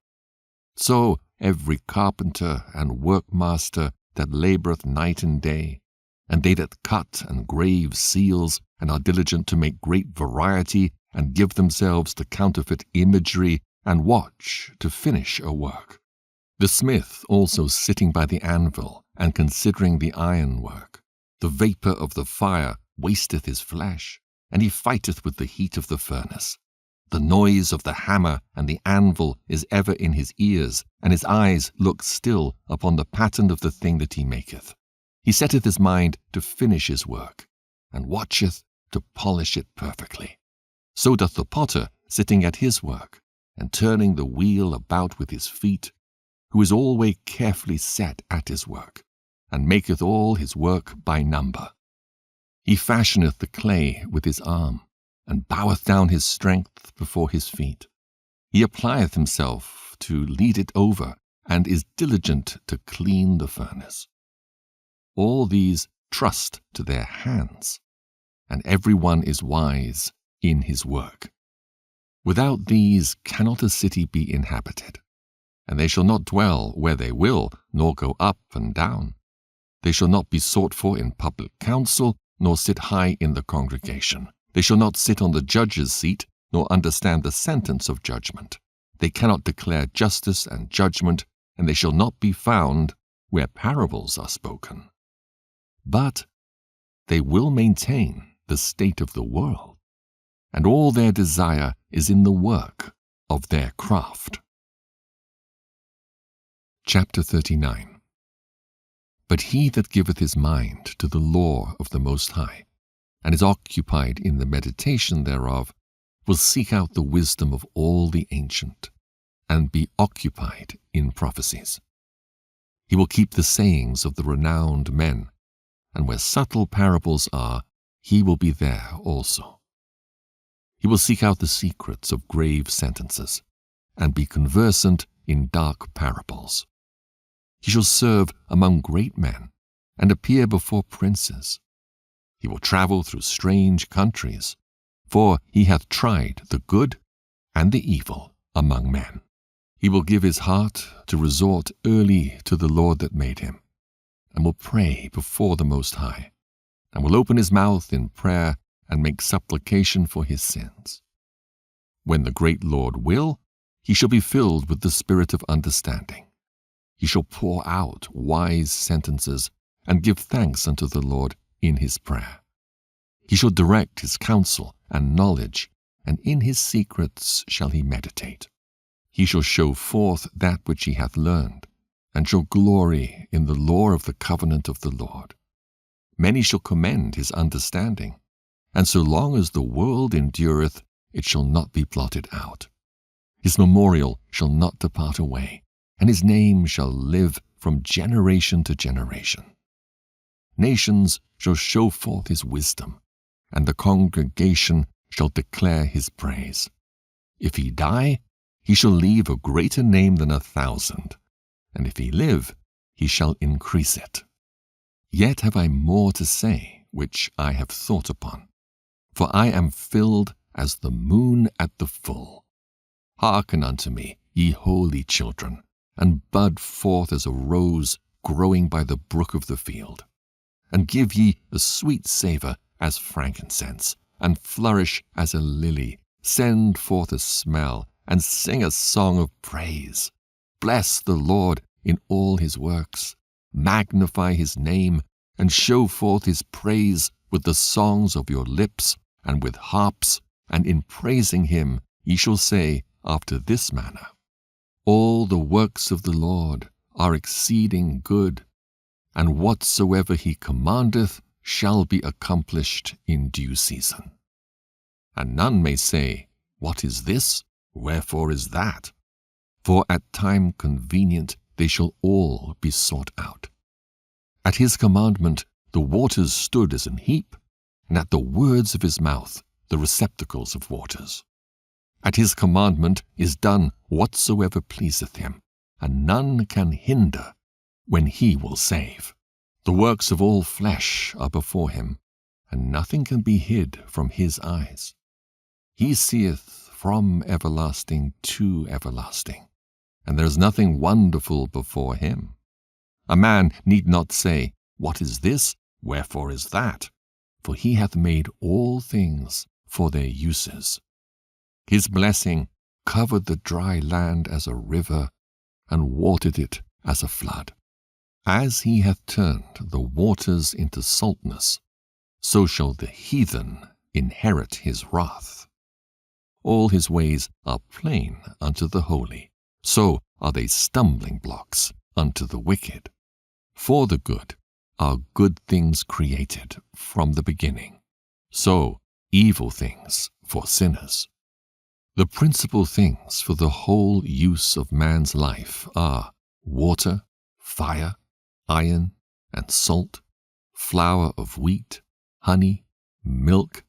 So every carpenter and workmaster that laboureth night and day, and they that cut and grave seals, and are diligent to make great variety, and give themselves to counterfeit imagery, and watch to finish a work. The smith also sitting by the anvil, and considering the ironwork. The vapour of the fire wasteth his flesh, and he fighteth with the heat of the furnace. The noise of the hammer and the anvil is ever in his ears, and his eyes look still upon the pattern of the thing that he maketh. He setteth his mind to finish his work, and watcheth to polish it perfectly. So doth the potter sitting at his work, and turning the wheel about with his feet, who is always carefully set at his work, and maketh all his work by number. He fashioneth the clay with his arm, and boweth down his strength before his feet. He applieth himself to lead it over, and is diligent to clean the furnace. All these trust to their hands, and every one is wise in his work. Without these cannot a city be inhabited, and they shall not dwell where they will, nor go up and down. They shall not be sought for in public council, nor sit high in the congregation. They shall not sit on the judge's seat, nor understand the sentence of judgment. They cannot declare justice and judgment, and they shall not be found where parables are spoken. But they will maintain the state of the world, and all their desire is in the work of their craft. Chapter 39. But he that giveth his mind to the law of the Most High, and is occupied in the meditation thereof, will seek out the wisdom of all the ancient, and be occupied in prophecies. He will keep the sayings of the renowned men, and where subtle parables are, he will be there also. He will seek out the secrets of grave sentences, and be conversant in dark parables. He shall serve among great men, and appear before princes. He will travel through strange countries, for he hath tried the good and the evil among men. He will give his heart to resort early to the Lord that made him, and will pray before the Most High, and will open his mouth in prayer and make supplication for his sins. When the great Lord will, he shall be filled with the spirit of understanding. He shall pour out wise sentences and give thanks unto the Lord in his prayer. He shall direct his counsel and knowledge, and in his secrets shall he meditate. He shall show forth that which he hath learned, and shall glory in the lore of the covenant of the Lord. Many shall commend his understanding, and so long as the world endureth, it shall not be blotted out. His memorial shall not depart away, and his name shall live from generation to generation. Nations shall show forth his wisdom, and the congregation shall declare his praise. If he die, he shall leave a greater name than 1,000, and if he live, he shall increase it. Yet have I more to say, which I have thought upon, for I am filled as the moon at the full. Hearken unto me, ye holy children, and bud forth as a rose growing by the brook of the field. And give ye a sweet savour as frankincense, and flourish as a lily. Send forth a smell, and sing a song of praise. Bless the Lord in all his works. Magnify his name, and show forth his praise with the songs of your lips, and with harps, and in praising him ye shall say after this manner, All the works of the Lord are exceeding good, and whatsoever he commandeth shall be accomplished in due season. And none may say, What is this? Wherefore is that? For at time convenient they shall all be sought out. At his commandment the waters stood as an heap, and at the words of his mouth the receptacles of waters. At his commandment is done whatsoever pleaseth him, and none can hinder when he will save. The works of all flesh are before him, and nothing can be hid from his eyes. He seeth from everlasting to everlasting, and there is nothing wonderful before him. A man need not say, What is this? Wherefore is that? For he hath made all things for their uses. His blessing covered the dry land as a river, and watered it as a flood. As he hath turned the waters into saltness, so shall the heathen inherit his wrath. All his ways are plain unto the holy, so are they stumbling blocks unto the wicked. For the good are good things created from the beginning, so evil things for sinners. The principal things for the whole use of man's life are water, fire, iron, and salt, flour of wheat, honey, milk,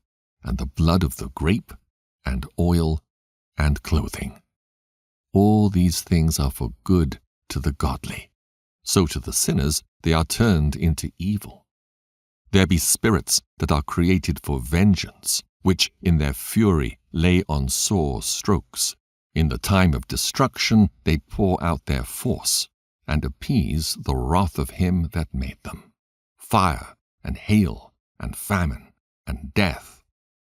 and the blood of the grape, and oil, and clothing. All these things are for good to the godly, so to the sinners they are turned into evil. There be spirits that are created for vengeance, which in their fury lay on sore strokes. In the time of destruction they pour out their force, and appease the wrath of him that made them. Fire, and hail, and famine, and death,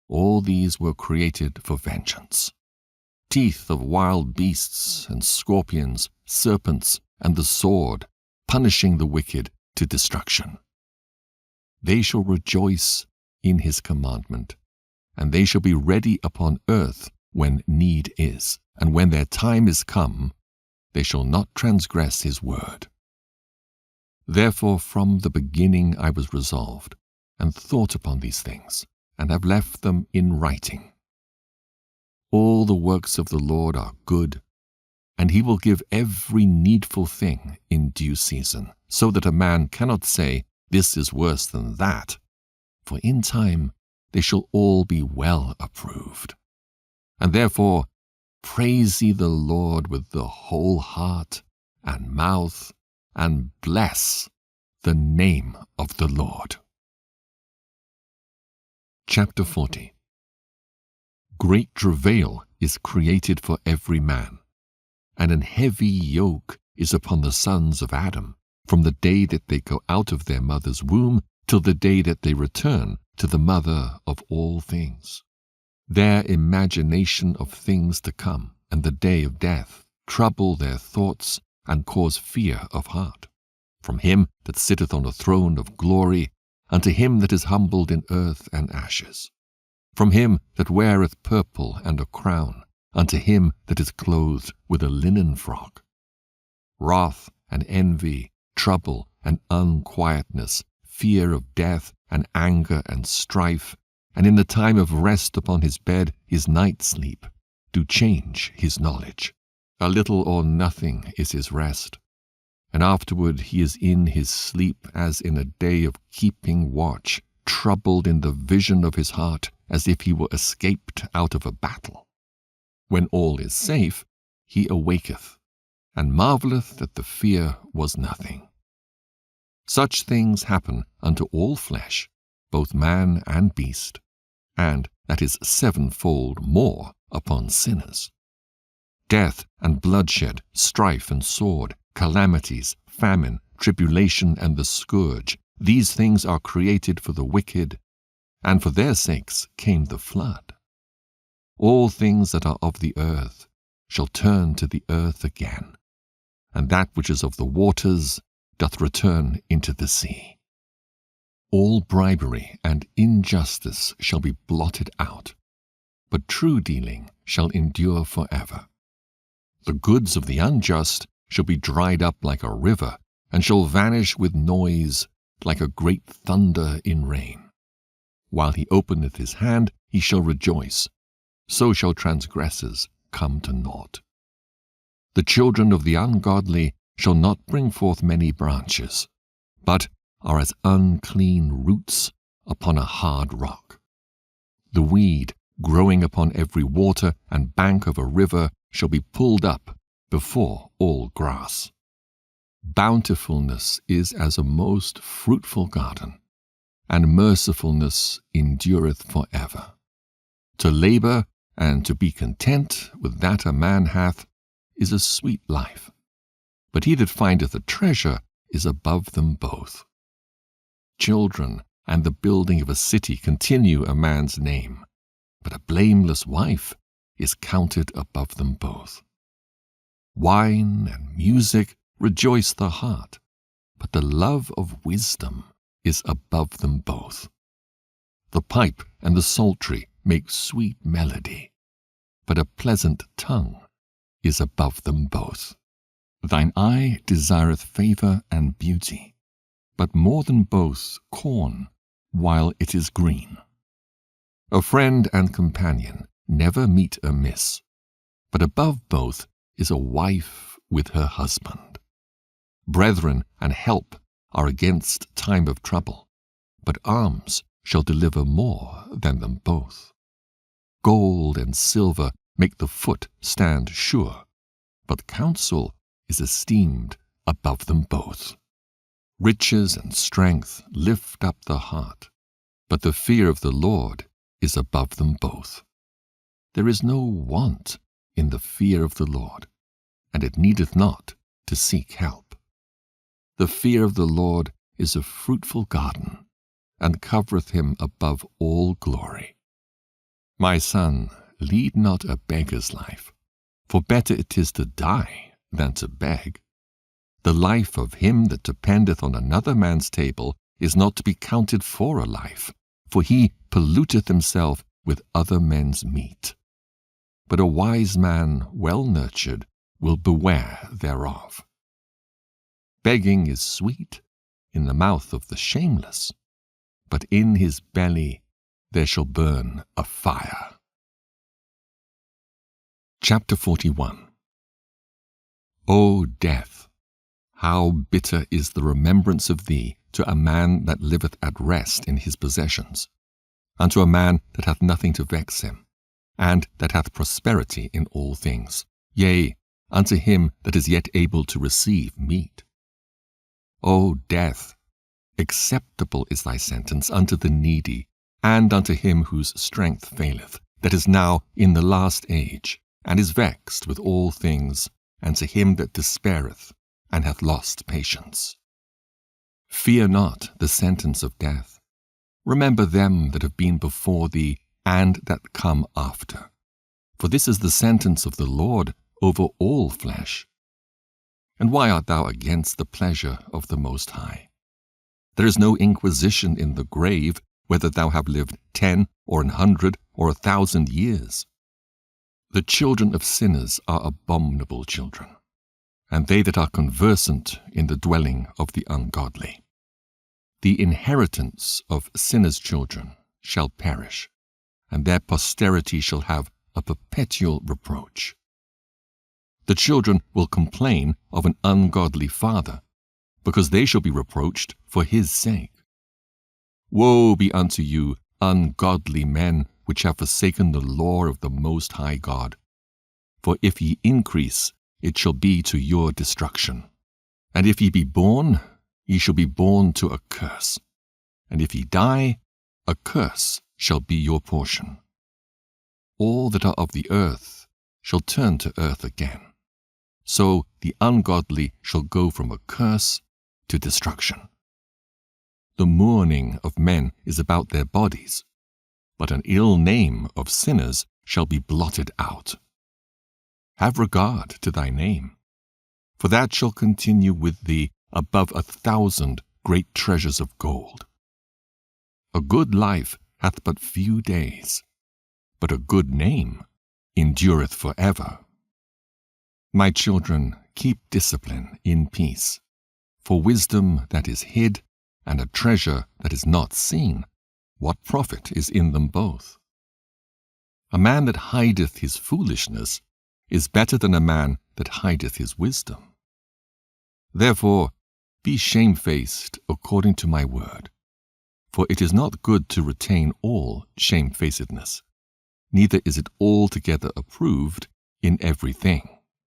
all these were created for vengeance. Teeth of wild beasts, and scorpions, serpents, and the sword, punishing the wicked to destruction. They shall rejoice in his commandment, and they shall be ready upon earth when need is, and when their time is come, they shall not transgress his word. Therefore from the beginning I was resolved, and thought upon these things, and have left them in writing. All the works of the Lord are good, and he will give every needful thing in due season, so that a man cannot say, This is worse than that, for in time they shall all be well approved. And therefore praise ye the Lord with the whole heart and mouth, and bless the name of the Lord. Chapter 40. Great travail is created for every man, and an heavy yoke is upon the sons of Adam, from the day that they go out of their mother's womb till the day that they return to the mother of all things. Their imagination of things to come and the day of death trouble their thoughts and cause fear of heart. From him that sitteth on a throne of glory, unto him that is humbled in earth and ashes. From him that weareth purple and a crown, unto him that is clothed with a linen frock. Wrath and envy, trouble and unquietness, fear of death and anger and strife, and in the time of rest upon his bed his night sleep, do change his knowledge. A little or nothing is his rest, and afterward he is in his sleep as in a day of keeping watch, troubled in the vision of his heart, as if he were escaped out of a battle. When all is safe, he awaketh, and marvelleth that the fear was nothing. Such things happen unto all flesh, both man and beast, and that is sevenfold more upon sinners. Death and bloodshed, strife and sword, calamities, famine, tribulation, and the scourge, these things are created for the wicked, and for their sakes came the flood. All things that are of the earth shall turn to the earth again, and that which is of the waters doth return into the sea. All bribery and injustice shall be blotted out, but true dealing shall endure forever. The goods of the unjust shall be dried up like a river, and shall vanish with noise like a great thunder in rain. While he openeth his hand, he shall rejoice. So shall transgressors come to naught. The children of the ungodly shall not bring forth many branches, but are as unclean roots upon a hard rock. The weed growing upon every water and bank of a river shall be pulled up before all grass. Bountifulness is as a most fruitful garden, and mercifulness endureth forever. To labor and to be content with that a man hath is a sweet life, but he that findeth a treasure is above them both. Children and the building of a city continue a man's name, but a blameless wife is counted above them both. Wine and music rejoice the heart, but the love of wisdom is above them both. The pipe and the psaltery make sweet melody, but a pleasant tongue is above them both. Thine eye desireth favour and beauty, but more than both corn while it is green. A friend and companion never meet amiss, but above both is a wife with her husband. Brethren and help are against time of trouble, but alms shall deliver more than them both. Gold and silver make the foot stand sure, but counsel is esteemed above them both. Riches and strength lift up the heart, but the fear of the Lord is above them both. There is no want in the fear of the Lord, and it needeth not to seek help. The fear of the Lord is a fruitful garden, and covereth him above all glory. My son, lead not a beggar's life, for better it is to die than to beg. The life of him that dependeth on another man's table is not to be counted for a life, for he polluteth himself with other men's meat. But a wise man, well nurtured, will beware thereof. Begging is sweet in the mouth of the shameless, but in his belly there shall burn a fire. Chapter 41. O death, how bitter is the remembrance of thee to a man that liveth at rest in his possessions, unto a man that hath nothing to vex him, and that hath prosperity in all things, yea, unto him that is yet able to receive meat. O death, acceptable is thy sentence unto the needy, and unto him whose strength faileth, that is now in the last age, and is vexed with all things, and to him that despaireth, and hath lost patience. Fear not the sentence of death. Remember them that have been before thee, and that come after. For this is the sentence of the Lord over all flesh. And why art thou against the pleasure of the Most High? There is no inquisition in the grave, whether thou have lived 10 or 100 or 1,000 years. The children of sinners are abominable children, and they that are conversant in the dwelling of the ungodly. The inheritance of sinners' children shall perish, and their posterity shall have a perpetual reproach. The children will complain of an ungodly father, because they shall be reproached for his sake. Woe be unto you, ungodly men, which have forsaken the law of the Most High God. For if ye increase, it shall be to your destruction. And if ye be born, ye shall be born to a curse. And if ye die, a curse shall be your portion. All that are of the earth shall turn to earth again. So the ungodly shall go from a curse to destruction. The mourning of men is about their bodies, but an ill name of sinners shall be blotted out. Have regard to thy name, for that shall continue with thee above 1,000 great treasures of gold. A good life hath but few days, but a good name endureth forever. My children, keep discipline in peace, for wisdom that is hid and a treasure that is not seen, what profit is in them both? A man that hideth his foolishness is better than a man that hideth his wisdom. Therefore, be shamefaced according to my word, for it is not good to retain all shamefacedness, neither is it altogether approved in everything.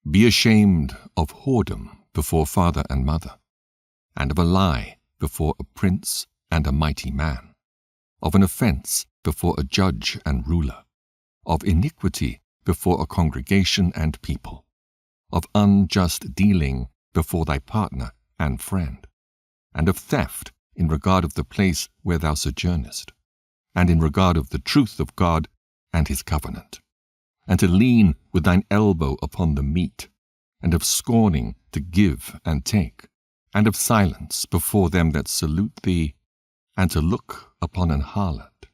Be ashamed of whoredom before father and mother, and of a lie before a prince and a mighty man, of an offense before a judge and ruler, of iniquity before a congregation and people, of unjust dealing before thy partner and friend, and of theft in regard of the place where thou sojournest, and in regard of the truth of God and his covenant, and to lean with thine elbow upon the meat, and of scorning to give and take, and of silence before them that salute thee, and to look upon an harlot,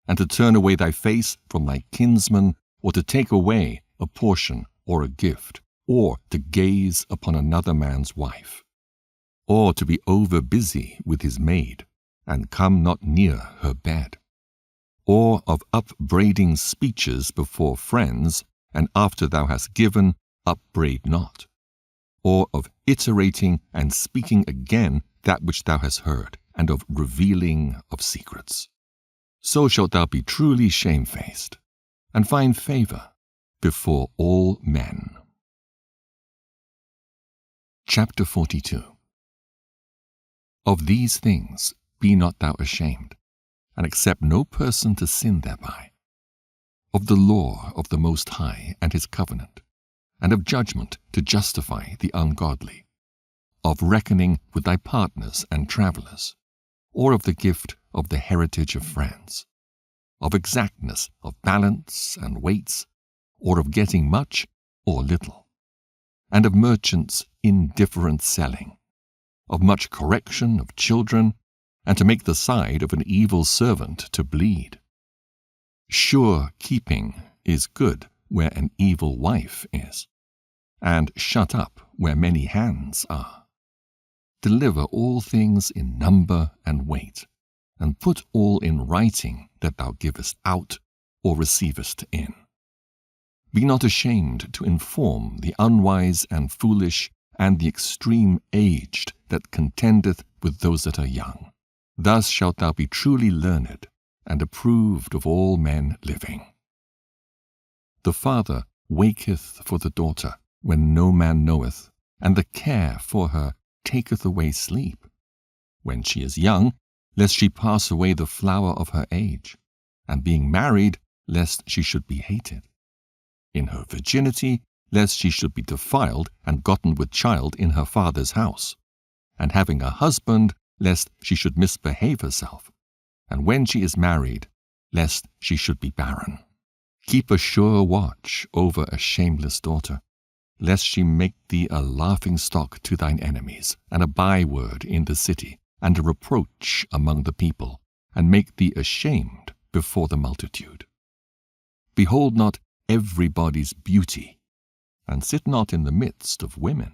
and to turn away thy face from thy kinsman, or to take away a portion or a gift, or to gaze upon another man's wife, or to be over busy with his maid, and come not near her bed, or of upbraiding speeches before friends, and after thou hast given, upbraid not, or of iterating and speaking again that which thou hast heard, and of revealing of secrets. So shalt thou be truly shamefaced, and find favor before all men. Chapter 42. Of these things be not thou ashamed, and accept no person to sin thereby. Of the law of the Most High and his covenant, and of judgment to justify the ungodly, of reckoning with thy partners and travelers, or of the gift of the heritage of friends, of exactness of balance and weights, or of getting much or little, and of merchants' indifferent selling, of much correction of children, and to make the side of an evil servant to bleed. Sure keeping is good where an evil wife is, and shut up where many hands are. Deliver all things in number and weight, and put all in writing that thou givest out or receivest in. Be not ashamed to inform the unwise and foolish and the extreme aged that contendeth with those that are young. Thus shalt thou be truly learned and approved of all men living. The father waketh for the daughter when no man knoweth, and the care for her taketh away sleep. When she is young, lest she pass away the flower of her age, and being married, lest she should be hated. In her virginity lest she should be defiled and gotten with child in her father's house, and having a husband, lest she should misbehave herself, and when she is married, lest she should be barren. Keep a sure watch over a shameless daughter, lest she make thee a laughingstock to thine enemies, and a byword in the city, and a reproach among the people, and make thee ashamed before the multitude. Behold not everybody's beauty, and sit not in the midst of women.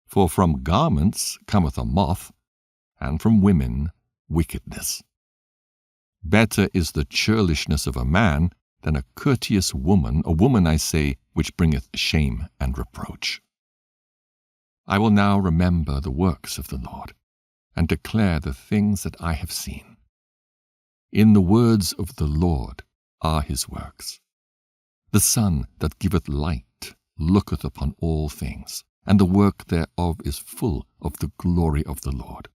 For from garments cometh a moth, and from women wickedness. Better is the churlishness of a man than a courteous woman, a woman, I say, which bringeth shame and reproach. I will now remember the works of the Lord, and declare the things that I have seen. In the words of the Lord are his works. The sun that giveth light looketh upon all things, and the work thereof is full of the glory of the Lord.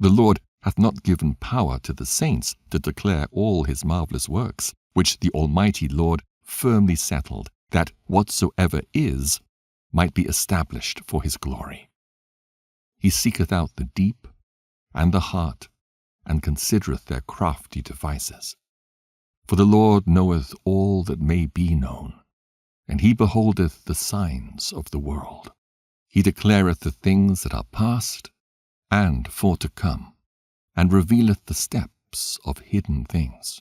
The Lord hath not given power to the saints to declare all his marvelous works, which the Almighty Lord firmly settled, that whatsoever is might be established for his glory. He seeketh out the deep and the heart, and considereth their crafty devices. For the Lord knoweth all that may be known, and he beholdeth the signs of the world. He declareth the things that are past and for to come, and revealeth the steps of hidden things.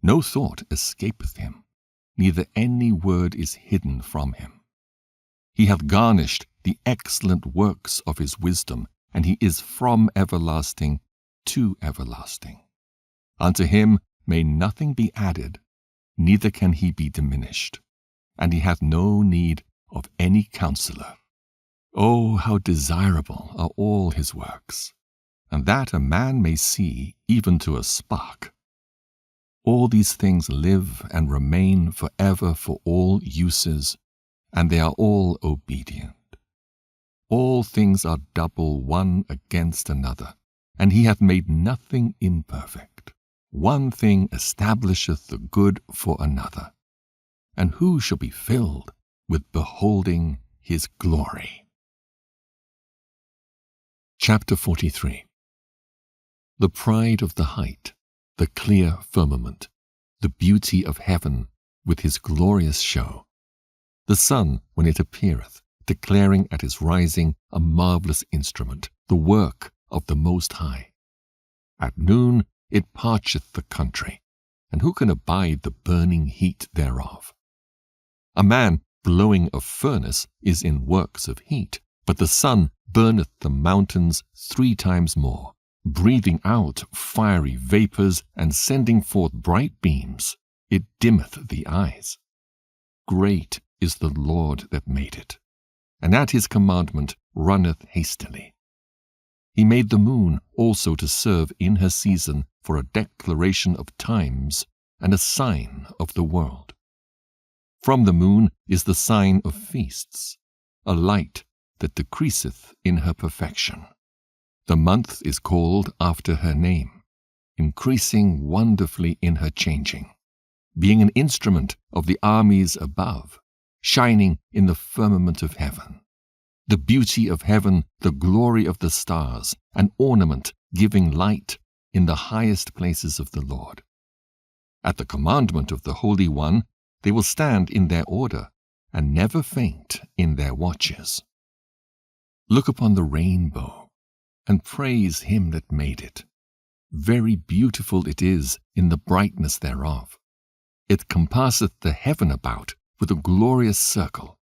No thought escapeth him, neither any word is hidden from him. He hath garnished the excellent works of his wisdom, and he is from everlasting to everlasting. Unto him may nothing be added, neither can he be diminished, and he hath no need of any counselor. Oh, how desirable are all his works, and that a man may see even to a spark. All these things live and remain forever for all uses, and they are all obedient. All things are double one against another, and he hath made nothing imperfect. One thing establisheth the good for another, and who shall be filled with beholding his glory? Chapter 43. The pride of the height, the clear firmament, the beauty of heaven with his glorious show. The sun, when it appeareth, declaring at his rising a marvelous instrument, the work of the Most High. At noon it parcheth the country, and who can abide the burning heat thereof? A man blowing a furnace is in works of heat, but the sun burneth the mountains 3 times more, breathing out fiery vapors and sending forth bright beams. It dimmeth the eyes. Great is the Lord that made it, and at his commandment runneth hastily. He made the moon also to serve in her season for a declaration of times and a sign of the world. From the moon is the sign of feasts, a light that decreaseth in her perfection. The month is called after her name, increasing wonderfully in her changing, being an instrument of the armies above, shining in the firmament of heaven. The beauty of heaven, the glory of the stars, an ornament giving light in the highest places of the Lord. At the commandment of the Holy One, they will stand in their order, and never faint in their watches. Look upon the rainbow, and praise him that made it. Very beautiful it is in the brightness thereof. It compasseth the heaven about with a glorious circle,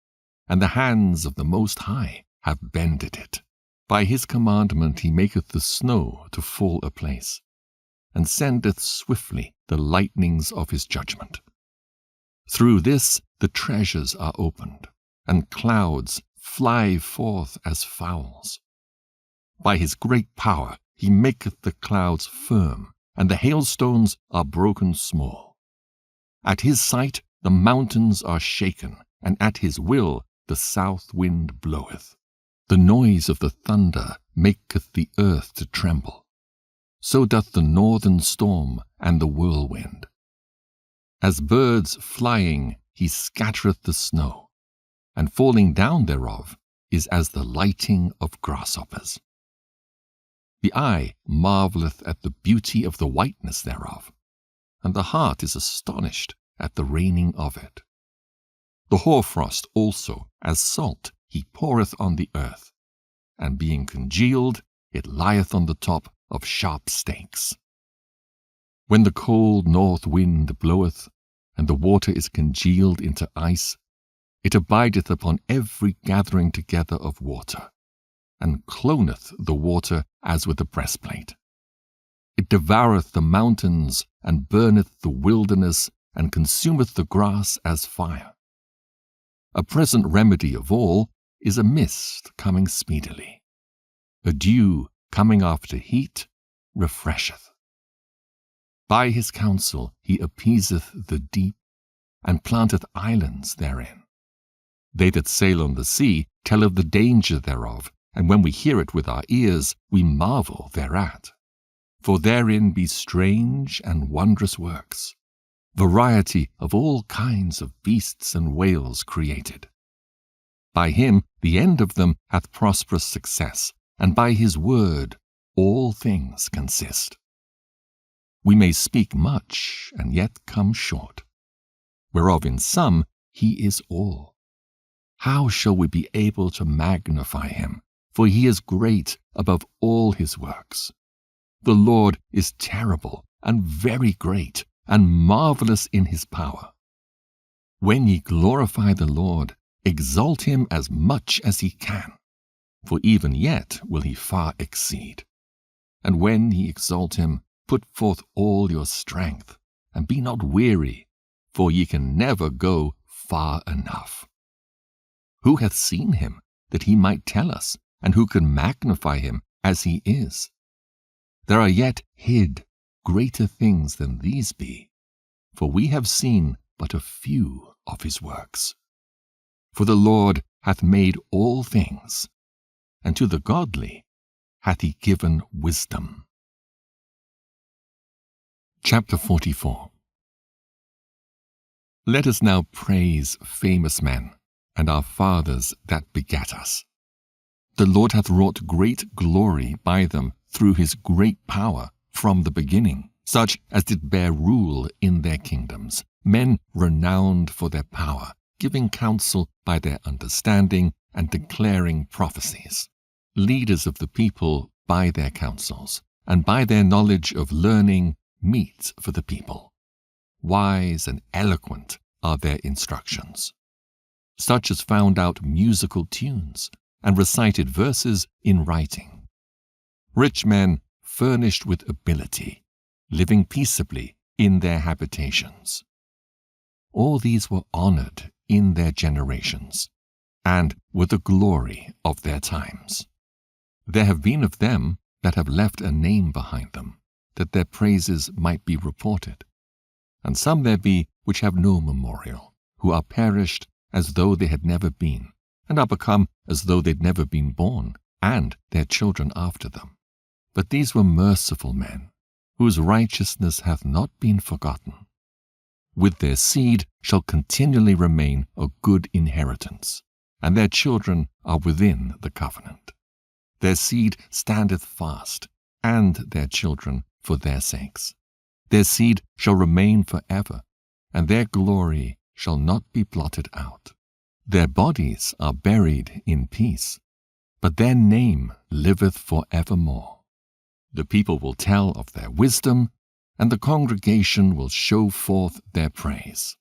and the hands of the Most High have bended it. By his commandment he maketh the snow to fall aplace, and sendeth swiftly the lightnings of his judgment. Through this the treasures are opened, and clouds fly forth as fowls. By his great power he maketh the clouds firm, and the hailstones are broken small. At his sight the mountains are shaken, and at his will the south wind bloweth. The noise of the thunder maketh the earth to tremble. So doth the northern storm and the whirlwind. As birds flying he scattereth the snow, and falling down thereof is as the lighting of grasshoppers. The eye marvelleth at the beauty of the whiteness thereof, and the heart is astonished at the reigning of it. The hoarfrost also, as salt, he poureth on the earth, and being congealed, it lieth on the top of sharp stakes. When the cold north wind bloweth, and the water is congealed into ice, it abideth upon every gathering together of water, and cloneth the water as with a breastplate. It devoureth the mountains, and burneth the wilderness, and consumeth the grass as fire. A present remedy of all is a mist coming speedily. A dew coming after heat refresheth. By his counsel he appeaseth the deep, and planteth islands therein. They that sail on the sea tell of the danger thereof, and when we hear it with our ears, we marvel thereat. For therein be strange and wondrous works, variety of all kinds of beasts and whales created. By him the end of them hath prosperous success, and by his word all things consist. We may speak much, and yet come short, whereof in some he is all. How shall we be able to magnify him? For he is great above all his works. The Lord is terrible and very great, and marvelous in his power. When ye glorify the Lord, exalt him as much as ye can, for even yet will he far exceed. And when ye exalt him, put forth all your strength, and be not weary, for ye can never go far enough. Who hath seen him, that he might tell us, and who can magnify him as he is? There are yet hid greater things than these be, for we have seen but a few of his works. For the Lord hath made all things, and to the godly hath he given wisdom. Chapter 44. Let us now praise famous men, and our fathers that begat us. The Lord hath wrought great glory by them through his great power from the beginning, such as did bear rule in their kingdoms, men renowned for their power, giving counsel by their understanding and declaring prophecies, leaders of the people by their counsels, and by their knowledge of learning meet for the people. Wise and eloquent are their instructions, such as found out musical tunes, and recited verses in writing. Rich men furnished with ability, living peaceably in their habitations. All these were honored in their generations, and were the glory of their times. There have been of them that have left a name behind them, that their praises might be reported. And some there be which have no memorial, who are perished as though they had never been, and are become as though they'd never been born, and their children after them. But these were merciful men, whose righteousness hath not been forgotten. With their seed shall continually remain a good inheritance, and their children are within the covenant. Their seed standeth fast, and their children for their sakes. Their seed shall remain forever, and their glory shall not be blotted out. Their bodies are buried in peace, but their name liveth for evermore. The people will tell of their wisdom, and the congregation will show forth their praise.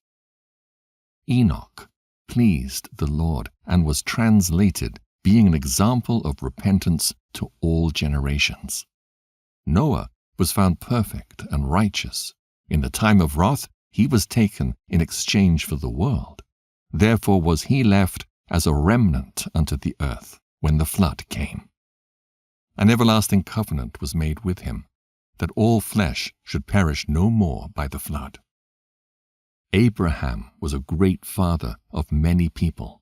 Enoch pleased the Lord, and was translated, being an example of repentance to all generations. Noah was found perfect and righteous. In the time of wrath he was taken in exchange for the world. Therefore was he left as a remnant unto the earth when the flood came. An everlasting covenant was made with him, that all flesh should perish no more by the flood. Abraham was a great father of many people.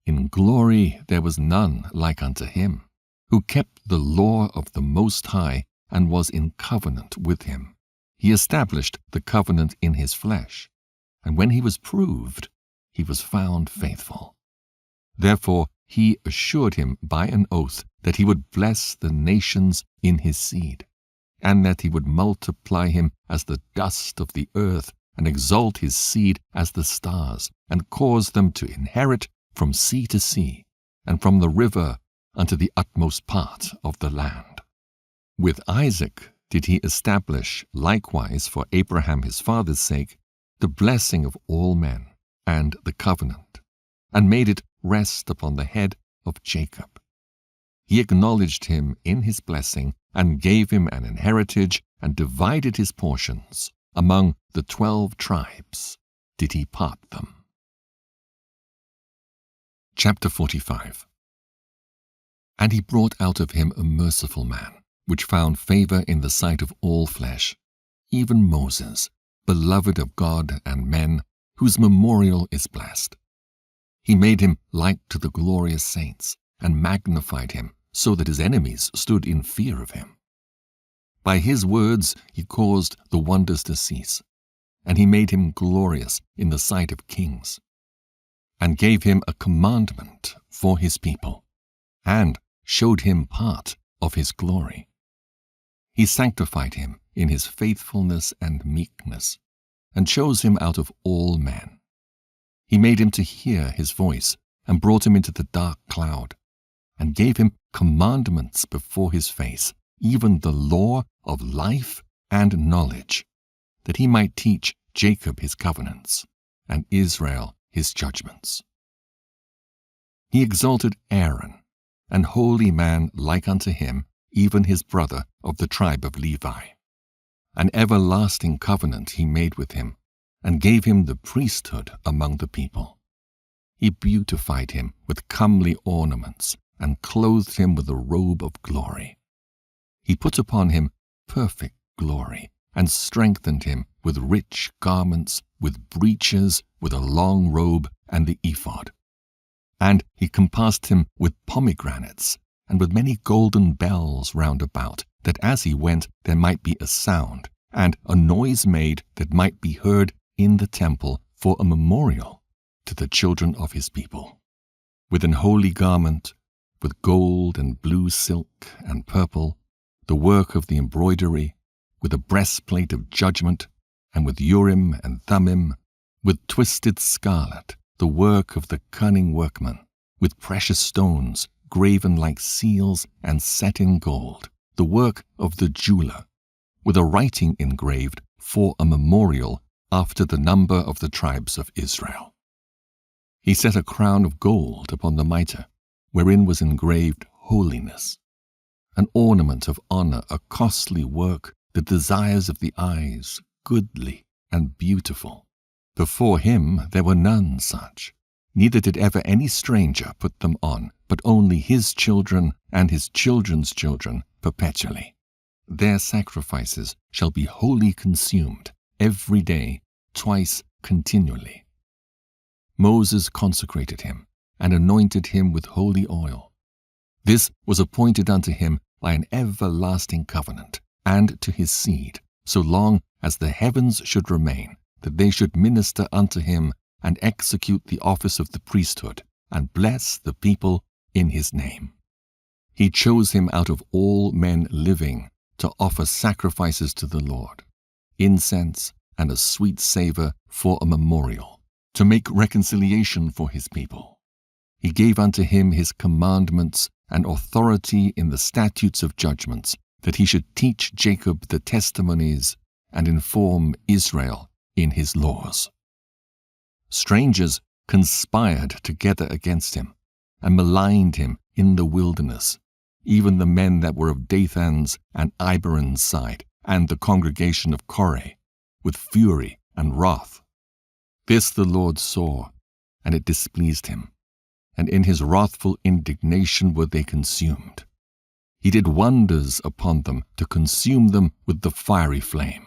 In glory there was none like unto him, who kept the law of the Most High and was in covenant with him. He established the covenant in his flesh, and when he was proved, he was found faithful. Therefore he assured him by an oath that he would bless the nations in his seed, and that he would multiply him as the dust of the earth, and exalt his seed as the stars, and cause them to inherit from sea to sea, and from the river unto the utmost part of the land. With Isaac did he establish likewise for Abraham his father's sake the blessing of all men, and the covenant, and made it rest upon the head of Jacob. He acknowledged him in his blessing, and gave him an inheritance, and divided his portions. Among the 12 tribes did he part them. Chapter 45. And he brought out of him a merciful man, which found favor in the sight of all flesh, even Moses, beloved of God and men, whose memorial is blessed. He made him like to the glorious saints, and magnified him, so that his enemies stood in fear of him. By his words he caused the wonders to cease, and he made him glorious in the sight of kings, and gave him a commandment for his people, and showed him part of his glory. He sanctified him in his faithfulness and meekness, and chose him out of all men. He made him to hear his voice, and brought him into the dark cloud, and gave him commandments before his face, even the law of life and knowledge, that he might teach Jacob his covenants, and Israel his judgments. He exalted Aaron, an holy man like unto him, even his brother of the tribe of Levi. An everlasting covenant he made with him, and gave him the priesthood among the people. He beautified him with comely ornaments, and clothed him with a robe of glory. He put upon him perfect glory, and strengthened him with rich garments, with breeches, with a long robe, and the ephod. And he compassed him with pomegranates, and with many golden bells round about, that as he went there might be a sound, and a noise made that might be heard in the temple for a memorial to the children of his people. With an holy garment, with gold and blue silk and purple, the work of the embroidery, with a breastplate of judgment, and with Urim and Thummim, with twisted scarlet, the work of the cunning workman, with precious stones, graven like seals and set in gold, the work of the jeweler, with a writing engraved for a memorial after the number of the tribes of Israel. He set a crown of gold upon the mitre, wherein was engraved holiness, an ornament of honor, a costly work, the desires of the eyes, goodly and beautiful. Before him there were none such, neither did ever any stranger put them on, but only his children and his children's children perpetually. Their sacrifices shall be wholly consumed, every day, twice continually. Moses consecrated him, and anointed him with holy oil. This was appointed unto him by an everlasting covenant, and to his seed, so long as the heavens should remain, that they should minister unto him, and execute the office of the priesthood, and bless the people in his name. He chose him out of all men living to offer sacrifices to the Lord, incense and a sweet savor for a memorial, to make reconciliation for his people. He gave unto him his commandments and authority in the statutes of judgments, that he should teach Jacob the testimonies and inform Israel in his laws. Strangers conspired together against him, and maligned him in the wilderness, even the men that were of Dathan's and Abiram's side, and the congregation of Korah, with fury and wrath. This the Lord saw, and it displeased him, and in his wrathful indignation were they consumed. He did wonders upon them to consume them with the fiery flame.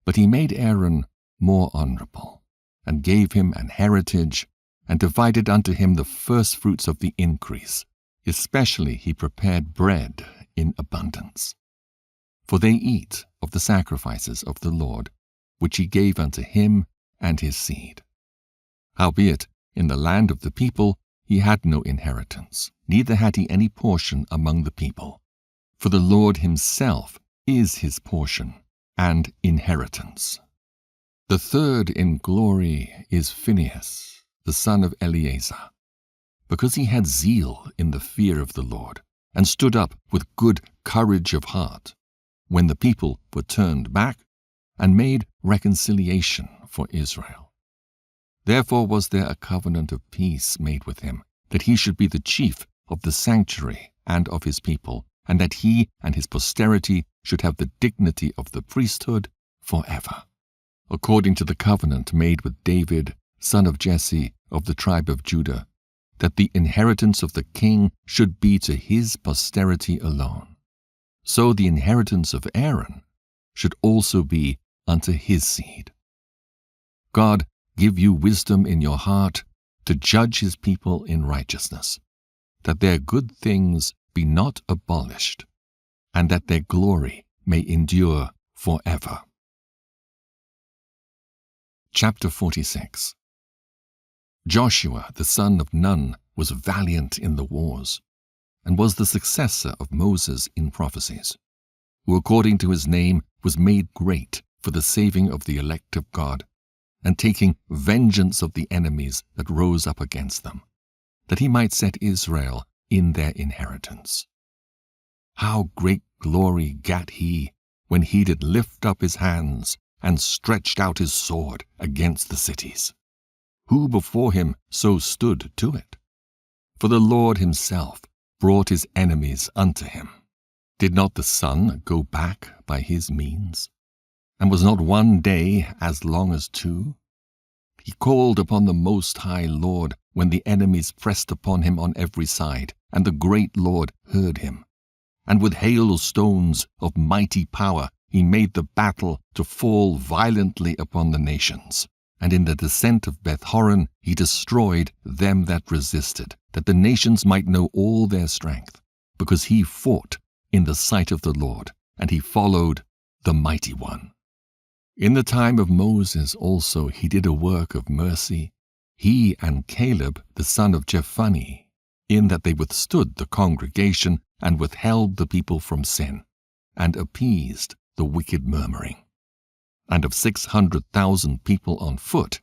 But he made Aaron more honorable, and gave him an heritage, and divided unto him the firstfruits of the increase. Especially he prepared bread in abundance. For they eat of the sacrifices of the Lord, which he gave unto him and his seed. Howbeit, in the land of the people he had no inheritance, neither had he any portion among the people. For the Lord himself is his portion and inheritance. The third in glory is Phinehas, the son of Eleazar, because he had zeal in the fear of the Lord, and stood up with good courage of heart, when the people were turned back, and made reconciliation for Israel. Therefore was there a covenant of peace made with him, that he should be the chief of the sanctuary and of his people, and that he and his posterity should have the dignity of the priesthood forever, according to the covenant made with David, son of Jesse, of the tribe of Judah, that the inheritance of the king should be to his posterity alone. So the inheritance of Aaron should also be unto his seed. God give you wisdom in your heart to judge his people in righteousness, that their good things be not abolished, and that their glory may endure forever. Chapter 46. Joshua the son of Nun was valiant in the wars, and was the successor of Moses in prophecies, who according to his name was made great for the saving of the elect of God, and taking vengeance of the enemies that rose up against them, that he might set Israel in their inheritance. How great glory gat he when he did lift up his hands and stretched out his sword against the cities! Who before him so stood to it? For the Lord himself brought his enemies unto him. Did not the sun go back by his means? And was not one day as long as two? He called upon the Most High Lord when the enemies pressed upon him on every side, and the great Lord heard him. And with hailstones of mighty power he made the battle to fall violently upon the nations. And in the descent of Beth-horon he destroyed them that resisted, that the nations might know all their strength, because he fought in the sight of the Lord, and he followed the Mighty One. In the time of Moses also he did a work of mercy, he and Caleb the son of Jephunneh, in that they withstood the congregation and withheld the people from sin, and appeased the wicked murmuring. And of 600,000 people on foot,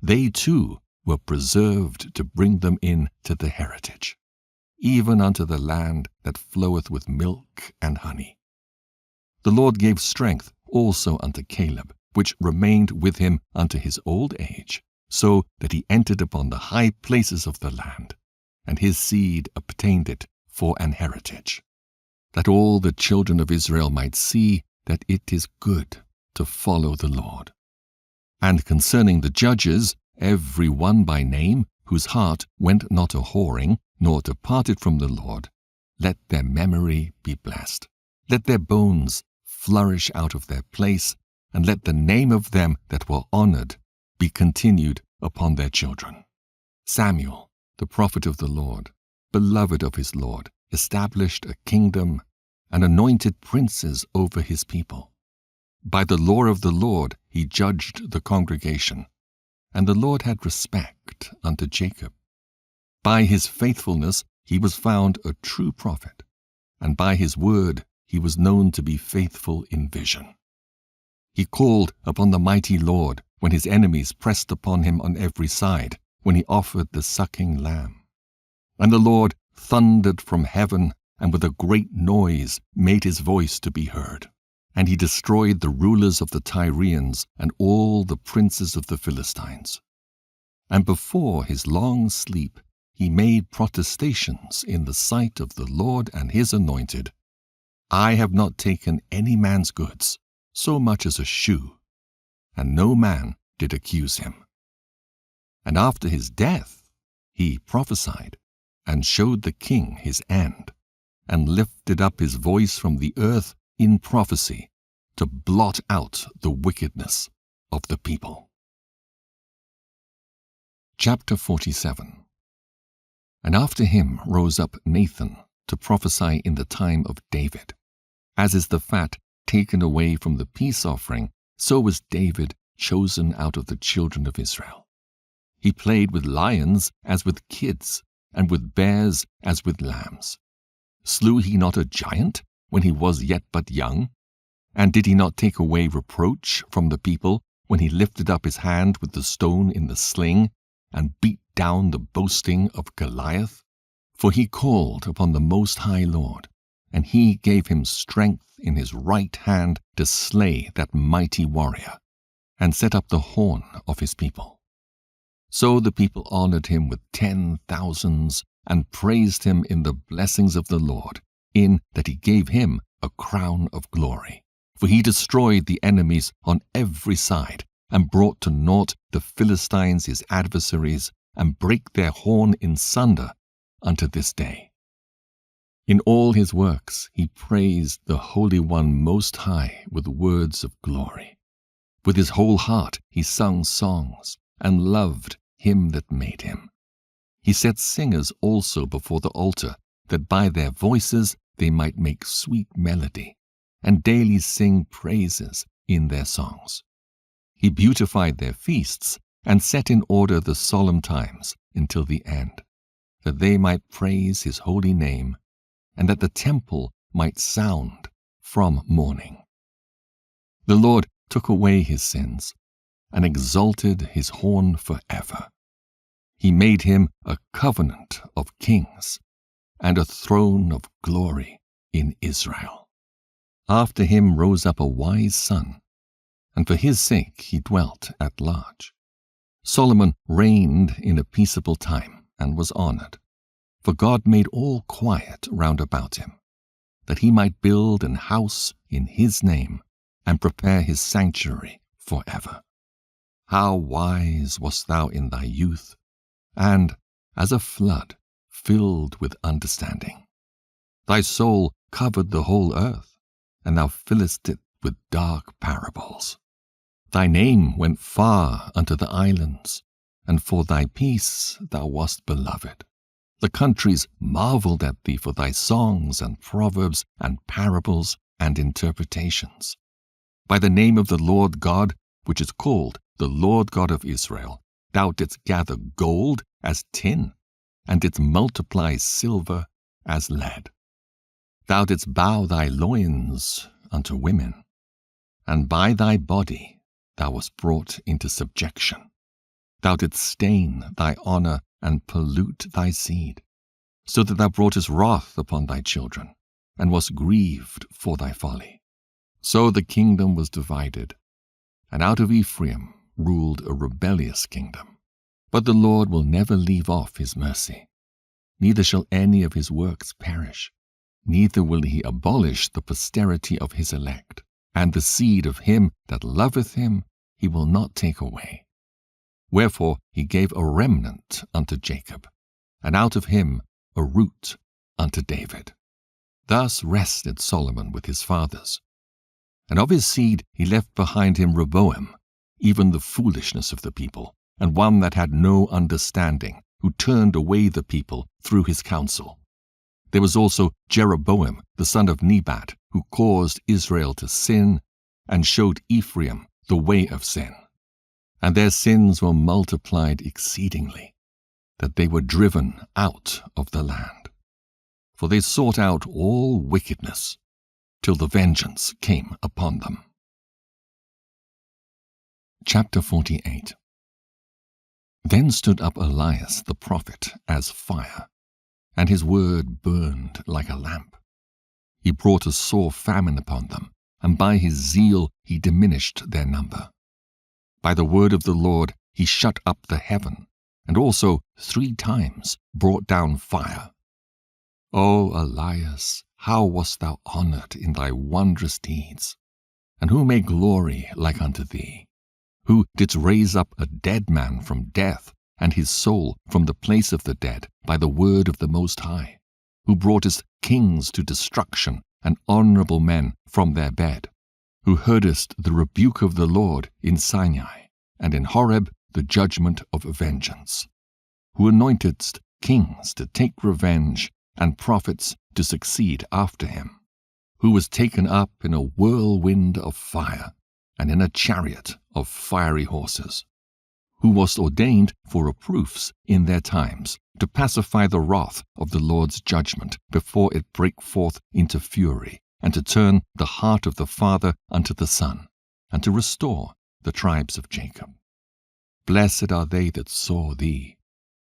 they too were preserved to bring them in to the heritage, even unto the land that floweth with milk and honey. The Lord gave strength also unto Caleb, which remained with him unto his old age, so that he entered upon the high places of the land, and his seed obtained it for an heritage, that all the children of Israel might see that it is good to follow the Lord. And concerning the judges, every one by name, whose heart went not a whoring, nor departed from the Lord, let their memory be blessed. Let their bones flourish out of their place, and let the name of them that were honored be continued upon their children. Samuel, the prophet of the Lord, beloved of his Lord, established a kingdom and anointed princes over his people. By the law of the Lord he judged the congregation, and the Lord had respect unto Jacob. By his faithfulness he was found a true prophet, and by his word he was known to be faithful in vision. He called upon the mighty Lord when his enemies pressed upon him on every side, when he offered the sucking lamb. And the Lord thundered from heaven, and with a great noise made his voice to be heard. And he destroyed the rulers of the Tyrians and all the princes of the Philistines. And before his long sleep he made protestations in the sight of the Lord and his anointed, I have not taken any man's goods, so much as a shoe, and no man did accuse him. And after his death he prophesied, and showed the king his end, and lifted up his voice from the earth in prophecy, to blot out the wickedness of the people. Chapter 47. And after him rose up Nathan to prophesy in the time of David. As is the fat taken away from the peace offering, so was David chosen out of the children of Israel. He played with lions as with kids, and with bears as with lambs. Slew he not a giant when he was yet but young? And did he not take away reproach from the people when he lifted up his hand with the stone in the sling, and beat down the boasting of Goliath? For he called upon the Most High Lord, and he gave him strength in his right hand to slay that mighty warrior, and set up the horn of his people. So the people honored him with 10,000s, and praised him in the blessings of the Lord, in that he gave him a crown of glory. For he destroyed the enemies on every side, and brought to naught the Philistines his adversaries, and brake their horn in sunder unto this day. In all his works he praised the Holy One Most High with words of glory. With his whole heart he sung songs, and loved him that made him. He set singers also before the altar, that by their voices they might make sweet melody, and daily sing praises in their songs. He beautified their feasts, and set in order the solemn times until the end, that they might praise his holy name, and that the temple might sound from morning. The Lord took away his sins, and exalted his horn forever. He made him a covenant of kings, and a throne of glory in Israel. After him rose up a wise son, and for his sake he dwelt at large. Solomon reigned in a peaceable time, and was honored, for God made all quiet round about him, that he might build an house in his name, and prepare his sanctuary forever. How wise wast thou in thy youth, and as a flood filled with understanding. Thy soul covered the whole earth, and thou fillest it with dark parables. Thy name went far unto the islands, and for thy peace thou wast beloved. The countries marveled at thee for thy songs and proverbs and parables and interpretations. By the name of the Lord God, which is called the Lord God of Israel, thou didst gather gold as tin, and didst multiply silver as lead. Thou didst bow thy loins unto women, and by thy body thou wast brought into subjection. Thou didst stain thy honor and pollute thy seed, so that thou broughtest wrath upon thy children, and wast grieved for thy folly. So the kingdom was divided, and out of Ephraim ruled a rebellious kingdom. But the Lord will never leave off his mercy, neither shall any of his works perish, neither will he abolish the posterity of his elect, and the seed of him that loveth him he will not take away. Wherefore he gave a remnant unto Jacob, and out of him a root unto David. Thus rested Solomon with his fathers. And of his seed he left behind him Rehoboam, even the foolishness of the people, and one that had no understanding, who turned away the people through his counsel. There was also Jeroboam the son of Nebat, who caused Israel to sin, and showed Ephraim the way of sin. And their sins were multiplied exceedingly, that they were driven out of the land. For they sought out all wickedness, till the vengeance came upon them. Chapter 48. Then stood up Elias the prophet as fire, and his word burned like a lamp. He brought a sore famine upon them, and by his zeal he diminished their number. By the word of the Lord he shut up the heaven, and also 3 times brought down fire. O Elias, how wast thou honored in thy wondrous deeds! And who may glory like unto thee? Who didst raise up a dead man from death, and his soul from the place of the dead, by the word of the Most High? Who broughtest kings to destruction, and honorable men from their bed? Who heardest the rebuke of the Lord in Sinai, and in Horeb the judgment of vengeance? Who anointedst kings to take revenge, and prophets to succeed after him? Who was taken up in a whirlwind of fire, and in a chariot of fiery horses? who was ordained for reproofs in their times, to pacify the wrath of the Lord's judgment before it break forth into fury, and to turn the heart of the father unto the son, and to restore the tribes of Jacob. Blessed are they that saw thee,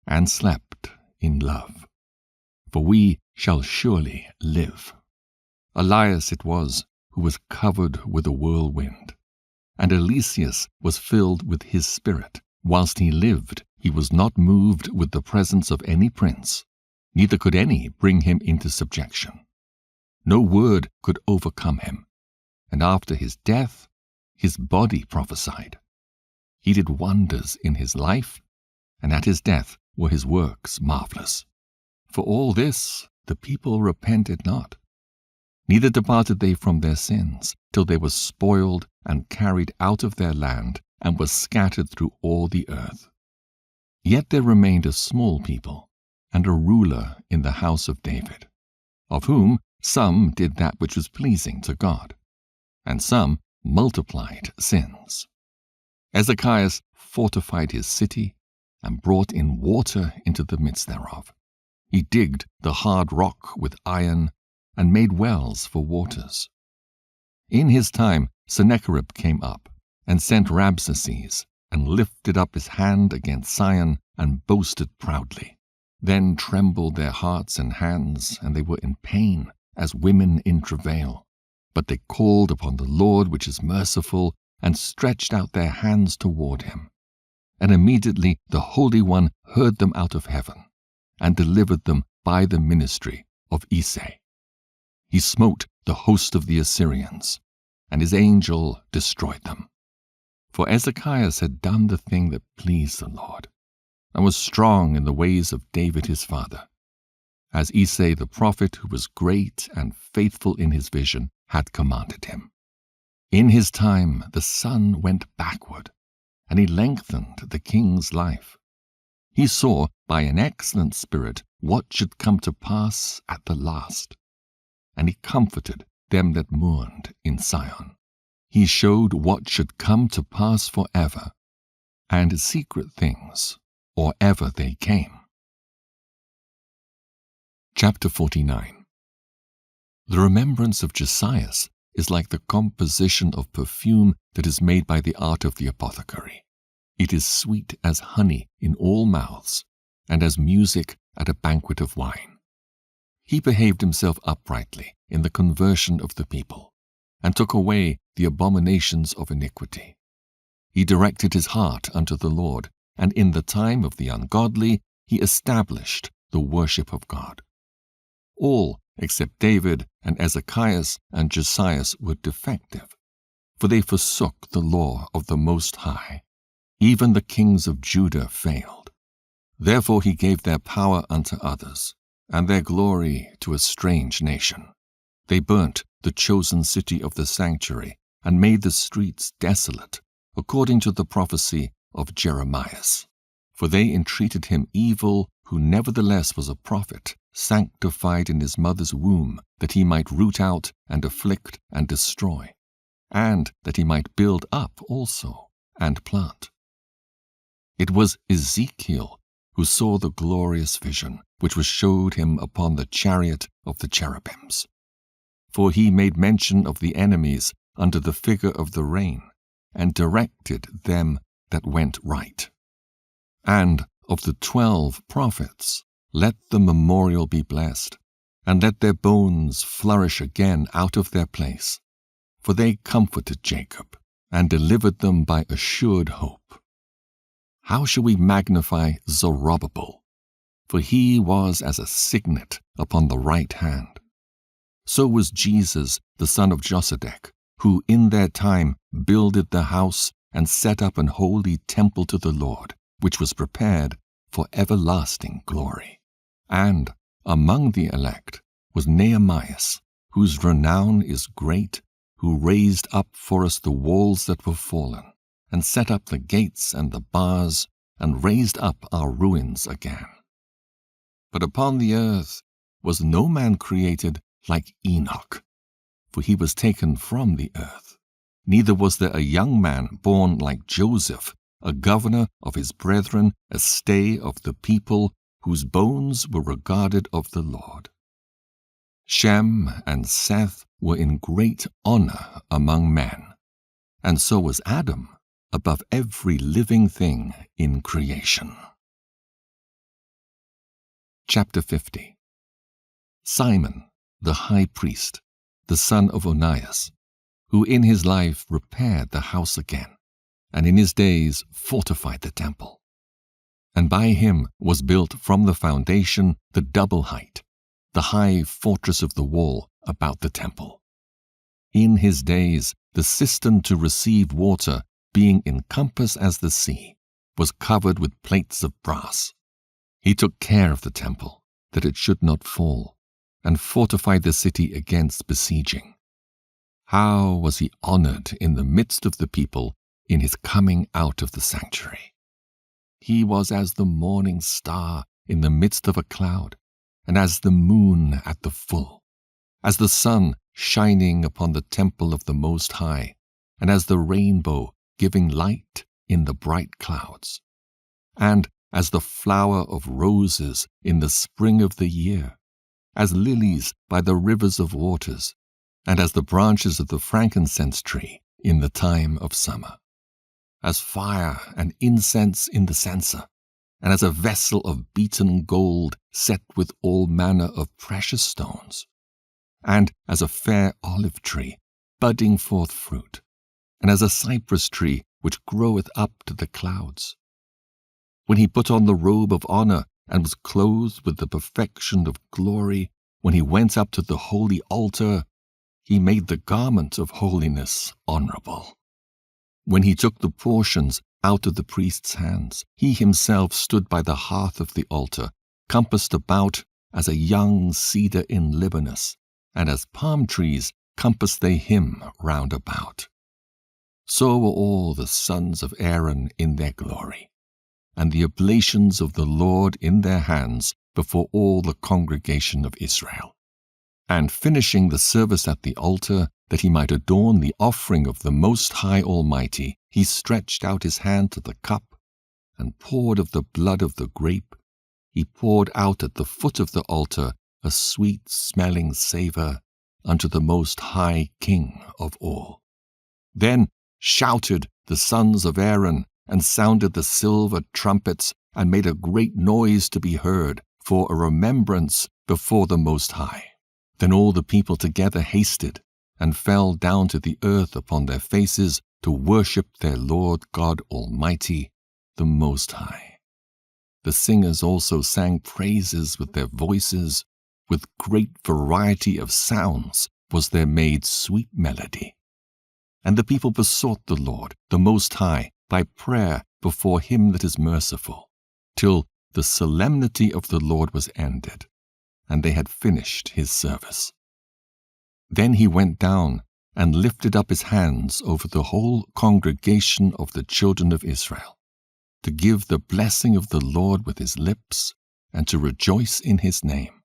and slept in love, for we shall surely live. Elias it was who was covered with a whirlwind, and Eliseus was filled with his spirit. Whilst he lived, he was not moved with the presence of any prince, neither could any bring him into subjection. No word could overcome him, and after his death, his body prophesied. He did wonders in his life, and at his death were his works marvelous. For all this the people repented not, neither departed they from their sins, till they were spoiled and carried out of their land, and were scattered through all the earth. Yet there remained a small people, and a ruler in the house of David, of whom some did that which was pleasing to God, and some multiplied sins. Ezekias fortified his city, and brought in water into the midst thereof. He digged the hard rock with iron, and made wells for waters. In his time Sennacherib came up, and sent Rabsaces, and lifted up his hand against Sion, and boasted proudly. Then trembled their hearts and hands, and they were in pain, as women in travail. But they called upon the Lord which is merciful, and stretched out their hands toward him. And immediately the Holy One heard them out of heaven, and delivered them by the ministry of Isai. He smote the host of the Assyrians, and his angel destroyed them. For Ezekias had done the thing that pleased the Lord, and was strong in the ways of David his father, as Isai the prophet, who was great and faithful in his vision, had commanded him. In his time the sun went backward, and he lengthened the king's life. He saw by an excellent spirit what should come to pass at the last, and he comforted them that mourned in Sion. He showed what should come to pass forever, and secret things, or ever they came. Chapter 49. The remembrance of Josias is like the composition of perfume that is made by the art of the apothecary. It is sweet as honey in all mouths, and as music at a banquet of wine. He behaved himself uprightly in the conversion of the people, and took away the abominations of iniquity. He directed his heart unto the Lord, and in the time of the ungodly he established the worship of God. All except David and Ezekias and Josias were defective, for they forsook the law of the Most High. Even the kings of Judah failed. Therefore he gave their power unto others, and their glory to a strange nation. They burnt the chosen city of the sanctuary, and made the streets desolate, according to the prophecy of Jeremiah. For they entreated him evil, who nevertheless was a prophet, sanctified in his mother's womb, that he might root out and afflict and destroy, and that he might build up also and plant. It was Ezekiel who saw the glorious vision which was showed him upon the chariot of the cherubims. For he made mention of the enemies under the figure of the rain, and directed them that went right. And of the 12 prophets, let the memorial be blessed, and let their bones flourish again out of their place. For they comforted Jacob, and delivered them by assured hope. How shall we magnify Zerubbabel? For he was as a signet upon the right hand. So was Jesus the son of Josedech, who in their time builded the house and set up an holy temple to the Lord, which was prepared for everlasting glory. And among the elect was Nehemiah, whose renown is great, who raised up for us the walls that were fallen, and set up the gates and the bars, and raised up our ruins again. But upon the earth was no man created like Enoch, for he was taken from the earth. Neither was there a young man born like Joseph, a governor of his brethren, a stay of the people, whose bones were regarded of the Lord. Shem and Seth were in great honor among men, and so was Adam above every living thing in creation. Chapter 50. Simon, the high priest, the son of Onias, who in his life repaired the house again, and in his days fortified the temple. And by him was built from the foundation the double height, the high fortress of the wall about the temple. In his days the cistern to receive water, being in compass as the sea, was covered with plates of brass. He took care of the temple, that it should not fall, and fortified the city against besieging. How was he honored in the midst of the people in his coming out of the sanctuary! He was as the morning star in the midst of a cloud, and as the moon at the full, as the sun shining upon the temple of the Most High, and as the rainbow giving light in the bright clouds, and as the flower of roses in the spring of the year, as lilies by the rivers of waters, and as the branches of the frankincense tree in the time of summer, as fire and incense in the censer, and as a vessel of beaten gold set with all manner of precious stones, and as a fair olive tree budding forth fruit, and as a cypress tree which groweth up to the clouds. When he put on the robe of honor and was clothed with the perfection of glory, when he went up to the holy altar, he made the garment of holiness honorable. When he took the portions out of the priest's hands, he himself stood by the hearth of the altar, compassed about as a young cedar in Libanus, and as palm trees compassed they him round about. So were all the sons of Aaron in their glory, and the oblations of the Lord in their hands before all the congregation of Israel. And finishing the service at the altar, that he might adorn the offering of the Most High Almighty, he stretched out his hand to the cup, and poured of the blood of the grape. He poured out at the foot of the altar a sweet-smelling savour unto the Most High King of all. Then shouted the sons of Aaron, and sounded the silver trumpets, and made a great noise to be heard, for a remembrance before the Most High. Then all the people together hasted, and fell down to the earth upon their faces, to worship their Lord God Almighty, the Most High. The singers also sang praises with their voices, with great variety of sounds was there made sweet melody. And the people besought the Lord, the Most High, by prayer before him that is merciful, till the solemnity of the Lord was ended, and they had finished his service. Then he went down and lifted up his hands over the whole congregation of the children of Israel, to give the blessing of the Lord with his lips, and to rejoice in his name.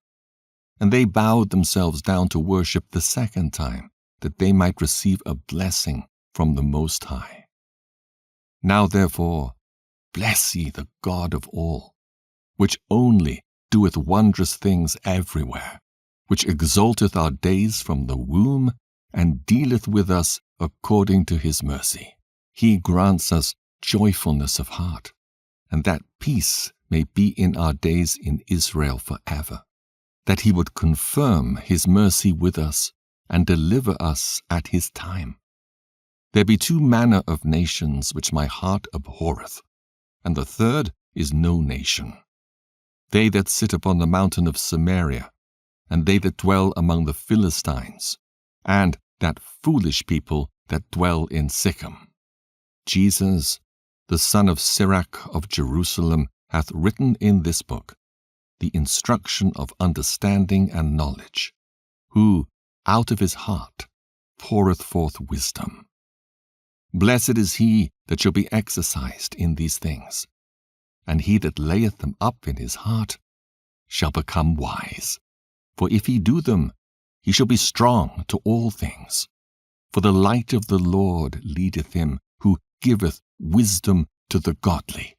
And they bowed themselves down to worship the second time, that they might receive a blessing from the Most High. Now therefore, bless ye the God of all, which only doeth wondrous things everywhere, which exalteth our days from the womb, and dealeth with us according to his mercy. He grants us joyfulness of heart, and that peace may be in our days in Israel forever, that he would confirm his mercy with us, and deliver us at his time. There be two manner of nations which my heart abhorreth, and the third is no nation. They that sit upon the mountain of Samaria, and they that dwell among the Philistines, and that foolish people that dwell in Sichem. Jesus, the son of Sirach of Jerusalem, hath written in this book the instruction of understanding and knowledge, who out of his heart poureth forth wisdom. Blessed is he that shall be exercised in these things, and he that layeth them up in his heart shall become wise. For if he do them, he shall be strong to all things. For the light of the Lord leadeth him, who giveth wisdom to the godly.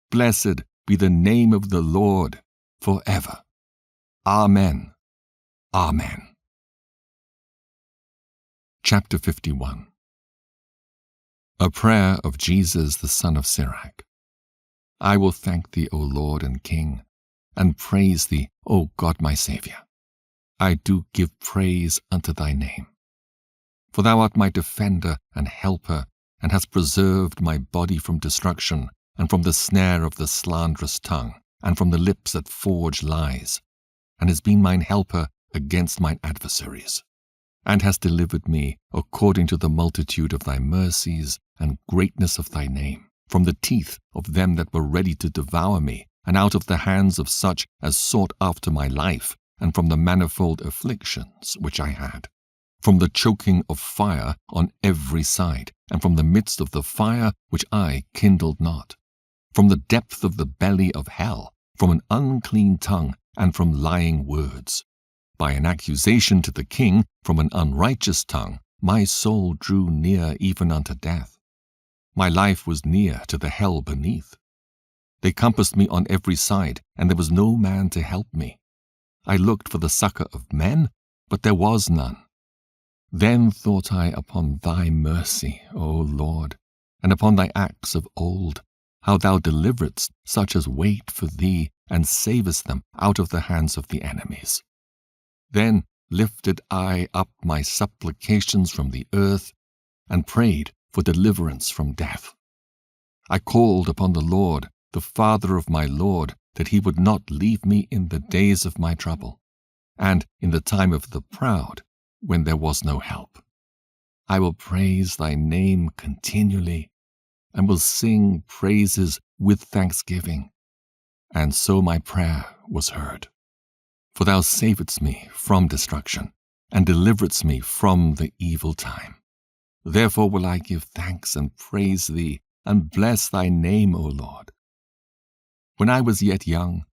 Blessed be the name of the Lord forever. Amen. Amen. Chapter 51. A prayer of Jesus the son of Sirach. I will thank thee, O Lord and King, and praise thee, O God my Saviour. I do give praise unto thy name. For thou art my defender and helper, and hast preserved my body from destruction, and from the snare of the slanderous tongue, and from the lips that forge lies, and hast been mine helper against mine adversaries, and hast delivered me according to the multitude of thy mercies and greatness of thy name, from the teeth of them that were ready to devour me, and out of the hands of such as sought after my life, and from the manifold afflictions which I had, from the choking of fire on every side, and from the midst of the fire which I kindled not, from the depth of the belly of hell, from an unclean tongue, and from lying words. By an accusation to the king, from an unrighteous tongue, my soul drew near even unto death. My life was near to the hell beneath. They compassed me on every side, and there was no man to help me. I looked for the succor of men, but there was none. Then thought I upon thy mercy, O Lord, and upon thy acts of old, how thou deliveredst such as wait for thee, and savest them out of the hands of the enemies. Then lifted I up my supplications from the earth, and prayed for deliverance from death. I called upon the Lord, the Father of my Lord, that he would not leave me in the days of my trouble, and in the time of the proud, when there was no help. I will praise thy name continually, and will sing praises with thanksgiving. And so my prayer was heard. For thou savedst me from destruction, and deliveredst me from the evil time. Therefore will I give thanks and praise thee, and bless thy name, O Lord. When I was yet young,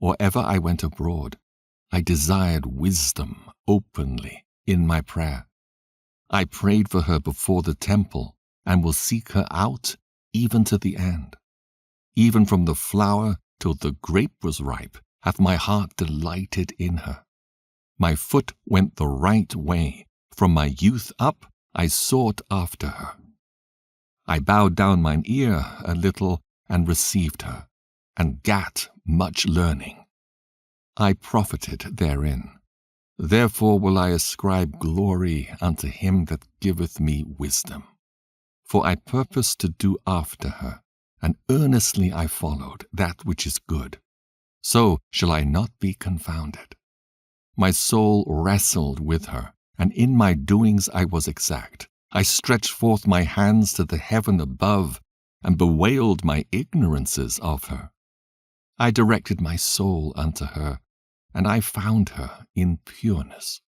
or ever I went abroad, I desired wisdom openly in my prayer. I prayed for her before the temple, and will seek her out even to the end. Even from the flower till the grape was ripe, hath my heart delighted in her. My foot went the right way. From my youth up I sought after her. I bowed down mine ear a little, and received her, and gat much learning. I profited therein. Therefore will I ascribe glory unto him that giveth me wisdom. For I purposed to do after her, and earnestly I followed that which is good. So shall I not be confounded. My soul wrestled with her, and in my doings I was exact. I stretched forth my hands to the heaven above, and bewailed my ignorances of her. I directed my soul unto her, and I found her in pureness.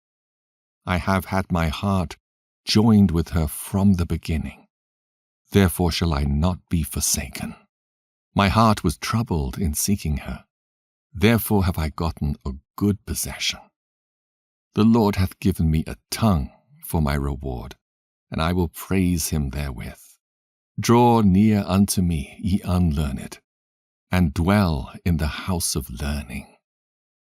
I have had my heart joined with her from the beginning. Therefore shall I not be forsaken. My heart was troubled in seeking her. Therefore have I gotten a good possession. The Lord hath given me a tongue for my reward, and I will praise him therewith. Draw near unto me, ye unlearned, and dwell in the house of learning.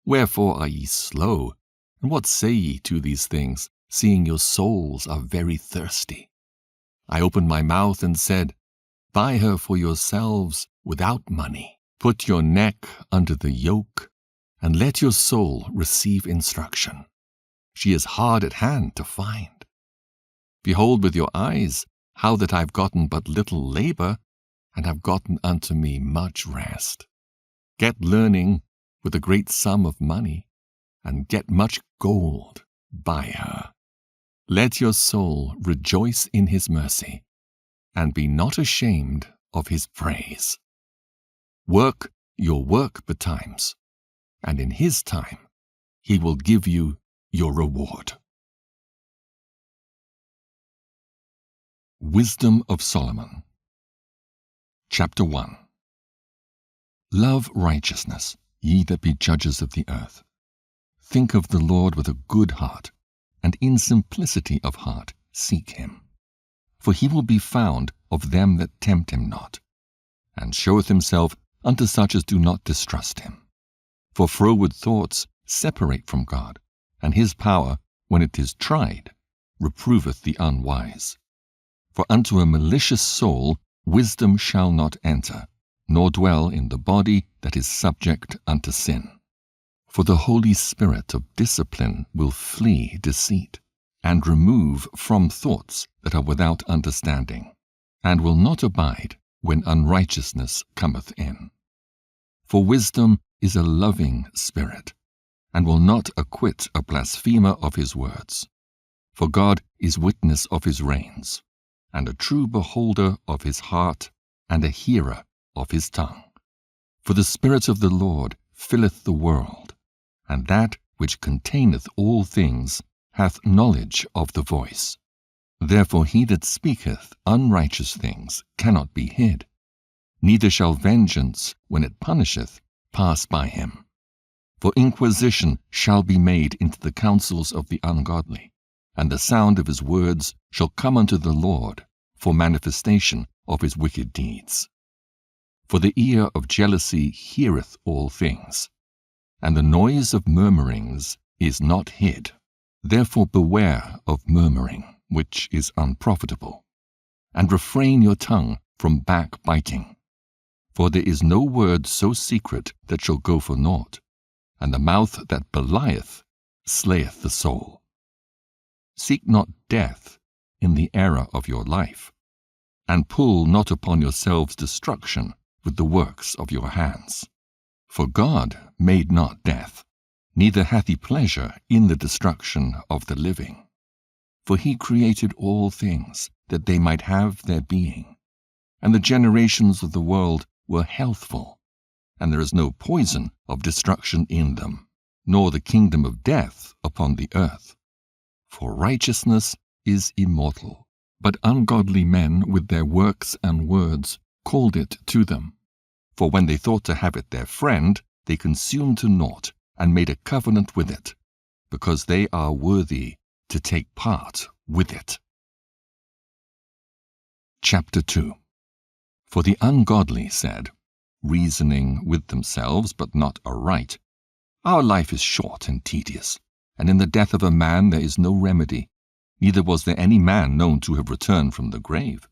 Wherefore are ye slow, and what say ye to these things, seeing your souls are very thirsty? I opened my mouth and said, Buy her for yourselves without money. Put your neck under the yoke, and let your soul receive instruction. She is hard at hand to find. Behold with your eyes how that I have gotten but little labor, and have gotten unto me much rest. Get learning with a great sum of money, and get much gold by her. Let your soul rejoice in his mercy, and be not ashamed of his praise. Work your work betimes, and in his time he will give you your reward. Wisdom of Solomon. Chapter 1. Love righteousness, ye that be judges of the earth. Think of the Lord with a good heart, and in simplicity of heart seek him. For he will be found of them that tempt him not, and showeth himself unto such as do not distrust him. For froward thoughts separate from God, and his power, when it is tried, reproveth the unwise. For unto a malicious soul wisdom shall not enter, nor dwell in the body that is subject unto sin. For the Holy Spirit of discipline will flee deceit, and remove from thoughts that are without understanding, and will not abide when unrighteousness cometh in. For wisdom is a loving spirit, and will not acquit a blasphemer of his words. For God is witness of his reins, and a true beholder of his heart, and a hearer of his tongue. For the Spirit of the Lord filleth the world, and that which containeth all things hath knowledge of the voice. Therefore he that speaketh unrighteous things cannot be hid, neither shall vengeance, when it punisheth, pass by him. For inquisition shall be made into the counsels of the ungodly, and the sound of his words shall come unto the Lord for manifestation of his wicked deeds. For the ear of jealousy heareth all things, and the noise of murmurings is not hid. Therefore beware of murmuring, which is unprofitable, and refrain your tongue from backbiting. For there is no word so secret that shall go for naught, and the mouth that belieth slayeth the soul. Seek not death in the era of your life, and pull not upon yourselves destruction with the works of your hands. For God made not death, neither hath he pleasure in the destruction of the living. For he created all things, that they might have their being. And the generations of the world were healthful, and there is no poison of destruction in them, nor the kingdom of death upon the earth. For righteousness is immortal, but ungodly men with their works and words called it to them. For when they thought to have it their friend, they consumed to naught, and made a covenant with it, because they are worthy to take part with it. Chapter 2. For the ungodly said, reasoning with themselves, but not aright, Our life is short and tedious, and in the death of a man there is no remedy, neither was there any man known to have returned from the grave.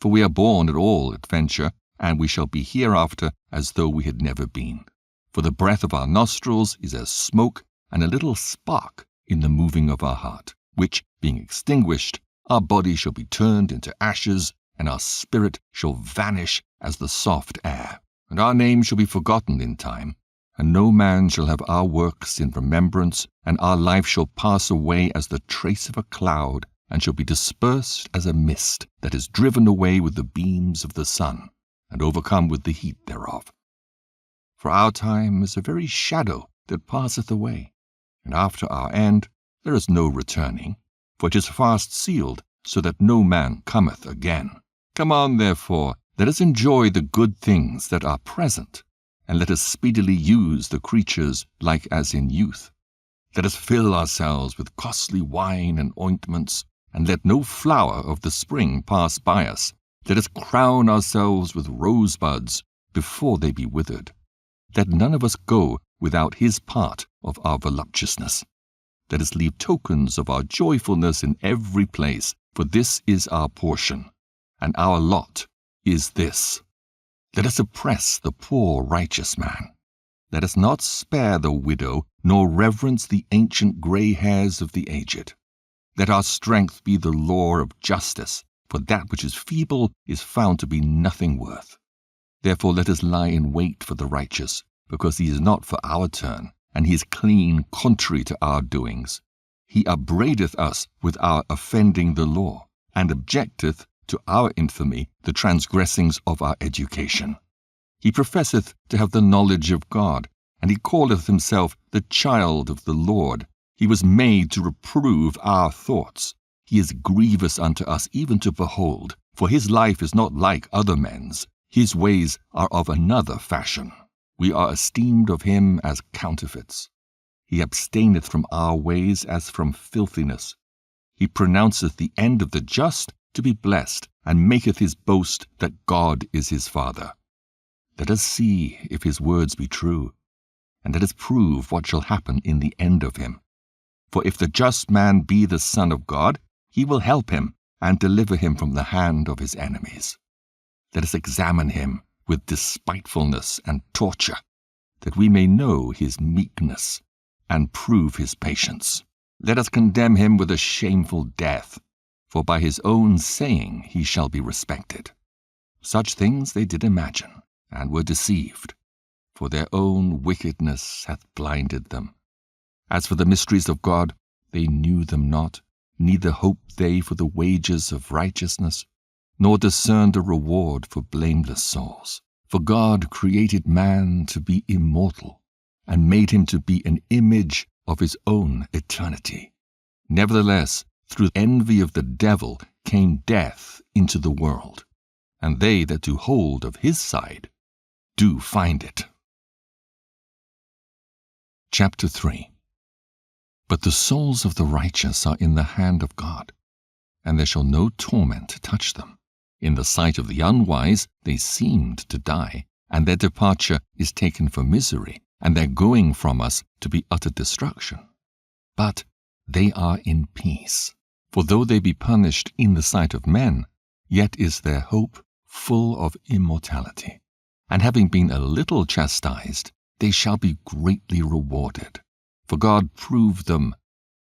For we are born at all adventure, and we shall be hereafter as though we had never been. For the breath of our nostrils is as smoke, and a little spark in the moving of our heart, which, being extinguished, our body shall be turned into ashes, and our spirit shall vanish as the soft air. And our name shall be forgotten in time, and no man shall have our works in remembrance, and our life shall pass away as the trace of a cloud, and shall be dispersed as a mist that is driven away with the beams of the sun, and overcome with the heat thereof. For our time is a very shadow that passeth away, and after our end there is no returning, for it is fast sealed, so that no man cometh again. Come on, therefore, let us enjoy the good things that are present, and let us speedily use the creatures like as in youth. Let us fill ourselves with costly wine and ointments, and let no flower of the spring pass by us. Let us crown ourselves with rosebuds before they be withered. Let none of us go without his part of our voluptuousness. Let us leave tokens of our joyfulness in every place, for this is our portion, and our lot is this. Let us oppress the poor righteous man. Let us not spare the widow, nor reverence the ancient grey hairs of the aged. Let our strength be the law of justice, for that which is feeble is found to be nothing worth. Therefore let us lie in wait for the righteous, because he is not for our turn, and he is clean contrary to our doings. He upbraideth us with our offending the law, and objecteth to our infamy the transgressings of our education. He professeth to have the knowledge of God, and he calleth himself the child of the Lord. He was made to reprove our thoughts. He is grievous unto us even to behold, for his life is not like other men's. His ways are of another fashion. We are esteemed of him as counterfeits. He abstaineth from our ways as from filthiness. He pronounceth the end of the just to be blessed, and maketh his boast that God is his father. Let us see if his words be true, and let us prove what shall happen in the end of him. For if the just man be the son of God, he will help him and deliver him from the hand of his enemies. Let us examine him with despitefulness and torture, that we may know his meekness and prove his patience. Let us condemn him with a shameful death, for by his own saying he shall be respected. Such things they did imagine, and were deceived, for their own wickedness hath blinded them. As for the mysteries of God, they knew them not, neither hoped they for the wages of righteousness, nor discerned a reward for blameless souls. For God created man to be immortal, and made him to be an image of his own eternity. Nevertheless, through envy of the devil came death into the world, and they that do hold of his side do find it. Chapter 3. But the souls of the righteous are in the hand of God, and there shall no torment touch them. In the sight of the unwise they seemed to die, and their departure is taken for misery, and their going from us to be utter destruction. But they are in peace. For though they be punished in the sight of men, yet is their hope full of immortality. And having been a little chastised, they shall be greatly rewarded. For God proved them,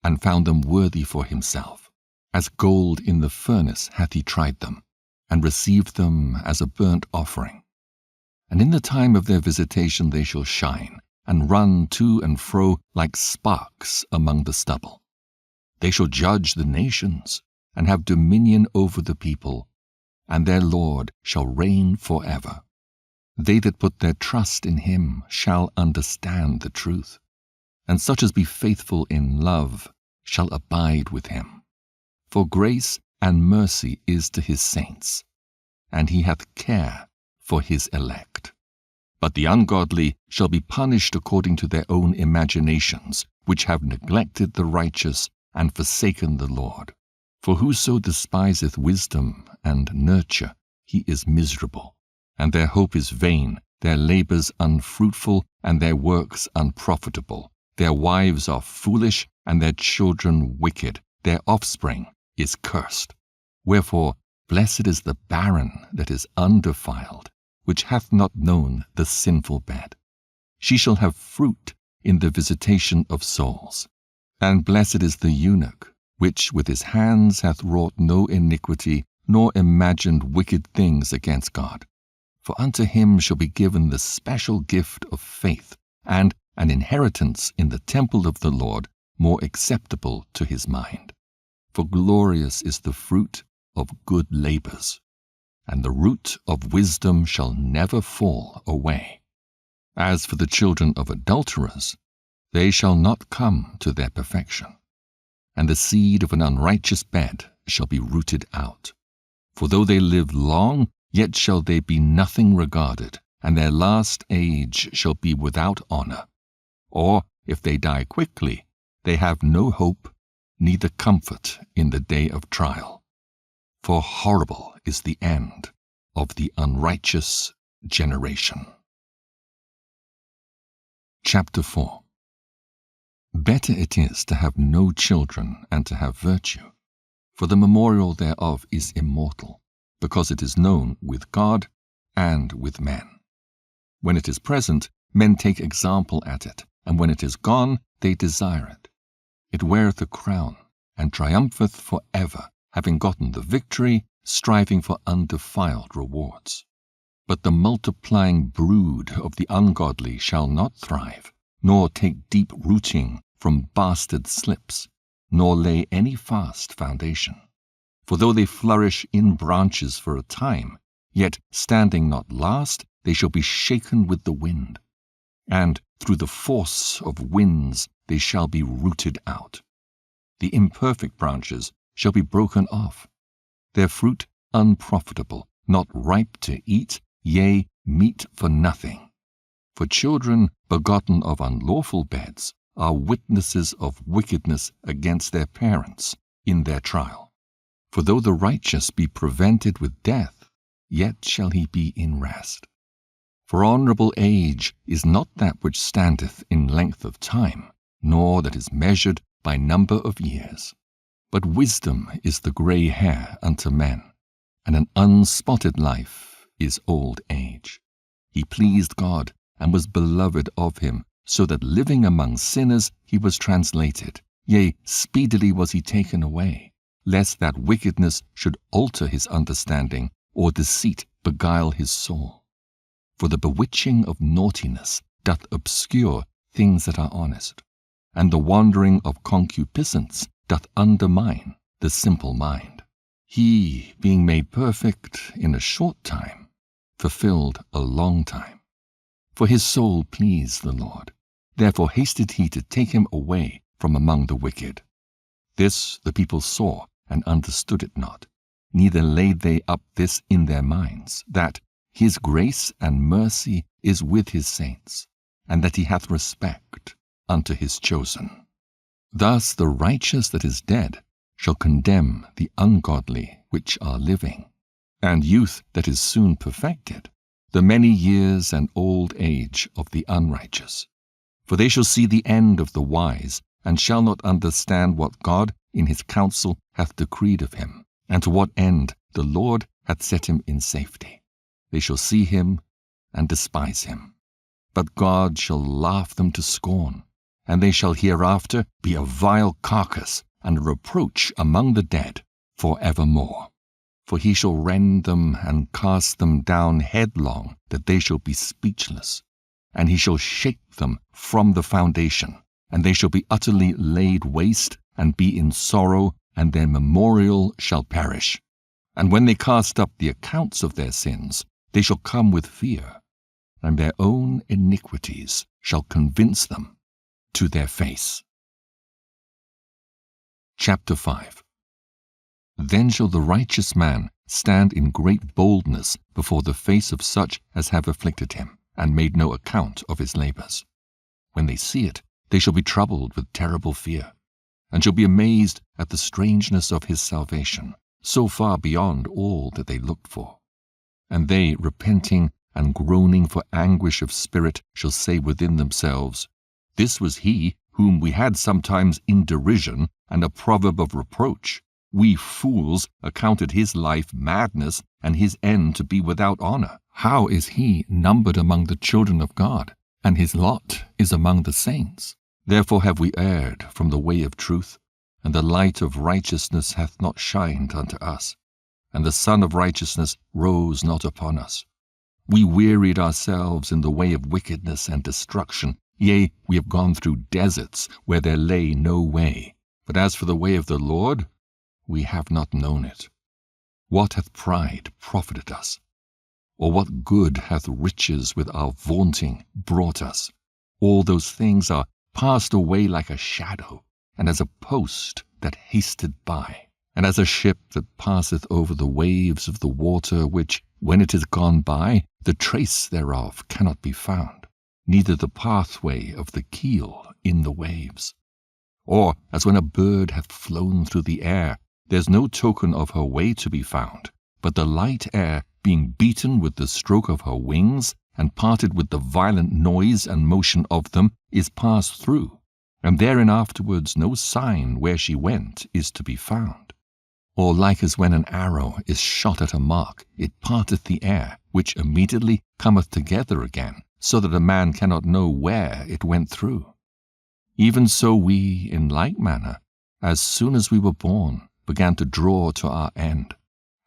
and found them worthy for himself. As gold in the furnace hath he tried them, and received them as a burnt offering. And in the time of their visitation they shall shine, and run to and fro like sparks among the stubble. They shall judge the nations, and have dominion over the people, and their Lord shall reign forever. They that put their trust in him shall understand the truth, and such as be faithful in love shall abide with him. For grace and mercy is to his saints, and he hath care for his elect. But the ungodly shall be punished according to their own imaginations, which have neglected the righteous and forsaken the Lord. For whoso despiseth wisdom and nurture, he is miserable, and their hope is vain, their labors unfruitful, and their works unprofitable. Their wives are foolish, and their children wicked. Their offspring is cursed. Wherefore, blessed is the barren that is undefiled, which hath not known the sinful bed. She shall have fruit in the visitation of souls. And blessed is the eunuch, which with his hands hath wrought no iniquity, nor imagined wicked things against God. For unto him shall be given the special gift of faith, and an inheritance in the temple of the Lord, more acceptable to his mind. For glorious is the fruit of good labors, and the root of wisdom shall never fall away. As for the children of adulterers, they shall not come to their perfection, and the seed of an unrighteous bed shall be rooted out. For though they live long, yet shall they be nothing regarded, and their last age shall be without honor. Or, if they die quickly, they have no hope, neither comfort in the day of trial. For horrible is the end of the unrighteous generation. Chapter 4. Better it is to have no children and to have virtue, for the memorial thereof is immortal, because it is known with God and with men. When it is present, men take example at it, and when it is gone, they desire it. It weareth a crown, and triumpheth for ever, having gotten the victory, striving for undefiled rewards. But the multiplying brood of the ungodly shall not thrive, nor take deep rooting from bastard slips, nor lay any fast foundation. For though they flourish in branches for a time, yet standing not last, they shall be shaken with the wind, and through the force of winds they shall be rooted out. The imperfect branches shall be broken off, their fruit unprofitable, not ripe to eat, yea, meat for nothing. For children begotten of unlawful beds are witnesses of wickedness against their parents in their trial. For though the righteous be prevented with death, yet shall he be in rest. For honourable age is not that which standeth in length of time, nor that is measured by number of years. But wisdom is the grey hair unto men, and an unspotted life is old age. He pleased God, and was beloved of him, so that living among sinners he was translated. Yea, speedily was he taken away, lest that wickedness should alter his understanding, or deceit beguile his soul. For the bewitching of naughtiness doth obscure things that are honest, and the wandering of concupiscence doth undermine the simple mind. He, being made perfect in a short time, fulfilled a long time. For his soul pleased the Lord. Therefore hasted he to take him away from among the wicked. This the people saw, and understood it not, neither laid they up this in their minds, that his grace and mercy is with his saints, and that he hath respect unto his chosen. Thus the righteous that is dead shall condemn the ungodly which are living, and youth that is soon perfected, the many years and old age of the unrighteous. For they shall see the end of the wise, and shall not understand what God in his counsel hath decreed of him, and to what end the Lord hath set him in safety. They shall see him and despise him. But God shall laugh them to scorn, and they shall hereafter be a vile carcass and a reproach among the dead for evermore. For he shall rend them and cast them down headlong, that they shall be speechless. And he shall shake them from the foundation, and they shall be utterly laid waste, and be in sorrow, and their memorial shall perish. And when they cast up the accounts of their sins, they shall come with fear, and their own iniquities shall convince them to their face. Chapter 5. Then shall the righteous man stand in great boldness before the face of such as have afflicted him, and made no account of his labours. When they see it, they shall be troubled with terrible fear, and shall be amazed at the strangeness of his salvation, so far beyond all that they looked for. And they, repenting and groaning for anguish of spirit, shall say within themselves, This was he whom we had sometimes in derision, and a proverb of reproach. We fools accounted his life madness, and his end to be without honour. How is he numbered among the children of God, and his lot is among the saints? Therefore have we erred from the way of truth, and the light of righteousness hath not shined unto us, and the sun of righteousness rose not upon us. We wearied ourselves in the way of wickedness and destruction. Yea, we have gone through deserts where there lay no way. But as for the way of the Lord, we have not known it. What hath pride profited us? Or what good hath riches with our vaunting brought us? All those things are passed away like a shadow, and as a post that hasted by, and as a ship that passeth over the waves of the water, which, when it is gone by, the trace thereof cannot be found, neither the pathway of the keel in the waves. Or as when a bird hath flown through the air, there's no token of her way to be found, but the light air, being beaten with the stroke of her wings, and parted with the violent noise and motion of them, is passed through, and therein afterwards no sign where she went is to be found. Or like as when an arrow is shot at a mark, it parteth the air, which immediately cometh together again, so that a man cannot know where it went through. Even so we, in like manner, as soon as we were born, began to draw to our end,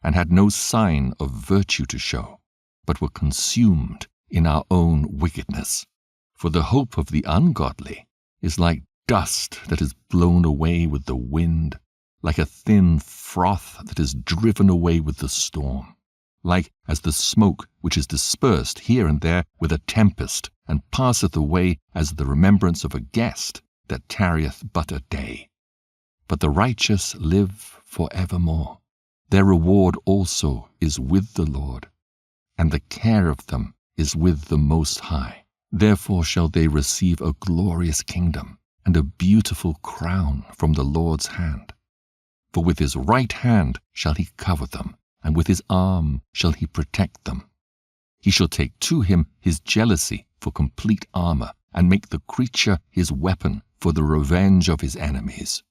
and had no sign of virtue to show, but were consumed in our own wickedness. For the hope of the ungodly is like dust that is blown away with the wind, like a thin froth that is driven away with the storm, like as the smoke which is dispersed here and there with a tempest, and passeth away as the remembrance of a guest that tarrieth but a day. But the righteous live for evermore. Their reward also is with the Lord, and the care of them is with the Most High. Therefore shall they receive a glorious kingdom, and a beautiful crown from the Lord's hand. For with his right hand shall he cover them, and with his arm shall he protect them. He shall take to him his jealousy for complete armor, and make the creature his weapon for the revenge of his enemies.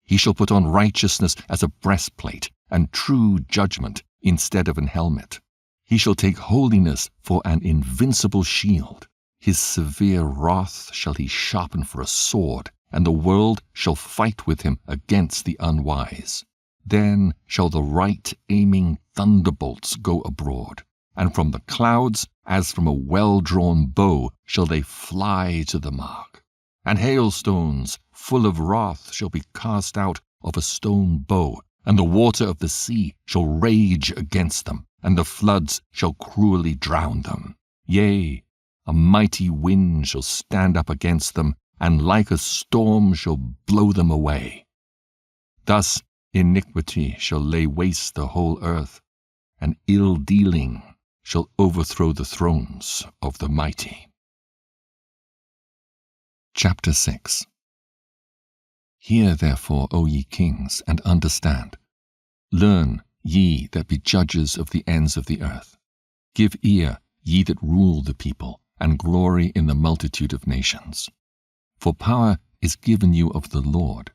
He shall put on righteousness as a breastplate, and true judgment instead of an helmet. He shall take holiness for an invincible shield. His severe wrath shall he sharpen for a sword, and the world shall fight with him against the unwise. Then shall the right-aiming thunderbolts go abroad, and from the clouds, as from a well-drawn bow, shall they fly to the mark. And hailstones full of wrath shall be cast out of a stone bow, and the water of the sea shall rage against them, and the floods shall cruelly drown them. Yea, a mighty wind shall stand up against them, and like a storm shall blow them away. Thus iniquity shall lay waste the whole earth, and ill-dealing shall overthrow the thrones of the mighty. Chapter 6. Hear therefore, O ye kings, and understand. Learn, ye that be judges of the ends of the earth. Give ear, ye that rule the people, and glory in the multitude of nations. For power is given you of the Lord,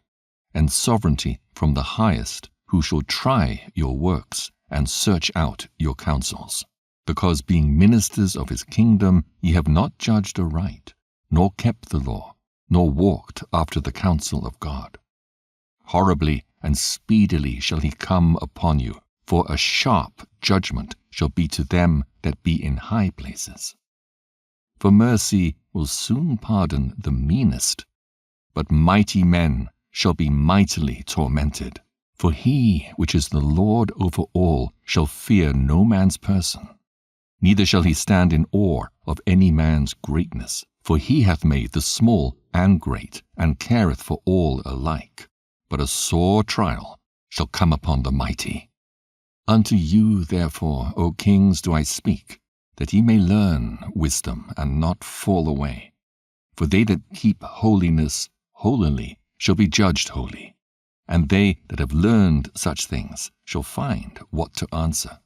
and sovereignty from the highest, who shall try your works, and search out your counsels. Because being ministers of his kingdom, ye have not judged aright, nor kept the law, nor walked after the counsel of God. Horribly and speedily shall he come upon you, for a sharp judgment shall be to them that be in high places. For mercy will soon pardon the meanest, but mighty men shall be mightily tormented. For he which is the Lord over all shall fear no man's person, neither shall he stand in awe of any man's greatness. For he hath made the small and great, and careth for all alike. But a sore trial shall come upon the mighty. Unto you, therefore, O kings, do I speak, that ye may learn wisdom, and not fall away. For they that keep holiness holily shall be judged holy, and they that have learned such things shall find what to answer.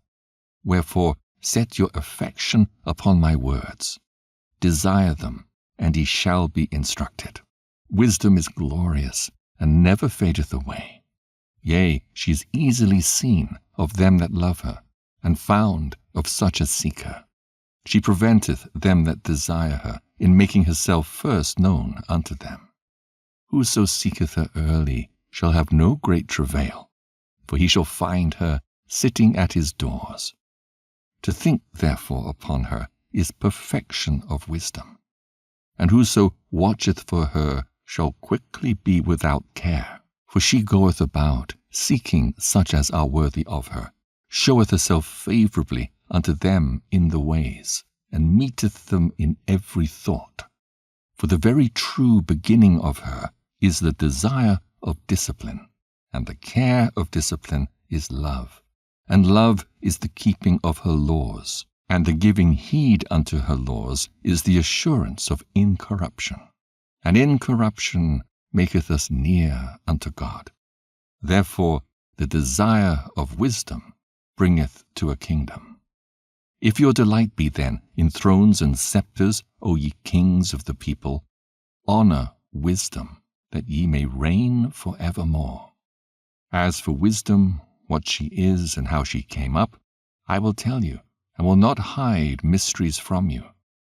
Wherefore set your affection upon my words. Desire them, and ye shall be instructed. Wisdom is glorious, and never fadeth away. Yea, she is easily seen of them that love her, and found of such as seek her. She preventeth them that desire her, in making herself first known unto them. Whoso seeketh her early shall have no great travail, for he shall find her sitting at his doors. To think therefore upon her is perfection of wisdom. And whoso watcheth for her shall quickly be without care. For she goeth about, seeking such as are worthy of her, showeth herself favourably unto them in the ways, and meeteth them in every thought. For the very true beginning of her is the desire of discipline, and the care of discipline is love. And love is the keeping of her laws, and the giving heed unto her laws is the assurance of incorruption. And incorruption maketh us near unto God. Therefore the desire of wisdom bringeth to a kingdom. If your delight be then in thrones and scepters, O ye kings of the people, honor wisdom, that ye may reign for evermore. As for wisdom, what she is and how she came up, I will tell you, and will not hide mysteries from you,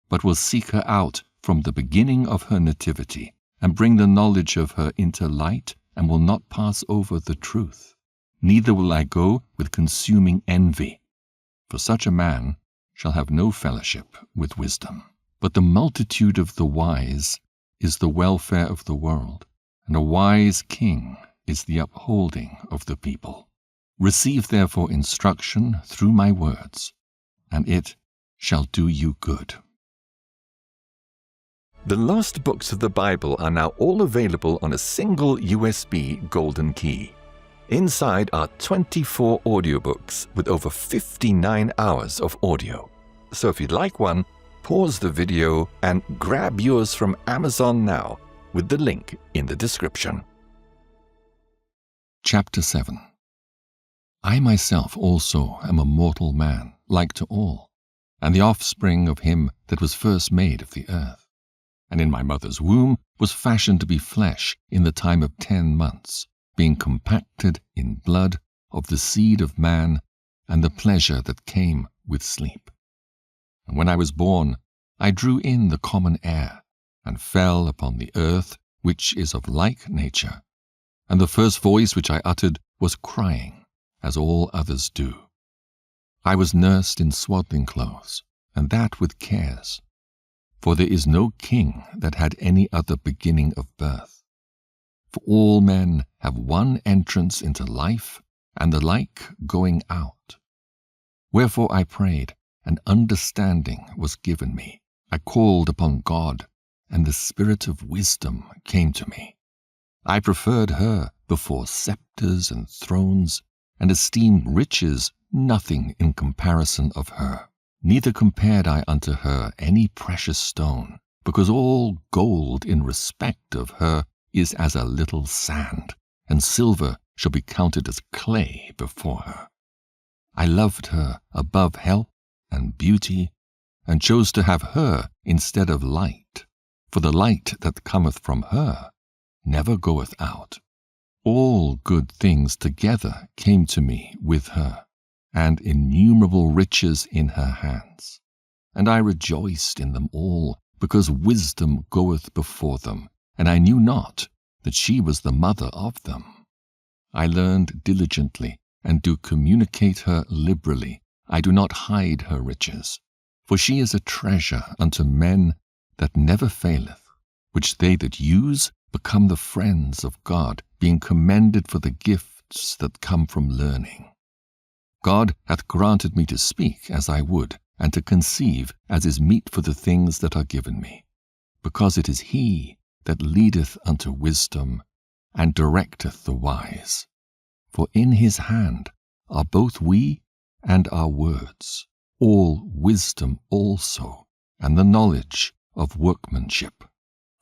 but will seek her out from the beginning of her nativity, and bring the knowledge of her into light, and will not pass over the truth. Neither will I go with consuming envy, for such a man shall have no fellowship with wisdom. But the multitude of the wise is the welfare of the world, and a wise king is the upholding of the people. Receive therefore instruction through my words, and it shall do you good. The lost books of the Bible are now all available on a single USB golden key. Inside are 24 audiobooks with over 59 hours of audio. So if you'd like one, pause the video and grab yours from Amazon now with the link in the description. Chapter 7. I myself also am a mortal man, like to all, and the offspring of him that was first made of the earth. And in my mother's womb was fashioned to be flesh in the time of 10 months, being compacted in blood of the seed of man, and the pleasure that came with sleep. And when I was born, I drew in the common air, and fell upon the earth, which is of like nature. And the first voice which I uttered was crying, as all others do. I was nursed in swaddling clothes, and that with cares. For there is no king that had any other beginning of birth. For all men have one entrance into life, and the like going out. Wherefore I prayed, and understanding was given me. I called upon God, and the spirit of wisdom came to me. I preferred her before scepters and thrones, and esteemed riches nothing in comparison of her. Neither compared I unto her any precious stone, because all gold in respect of her is as a little sand, and silver shall be counted as clay before her. I loved her above health and beauty, and chose to have her instead of light, for the light that cometh from her never goeth out. All good things together came to me with her, and innumerable riches in her hands. And I rejoiced in them all, because wisdom goeth before them, and I knew not that she was the mother of them. I learned diligently, and do communicate her liberally. I do not hide her riches. For she is a treasure unto men that never faileth, which they that use become the friends of God, being commended for the gifts that come from learning. God hath granted me to speak as I would, and to conceive as is meet for the things that are given me, because it is he that leadeth unto wisdom, and directeth the wise. For in his hand are both we and our words, all wisdom also, and the knowledge of workmanship.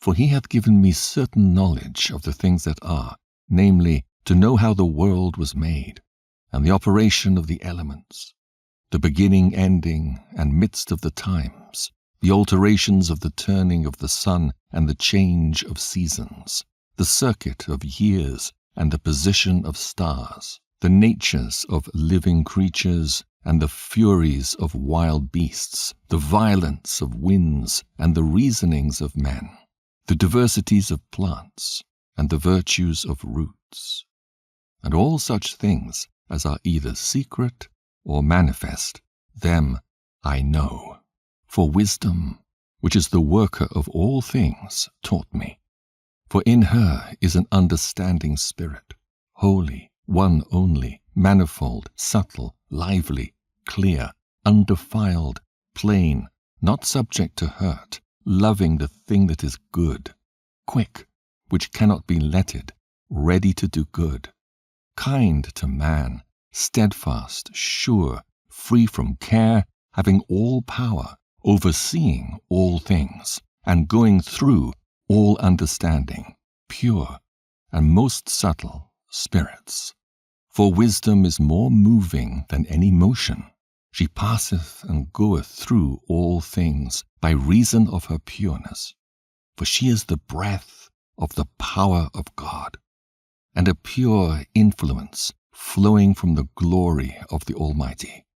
For he hath given me certain knowledge of the things that are, namely, to know how the world was made, and the operation of the elements, the beginning, ending, and midst of the times, the alterations of the turning of the sun and the change of seasons, the circuit of years and the position of stars, the natures of living creatures and the furies of wild beasts, the violence of winds and the reasonings of men, the diversities of plants and the virtues of roots, and all such things as are either secret or manifest, them I know. For wisdom, which is the worker of all things, taught me. For in her is an understanding spirit, holy, one only, manifold, subtle, lively, clear, undefiled, plain, not subject to hurt, loving the thing that is good, quick, which cannot be letted, ready to do good, kind to man, steadfast, sure, free from care, having all power, overseeing all things, and going through all understanding, pure, and most subtle spirits. For wisdom is more moving than any motion. She passeth and goeth through all things by reason of her pureness. For she is the breath of the power of God, and a pure influence flowing from the glory of the Almighty.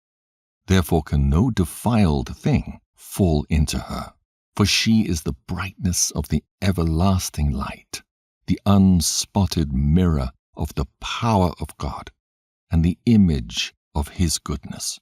Therefore can no defiled thing fall into her, for she is the brightness of the everlasting light, the unspotted mirror of the power of God, and the image of his goodness.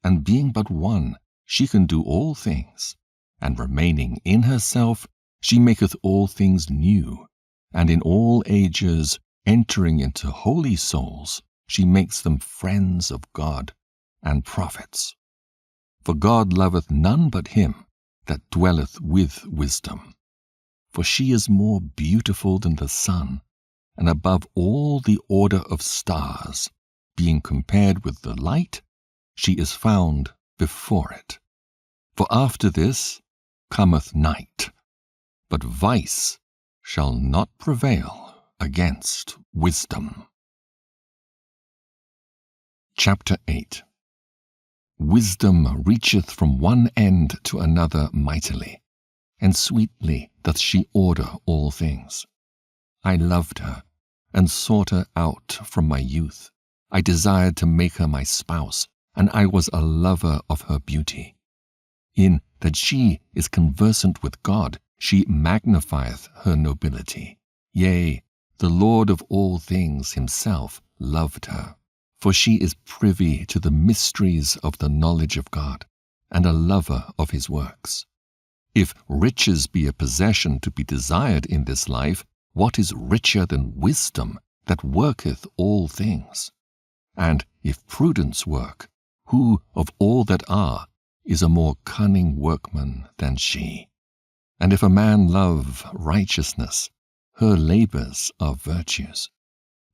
And being but one, she can do all things, and remaining in herself, she maketh all things new, and in all ages, entering into holy souls, she makes them friends of God and prophets. For God loveth none but him that dwelleth with wisdom. For she is more beautiful than the sun, and above all the order of stars, being compared with the light, she is found before it. For after this cometh night, but vice shall not prevail against wisdom. Chapter 8. Wisdom reacheth from one end to another mightily, and sweetly doth she order all things. I loved her, and sought her out from my youth. I desired to make her my spouse, and I was a lover of her beauty. In that she is conversant with God, she magnifieth her nobility. Yea, the Lord of all things himself loved her. For she is privy to the mysteries of the knowledge of God, and a lover of his works. If riches be a possession to be desired in this life, what is richer than wisdom that worketh all things? And if prudence work, who of all that are is a more cunning workman than she? And if a man love righteousness, her labors are virtues.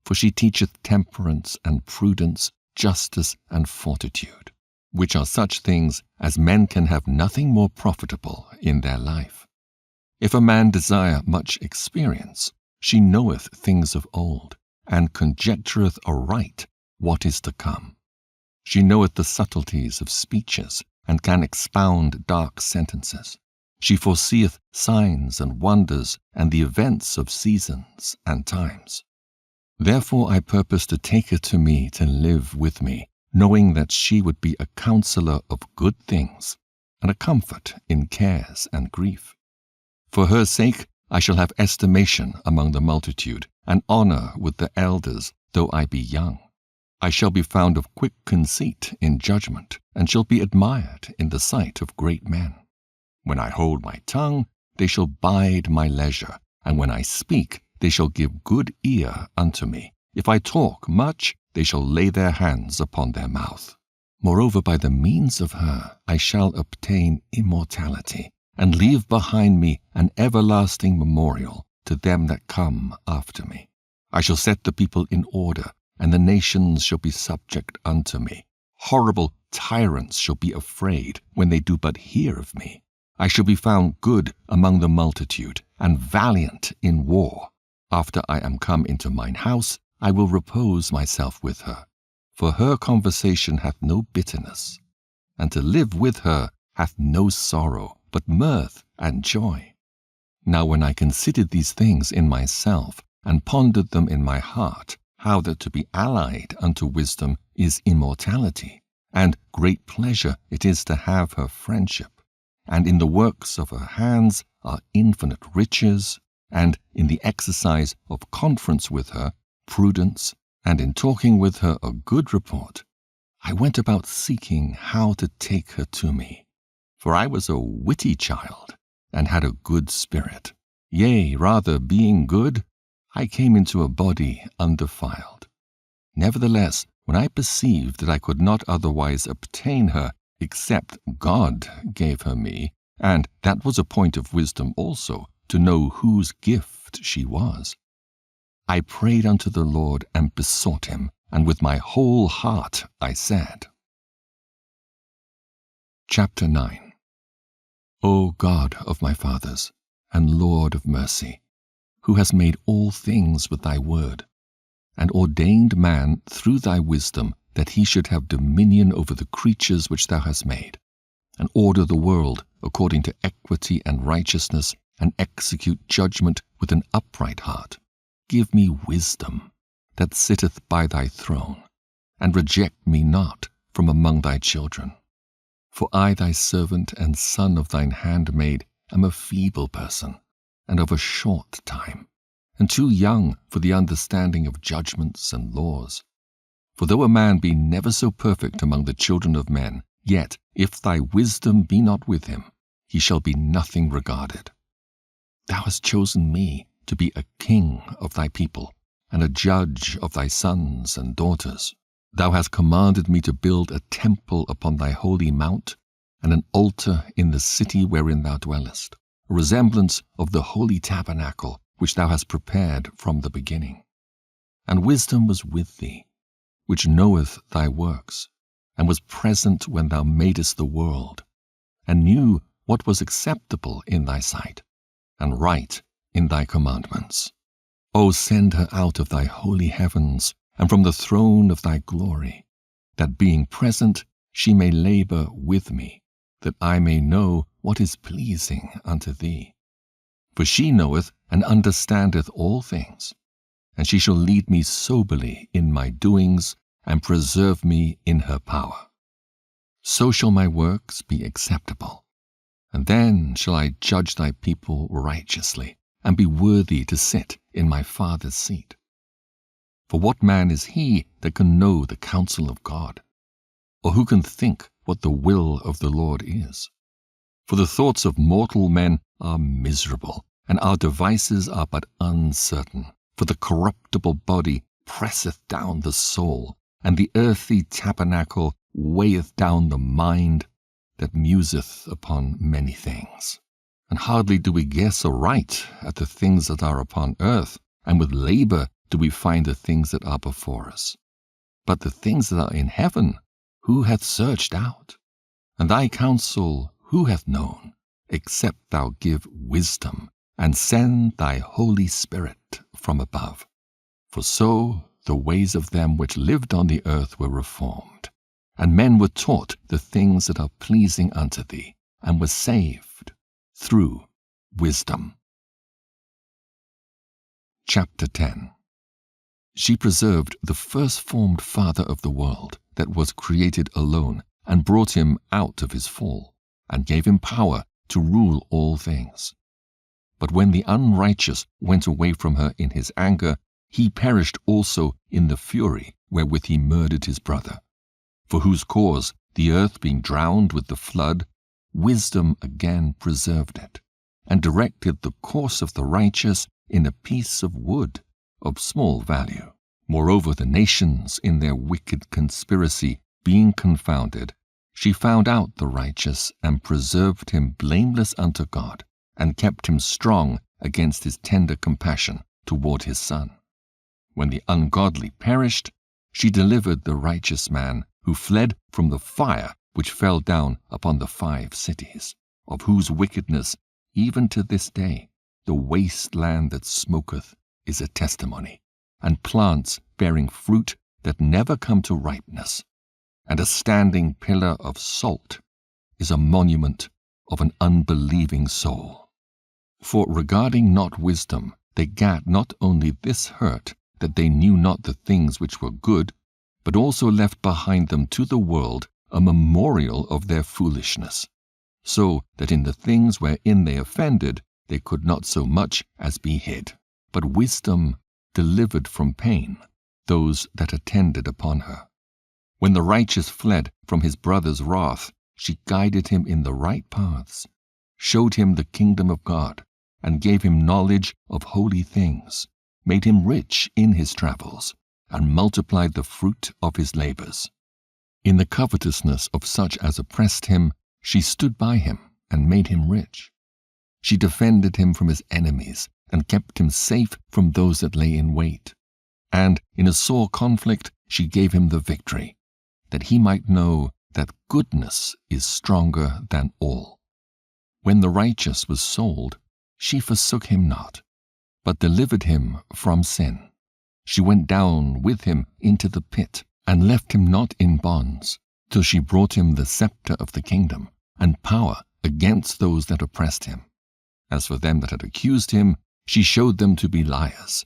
For she teacheth temperance and prudence, justice and fortitude, which are such things as men can have nothing more profitable in their life. If a man desire much experience, she knoweth things of old, and conjectureth aright what is to come. She knoweth the subtleties of speeches, and can expound dark sentences. She foreseeth signs and wonders, and the events of seasons and times. Therefore I purpose to take her to me to live with me, knowing that she would be a counselor of good things, and a comfort in cares and grief. For her sake I shall have estimation among the multitude, and honor with the elders, though I be young. I shall be found of quick conceit in judgment, and shall be admired in the sight of great men. When I hold my tongue, they shall bide my leisure, and when I speak, they shall give good ear unto me. If I talk much, they shall lay their hands upon their mouth. Moreover, by the means of her I shall obtain immortality, and leave behind me an everlasting memorial to them that come after me. I shall set the people in order, and the nations shall be subject unto me. Horrible tyrants shall be afraid when they do but hear of me. I shall be found good among the multitude, and valiant in war. After I am come into mine house, I will repose myself with her. For her conversation hath no bitterness, and to live with her hath no sorrow, but mirth and joy. Now when I considered these things in myself, and pondered them in my heart, how that to be allied unto wisdom is immortality, and great pleasure it is to have her friendship, and in the works of her hands are infinite riches, and in the exercise of conference with her, prudence, and in talking with her a good report, I went about seeking how to take her to me. For I was a witty child, and had a good spirit. Yea, rather, being good, I came into a body undefiled. Nevertheless, when I perceived that I could not otherwise obtain her, except God gave her me, and that was a point of wisdom also, to know whose gift she was, I prayed unto the Lord and besought him, and with my whole heart I said. Chapter 9. O God of my fathers, and Lord of mercy, who hast made all things with thy word, and ordained man through thy wisdom that he should have dominion over the creatures which thou hast made, and order the world according to equity and righteousness, and execute judgment with an upright heart. Give me wisdom that sitteth by thy throne, and reject me not from among thy children. For I, thy servant and son of thine handmaid, am a feeble person, and of a short time, and too young for the understanding of judgments and laws. For though a man be never so perfect among the children of men, yet if thy wisdom be not with him, he shall be nothing regarded. Thou hast chosen me to be a king of thy people, and a judge of thy sons and daughters. Thou hast commanded me to build a temple upon thy holy mount, and an altar in the city wherein thou dwellest, a resemblance of the holy tabernacle which thou hast prepared from the beginning. And wisdom was with thee, which knoweth thy works, and was present when thou madest the world, and knew what was acceptable in thy sight, and right in thy commandments. O send her out of thy holy heavens, and from the throne of thy glory, that being present she may labor with me, that I may know what is pleasing unto thee. For she knoweth and understandeth all things, and she shall lead me soberly in my doings, and preserve me in her power. So shall my works be acceptable, and then shall I judge thy people righteously, and be worthy to sit in my Father's seat. For what man is he that can know the counsel of God? Or who can think what the will of the Lord is? For the thoughts of mortal men are miserable, and our devices are but uncertain. For the corruptible body presseth down the soul, and the earthy tabernacle weigheth down the mind, that museth upon many things. And hardly do we guess aright at the things that are upon earth, and with labor do we find the things that are before us. But the things that are in heaven, who hath searched out? And thy counsel who hath known, except thou give wisdom, and send thy Holy Spirit from above? For so the ways of them which lived on the earth were reformed, and men were taught the things that are pleasing unto thee, and were saved through wisdom. Chapter 10. She preserved the first-formed Father of the world, that was created alone, and brought him out of his fall, and gave him power to rule all things. But when the unrighteous went away from her in his anger, he perished also in the fury wherewith he murdered his brother. For whose cause, the earth being drowned with the flood, wisdom again preserved it, and directed the course of the righteous in a piece of wood of small value. Moreover, the nations in their wicked conspiracy being confounded, she found out the righteous, and preserved him blameless unto God, and kept him strong against his tender compassion toward his son. When the ungodly perished, she delivered the righteous man, who fled from the fire which fell down upon the 5 cities, of whose wickedness even to this day the waste land that smoketh is a testimony, and plants bearing fruit that never come to ripeness, and a standing pillar of salt is a monument of an unbelieving soul. For regarding not wisdom, they gat not only this hurt, that they knew not the things which were good, but also left behind them to the world a memorial of their foolishness, so that in the things wherein they offended they could not so much as be hid. But wisdom delivered from pain those that attended upon her. When the righteous fled from his brother's wrath, she guided him in the right paths, showed him the kingdom of God, and gave him knowledge of holy things, made him rich in his travels, and multiplied the fruit of his labors. In the covetousness of such as oppressed him, she stood by him and made him rich. She defended him from his enemies, and kept him safe from those that lay in wait. And in a sore conflict she gave him the victory, that he might know that goodness is stronger than all. When the righteous was sold, she forsook him not, but delivered him from sin. She went down with him into the pit, and left him not in bonds, till she brought him the scepter of the kingdom, and power against those that oppressed him. As for them that had accused him, she showed them to be liars,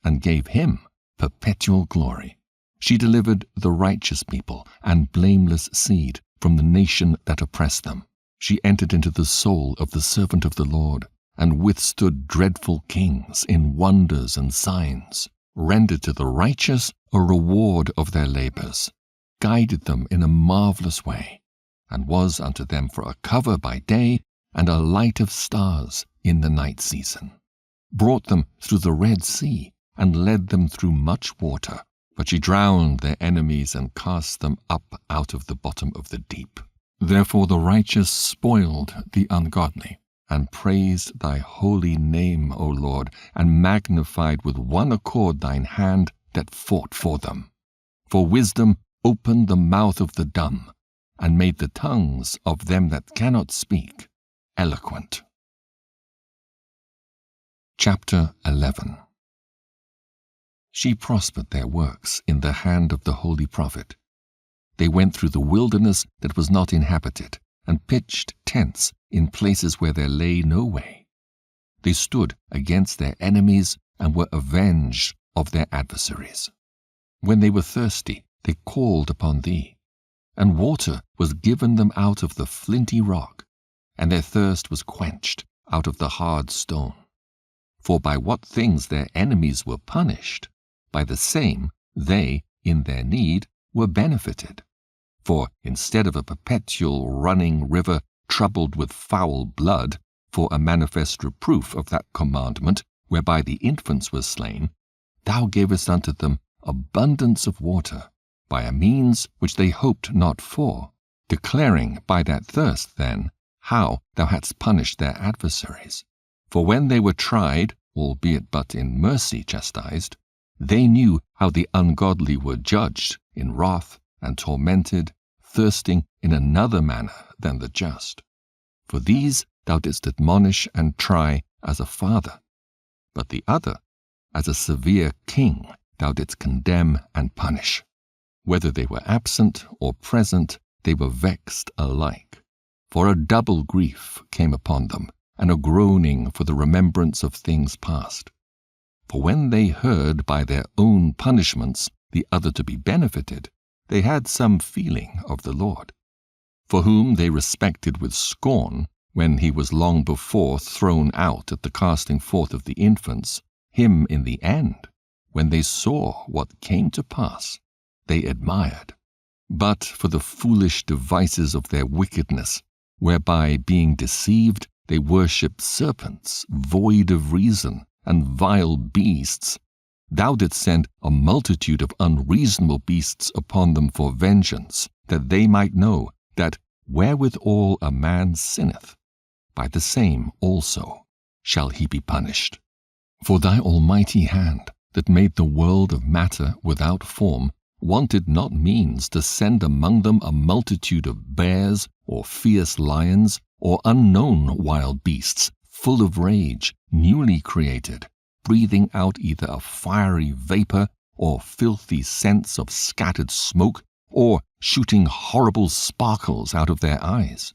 and gave him perpetual glory. She delivered the righteous people and blameless seed from the nation that oppressed them. She entered into the soul of the servant of the Lord, and withstood dreadful kings in wonders and signs, rendered to the righteous a reward of their labors, guided them in a marvelous way, and was unto them for a cover by day and a light of stars in the night season. Brought them through the Red Sea, and led them through much water, but she drowned their enemies and cast them up out of the bottom of the deep. Therefore the righteous spoiled the ungodly, and praised thy holy name, O Lord, and magnified with one accord thine hand that fought for them. For wisdom opened the mouth of the dumb, and made the tongues of them that cannot speak eloquent. Chapter 11. She prospered their works in the hand of the holy prophet. They went through the wilderness that was not inhabited, and pitched tents in places where there lay no way. They stood against their enemies and were avenged of their adversaries. When they were thirsty, they called upon thee, and water was given them out of the flinty rock, and their thirst was quenched out of the hard stone. For by what things their enemies were punished, by the same they, in their need, were benefited. For instead of a perpetual running river troubled with foul blood, for a manifest reproof of that commandment whereby the infants were slain, thou gavest unto them abundance of water, by a means which they hoped not for, declaring by that thirst then how thou hadst punished their adversaries. For when they were tried, albeit but in mercy chastised, they knew how the ungodly were judged in wrath and tormented, thirsting in another manner than the just. For these thou didst admonish and try as a father, but the other, as a severe king, thou didst condemn and punish. Whether they were absent or present, they were vexed alike. For a double grief came upon them, and a groaning for the remembrance of things past. For when they heard by their own punishments the other to be benefited, they had some feeling of the Lord, for whom they respected with scorn, when he was long before thrown out at the casting forth of the infants, him in the end, when they saw what came to pass, they admired. But for the foolish devices of their wickedness, whereby being deceived they worship serpents, void of reason, and vile beasts, thou didst send a multitude of unreasonable beasts upon them for vengeance, that they might know that wherewithal a man sinneth, by the same also shall he be punished. For thy almighty hand, that made the world of matter without form, wanted not means to send among them a multitude of bears, or fierce lions, or unknown wild beasts, full of rage, newly created, breathing out either a fiery vapor, or filthy scents of scattered smoke, or shooting horrible sparkles out of their eyes,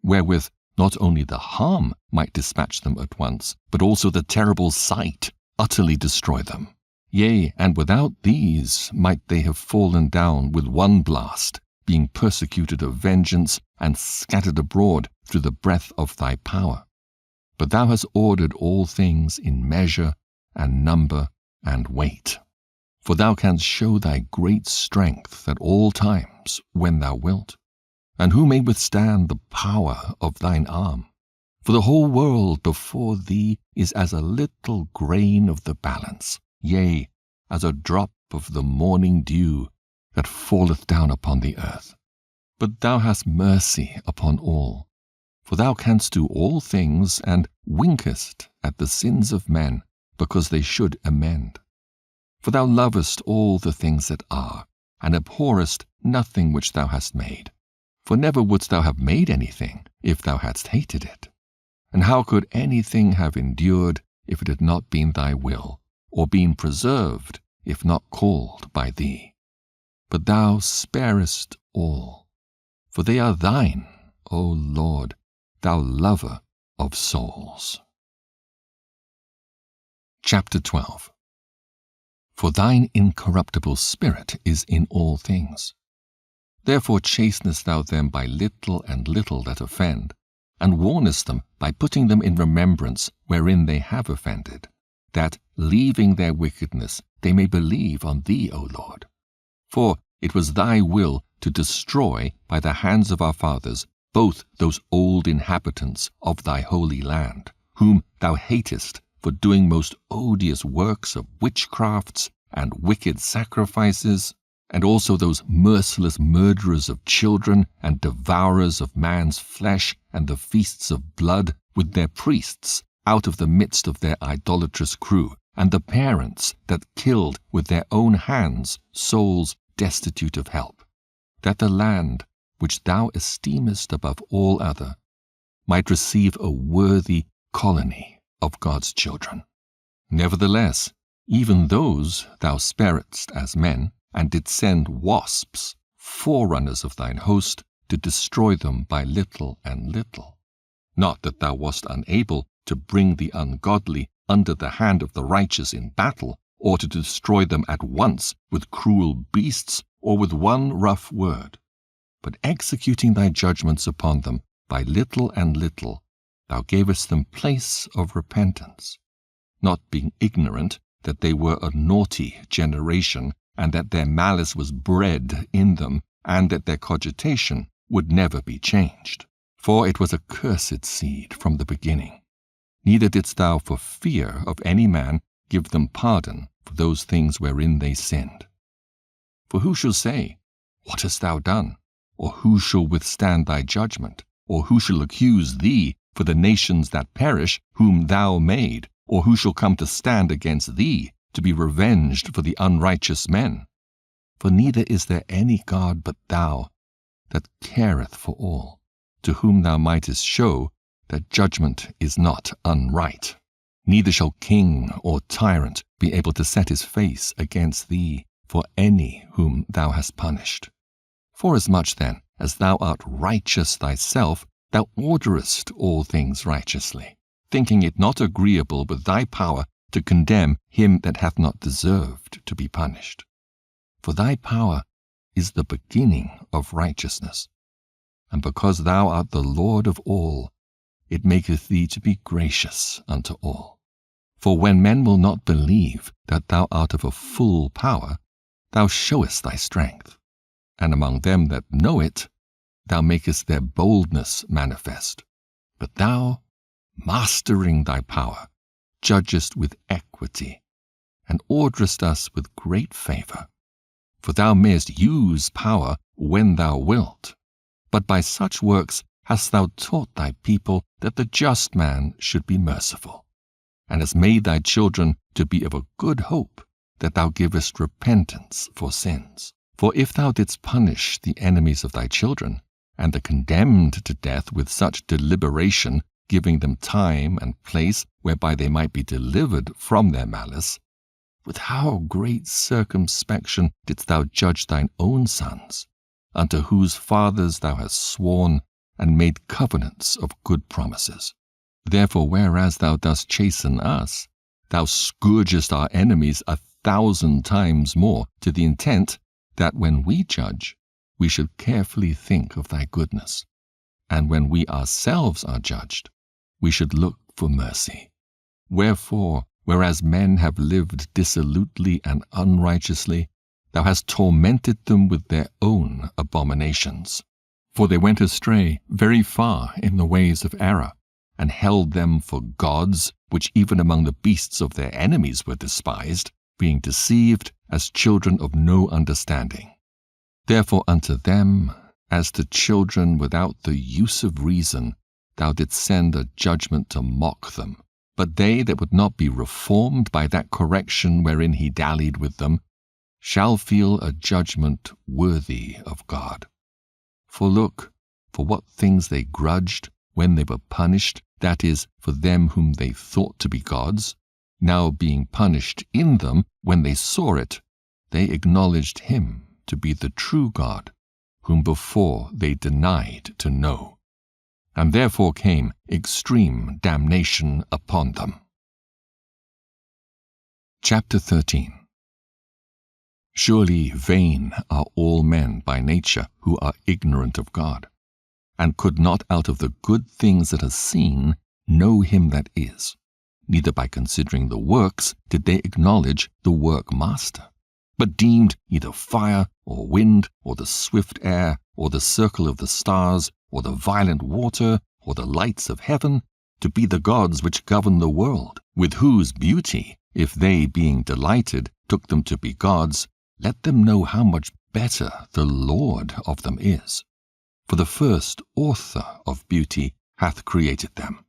wherewith not only the harm might dispatch them at once, but also the terrible sight utterly destroy them. Yea, and without these might they have fallen down with one blast, being persecuted of vengeance, and scattered abroad through the breath of thy power. But thou hast ordered all things in measure, and number, and weight. For thou canst show thy great strength at all times when thou wilt. And who may withstand the power of thine arm? For the whole world before thee is as a little grain of the balance, yea, as a drop of the morning dew that falleth down upon the earth. But thou hast mercy upon all, for thou canst do all things, and winkest at the sins of men, because they should amend. For thou lovest all the things that are, and abhorrest nothing which thou hast made. For never wouldst thou have made anything, if thou hadst hated it. And how could anything have endured, if it had not been thy will, or been preserved, if not called by thee? But thou sparest all, for they are thine, O Lord, thou lover of souls. Chapter 12. For thine incorruptible spirit is in all things. Therefore chastenest thou them by little and little that offend, and warnest them by putting them in remembrance wherein they have offended, that, leaving their wickedness, they may believe on thee, O Lord. For it was thy will to destroy by the hands of our fathers both those old inhabitants of thy holy land, whom thou hatest for doing most odious works of witchcrafts and wicked sacrifices, and also those merciless murderers of children and devourers of man's flesh and the feasts of blood, with their priests out of the midst of their idolatrous crew, and the parents that killed with their own hands souls destitute of help, that the land, which thou esteemest above all other, might receive a worthy colony of God's children. Nevertheless, even those thou sparedst as men, and didst send wasps forerunners of thine host, to destroy them by little and little. Not that thou wast unable to bring the ungodly under the hand of the righteous in battle, or to destroy them at once with cruel beasts or with one rough word, but executing thy judgments upon them by little and little, thou gavest them place of repentance, not being ignorant that they were a naughty generation, and that their malice was bred in them, and that their cogitation would never be changed. For it was a cursed seed from the beginning. Neither didst thou for fear of any man give them pardon for those things wherein they sinned. For who shall say, What hast thou done? Or who shall withstand thy judgment? Or who shall accuse thee for the nations that perish, whom thou made? Or who shall come to stand against thee, to be revenged for the unrighteous men? For neither is there any God but thou, that careth for all, to whom thou mightest show that judgment is not unright. Neither shall king or tyrant be able to set his face against thee for any whom thou hast punished. Forasmuch then as thou art righteous thyself, thou orderest all things righteously, thinking it not agreeable with thy power to condemn him that hath not deserved to be punished. For thy power is the beginning of righteousness, and because thou art the Lord of all, it maketh thee to be gracious unto all. For when men will not believe that thou art of a full power, thou showest thy strength, and among them that know it, thou makest their boldness manifest. But thou, mastering thy power, judgest with equity, and orderest us with great favor. For thou mayest use power when thou wilt, but by such works hast thou taught thy people that the just man should be merciful, and hast made thy children to be of a good hope, that thou givest repentance for sins. For if thou didst punish the enemies of thy children, and the condemned to death with such deliberation, giving them time and place whereby they might be delivered from their malice, with how great circumspection didst thou judge thine own sons, unto whose fathers thou hast sworn and made covenants of good promises. Therefore, whereas thou dost chasten us, thou scourgest our enemies 1,000 times more, to the intent that when we judge, we should carefully think of thy goodness, and when we ourselves are judged, we should look for mercy. Wherefore, whereas men have lived dissolutely and unrighteously, thou hast tormented them with their own abominations. For they went astray very far in the ways of error, and held them for gods, which even among the beasts of their enemies were despised, being deceived as children of no understanding. Therefore unto them, as to children without the use of reason, thou didst send a judgment to mock them. But they that would not be reformed by that correction wherein he dallied with them, shall feel a judgment worthy of God. For look, for what things they grudged when they were punished, that is, for them whom they thought to be gods, now being punished in them when they saw it, they acknowledged him to be the true God, whom before they denied to know. And therefore came extreme damnation upon them. Chapter 13. Surely vain are all men by nature who are ignorant of God, and could not out of the good things that are seen know him that is. Neither by considering the works did they acknowledge the workmaster, but deemed either fire or wind or the swift air or the circle of the stars or the violent water or the lights of heaven to be the gods which govern the world, with whose beauty, if they being delighted took them to be gods, let them know how much better the Lord of them is. For the first author of beauty hath created them.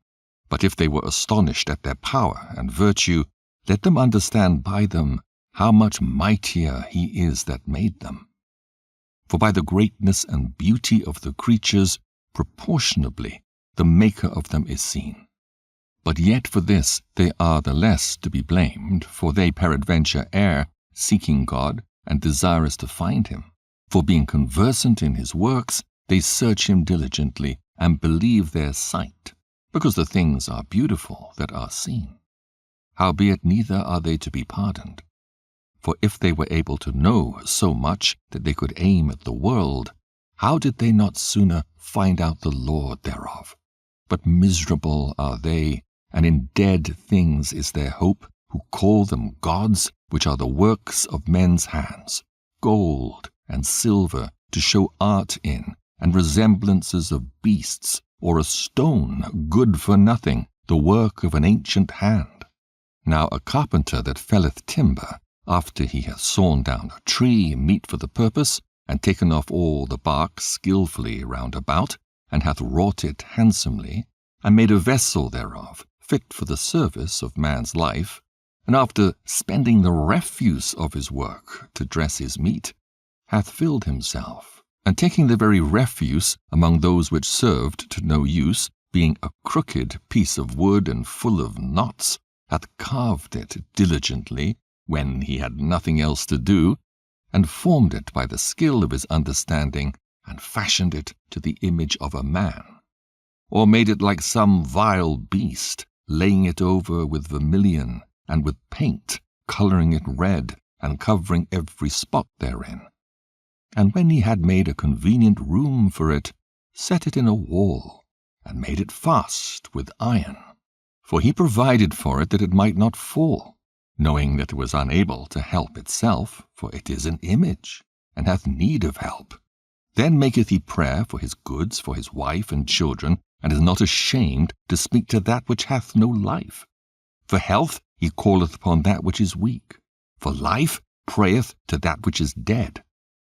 But if they were astonished at their power and virtue, let them understand by them how much mightier he is that made them. For by the greatness and beauty of the creatures, proportionably the Maker of them is seen. But yet for this they are the less to be blamed, for they peradventure err, seeking God, and desirous to find him. For being conversant in his works, they search him diligently, and believe their sight, because the things are beautiful that are seen. Howbeit neither are they to be pardoned. For if they were able to know so much that they could aim at the world, how did they not sooner find out the Lord thereof? But miserable are they, and in dead things is their hope, who call them gods, which are the works of men's hands, gold and silver to show art in, and resemblances of beasts, or a stone good for nothing, the work of an ancient hand. Now a carpenter that felleth timber, after he hath sawn down a tree meet for the purpose, and taken off all the bark skilfully round about, and hath wrought it handsomely, and made a vessel thereof, fit for the service of man's life, and after spending the refuse of his work to dress his meat, hath filled himself, and taking the very refuse among those which served to no use, being a crooked piece of wood and full of knots, hath carved it diligently, when he had nothing else to do, and formed it by the skill of his understanding, and fashioned it to the image of a man, or made it like some vile beast, laying it over with vermilion, and with paint, colouring it red, and covering every spot therein. And when he had made a convenient room for it, set it in a wall, and made it fast with iron. For he provided for it that it might not fall, knowing that it was unable to help itself, for it is an image, and hath need of help. Then maketh he prayer for his goods, for his wife and children, and is not ashamed to speak to that which hath no life. For health he calleth upon that which is weak. For life prayeth to that which is dead.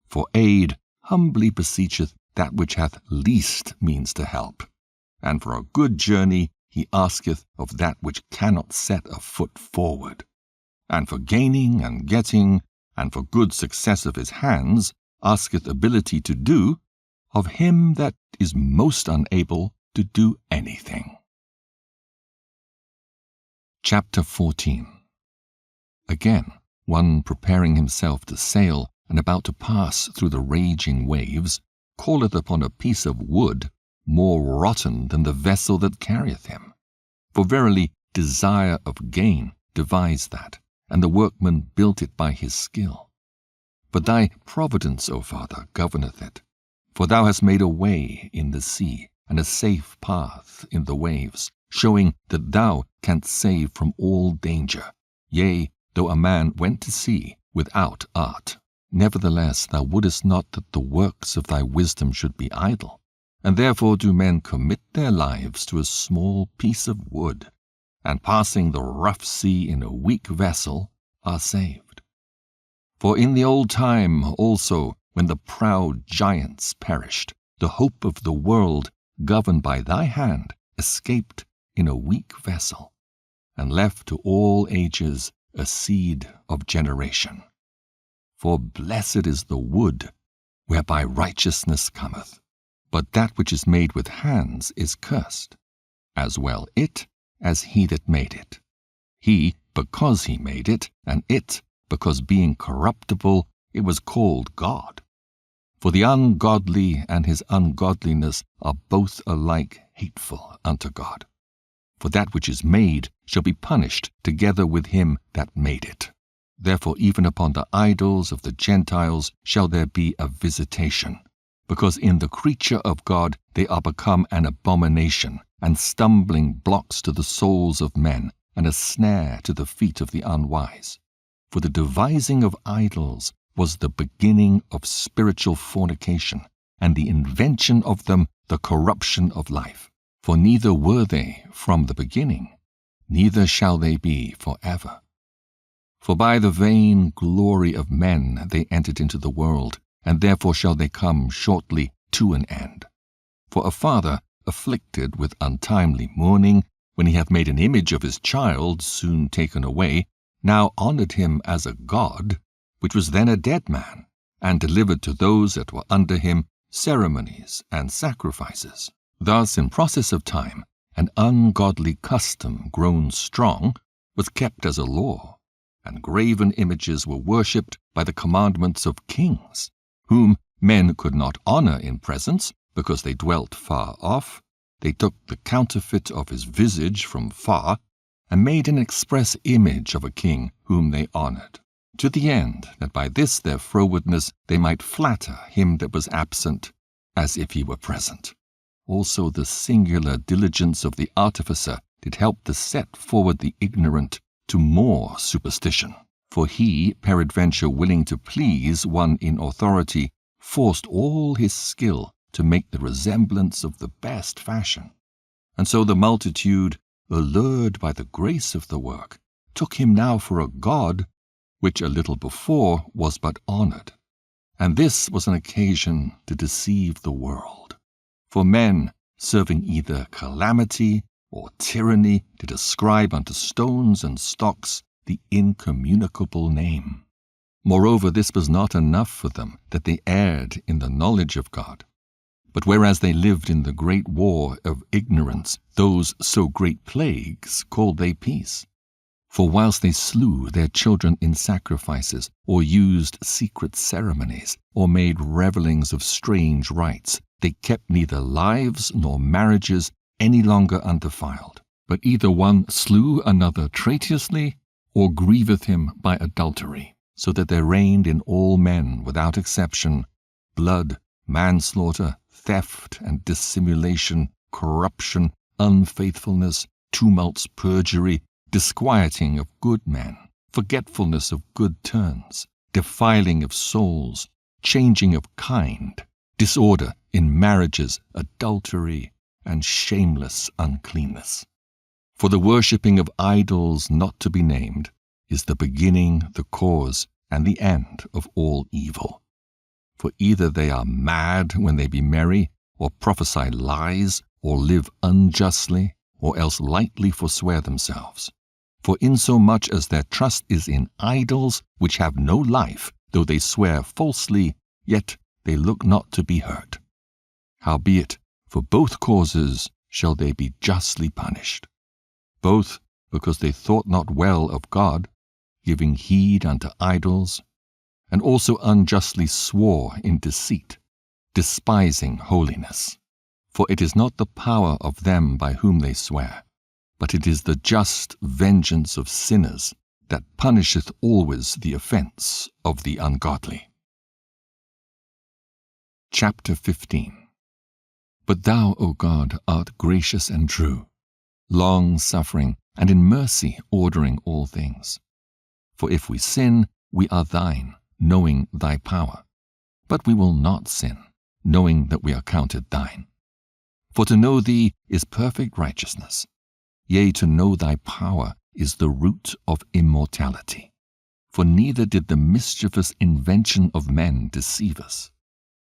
For aid humbly beseecheth that which hath least means to help. And for a good journey he asketh of that which cannot set a foot forward. And for gaining and getting, and for good success of his hands, asketh ability to do, of him that is most unable to do anything. Chapter 14. Again, one preparing himself to sail, and about to pass through the raging waves, calleth upon a piece of wood more rotten than the vessel that carrieth him. For verily desire of gain devised that, and the workman built it by his skill. But thy providence, O Father, governeth it. For thou hast made a way in the sea, and a safe path in the waves, showing that thou canst save from all danger. Yea, though a man went to sea without art, nevertheless thou wouldest not that the works of thy wisdom should be idle. And therefore do men commit their lives to a small piece of wood, and passing the rough sea in a weak vessel, are saved. For in the old time also, when the proud giants perished, the hope of the world, governed by thy hand, escaped in a weak vessel, and left to all ages a seed of generation. For blessed is the wood whereby righteousness cometh, but that which is made with hands is cursed, as well it as he that made it. He, because he made it, and it, because being corruptible, it was called God. For the ungodly and his ungodliness are both alike hateful unto God. For that which is made shall be punished together with him that made it. Therefore even upon the idols of the Gentiles shall there be a visitation, because in the creature of God they are become an abomination, and stumbling blocks to the souls of men, and a snare to the feet of the unwise. For the devising of idols was the beginning of spiritual fornication, and the invention of them the corruption of life. For neither were they from the beginning, neither shall they be forever. For by the vain glory of men they entered into the world, and therefore shall they come shortly to an end. For a father afflicted with untimely mourning, when he hath made an image of his child soon taken away, now honoured him as a god, which was then a dead man, and delivered to those that were under him ceremonies and sacrifices. Thus in process of time an ungodly custom grown strong was kept as a law, and graven images were worshipped by the commandments of kings, whom Men could not honor in presence, because they dwelt far off. They took the counterfeit of his visage from far, and made an express image of a king whom they honored, to the end that by this their frowardness they might flatter him that was absent, as if he were present. Also the singular diligence of the artificer did help to set forward the ignorant to more superstition. For he, peradventure willing to please one in authority, forced all his skill to make the resemblance of the best fashion. And so the multitude, allured by the grace of the work, took him now for a god, which a little before was but honored. And this was an occasion to deceive the world. For men, serving either calamity or tyranny, did ascribe unto stones and stocks the incommunicable name. Moreover, this was not enough for them, that they erred in the knowledge of God. But whereas they lived in the great war of ignorance, those so great plagues called they peace. For whilst they slew their children in sacrifices, or used secret ceremonies, or made revellings of strange rites, they kept neither lives nor marriages any longer undefiled, but either one slew another traitorously, or grieveth him by adultery, so that there reigned in all men without exception blood, manslaughter, theft and dissimulation, corruption, unfaithfulness, tumults, perjury, disquieting of good men, forgetfulness of good turns, defiling of souls, changing of kind, disorder in marriages, adultery, and shameless uncleanness. For the worshipping of idols not to be named is the beginning, the cause, and the end of all evil. For either they are mad when they be merry, or prophesy lies, or live unjustly, or else lightly forswear themselves. For insomuch as their trust is in idols which have no life, though they swear falsely, yet they look not to be hurt. Howbeit, for both causes shall they be justly punished, both because they thought not well of God, giving heed unto idols, and also unjustly swore in deceit, despising holiness. For it is not the power of them by whom they swear, but it is the just vengeance of sinners that punisheth always the offense of the ungodly. Chapter 15. But thou, O God, art gracious and true, long-suffering, and in mercy ordering all things. For if we sin, we are thine, knowing thy power. But we will not sin, knowing that we are counted thine. For to know thee is perfect righteousness. Yea, to know thy power is the root of immortality. For neither did the mischievous invention of men deceive us,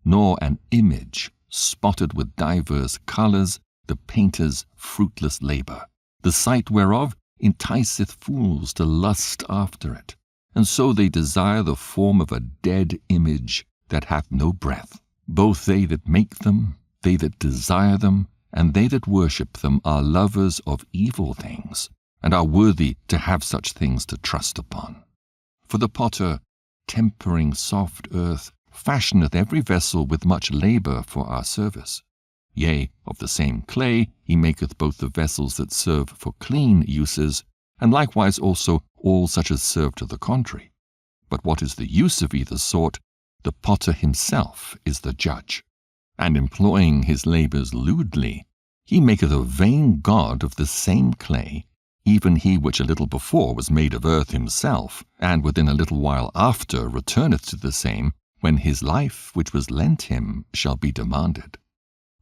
nor an image spotted with divers colours, the painter's fruitless labour, the sight whereof enticeth fools to lust after it, and so they desire the form of a dead image that hath no breath. Both they that make them, they that desire them, and they that worship them are lovers of evil things, and are worthy to have such things to trust upon. For the potter, tempering soft earth, fashioneth every vessel with much labour for our service. Yea, of the same clay he maketh both the vessels that serve for clean uses, and likewise also all such as serve to the contrary. But what is the use of either sort, the potter himself is the judge. And employing his labours lewdly, he maketh a vain god of the same clay, even he which a little before was made of earth himself, and within a little while after returneth to the same, when his life which was lent him shall be demanded.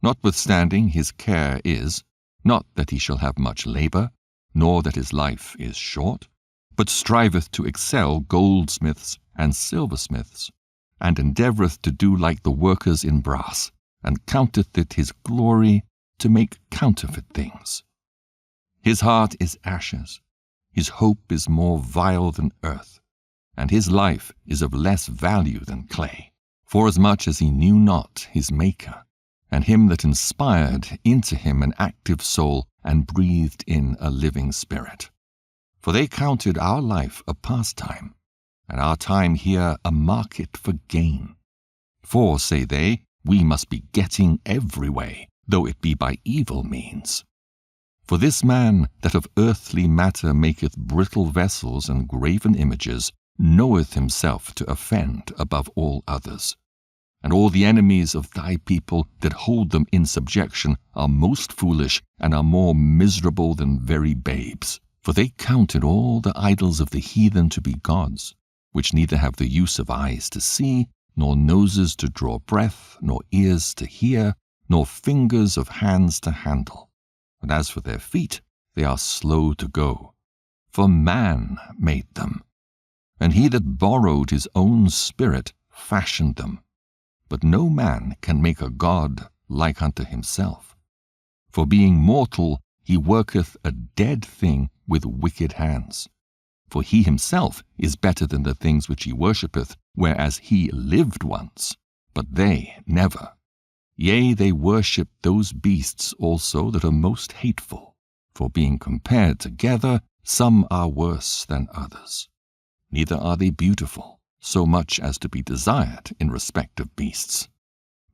Notwithstanding his care is, not that he shall have much labour, nor that his life is short, but striveth to excel goldsmiths and silversmiths, and endeavoureth to do like the workers in brass, and counteth it his glory to make counterfeit things. His heart is ashes, his hope is more vile than earth, and his life is of less value than clay, forasmuch as he knew not his Maker, and him that inspired into him an active soul and breathed in a living spirit. For they counted our life a pastime, and our time here a market for gain. For, say they, we must be getting every way, though it be by evil means. For this man that of earthly matter maketh brittle vessels and graven images knoweth himself to offend above all others. And all the enemies of thy people that hold them in subjection are most foolish and are more miserable than very babes. For they counted all the idols of the heathen to be gods, which neither have the use of eyes to see, nor noses to draw breath, nor ears to hear, nor fingers of hands to handle. And as for their feet, they are slow to go. For man made them, and he that borrowed his own spirit fashioned them. But no man can make a god like unto himself. For being mortal, he worketh a dead thing with wicked hands. For he himself is better than the things which he worshippeth, whereas he lived once, but they never. Yea, they worship those beasts also that are most hateful, for being compared together, some are worse than others. Neither are they beautiful, so much as to be desired in respect of beasts.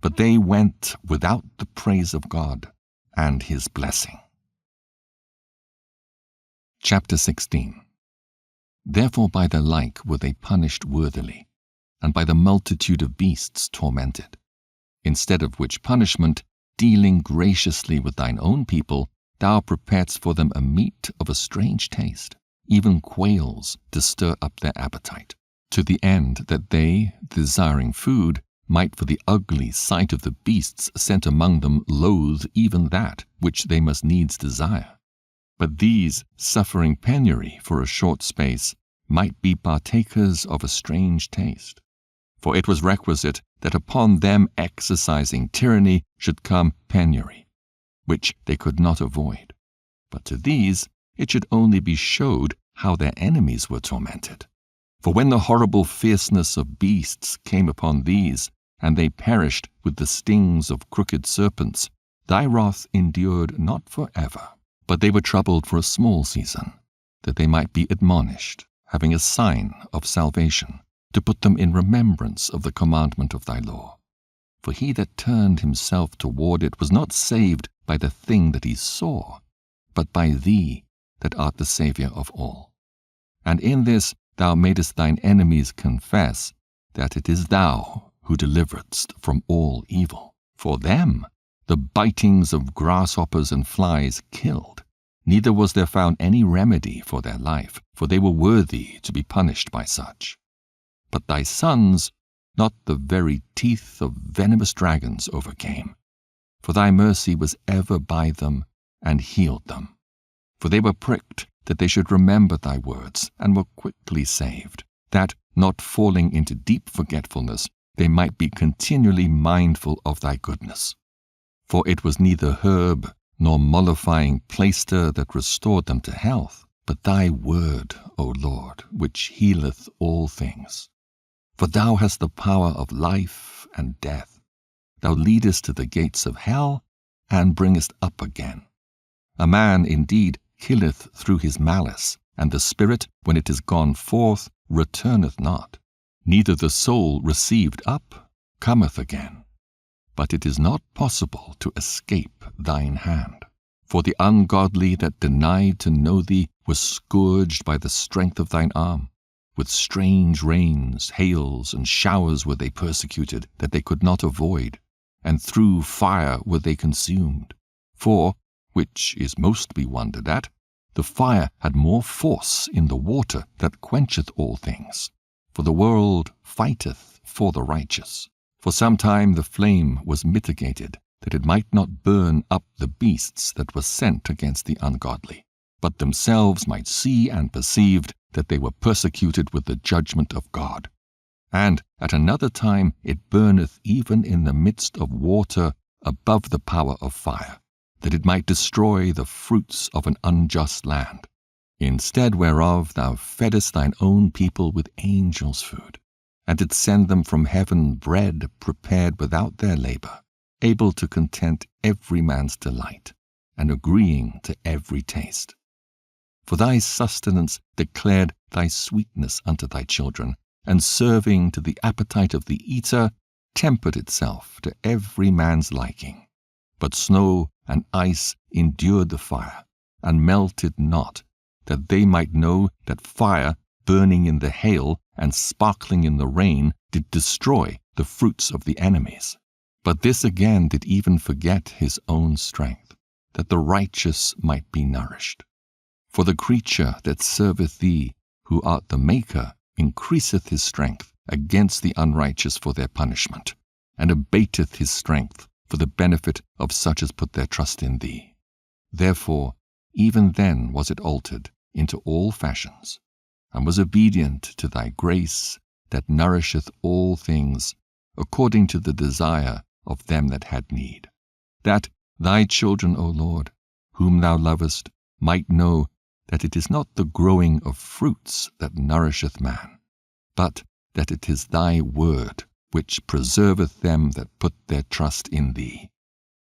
But they went without the praise of God and his blessing. Chapter 16. Therefore by the like were they punished worthily, and by the multitude of beasts tormented. Instead of which punishment, dealing graciously with thine own people, thou preparedst for them a meat of a strange taste, even quails to stir up their appetite, to the end that they, desiring food, might for the ugly sight of the beasts sent among them loathe even that which they must needs desire. But these, suffering penury for a short space, might be partakers of a strange taste. For it was requisite that upon them exercising tyranny should come penury, which they could not avoid. But to these it should only be showed how their enemies were tormented. For when the horrible fierceness of beasts came upon these, and they perished with the stings of crooked serpents, thy wrath endured not for ever, but they were troubled for a small season, that they might be admonished, having a sign of salvation, to put them in remembrance of the commandment of thy law. For he that turned himself toward it was not saved by the thing that he saw, but by thee that art the Saviour of all. And in this thou madest thine enemies confess that it is thou who deliveredst from all evil. For them the bitings of grasshoppers and flies killed, neither was there found any remedy for their life, for they were worthy to be punished by such. But thy sons not the very teeth of venomous dragons overcame, for thy mercy was ever by them and healed them. For they were pricked that they should remember thy words, and were quickly saved, that, not falling into deep forgetfulness, they might be continually mindful of thy goodness. For it was neither herb nor mollifying plaister that restored them to health, but thy word, O Lord, which healeth all things. For thou hast the power of life and death. Thou leadest to the gates of hell, and bringest up again. A man indeed killeth through his malice, and the spirit, when it is gone forth, returneth not. Neither the soul received up cometh again. But it is not possible to escape thine hand. For the ungodly that denied to know thee were scourged by the strength of thine arm. With strange rains, hails, and showers were they persecuted, that they could not avoid, and through fire were they consumed. For, which is most to be wondered at, the fire had more force in the water that quencheth all things. For the world fighteth for the righteous. For some time the flame was mitigated, that it might not burn up the beasts that were sent against the ungodly, but themselves might see and perceived that they were persecuted with the judgment of God. And at another time it burneth even in the midst of water above the power of fire, that it might destroy the fruits of an unjust land. Instead whereof thou feddest thine own people with angels' food, and didst send them from heaven bread prepared without their labor, able to content every man's delight, and agreeing to every taste. For thy sustenance declared thy sweetness unto thy children, and serving to the appetite of the eater, tempered itself to every man's liking. But snow and ice endured the fire, and melted not, that they might know that fire burning in the hail and sparkling in the rain did destroy the fruits of the enemies. But this again did even forget his own strength, that the righteous might be nourished. For the creature that serveth thee, who art the Maker, increaseth his strength against the unrighteous for their punishment, and abateth his strength for the benefit of such as put their trust in thee. Therefore, even then was it altered into all fashions, and was obedient to thy grace that nourisheth all things, according to the desire of them that had need, that thy children, O Lord, whom thou lovest, might know that it is not the growing of fruits that nourisheth man, but that it is thy word which preserveth them that put their trust in thee.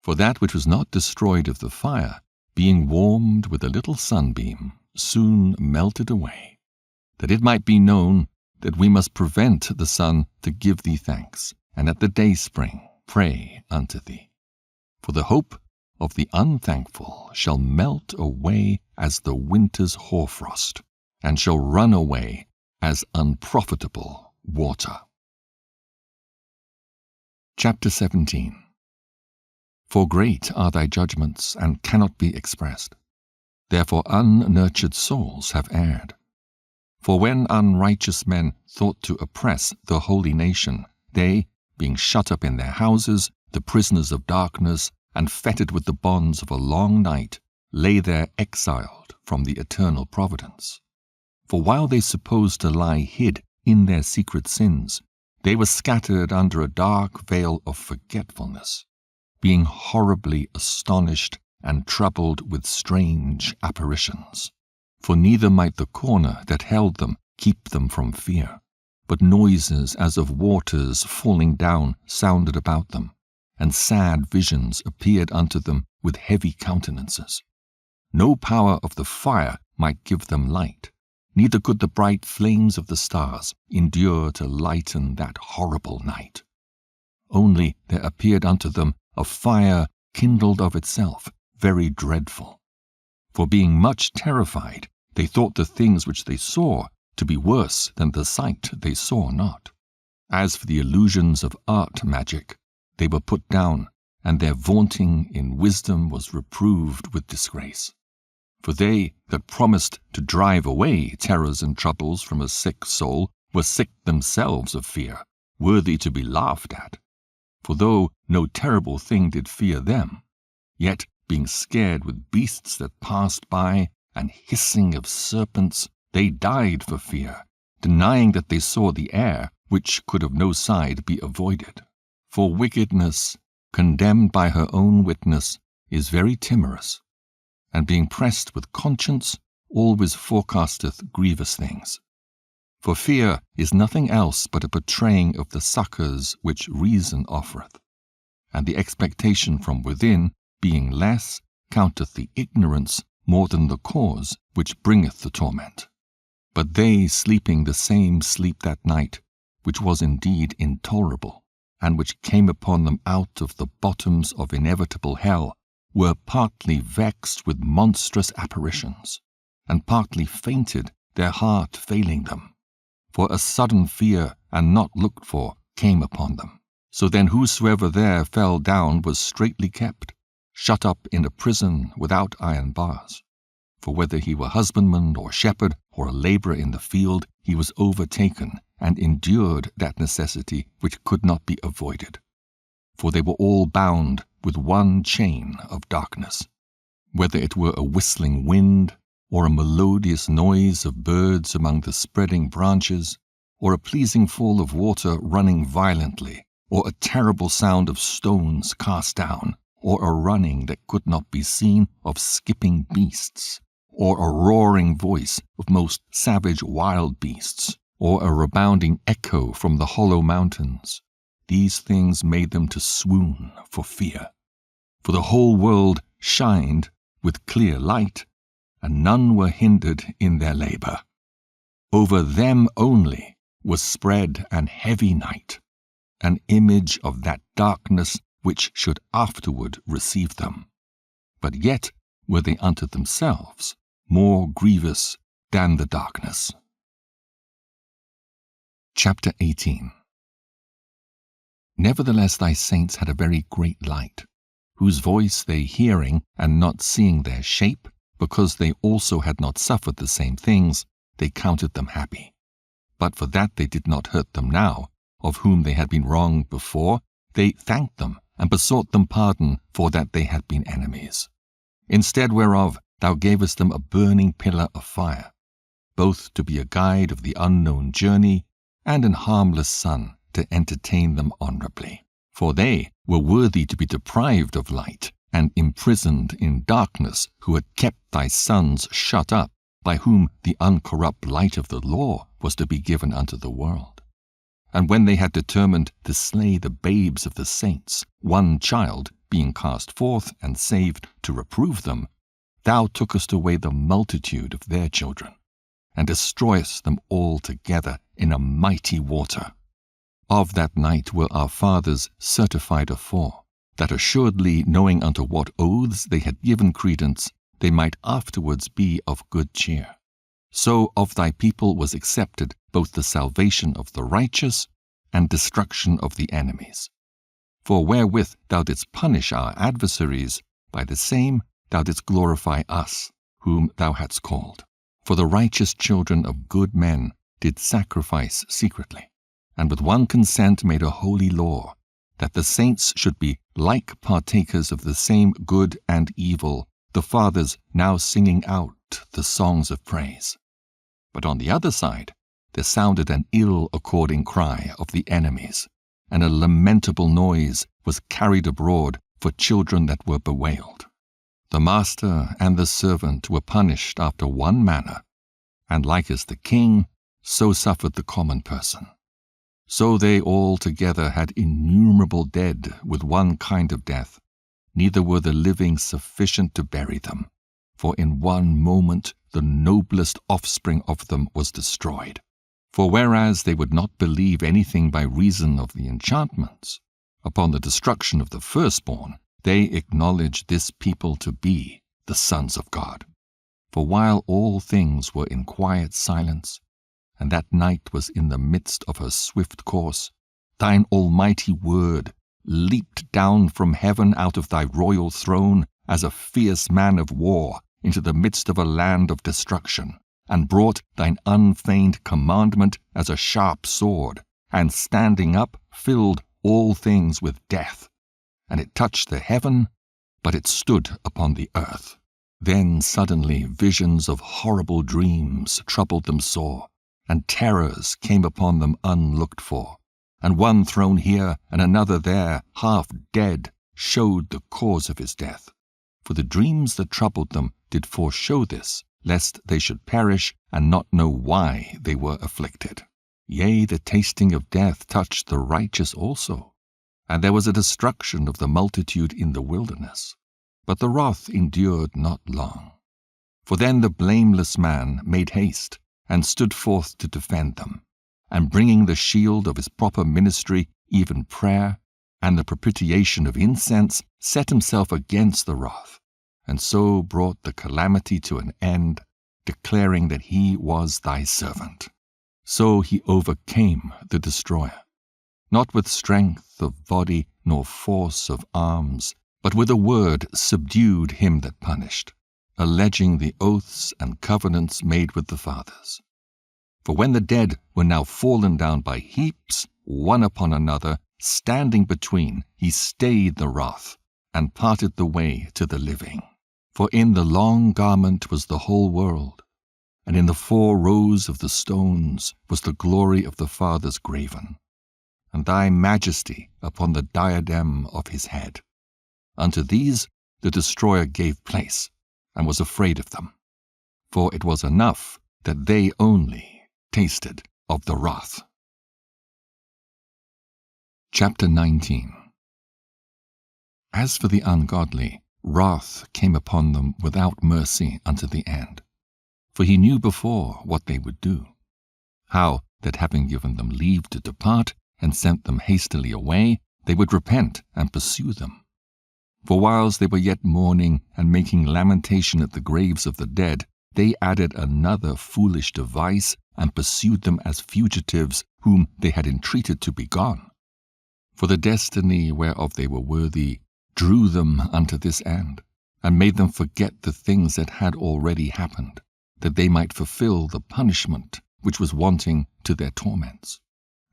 For that which was not destroyed of the fire, being warmed with a little sunbeam, soon melted away, that it might be known that we must prevent the sun to give thee thanks, and at the dayspring pray unto thee. For the hope of the unthankful shall melt away as the winter's hoarfrost, and shall run away as unprofitable water. Chapter 17. For great are thy judgments, and cannot be expressed. Therefore unnurtured souls have erred. For when unrighteous men thought to oppress the holy nation, they, being shut up in their houses, the prisoners of darkness, and fettered with the bonds of a long night, lay there exiled from the eternal providence. For while they supposed to lie hid in their secret sins, they were scattered under a dark veil of forgetfulness, being horribly astonished and troubled with strange apparitions. For neither might the corner that held them keep them from fear, but noises as of waters falling down sounded about them, and sad visions appeared unto them with heavy countenances. No power of the fire might give them light, neither could the bright flames of the stars endure to lighten that horrible night. Only there appeared unto them a fire kindled of itself, very dreadful. For being much terrified, they thought the things which they saw to be worse than the sight they saw not. As for the illusions of art magic, they were put down, and their vaunting in wisdom was reproved with disgrace. For they that promised to drive away terrors and troubles from a sick soul were sick themselves of fear, worthy to be laughed at. For though no terrible thing did fear them, yet being scared with beasts that passed by, and hissing of serpents, they died for fear, denying that they saw the air, which could of no side be avoided. For wickedness, condemned by her own witness, is very timorous, and being pressed with conscience, always forecasteth grievous things. For fear is nothing else but a betraying of the succours which reason offereth, and the expectation from within, being less, counteth the ignorance more than the cause which bringeth the torment. But they sleeping the same sleep that night, which was indeed intolerable, and which came upon them out of the bottoms of inevitable hell, were partly vexed with monstrous apparitions, and partly fainted, their heart failing them. For a sudden fear, and not looked for, came upon them. So then whosoever there fell down was straitly kept, shut up in a prison without iron bars. For whether he were husbandman or shepherd or a labourer in the field, he was overtaken, and endured that necessity which could not be avoided. For they were all bound with one chain of darkness, whether it were a whistling wind, or a melodious noise of birds among the spreading branches, or a pleasing fall of water running violently, or a terrible sound of stones cast down, or a running that could not be seen of skipping beasts, or a roaring voice of most savage wild beasts, or a rebounding echo from the hollow mountains. These things made them to swoon for fear. For the whole world shined with clear light, and none were hindered in their labour. Over them only was spread an heavy night, an image of that darkness which should afterward receive them. But yet were they unto themselves more grievous than the darkness. Chapter 18. Nevertheless thy saints had a very great light, whose voice they hearing and not seeing their shape, because they also had not suffered the same things, they counted them happy. But for that they did not hurt them now, of whom they had been wronged before, they thanked them and besought them pardon for that they had been enemies. Instead whereof thou gavest them a burning pillar of fire, both to be a guide of the unknown journey, and an harmless sun to entertain them honorably. For they were worthy to be deprived of light, and imprisoned in darkness, who had kept thy sons shut up, by whom the uncorrupt light of the law was to be given unto the world. And when they had determined to slay the babes of the saints, one child being cast forth and saved to reprove them, thou tookest away the multitude of their children, and destroyest them all together in a mighty water. Of that night were our fathers certified afore, that assuredly knowing unto what oaths they had given credence, they might afterwards be of good cheer. So of thy people was accepted both the salvation of the righteous and destruction of the enemies. For wherewith thou didst punish our adversaries, by the same thou didst glorify us, whom thou hadst called. For the righteous children of good men did sacrifice secretly, and with one consent made a holy law, that the saints should be like partakers of the same good and evil, the fathers now singing out the songs of praise. But on the other side there sounded an ill-according cry of the enemies, and a lamentable noise was carried abroad for children that were bewailed. The master and the servant were punished after one manner, and like as the king, so suffered the common person. So they all together had innumerable dead with one kind of death, neither were the living sufficient to bury them, for in one moment the noblest offspring of them was destroyed. For whereas they would not believe anything by reason of the enchantments, upon the destruction of the firstborn, they acknowledged this people to be the sons of God. For while all things were in quiet silence, and that night was in the midst of her swift course, thine almighty word leaped down from heaven out of thy royal throne as a fierce man of war into the midst of a land of destruction, and brought thine unfeigned commandment as a sharp sword, and standing up filled all things with death. And it touched the heaven, but it stood upon the earth. Then suddenly visions of horrible dreams troubled them sore, and terrors came upon them unlooked for. And one thrown here and another there, half dead, showed the cause of his death. For the dreams that troubled them did foreshow this, lest they should perish and not know why they were afflicted. Yea, the tasting of death touched the righteous also, and there was a destruction of the multitude in the wilderness. But the wrath endured not long. For then the blameless man made haste, and stood forth to defend them, and bringing the shield of his proper ministry, even prayer, and the propitiation of incense, set himself against the wrath, and so brought the calamity to an end, declaring that he was thy servant. So he overcame the destroyer, not with strength of body nor force of arms, but with a word subdued him that punished, alleging the oaths and covenants made with the fathers. For when the dead were now fallen down by heaps, one upon another, standing between, he stayed the wrath, and parted the way to the living. For in the long garment was the whole world, and in the 4 rows of the stones was the glory of the fathers graven, and thy majesty upon the diadem of his head. Unto these the destroyer gave place, and was afraid of them. For it was enough that they only tasted of the wrath. Chapter 19. As for the ungodly, wrath came upon them without mercy unto the end. For he knew before what they would do, how that having given them leave to depart, and sent them hastily away, they would repent and pursue them. For whilst they were yet mourning and making lamentation at the graves of the dead, they added another foolish device and pursued them as fugitives whom they had entreated to be gone. For the destiny whereof they were worthy drew them unto this end, and made them forget the things that had already happened, that they might fulfill the punishment which was wanting to their torments,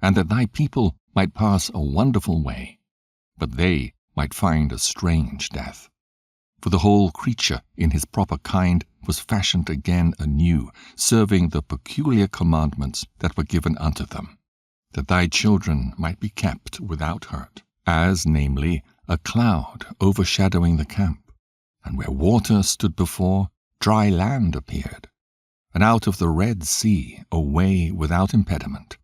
and that thy people might pass a wonderful way, but they might find a strange death. For the whole creature in his proper kind was fashioned again anew, serving the peculiar commandments that were given unto them, that thy children might be kept without hurt, as, namely, a cloud overshadowing the camp, and where water stood before, dry land appeared, and out of the Red Sea a way without impediment,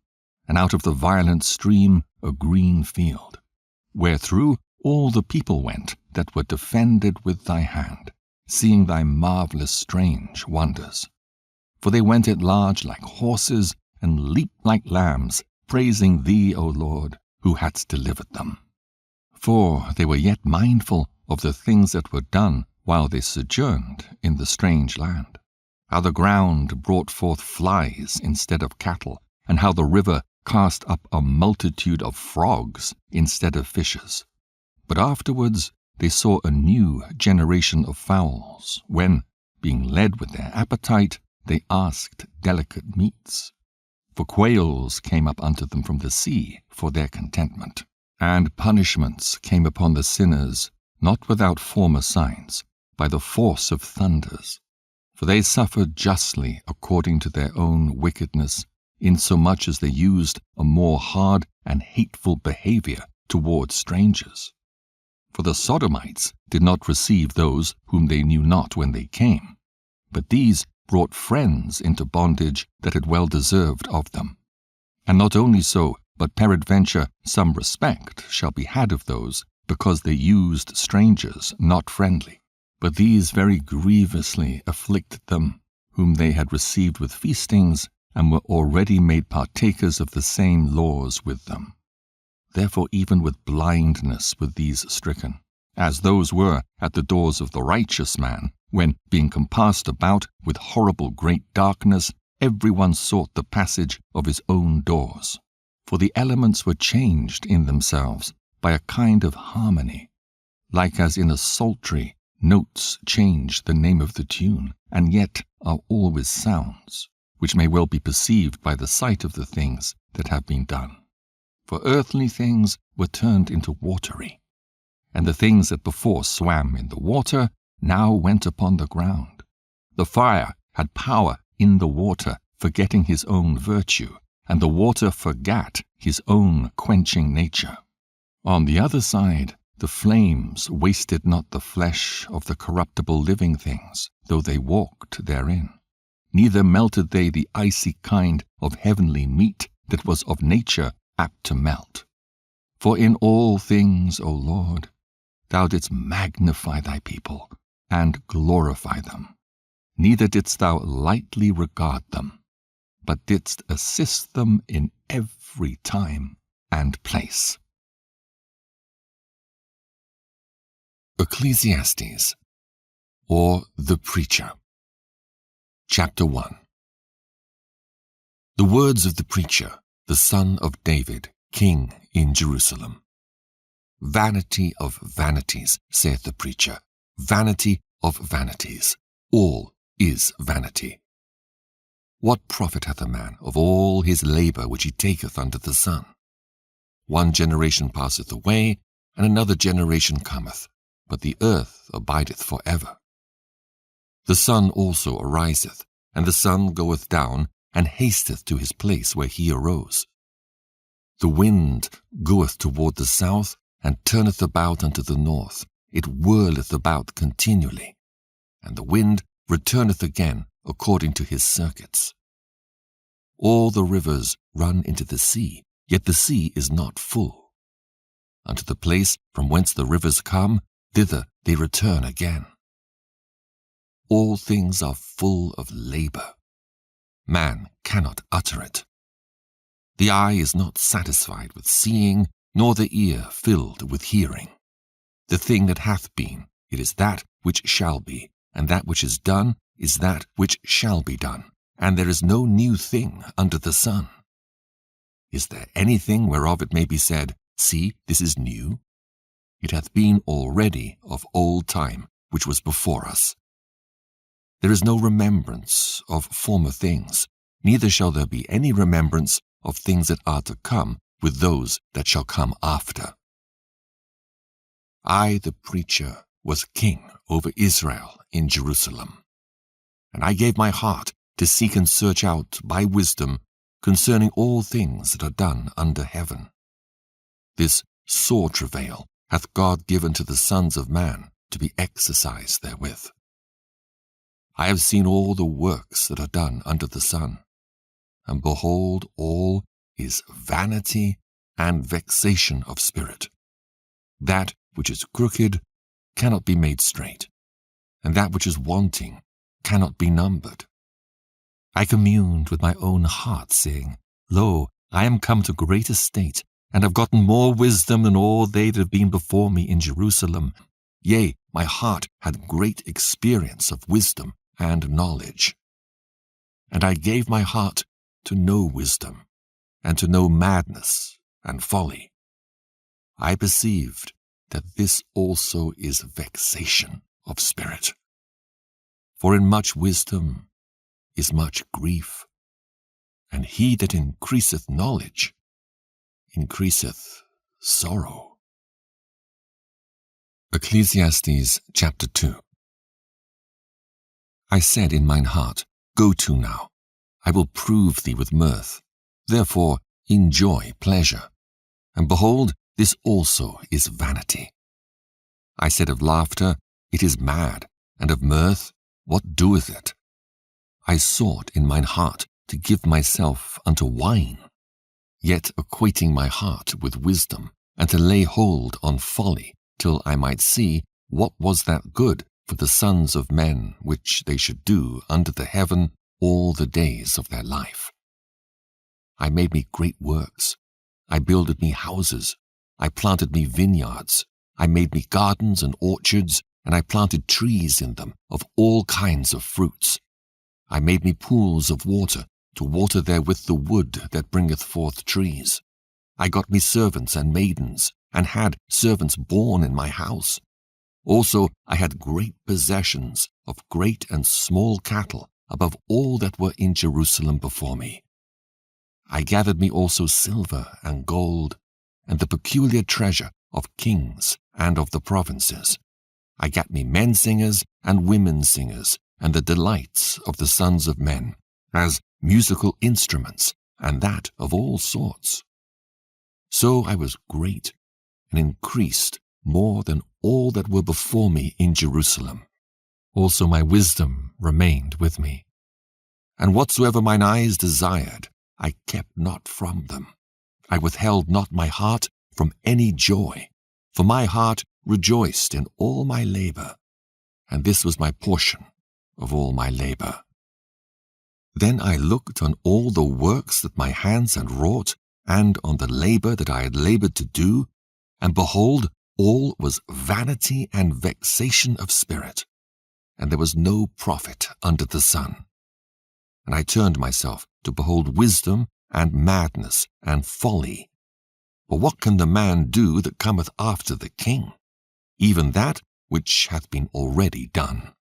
and out of the violent stream a green field, wherethrough all the people went that were defended with thy hand, seeing thy marvellous strange wonders. For they went at large like horses, and leaped like lambs, praising thee, O Lord, who hadst delivered them. For they were yet mindful of the things that were done while they sojourned in the strange land, how the ground brought forth flies instead of cattle, and how the river cast up a multitude of frogs instead of fishes. But afterwards they saw a new generation of fowls, when, being led with their appetite, they asked delicate meats. For quails came up unto them from the sea for their contentment, and punishments came upon the sinners, not without former signs, by the force of thunders. For they suffered justly according to their own wickedness, insomuch as they used a more hard and hateful behavior towards strangers. For the Sodomites did not receive those whom they knew not when they came, but these brought friends into bondage that had well deserved of them. And not only so, but peradventure some respect shall be had of those, because they used strangers not friendly. But these very grievously afflicted them, whom they had received with feastings, and were already made partakers of the same laws with them. Therefore even with blindness were these stricken, as those were at the doors of the righteous man, when, being compassed about with horrible great darkness, every one sought the passage of his own doors. For the elements were changed in themselves by a kind of harmony, like as in a psaltery notes change the name of the tune, and yet are always sounds, which may well be perceived by the sight of the things that have been done. For earthly things were turned into watery, and the things that before swam in the water now went upon the ground. The fire had power in the water, forgetting his own virtue, and the water forgat his own quenching nature. On the other side, the flames wasted not the flesh of the corruptible living things, though they walked therein. Neither melted they the icy kind of heavenly meat that was of nature apt to melt. For in all things, O Lord, thou didst magnify thy people, and glorify them. Neither didst thou lightly regard them, but didst assist them in every time and place. Ecclesiastes, or the Preacher. Chapter 1. The words of the preacher, the son of David, king in Jerusalem. Vanity of vanities, saith the preacher, vanity of vanities, all is vanity. What profit hath a man of all his labour which he taketh under the sun? One generation passeth away, and another generation cometh, but the earth abideth for ever. The sun also ariseth, and the sun goeth down, and hasteth to his place where he arose. The wind goeth toward the south, and turneth about unto the north. It whirleth about continually, and the wind returneth again according to his circuits. All the rivers run into the sea, yet the sea is not full. Unto the place from whence the rivers come, thither they return again. All things are full of labour. Man cannot utter it. The eye is not satisfied with seeing, nor the ear filled with hearing. The thing that hath been, it is that which shall be, and that which is done is that which shall be done, and there is no new thing under the sun. Is there anything whereof it may be said, See, this is new? It hath been already of old time, which was before us. There is no remembrance of former things, neither shall there be any remembrance of things that are to come with those that shall come after. I, the preacher, was king over Israel in Jerusalem. And I gave my heart to seek and search out by wisdom concerning all things that are done under heaven. This sore travail hath God given to the sons of man to be exercised therewith. I have seen all the works that are done under the sun, and behold, all is vanity and vexation of spirit. That which is crooked cannot be made straight, and that which is wanting cannot be numbered. I communed with my own heart, saying, Lo, I am come to great estate, and have gotten more wisdom than all they that have been before me in Jerusalem. Yea, my heart had great experience of wisdom and knowledge. And I gave my heart to know wisdom, and to know madness and folly. I perceived that this also is vexation of spirit. For in much wisdom is much grief, and he that increaseth knowledge increaseth sorrow. Ecclesiastes chapter 2. I said in mine heart, Go to now, I will prove thee with mirth, therefore enjoy pleasure. And behold, this also is vanity. I said of laughter, It is mad, and of mirth, what doeth it? I sought in mine heart to give myself unto wine, yet acquainting my heart with wisdom, and to lay hold on folly, till I might see what was that good for the sons of men which they should do under the heaven all the days of their life. I made me great works, I builded me houses, I planted me vineyards, I made me gardens and orchards, and I planted trees in them of all kinds of fruits. I made me pools of water, to water therewith the wood that bringeth forth trees. I got me servants and maidens, and had servants born in my house. Also I had great possessions of great and small cattle, above all that were in Jerusalem before me. I gathered me also silver and gold, and the peculiar treasure of kings and of the provinces. I gat me men singers and women singers, and the delights of the sons of men, as musical instruments, and that of all sorts. So I was great, and increased more than all that were before me in Jerusalem. Also my wisdom remained with me. And whatsoever mine eyes desired, I kept not from them. I withheld not my heart from any joy, for my heart rejoiced in all my labor, and this was my portion of all my labor. Then I looked on all the works that my hands had wrought, and on the labor that I had labored to do, and behold, all was vanity and vexation of spirit, and there was no profit under the sun. And I turned myself to behold wisdom and madness and folly. For what can the man do that cometh after the king? Even that which hath been already done.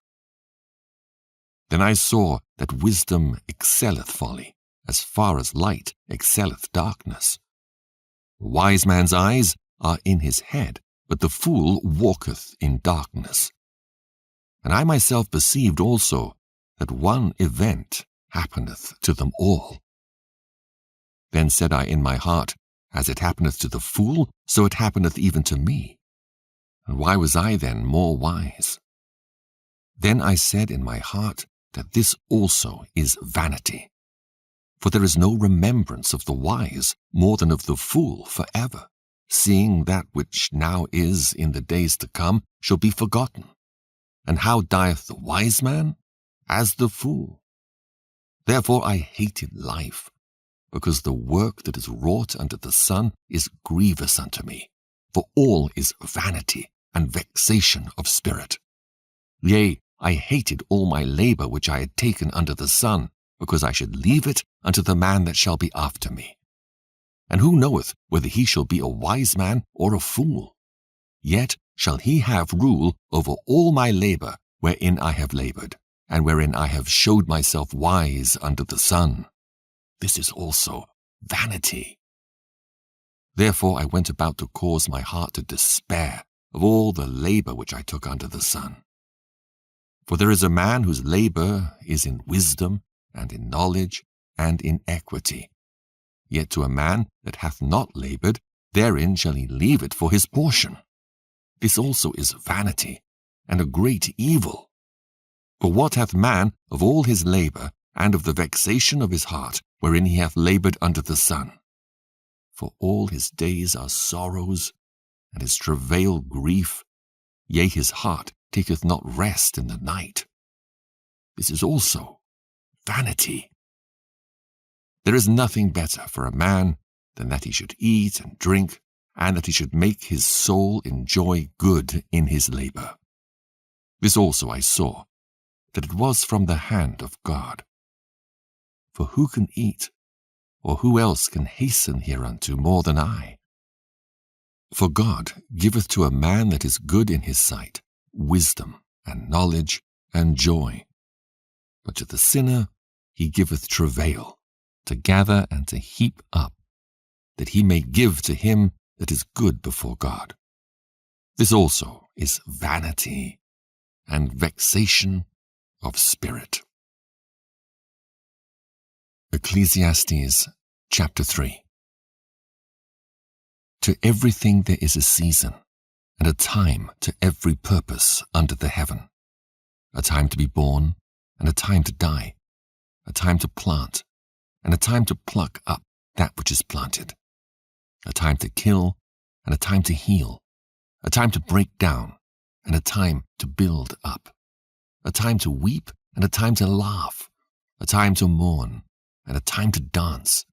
Then I saw that wisdom excelleth folly, as far as light excelleth darkness. The wise man's eyes are in his head, but the fool walketh in darkness. And I myself perceived also that one event happeneth to them all. Then said I in my heart, As it happeneth to the fool, so it happeneth even to me. And why was I then more wise? Then I said in my heart that this also is vanity. For there is no remembrance of the wise more than of the fool forever, seeing that which now is in the days to come shall be forgotten. And how dieth the wise man? As the fool. Therefore I hated life, because the work that is wrought under the sun is grievous unto me, for all is vanity and vexation of spirit. Yea, I hated all my labor which I had taken under the sun, because I should leave it unto the man that shall be after me. And who knoweth whether he shall be a wise man or a fool? Yet shall he have rule over all my labor wherein I have labored, and wherein I have showed myself wise under the sun. This is also vanity. Therefore I went about to cause my heart to despair of all the labor which I took under the sun. For there is a man whose labor is in wisdom, and in knowledge, and in equity. Yet to a man that hath not labored, therein shall he leave it for his portion. This also is vanity, and a great evil. For what hath man of all his labor, and of the vexation of his heart, wherein he hath labored under the sun? For all his days are sorrows, and his travail grief, yea, his heart taketh not rest in the night. This is also vanity. There is nothing better for a man than that he should eat and drink, and that he should make his soul enjoy good in his labor. This also I saw, that it was from the hand of God. For who can eat, or who else can hasten hereunto more than I? For God giveth to a man that is good in his sight wisdom and knowledge and joy. But to the sinner he giveth travail, to gather and to heap up, that he may give to him that is good before God. This also is vanity and vexation of spirit. Ecclesiastes chapter 3. To everything there is a season, and a time to every purpose under the heaven, a time to be born, and a time to die, a time to plant, and a time to pluck up that which is planted, a time to kill, and a time to heal, a time to break down, and a time to build up, a time to weep, and a time to laugh, a time to mourn, and a time to dance,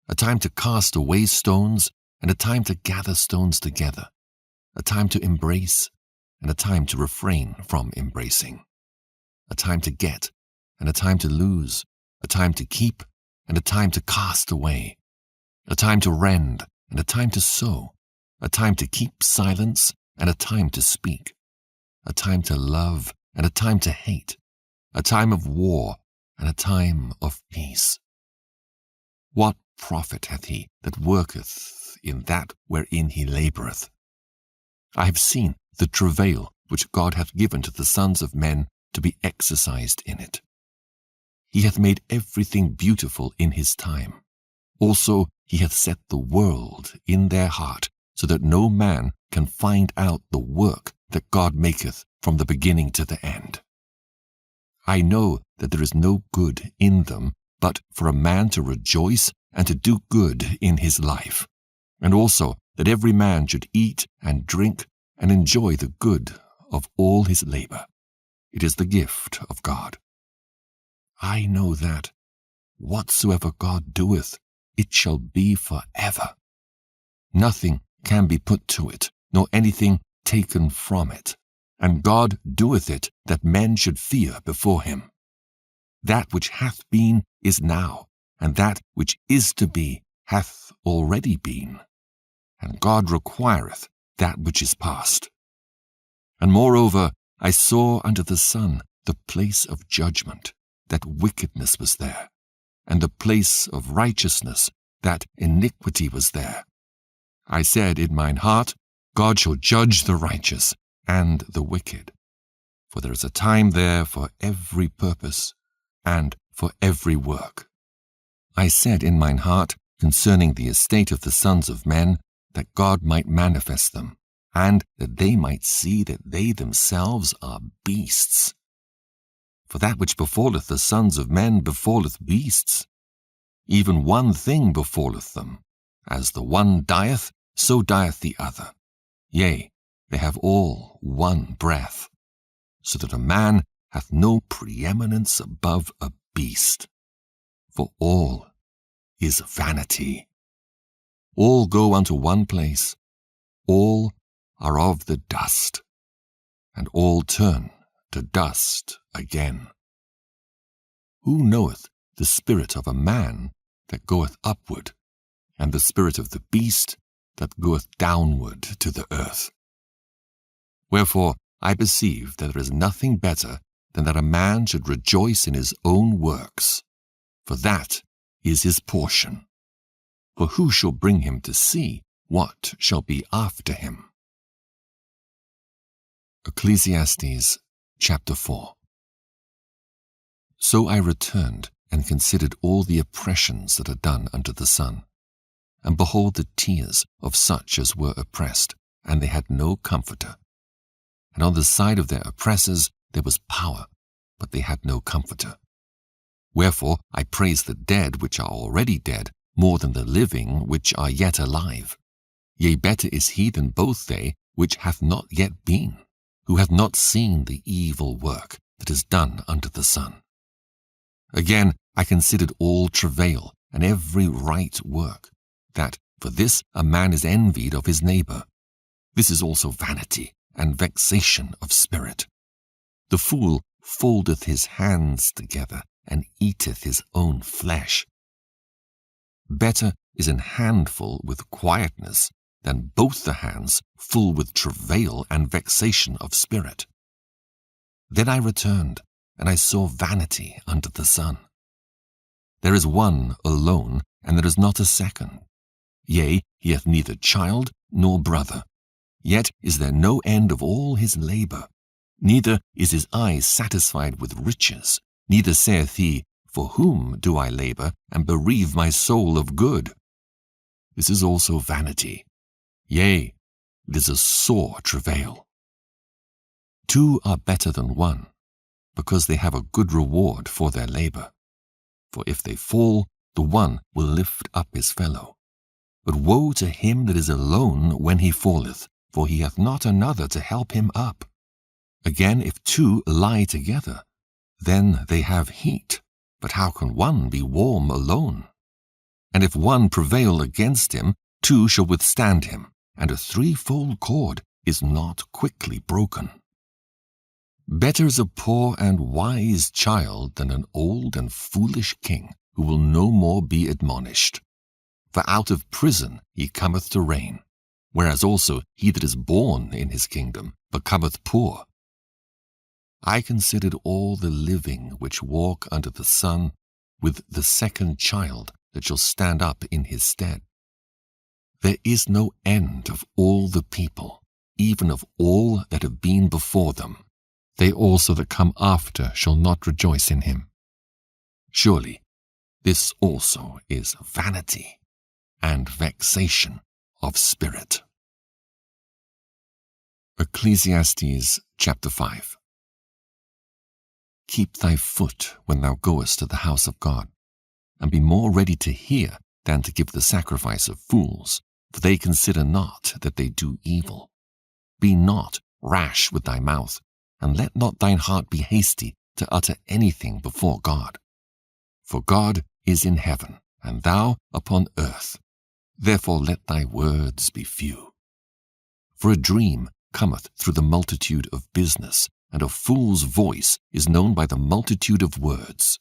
a time to cast away stones, and a time to gather stones together, a time to embrace, and a time to refrain from embracing, a time to get, and a time to lose, a time to keep, and a time to cast away, a time to rend, and a time to sow, a time to keep silence, and a time to speak, a time to love, and a time to hate, a time of war, and a time of peace. What profit hath he that worketh in that wherein he laboureth? I have seen the travail which God hath given to the sons of men to be exercised in it. He hath made everything beautiful in his time. Also he hath set the world in their heart, so that no man can find out the work that God maketh from the beginning to the end. I know that there is no good in them, but for a man to rejoice and to do good in his life, and also that every man should eat and drink and enjoy the good of all his labor. It is the gift of God. I know that whatsoever God doeth, it shall be forever. Nothing can be put to it, nor anything taken from it. And God doeth it that men should fear before him. That which hath been is now, and that which is to be hath already been. And God requireth that which is past. And moreover, I saw under the sun the place of judgment, that wickedness was there, and the place of righteousness, that iniquity was there. I said in mine heart, God shall judge the righteous and the wicked. For there is a time there for every purpose, and for every work. I said in mine heart concerning the estate of the sons of men, that God might manifest them, and that they might see that they themselves are beasts. For that which befalleth the sons of men befalleth beasts. Even one thing befalleth them. As the one dieth, so dieth the other. Yea, they have all one breath, so that a man hath no preeminence above a beast. For all is vanity. All go unto one place, all are of the dust, and all turn to dust again. Who knoweth the spirit of a man that goeth upward, and the spirit of the beast that goeth downward to the earth? Wherefore I perceive that there is nothing better than that a man should rejoice in his own works, for that is his portion. For who shall bring him to see what shall be after him? Ecclesiastes chapter 4. So I returned and considered all the oppressions that are done unto the son, and behold the tears of such as were oppressed, and they had no comforter. And on the side of their oppressors there was power, but they had no comforter. Wherefore I praise the dead which are already dead, more than the living which are yet alive. Yea, better is he than both they which hath not yet been, who hath not seen the evil work that is done unto the Son. Again I considered all travail and every right work, that for this a man is envied of his neighbor. This is also vanity and vexation of spirit. The fool foldeth his hands together, and eateth his own flesh. Better is an handful with quietness than both the hands full with travail and vexation of spirit. Then I returned, and I saw vanity under the sun. There is one alone, and there is not a second. Yea, he hath neither child nor brother. Yet is there no end of all his labor. Neither is his eye satisfied with riches. Neither saith he, For whom do I labor, and bereave my soul of good? This is also vanity. Yea, it is a sore travail. Two are better than one, because they have a good reward for their labor. For if they fall, the one will lift up his fellow. But woe to him that is alone when he falleth, for he hath not another to help him up. Again, if two lie together, then they have heat. But how can one be warm alone? And if one prevail against him, two shall withstand him, and a threefold cord is not quickly broken. Better is a poor and wise child than an old and foolish king, who will no more be admonished. For out of prison he cometh to reign, whereas also he that is born in his kingdom becometh poor. I considered all the living which walk under the sun, with the second child that shall stand up in his stead. There is no end of all the people, even of all that have been before them. They also that come after shall not rejoice in him. Surely this also is vanity and vexation of spirit. Ecclesiastes chapter 5. Keep thy foot when thou goest to the house of God, and be more ready to hear than to give the sacrifice of fools, for they consider not that they do evil. Be not rash with thy mouth, and let not thine heart be hasty to utter anything before God. For God is in heaven, and thou upon earth. Therefore let thy words be few. For a dream cometh through the multitude of business, and a fool's voice is known by the multitude of words.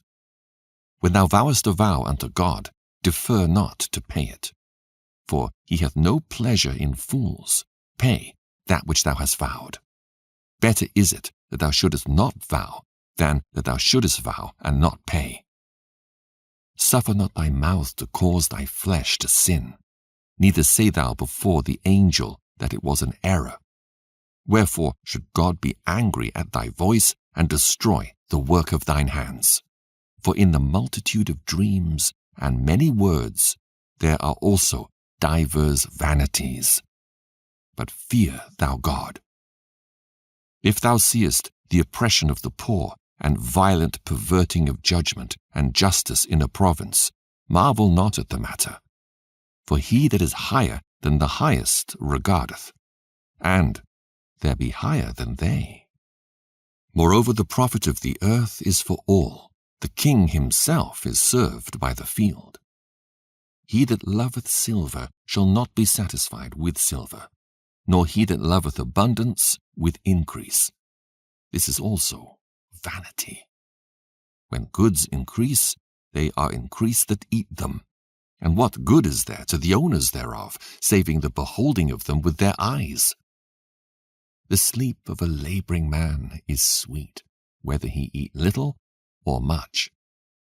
When thou vowest a vow unto God, defer not to pay it. For he hath no pleasure in fools. Pay that which thou hast vowed. Better is it that thou shouldest not vow, than that thou shouldest vow and not pay. Suffer not thy mouth to cause thy flesh to sin, neither say thou before the angel that it was an error. Wherefore should God be angry at thy voice, and destroy the work of thine hands? For in the multitude of dreams and many words there are also divers vanities. But fear thou God. If thou seest the oppression of the poor, and violent perverting of judgment and justice in a province, marvel not at the matter. For he that is higher than the highest regardeth, and there be higher than they. Moreover, the profit of the earth is for all. The king himself is served by the field. He that loveth silver shall not be satisfied with silver, nor he that loveth abundance with increase. This is also vanity. When goods increase, they are increased that eat them. And what good is there to the owners thereof, saving the beholding of them with their eyes? The sleep of a labouring man is sweet, whether he eat little or much,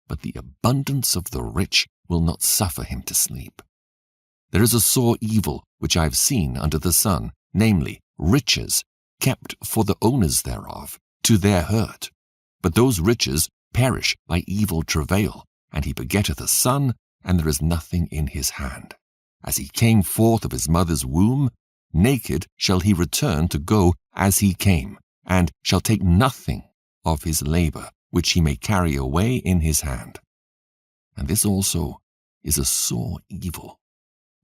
but the abundance of the rich will not suffer him to sleep. There is a sore evil which I have seen under the sun, namely, riches kept for the owners thereof, to their hurt. But those riches perish by evil travail, and he begetteth a son, and there is nothing in his hand. As he came forth of his mother's womb, naked shall he return to go as he came, and shall take nothing of his labour, which he may carry away in his hand. And this also is a sore evil,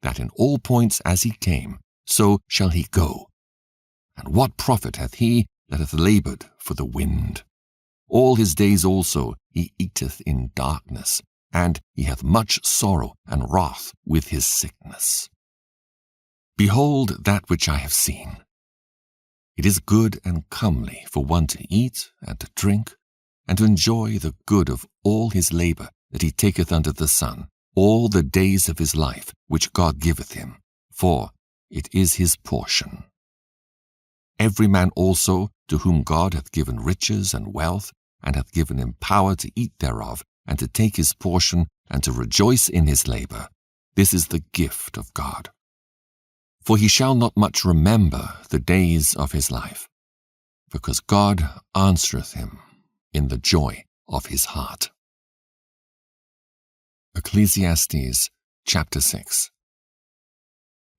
that in all points as he came, so shall he go. And what profit hath he that hath laboured for the wind? All his days also he eateth in darkness, and he hath much sorrow and wrath with his sickness. Behold that which I have seen. It is good and comely for one to eat and to drink, and to enjoy the good of all his labour that he taketh under the sun, all the days of his life which God giveth him, for it is his portion. Every man also to whom God hath given riches and wealth, and hath given him power to eat thereof, and to take his portion, and to rejoice in his labour, this is the gift of God. For he shall not much remember the days of his life, because God answereth him in the joy of his heart. Ecclesiastes chapter 6.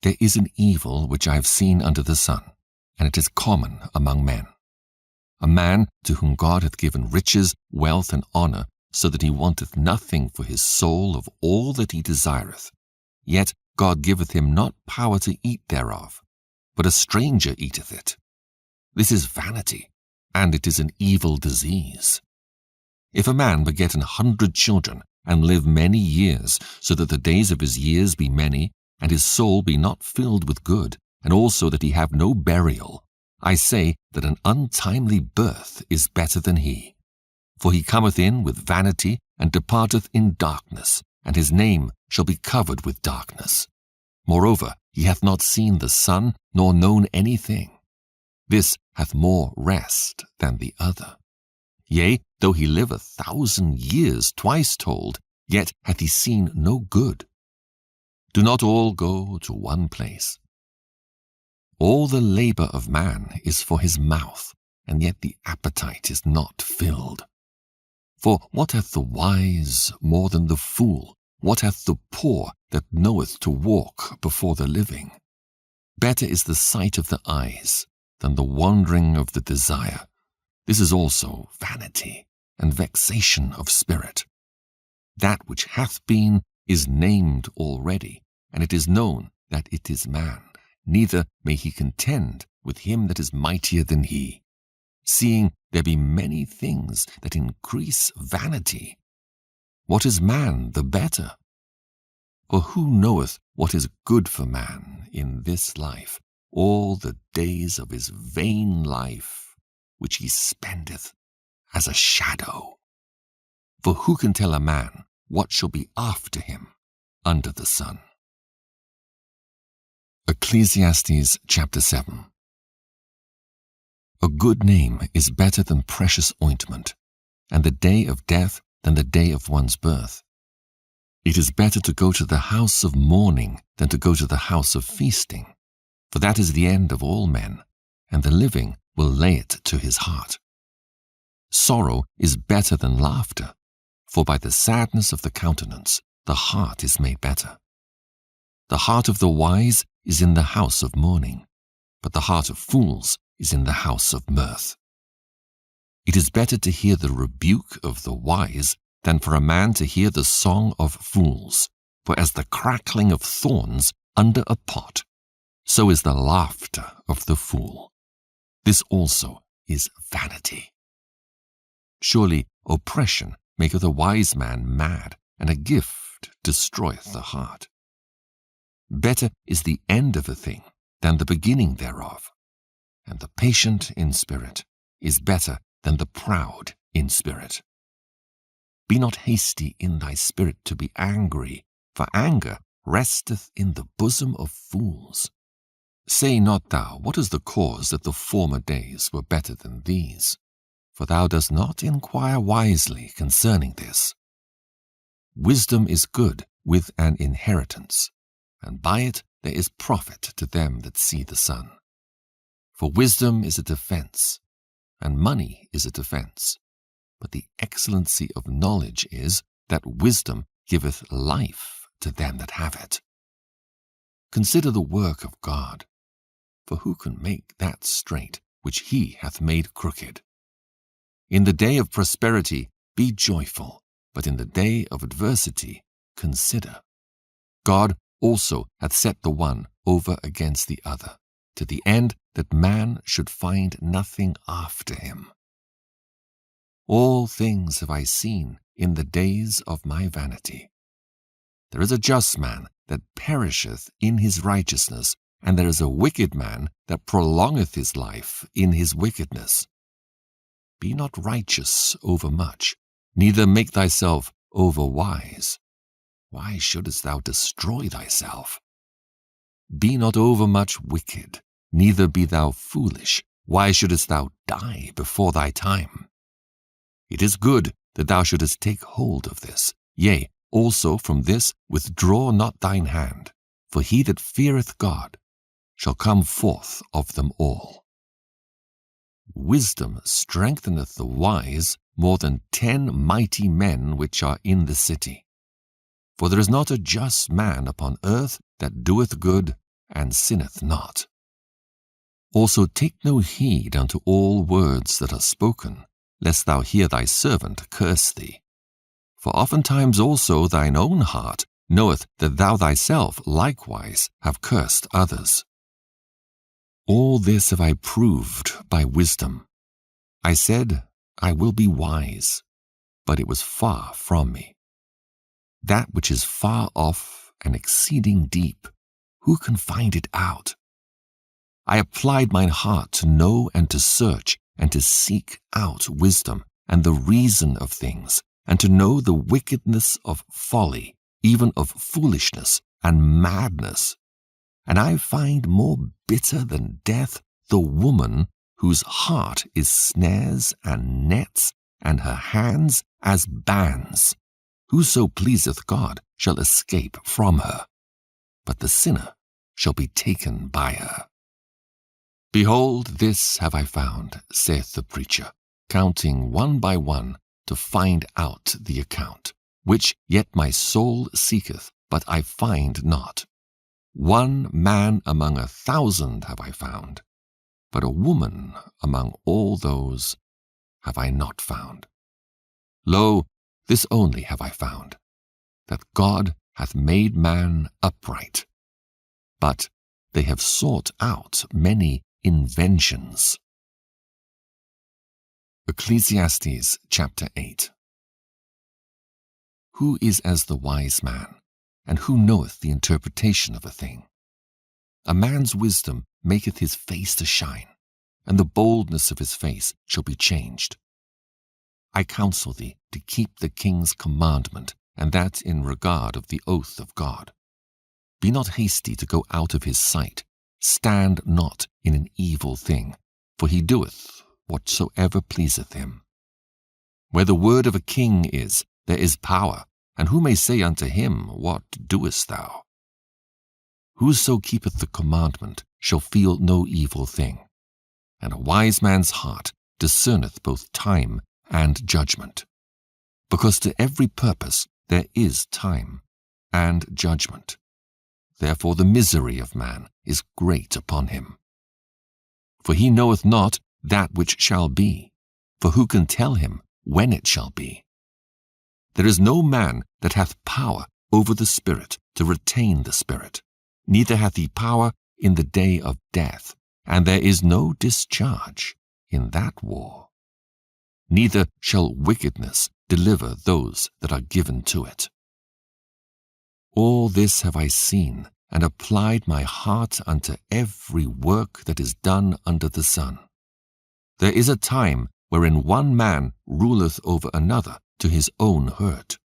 There is an evil which I have seen under the sun, and it is common among men. A man to whom God hath given riches, wealth, and honour, so that he wanteth nothing for his soul of all that he desireth. Yet God giveth him not power to eat thereof, but a stranger eateth it. This is vanity, and it is an evil disease. If a man beget 100 children, and live many years, so that the days of his years be many, and his soul be not filled with good, and also that he have no burial, I say that an untimely birth is better than he. For he cometh in with vanity, and departeth in darkness, and his name shall be covered with darkness. Moreover, he hath not seen the sun, nor known anything. This hath more rest than the other. Yea, though he live 1,000 years twice told, yet hath he seen no good. Do not all go to one place. All the labour of man is for his mouth, and yet the appetite is not filled. For what hath the wise more than the fool? What hath the poor that knoweth to walk before the living? Better is the sight of the eyes than the wandering of the desire. This is also vanity and vexation of spirit. That which hath been is named already, and it is known that it is man. Neither may he contend with him that is mightier than he, seeing there be many things that increase vanity. What is man the better? Or who knoweth what is good for man in this life, all the days of his vain life, which he spendeth as a shadow? For who can tell a man what shall be after him under the sun? Ecclesiastes chapter 7. A good name is better than precious ointment, and the day of death than the day of one's birth. It is better to go to the house of mourning than to go to the house of feasting, for that is the end of all men, and the living will lay it to his heart. Sorrow is better than laughter, for by the sadness of the countenance the heart is made better. The heart of the wise is in the house of mourning, but the heart of fools is in the house of mirth. It is better to hear the rebuke of the wise than for a man to hear the song of fools. For as the crackling of thorns under a pot, so is the laughter of the fool. This also is vanity. Surely oppression maketh a wise man mad, and a gift gift destroyeth the heart. Better is the end of a thing than the beginning thereof, and the patient in spirit is better than the proud in spirit. Be not hasty in thy spirit to be angry, for anger resteth in the bosom of fools. Say not thou, what is the cause that the former days were better than these? For thou dost not inquire wisely concerning this. Wisdom is good with an inheritance, and by it there is profit to them that see the sun. For wisdom is a defense, and money is a defense. But the excellency of knowledge is that wisdom giveth life to them that have it. Consider the work of God, for who can make that straight which he hath made crooked? In the day of prosperity be joyful, but in the day of adversity consider. God also hath set the one over against the other, to the end that man should find nothing after him. All things have I seen in the days of my vanity. There is a just man that perisheth in his righteousness, and there is a wicked man that prolongeth his life in his wickedness. Be not righteous overmuch, neither make thyself overwise. Why shouldest thou destroy thyself? Be not overmuch wicked, neither be thou foolish. Why shouldest thou die before thy time? It is good that thou shouldest take hold of this. Yea, also from this withdraw not thine hand, for he that feareth God shall come forth of them all. Wisdom strengtheneth the wise more than 10 mighty men which are in the city. For there is not a just man upon earth that doeth good and sinneth not. Also take no heed unto all words that are spoken, lest thou hear thy servant curse thee. For oftentimes also thine own heart knoweth that thou thyself likewise have cursed others. All this have I proved by wisdom. I said, I will be wise, but it was far from me. That which is far off and exceeding deep, who can find it out? I applied mine heart to know and to search and to seek out wisdom and the reason of things, and to know the wickedness of folly, even of foolishness and madness. And I find more bitter than death the woman whose heart is snares and nets, and her hands as bands. Whoso pleaseth God shall escape from her, but the sinner shall be taken by her. Behold, this have I found, saith the preacher, counting one by one to find out the account, which yet my soul seeketh, but I find not. One man among 1,000 have I found, but a woman among all those have I not found. Lo, this only have I found, that God hath made man upright, but they have sought out many inventions. Ecclesiastes chapter 8. Who is as the wise man, and who knoweth the interpretation of a thing? A man's wisdom maketh his face to shine, and the boldness of his face shall be changed. I counsel thee to keep the king's commandment, and that in regard of the oath of God. Be not hasty to go out of his sight. Stand not in an evil thing, for he doeth whatsoever pleaseth him. Where the word of a king is, there is power, and who may say unto him, What doest thou? Whoso keepeth the commandment shall feel no evil thing, and a wise man's heart discerneth both time and judgment. Because to every purpose there is time and judgment. Therefore the misery of man is great upon him. For he knoweth not that which shall be, for who can tell him when it shall be? There is no man that hath power over the spirit to retain the spirit, neither hath he power in the day of death, and there is no discharge in that war. Neither shall wickedness deliver those that are given to it. All this have I seen, and applied my heart unto every work that is done under the sun. There is a time wherein one man ruleth over another to his own hurt.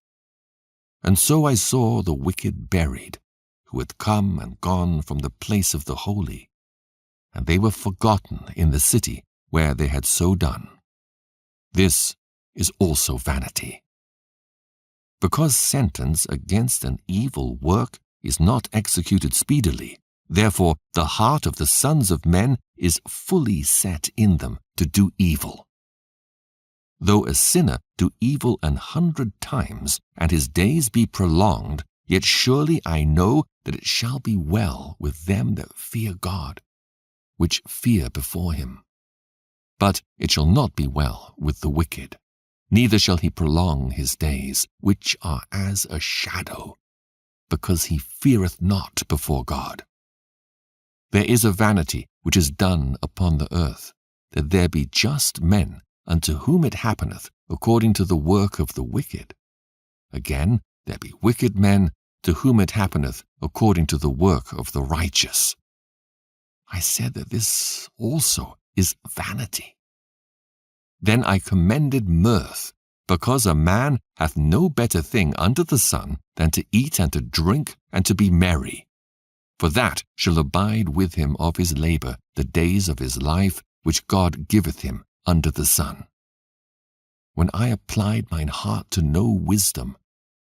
And so I saw the wicked buried, who had come and gone from the place of the holy, and they were forgotten in the city where they had so done. This is also vanity. Because sentence against an evil work is not executed speedily, therefore the heart of the sons of men is fully set in them to do evil. Though a sinner do evil 100 times, and his days be prolonged, yet surely I know that it shall be well with them that fear God, which fear before him. But it shall not be well with the wicked, neither shall he prolong his days, which are as a shadow, because he feareth not before God. There is a vanity which is done upon the earth, that there be just men unto whom it happeneth according to the work of the wicked. Again, there be wicked men to whom it happeneth according to the work of the righteous. I said that this also is vanity. Then I commended mirth, because a man hath no better thing under the sun than to eat and to drink and to be merry. For that shall abide with him of his labor the days of his life, which God giveth him under the sun. When I applied mine heart to know wisdom,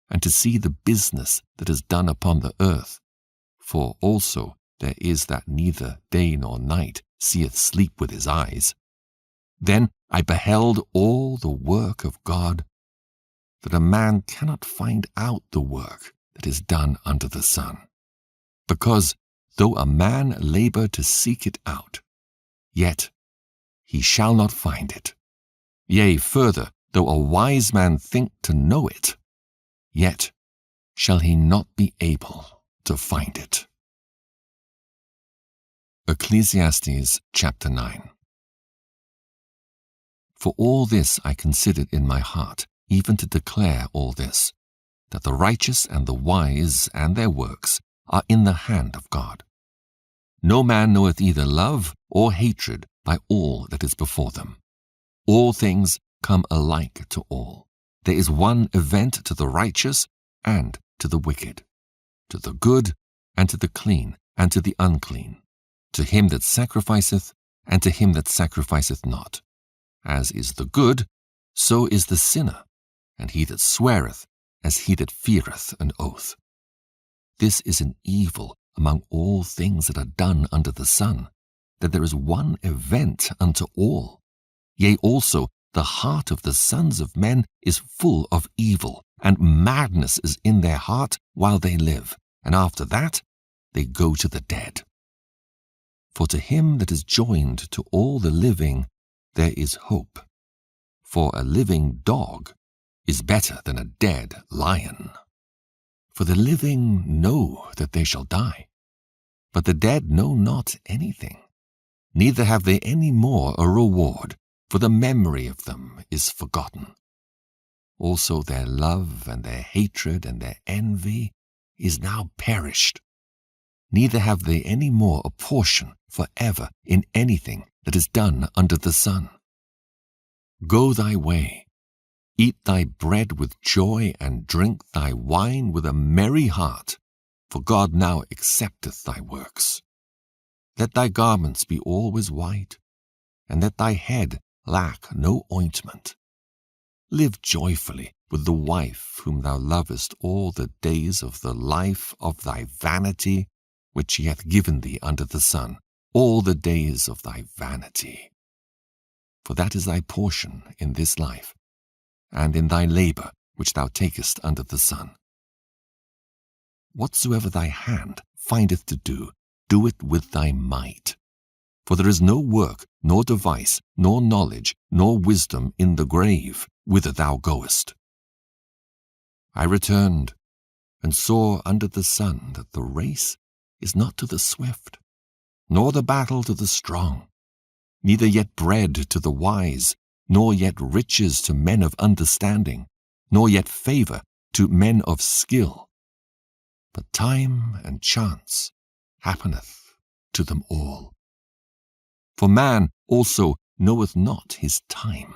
and to see the business that is done upon the earth, for also there is that neither day nor night seeth sleep with his eyes, then I beheld all the work of God, that a man cannot find out the work that is done under the sun. Because though a man labor to seek it out, yet he shall not find it. Yea, further, though a wise man think to know it, yet shall he not be able to find it. Ecclesiastes chapter 9. For all this I considered in my heart, even to declare all this, that the righteous and the wise and their works are in the hand of God. No man knoweth either love or hatred by all that is before them. All things come alike to all. There is one event to the righteous and to the wicked, to the good and to the clean and to the unclean, to him that sacrificeth and to him that sacrificeth not. As is the good, so is the sinner, and he that sweareth, as he that feareth an oath. This is an evil among all things that are done under the sun, that there is one event unto all. Yea, also the heart of the sons of men is full of evil, and madness is in their heart while they live, and after that they go to the dead. For to him that is joined to all the living there is hope. For a living dog is better than a dead lion. For the living know that they shall die, but the dead know not anything, neither have they any more a reward, for the memory of them is forgotten. Also their love and their hatred and their envy is now perished. Neither have they any more a portion forever in anything that is done under the sun. Go thy way, eat thy bread with joy, and drink thy wine with a merry heart, for God now accepteth thy works. Let thy garments be always white, and let thy head lack no ointment. Live joyfully with the wife whom thou lovest all the days of the life of thy vanity, which he hath given thee under the sun, all the days of thy vanity. For that is thy portion in this life, and in thy labor which thou takest under the sun. Whatsoever thy hand findeth to do, do it with thy might. For there is no work, nor device, nor knowledge, nor wisdom in the grave, whither thou goest. I returned, and saw under the sun that the race is not to the swift, nor the battle to the strong, neither yet bread to the wise, nor yet riches to men of understanding, nor yet favor to men of skill, but time and chance happeneth to them all. For man also knoweth not his time.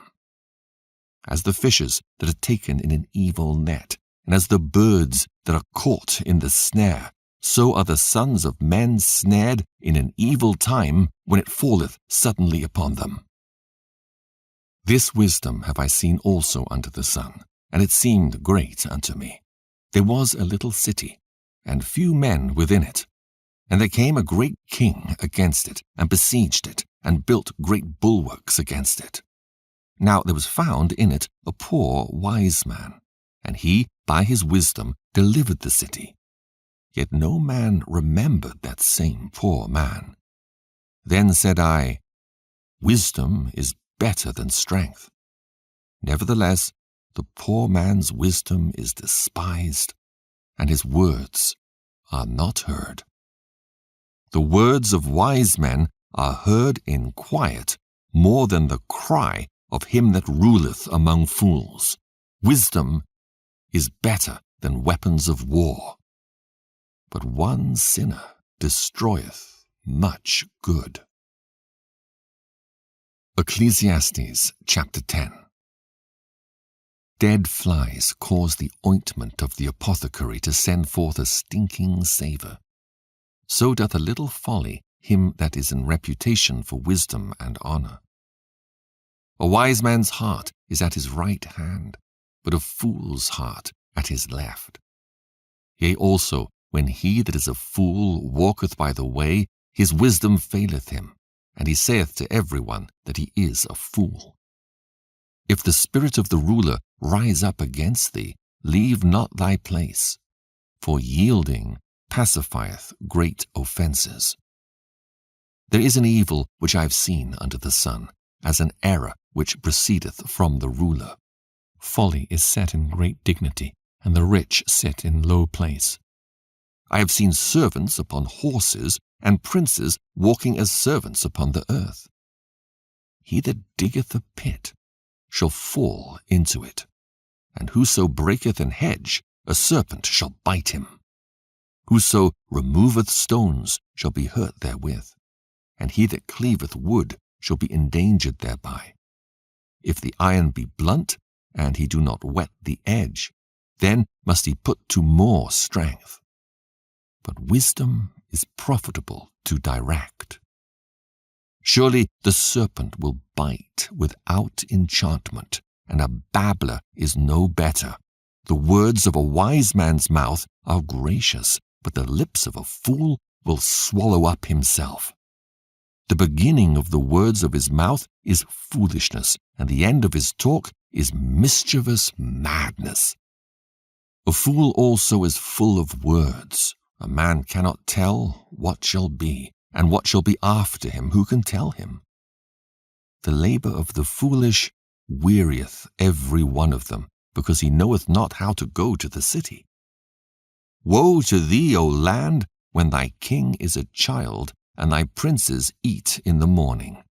As the fishes that are taken in an evil net, and as the birds that are caught in the snare, so are the sons of men snared in an evil time when it falleth suddenly upon them. This wisdom have I seen also under the sun, and it seemed great unto me. There was a little city, and few men within it. And there came a great king against it, and besieged it, and built great bulwarks against it. Now there was found in it a poor wise man, and he by his wisdom delivered the city. Yet no man remembered that same poor man. Then said I, Wisdom is better than strength. Nevertheless, the poor man's wisdom is despised, and his words are not heard. The words of wise men are heard in quiet more than the cry of him that ruleth among fools. Wisdom is better than weapons of war. But one sinner destroyeth much good. Ecclesiastes chapter 10. Dead flies cause the ointment of the apothecary to send forth a stinking savour. So doth a little folly him that is in reputation for wisdom and honour. A wise man's heart is at his right hand, but a fool's heart at his left. Yea, also, when he that is a fool walketh by the way, his wisdom faileth him, and he saith to every one that he is a fool. If the spirit of the ruler rise up against thee, leave not thy place, for yielding pacifieth great offences. There is an evil which I have seen under the sun, as an error which proceedeth from the ruler. Folly is set in great dignity, and the rich sit in low place. I have seen servants upon horses, and princes walking as servants upon the earth. He that diggeth a pit shall fall into it, and whoso breaketh an hedge, a serpent shall bite him. Whoso removeth stones shall be hurt therewith, and he that cleaveth wood shall be endangered thereby. If the iron be blunt, and he do not whet the edge, then must he put to more strength. But wisdom is profitable to direct. Surely the serpent will bite without enchantment, and a babbler is no better. The words of a wise man's mouth are gracious, but the lips of a fool will swallow up himself. The beginning of the words of his mouth is foolishness, and the end of his talk is mischievous madness. A fool also is full of words. A man cannot tell what shall be, and what shall be after him, who can tell him? The labour of the foolish wearieth every one of them, because he knoweth not how to go to the city. Woe to thee, O land, when thy king is a child, and thy princes eat in the morning.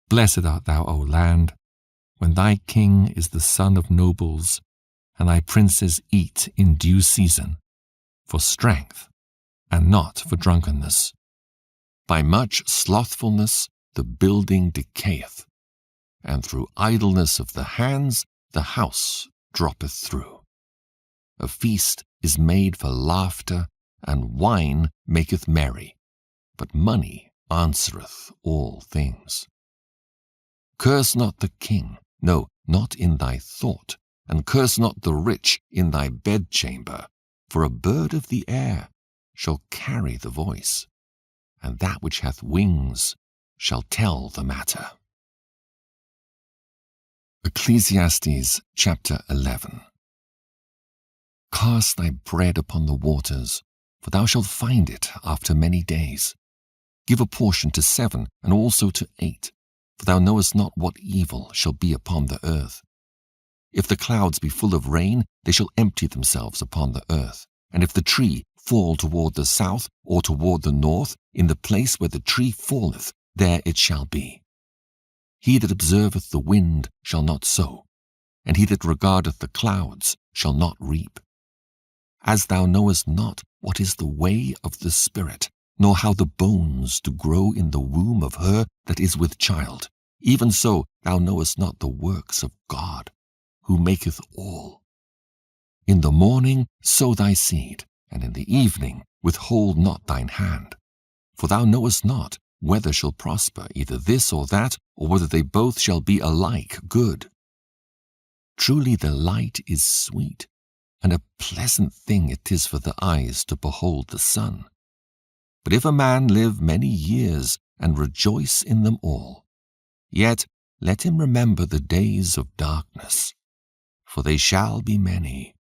Blessed art thou, O land, when thy king is the son of nobles, and thy princes eat in due season, for strength, and not for drunkenness. By much slothfulness the building decayeth, and through idleness of the hands the house droppeth through. A feast is made for laughter, and wine maketh merry, but money answereth all things. Curse not the king, no, not in thy thought, and curse not the rich in thy bedchamber, for a bird of the air shall carry the voice, and that which hath wings shall tell the matter. Ecclesiastes chapter 11. Cast thy bread upon the waters, for thou shalt find it after many days. Give a portion to 7, and also to 8, for thou knowest not what evil shall be upon the earth. If the clouds be full of rain, they shall empty themselves upon the earth. And if the tree fall toward the south or toward the north, in the place where the tree falleth, there it shall be. He that observeth the wind shall not sow, and he that regardeth the clouds shall not reap. as thou knowest not what is the way of the Spirit, nor how the bones do grow in the womb of her that is with child, even so thou knowest not the works of God, who maketh all. In the morning sow thy seed, and in the evening withhold not thine hand. For thou knowest not whether shall prosper either this or that, or whether they both shall be alike good. Truly the light is sweet, and a pleasant thing it is for the eyes to behold the sun. But if a man live many years and rejoice in them all, yet let him remember the days of darkness, for they shall be many.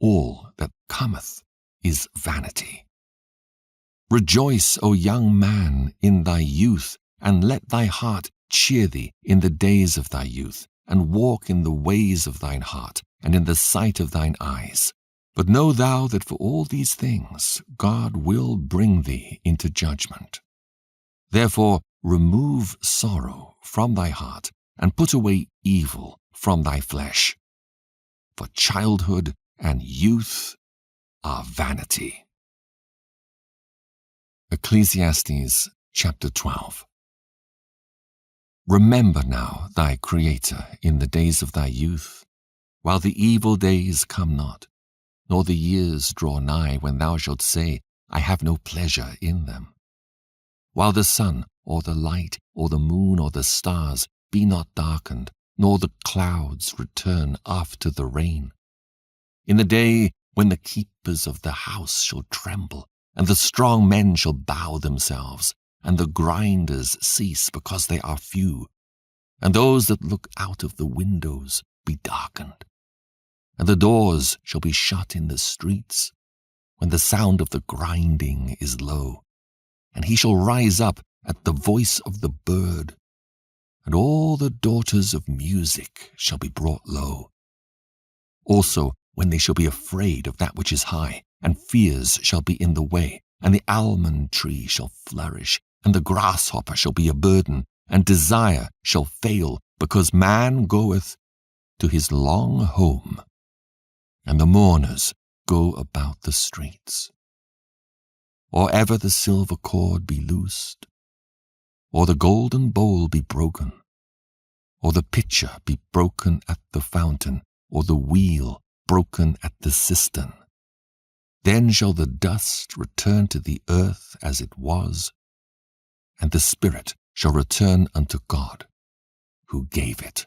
All that cometh is vanity. Rejoice, O young man, in thy youth, and let thy heart cheer thee in the days of thy youth, and walk in the ways of thine heart, and in the sight of thine eyes. But know thou that for all these things God will bring thee into judgment. Therefore remove sorrow from thy heart, and put away evil from thy flesh. For childhood and youth are vanity. Ecclesiastes chapter 12. Remember now thy Creator in the days of thy youth, while the evil days come not, nor the years draw nigh when thou shalt say, I have no pleasure in them. While the sun, or the light, or the moon, or the stars be not darkened, nor the clouds return after the rain. In the day when the keepers of the house shall tremble, and the strong men shall bow themselves, and the grinders cease because they are few, and those that look out of the windows be darkened, and the doors shall be shut in the streets, when the sound of the grinding is low, and he shall rise up at the voice of the bird, and all the daughters of music shall be brought low. Also, when they shall be afraid of that which is high, and fears shall be in the way, and the almond tree shall flourish, and the grasshopper shall be a burden, and desire shall fail, because man goeth to his long home, and the mourners go about the streets. Or ever the silver cord be loosed, or the golden bowl be broken, or the pitcher be broken at the fountain, or the wheel broken at the cistern. Then shall the dust return to the earth as it was, and the spirit shall return unto God, who gave it.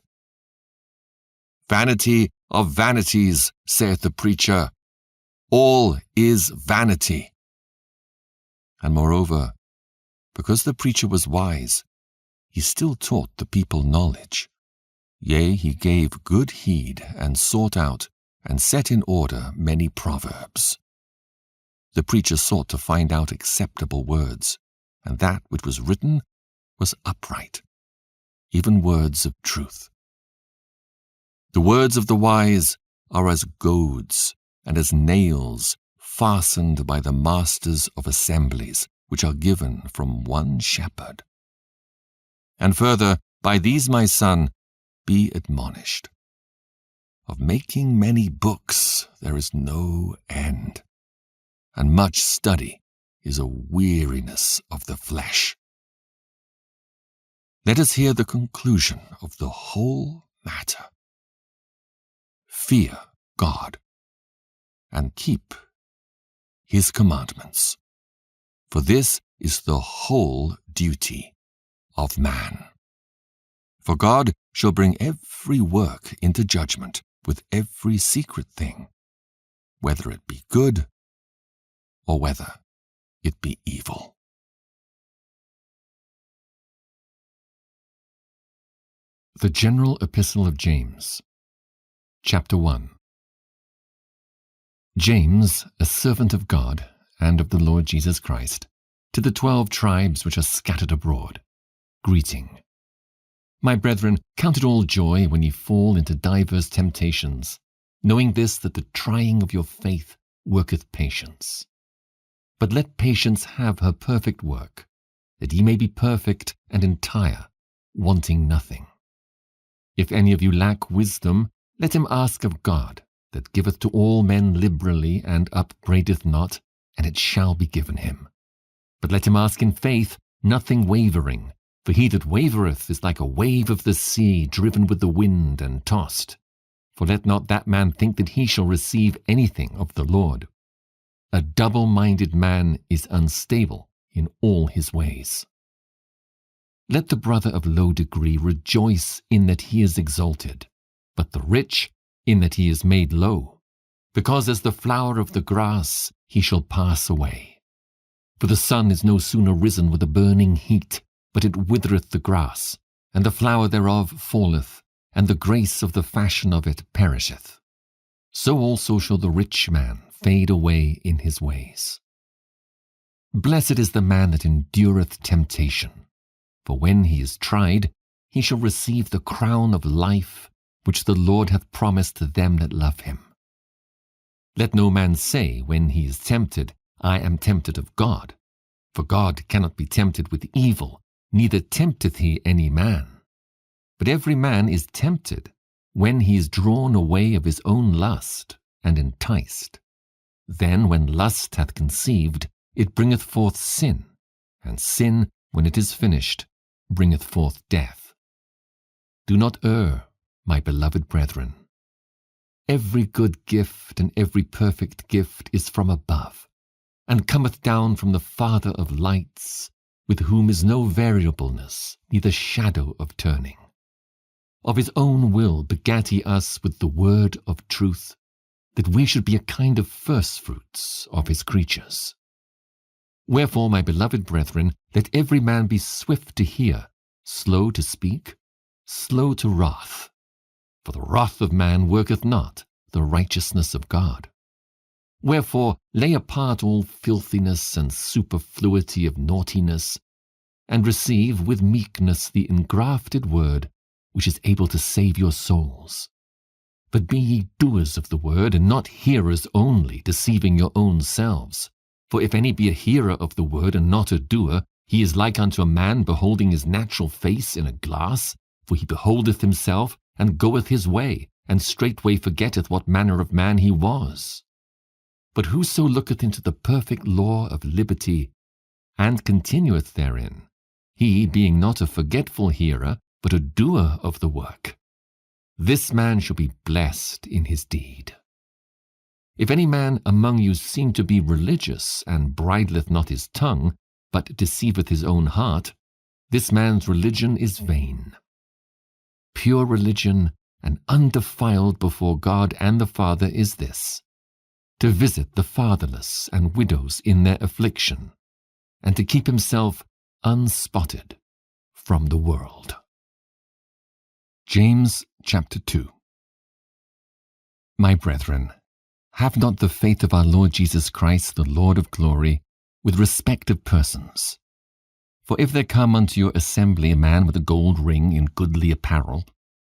Vanity of vanities, saith the preacher, all is vanity. And moreover, because the preacher was wise, he still taught the people knowledge. Yea, he gave good heed, and sought out, and set in order many proverbs. The preacher sought to find out acceptable words, and that which was written was upright, even words of truth. The words of the wise are as goads, and as nails fastened by the masters of assemblies, which are given from one shepherd. And further, by these, my son, be admonished. Of making many books there is no end, and much study is a weariness of the flesh. Let us hear the conclusion of the whole matter. Fear God, and keep his commandments, for this is the whole duty of man. For God shall bring every work into judgment with every secret thing, whether it be good or whether it be evil. The General Epistle of James, Chapter 1. James, a servant of God and of the Lord Jesus Christ, to the 12 tribes which are scattered abroad, greeting. My brethren, count it all joy when ye fall into divers temptations, knowing this, that the trying of your faith worketh patience. But let patience have her perfect work, that ye may be perfect and entire, wanting nothing. If any of you lack wisdom, let him ask of God, that giveth to all men liberally, and upbraideth not, and it shall be given him. But let him ask in faith, nothing wavering. For he that wavereth is like a wave of the sea, driven with the wind and tossed. For let not that man think that he shall receive anything of the Lord. A double-minded man is unstable in all his ways. Let the brother of low degree rejoice in that he is exalted, but the rich in that he is made low. Because as the flower of the grass he shall pass away. For the sun is no sooner risen with a burning heat, but it withereth the grass, and the flower thereof falleth, and the grace of the fashion of it perisheth. So also shall the rich man fade away in his ways. Blessed is the man that endureth temptation, for when he is tried, he shall receive the crown of life, which the Lord hath promised to them that love him. Let no man say when he is tempted, I am tempted of God. For God cannot be tempted with evil, neither tempteth he any man. But every man is tempted when he is drawn away of his own lust and enticed. Then when lust hath conceived, it bringeth forth sin, and sin, when it is finished, bringeth forth death. Do not err, my beloved brethren. Every good gift and every perfect gift is from above, and cometh down from the Father of lights, with whom is no variableness, neither shadow of turning. Of his own will begat he us with the word of truth, that we should be a kind of firstfruits of his creatures. Wherefore, my beloved brethren, let every man be swift to hear, slow to speak, slow to wrath. For the wrath of man worketh not the righteousness of God. Wherefore, lay apart all filthiness and superfluity of naughtiness, and receive with meekness the engrafted word, which is able to save your souls. But be ye doers of the word, and not hearers only, deceiving your own selves. For if any be a hearer of the word, and not a doer, he is like unto a man beholding his natural face in a glass. For he beholdeth himself, and goeth his way, and straightway forgetteth what manner of man he was. But whoso looketh into the perfect law of liberty, and continueth therein, he being not a forgetful hearer, but a doer of the work, this man shall be blessed in his deed. If any man among you seem to be religious, and bridleth not his tongue, but deceiveth his own heart, this man's religion is vain. Pure religion and undefiled before God and the Father is this, to visit the fatherless and widows in their affliction, and to keep himself unspotted from the world. James chapter 2. My brethren, have not the faith of our Lord Jesus Christ, the Lord of glory, with respect of persons. For if there come unto your assembly a man with a gold ring in goodly apparel,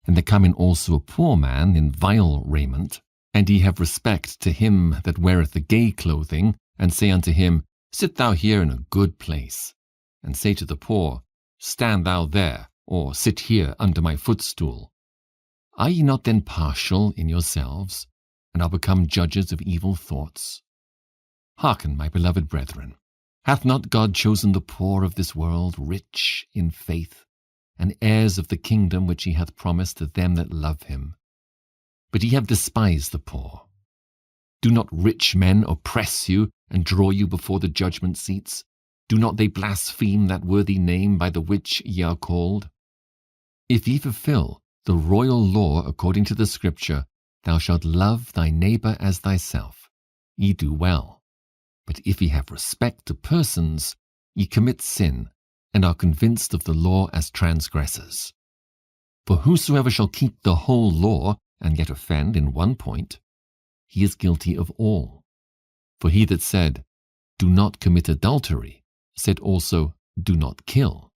and there come in also a poor man in vile raiment, and ye have respect to him that weareth the gay clothing, and say unto him, Sit thou here in a good place, and say to the poor, Stand thou there, or sit here under my footstool. Are ye not then partial in yourselves, and are become judges of evil thoughts? Hearken, my beloved brethren, hath not God chosen the poor of this world rich in faith, and heirs of the kingdom which he hath promised to them that love him? But ye have despised the poor. Do not rich men oppress you, and draw you before the judgment seats? Do not they blaspheme that worthy name by the which ye are called? If ye fulfill the royal law according to the Scripture, Thou shalt love thy neighbor as thyself, ye do well. But if ye have respect to persons, ye commit sin, and are convinced of the law as transgressors. For whosoever shall keep the whole law, and yet offend in one point, he is guilty of all. For he that said, Do not commit adultery, said also, Do not kill.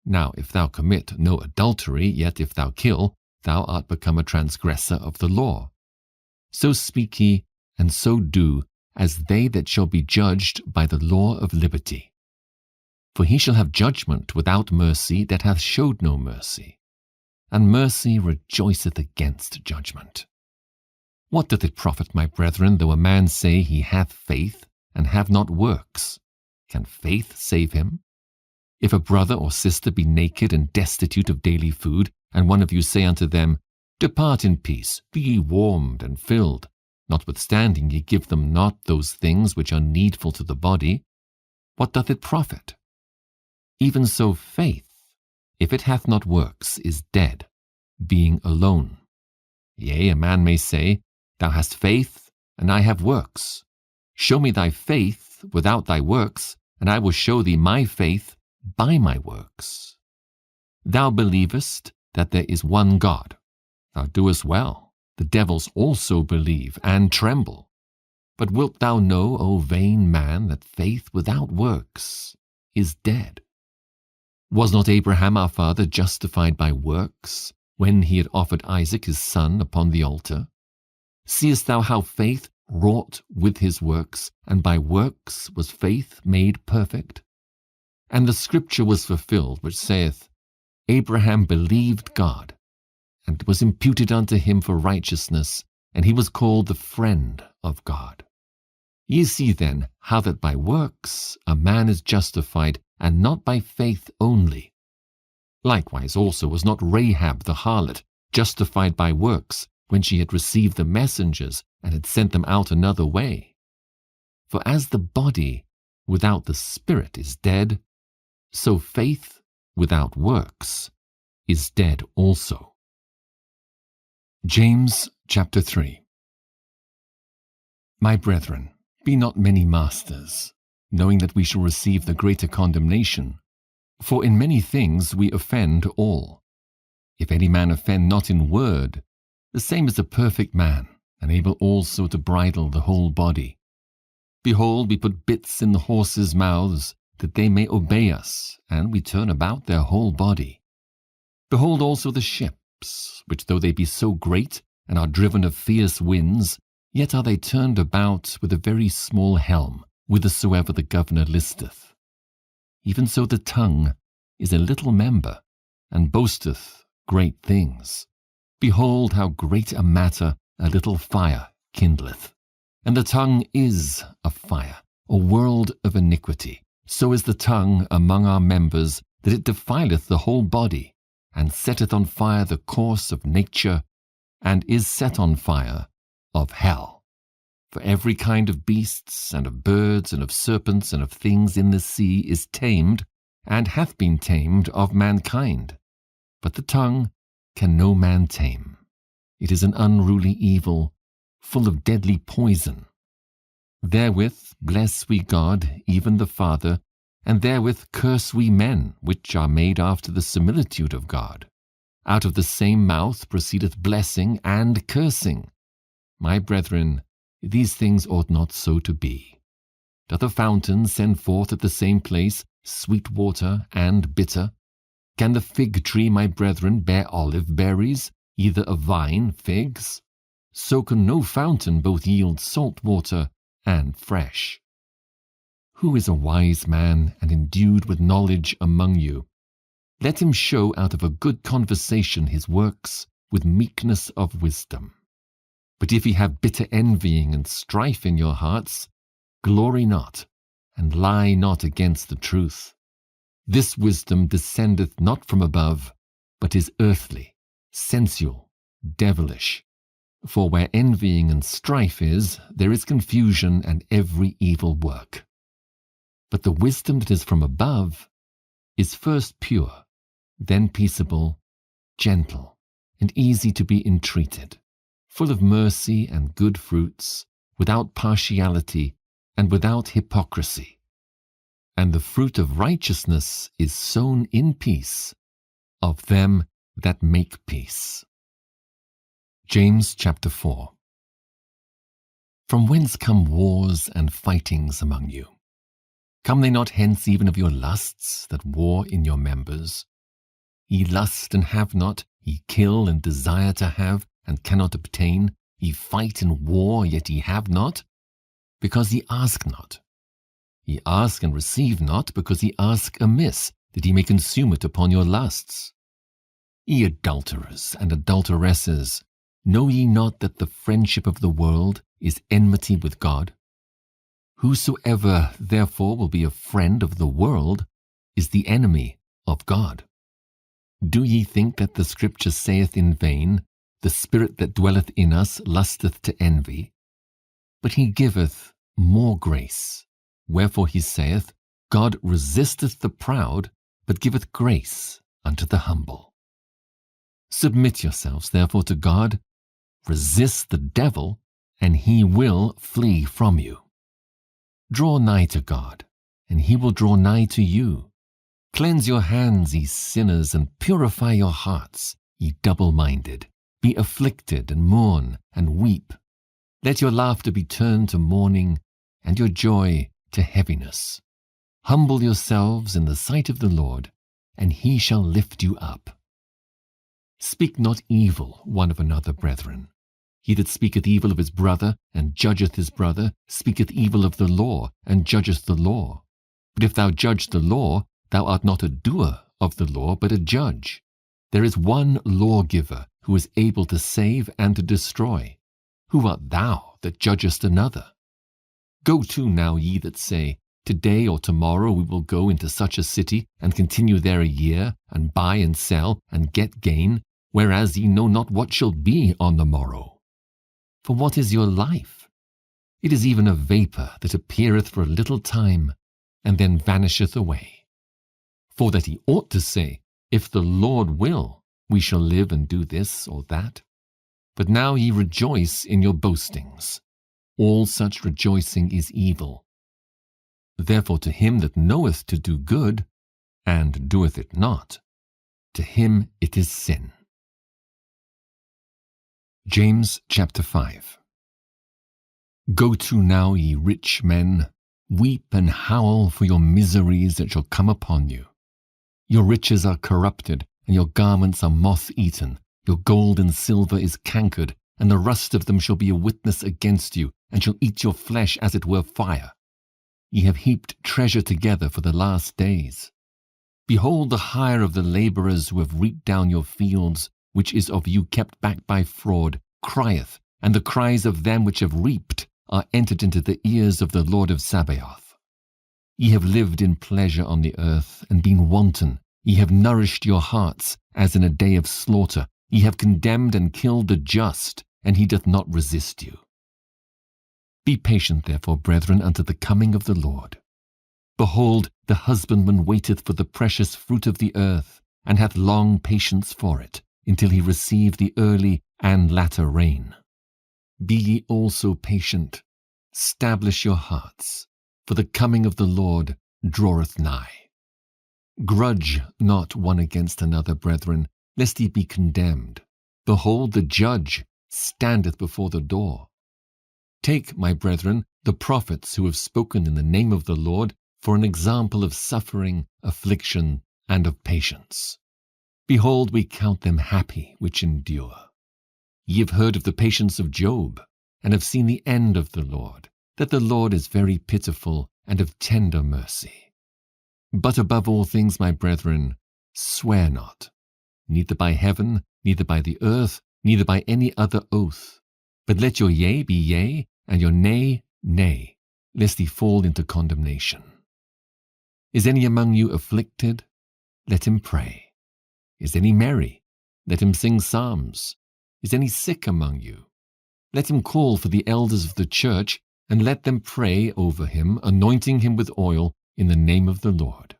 Now if thou commit no adultery, yet if thou kill, thou art become a transgressor of the law. So speak ye, and so do, as they that shall be judged by the law of liberty. For he shall have judgment without mercy that hath showed no mercy, and mercy rejoiceth against judgment. What doth it profit, my brethren, though a man say he hath faith, and have not works? Can faith save him? If a brother or sister be naked and destitute of daily food, and one of you say unto them, Depart in peace, be ye warmed and filled, notwithstanding ye give them not those things which are needful to the body, what doth it profit? Even so faith, if it hath not works, is dead, being alone. Yea, a man may say, Thou hast faith, and I have works. Show me thy faith without thy works, and I will show thee my faith by my works. Thou believest that there is one God. Thou doest well. The devils also believe and tremble. But wilt thou know, O vain man, that faith without works is dead? Was not Abraham our father justified by works, when he had offered Isaac his son upon the altar? Seest thou how faith wrought with his works, and by works was faith made perfect? And the scripture was fulfilled, which saith, Abraham believed God, and it was imputed unto him for righteousness, and he was called the friend of God. Ye see then how that by works a man is justified, and not by faith only. Likewise also was not Rahab the harlot justified by works, when she had received the messengers and had sent them out another way? For as the body without the spirit is dead, so faith without works is dead also. James chapter 3. My brethren, be not many masters, knowing that we shall receive the greater condemnation. For in many things we offend all. If any man offend not in word, the same is a perfect man, and able also to bridle the whole body. Behold, we put bits in the horses' mouths, that they may obey us, and we turn about their whole body. Behold also the ships, which though they be so great, and are driven of fierce winds, yet are they turned about with a very small helm, whithersoever the governor listeth. Even so the tongue is a little member, and boasteth great things. Behold how great a matter a little fire kindleth. And the tongue is a fire, a world of iniquity. So is the tongue among our members, that it defileth the whole body, and setteth on fire the course of nature, and is set on fire of hell. For every kind of beasts, and of birds, and of serpents, and of things in the sea is tamed, and hath been tamed of mankind. But the tongue can no man tame. It is an unruly evil, full of deadly poison. Therewith bless we God, even the Father, and therewith curse we men, which are made after the similitude of God. Out of the same mouth proceedeth blessing and cursing. My brethren, these things ought not so to be. Doth a fountain send forth at the same place sweet water and bitter? Can the fig tree, my brethren, bear olive berries, either a vine figs? So can no fountain both yield salt water and fresh. Who is a wise man and endued with knowledge among you? Let him show out of a good conversation his works with meekness of wisdom. But if ye have bitter envying and strife in your hearts, glory not, and lie not against the truth. This wisdom descendeth not from above, but is earthly, sensual, devilish. For where envying and strife is, there is confusion and every evil work. But the wisdom that is from above is first pure, then peaceable, gentle, and easy to be entreated, full of mercy and good fruits, without partiality and without hypocrisy. And the fruit of righteousness is sown in peace of them that make peace. James chapter 4. From whence come wars and fightings among you? Come they not hence even of your lusts that war in your members? Ye lust and have not, ye kill and desire to have, and cannot obtain, ye fight and war, yet ye have not, because ye ask not. Ye ask and receive not, because ye ask amiss, that ye may consume it upon your lusts. Ye adulterers and adulteresses, Know ye not that the friendship of the world is enmity with God? Whosoever therefore will be a friend of the world is the enemy of God. Do ye think that the Scripture saith in vain, The Spirit that dwelleth in us lusteth to envy? But he giveth more grace. Wherefore he saith, God resisteth the proud, but giveth grace unto the humble. Submit yourselves therefore to God, resist the devil, and he will flee from you. Draw nigh to God, and he will draw nigh to you. Cleanse your hands, ye sinners, and purify your hearts, ye double-minded. Be afflicted, and mourn, and weep. Let your laughter be turned to mourning, and your joy to heaviness. Humble yourselves in the sight of the Lord, and he shall lift you up. Speak not evil one of another, brethren. He that speaketh evil of his brother, and judgeth his brother, speaketh evil of the law, and judgeth the law. But if thou judge the law, thou art not a doer of the law, but a judge. There is one lawgiver, who is able to save and to destroy. Who art thou that judgest another? Go to now, ye that say, Today or tomorrow we will go into such a city, and continue there a year, and buy and sell, and get gain, whereas ye know not what shall be on the morrow. For what is your life? It is even a vapour that appeareth for a little time, and then vanisheth away. For that he ought to say, If the Lord will, we shall live and do this or that. But now ye rejoice in your boastings. All such rejoicing is evil. Therefore to him that knoweth to do good, and doeth it not, to him it is sin. James chapter 5. Go to now, ye rich men, weep and howl for your miseries that shall come upon you. Your riches are corrupted, and your garments are moth-eaten. Your gold and silver is cankered, and the rust of them shall be a witness against you, and shall eat your flesh as it were fire. Ye have heaped treasure together for the last days. Behold, the hire of the labourers who have reaped down your fields, which is of you kept back by fraud, crieth, and the cries of them which have reaped are entered into the ears of the Lord of Sabaoth. Ye have lived in pleasure on the earth, and been wanton. Ye have nourished your hearts, as in a day of slaughter. Ye have condemned and killed the just, and he doth not resist you. Be patient, therefore, brethren, unto the coming of the Lord. Behold, the husbandman waiteth for the precious fruit of the earth, and hath long patience for it, until he receive the early and latter rain. Be ye also patient, stablish your hearts, for the coming of the Lord draweth nigh. Grudge not one against another, brethren, lest ye be condemned. Behold, the judge standeth before the door. Take, my brethren, the prophets who have spoken in the name of the Lord, for an example of suffering, affliction, and of patience. Behold, we count them happy which endure. Ye have heard of the patience of Job, and have seen the end of the Lord, that the Lord is very pitiful and of tender mercy. But above all things, my brethren, swear not, neither by heaven, neither by the earth, neither by any other oath, but let your yea be yea, and your nay, nay, lest ye fall into condemnation. Is any among you afflicted? Let him pray. Is any merry? Let him sing psalms. Is any sick among you? Let him call for the elders of the church, and let them pray over him, anointing him with oil in the name of the Lord.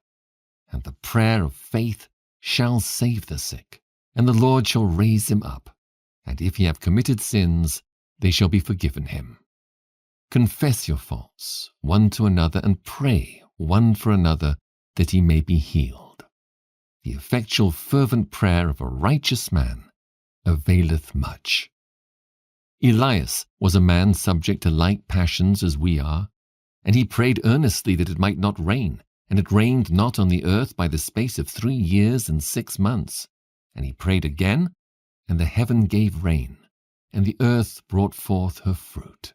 And the prayer of faith shall save the sick, and the Lord shall raise him up. And if he have committed sins, they shall be forgiven him. Confess your faults one to another, and pray one for another, that ye may be healed. The effectual fervent prayer of a righteous man availeth much. Elias was a man subject to like passions as we are, and he prayed earnestly that it might not rain, and it rained not on the earth by the space of 3 years and 6 months. And he prayed again, and the heaven gave rain, and the earth brought forth her fruit.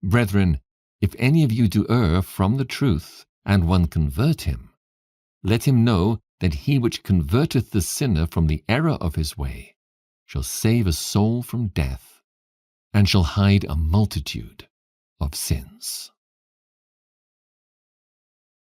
Brethren, if any of you do err from the truth, and one convert him, let him know that he which converteth the sinner from the error of his way shall save a soul from death, and shall hide a multitude of sins.